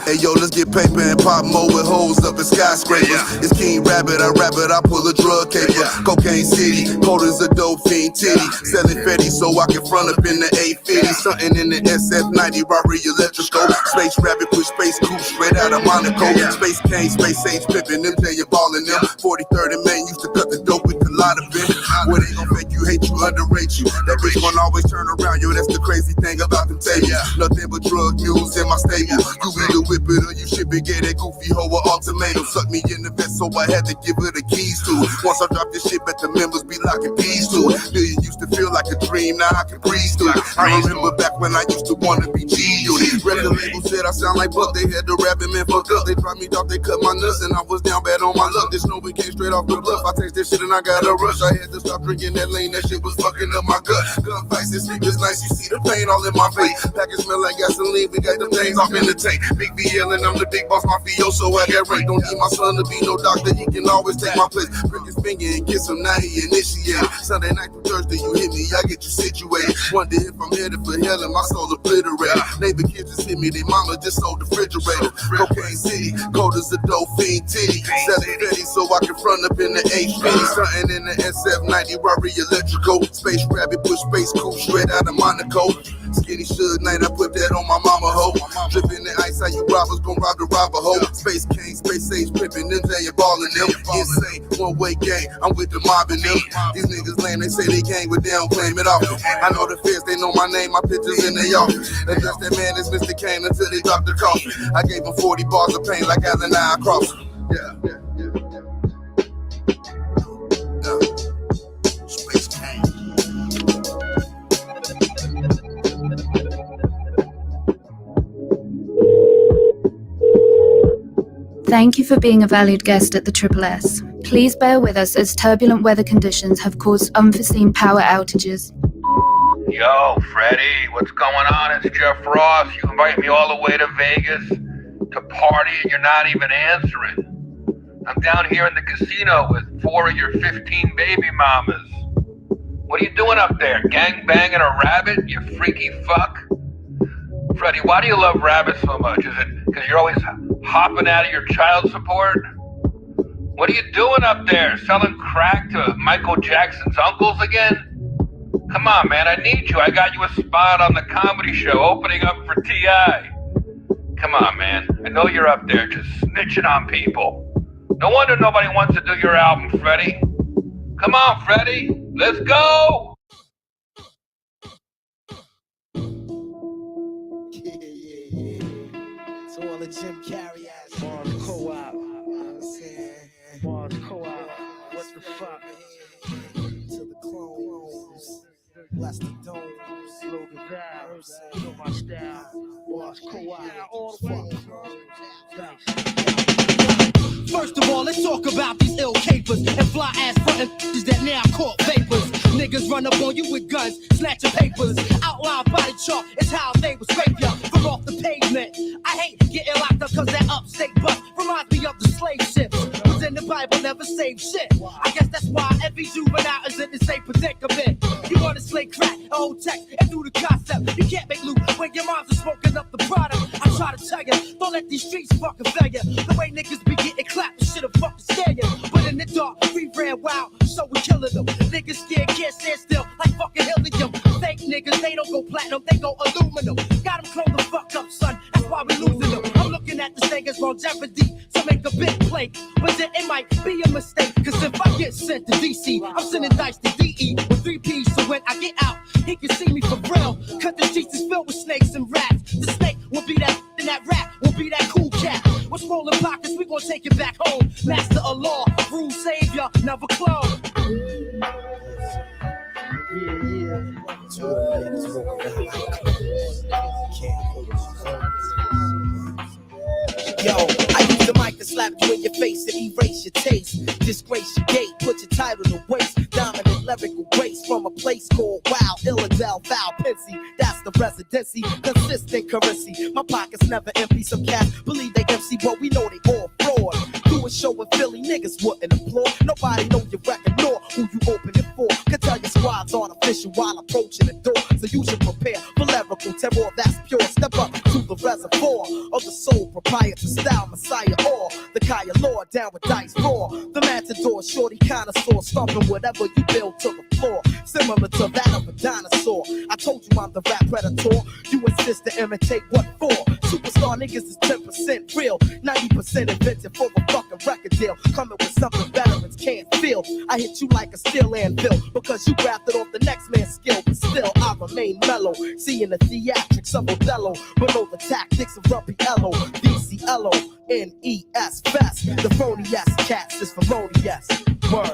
hey yo, let's get paper and pop more with hoes up in skyscrapers. It's King Rabbit, I rap it, I pull a drug caper. Cocaine City, cold as a dope fiend titty. Selling Fetty so I can front up in the 850. Something in the SF90, Rari electrical. Space Rabbit, push space coupe straight out of Monaco. Space Kane, Space Age Pippin, them tell you ballin' them. 40-30 man used to cut the dope with the lot of it. Where they gon' fake you, hate you, underrate you. That bitch gon' always turn around, yo, that's the crazy thing about them tables. Nothing but drug mules in my stable. You either whip it or you ship it, get that goofy hoe or ultimatum. Suck me in the vest, so I had to give her the keys to it. Once I drop this shit, bet the members be locking peas to it. Million used to feel like a dream, now I can breeze through it. I remember back when I used to wanna be G-Unit. Record label said I sound like Buck, they had to rap him and fucked up. They dropped me off, they cut my nuts, and I was down bad on my luck. This snow came straight off the bluff. I taste this shit and I got a rush. I had to stop drinking that lean, that shit was fucking up my gut. Gunfights and sleep is nice, you see the pain all in my face. Package smell like gasoline, we got them things off in the tank. Big B yelling, I'm the big boss mafioso, I got rank. Don't need my son to be no doctor, he can always take my place. Prick his finger and kiss him, now he initiated. Sunday night through Thursday, you hit me, I get you situated. Wonder if I'm headed for hell and my soul obliterated. Neighbor kids just hit me, they mama just sold the refrigerator. Cocaine City, cold as a dope fiend titty. Selling Fetty so I can front up in the H50. Something in the SF90, Rari electrical. Space Rabbit, push space coupe straight out of Monaco. Skinny Suge Knight, I put that on my mama hoe. Dripping the ice, how you robbers gon' rob the robber hoe. Space King, Space Age Pippin, them tell you ballin' them. Insane, one-way gang, I'm with the mob and them. These niggas lame, they say they gang, but they don't claim it off. I know the feds, they know my name, my pictures in their office. Address that man as Mr. Kane until they drop the coffin. I gave him 40 bars of pain like Allen I cross. Space King. Thank you for being a valued guest at the Triple S. Please bear with us as turbulent weather conditions have caused unforeseen power outages. Yo, Freddie, what's going on? It's Jeff Ross. You invite me all the way to Vegas to party and you're not even answering. I'm down here in the casino with 4 of your 15 baby mamas. What are you doing up there? Gang banging a rabbit, you freaky fuck? Freddie, why do you love rabbits so much? Is it because you're always hopping out of your child support? What are you doing up there? Selling crack to Michael Jackson's uncles again? Come on, man, I need you. I got you a spot on the comedy show opening up for T.I. Come on, man. I know you're up there just snitching on people. No wonder nobody wants to do your album, Freddie. Come on, Freddie. Let's go! To all the Jim Carrey ass co-op, you know what I'm saying? talk about these ill capers and fly ass frontin' bitches that now caught vapors. Niggas run up on you with guns, snatching papers. Outline body chart is how they would scrape ya from off the pavement. I hate getting locked up cause that upstate buck reminds me of the slave ships. Who's in the Bible never saved shit. I guess that's why every juvenile is in the same predicament. You wanna slay crack, old tech, and do the concept. You can't make loot when your moms are smoking up the product. I try to tell you, don't let these streets fucking fail you. The way niggas be getting clapped, shit'll fucking scare you. But in the dark, we ran wild, so we killing them. Niggas scared, can't stand still, like fucking helium. Fake niggas, they don't go platinum, they go aluminum. Got them clone the fuck up, son, that's why we losing them. I'm looking at this thing as longevity, so make a big play. But then it might be a mistake, cause if I get sent to DC, I'm sending dice to DE with 3 P's, so when I get out, he can see me for real. Cause the streets is filled with snakes and rats. The snake will be that, and that rat will be that cool cat. What's rolling pockets, we gon' take it back home. Master of law, rule savior, never clone. Yo, I use the mic to slap you in your face and erase your taste. Disgrace your gate, put your title to waste. Dominant lyrical grace from a place called Wow, Illidale, Val, Pensy. That's the residency, consistent currency. My pockets never empty. Some cats believe they MC, but we know they all fraud. Do a show in Philly, niggas wouldn't applaud. Nobody know your record nor who you open it for. Can tell your squad's artificial while approaching the door. So you should prepare for lyrical terror that's pure. Step up to the reservoir of the soul proprietor style messiah or the Kaya Lord down with dice raw. The matador, shorty connoisseur, stomping whatever you build to the floor. Similar to that of a dinosaur. I told you I'm the rap predator. You insist to imitate what for? Superstar niggas is 10% real, 90% invented for a fucking record deal. Coming with something veterans can't feel. I hit you like a steel anvil because you grafted off the next man's skill. But still I remain mellow, seeing the theatrics of Othello, but know the tactics of Rumpiello, DCLO, NES Fest. The phony ass cats is felonious. Word.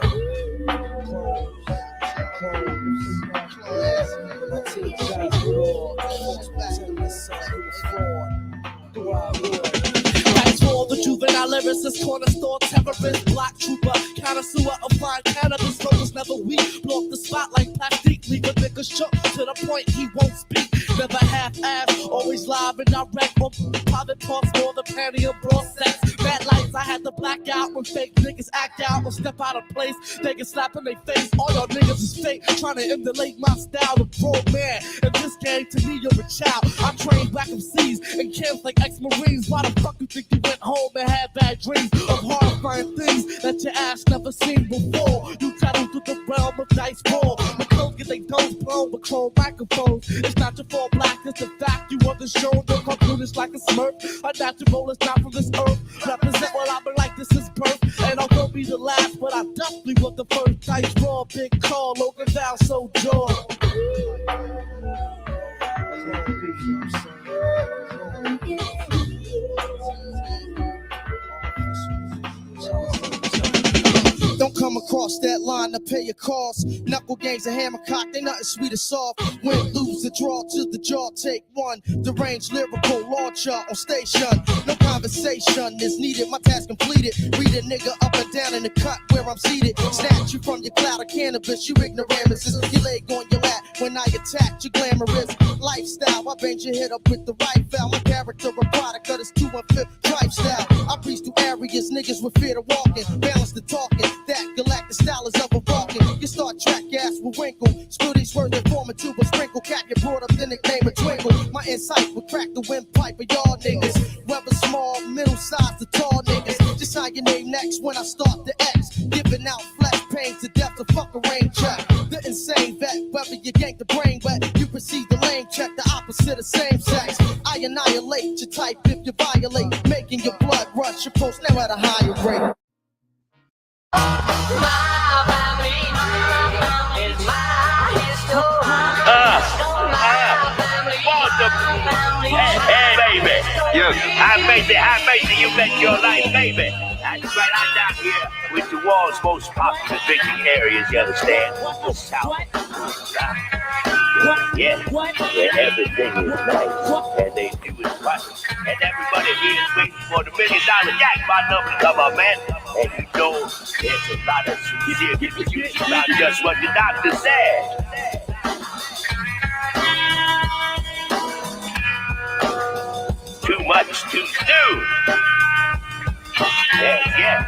That's for the juvenile lyricist, corner store terrorist, block trooper, connoisseur of fine cannabis, focus never weak, blow up the spot like plastic, leave a nigga shook to the point he won't speak. Never half-ass, always live and direct on private parts for the panty and broad sex. Bad lights, I had to black out when fake niggas act out or step out of place. They can slap in their face, all y'all niggas is fake, trying to emulate my style. The broad man, and this game to me, you're a child. I trained black MCs in camps like ex-Marines. Why the fuck you think you went home and had bad dreams of horrifying things that your ass never seen before? You travel through the realm of dice roll. The clothes get they domes blown with chrome microphones. It's not your fault, black, it's the fact you wasn't shown. Your cartoon is like a smurf. A natural is not from this earth. Represent what I've been like, this is birth. And I won't be the last, but I definitely was the first. Dice raw, big call, Logan Val, so jaw. Don't come across that line to pay your costs. Knuckle games and hammer cock, they nothing sweet or soft. Win, lose, the draw to the jaw, take one. Deranged lyrical launcher on station. No conversation is needed, my task completed. Read a nigga up and down in the cut where I'm seated. Snatch you from your cloud of cannabis, you ignoramuses. Your leg on your lap when I attack your glamorous lifestyle. I bang your head up with the right foul. My character a product of this 215 lifestyle. I breeze through areas, niggas with fear to walking. Balance the talking. That galactic style is of a walking. You start track ass with wrinkle. Spill these words that form into a sprinkle. Cap you brought up the nickname of Twinkle. My insight will crack the windpipe of y'all niggas. Whether small, middle size, to tall niggas. Just sign your name next when I start the X. Giving out flesh pain to death to fuck a rain check. The insane vet, whether you yank the brain wet, you proceed the lane check, the opposite of same sex. I annihilate your type if you violate, making your blood rush. Your post now at a higher rate. Hey, baby. Yes. I made it. You bet your life, baby. That's right. I'm down here with the world's most popular drinking areas, you understand? The South. Yeah. Where everything is nice and they do it right. And everybody here is waiting for the $1 million jackpot number to come up, man. And you know, there's a lot of sincere confusion about just what the doctor said. Too much too soon. Yeah.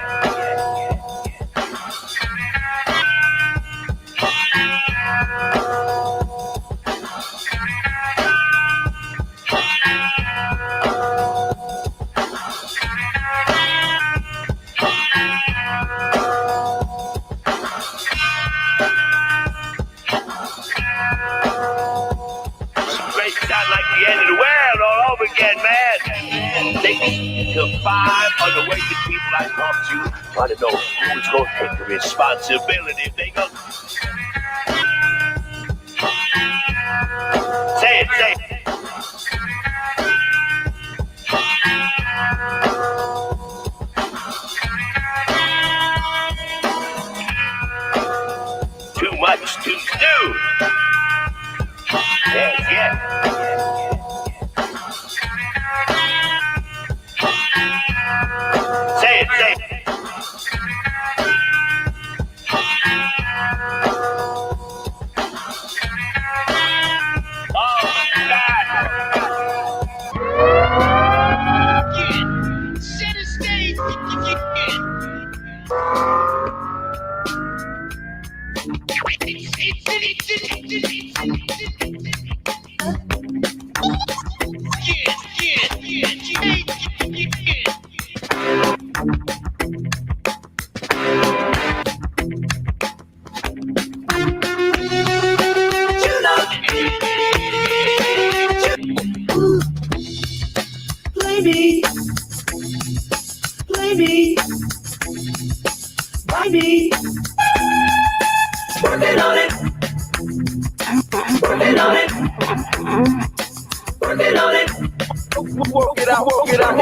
Sound like the end of the world all over again, man. They took 5 underweight people I talked to. Want to know who's going to take the responsibility if they go. Say it. Too much too soon. Yeah. Say it. Oh, God. Center stage. Play me, buy me. Working on it. Work it out. You know.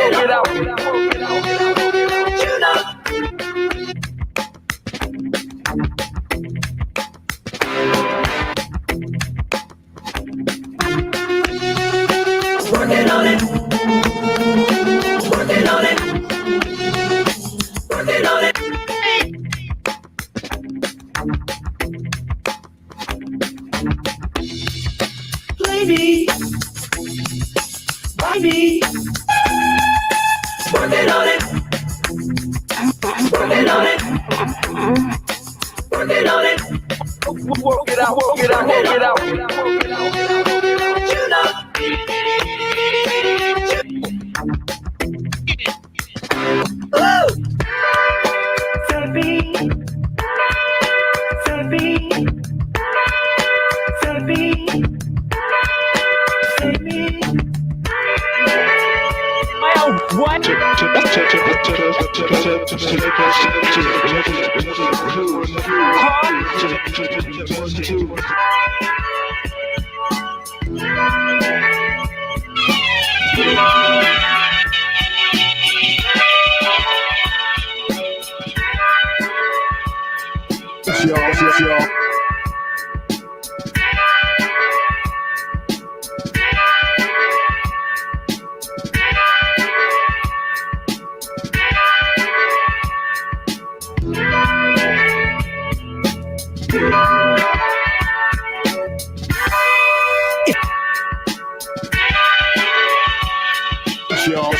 Working on it. Play me, buy me. Working on it. Work it out. You know. Y'all.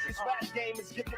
This rap game is getting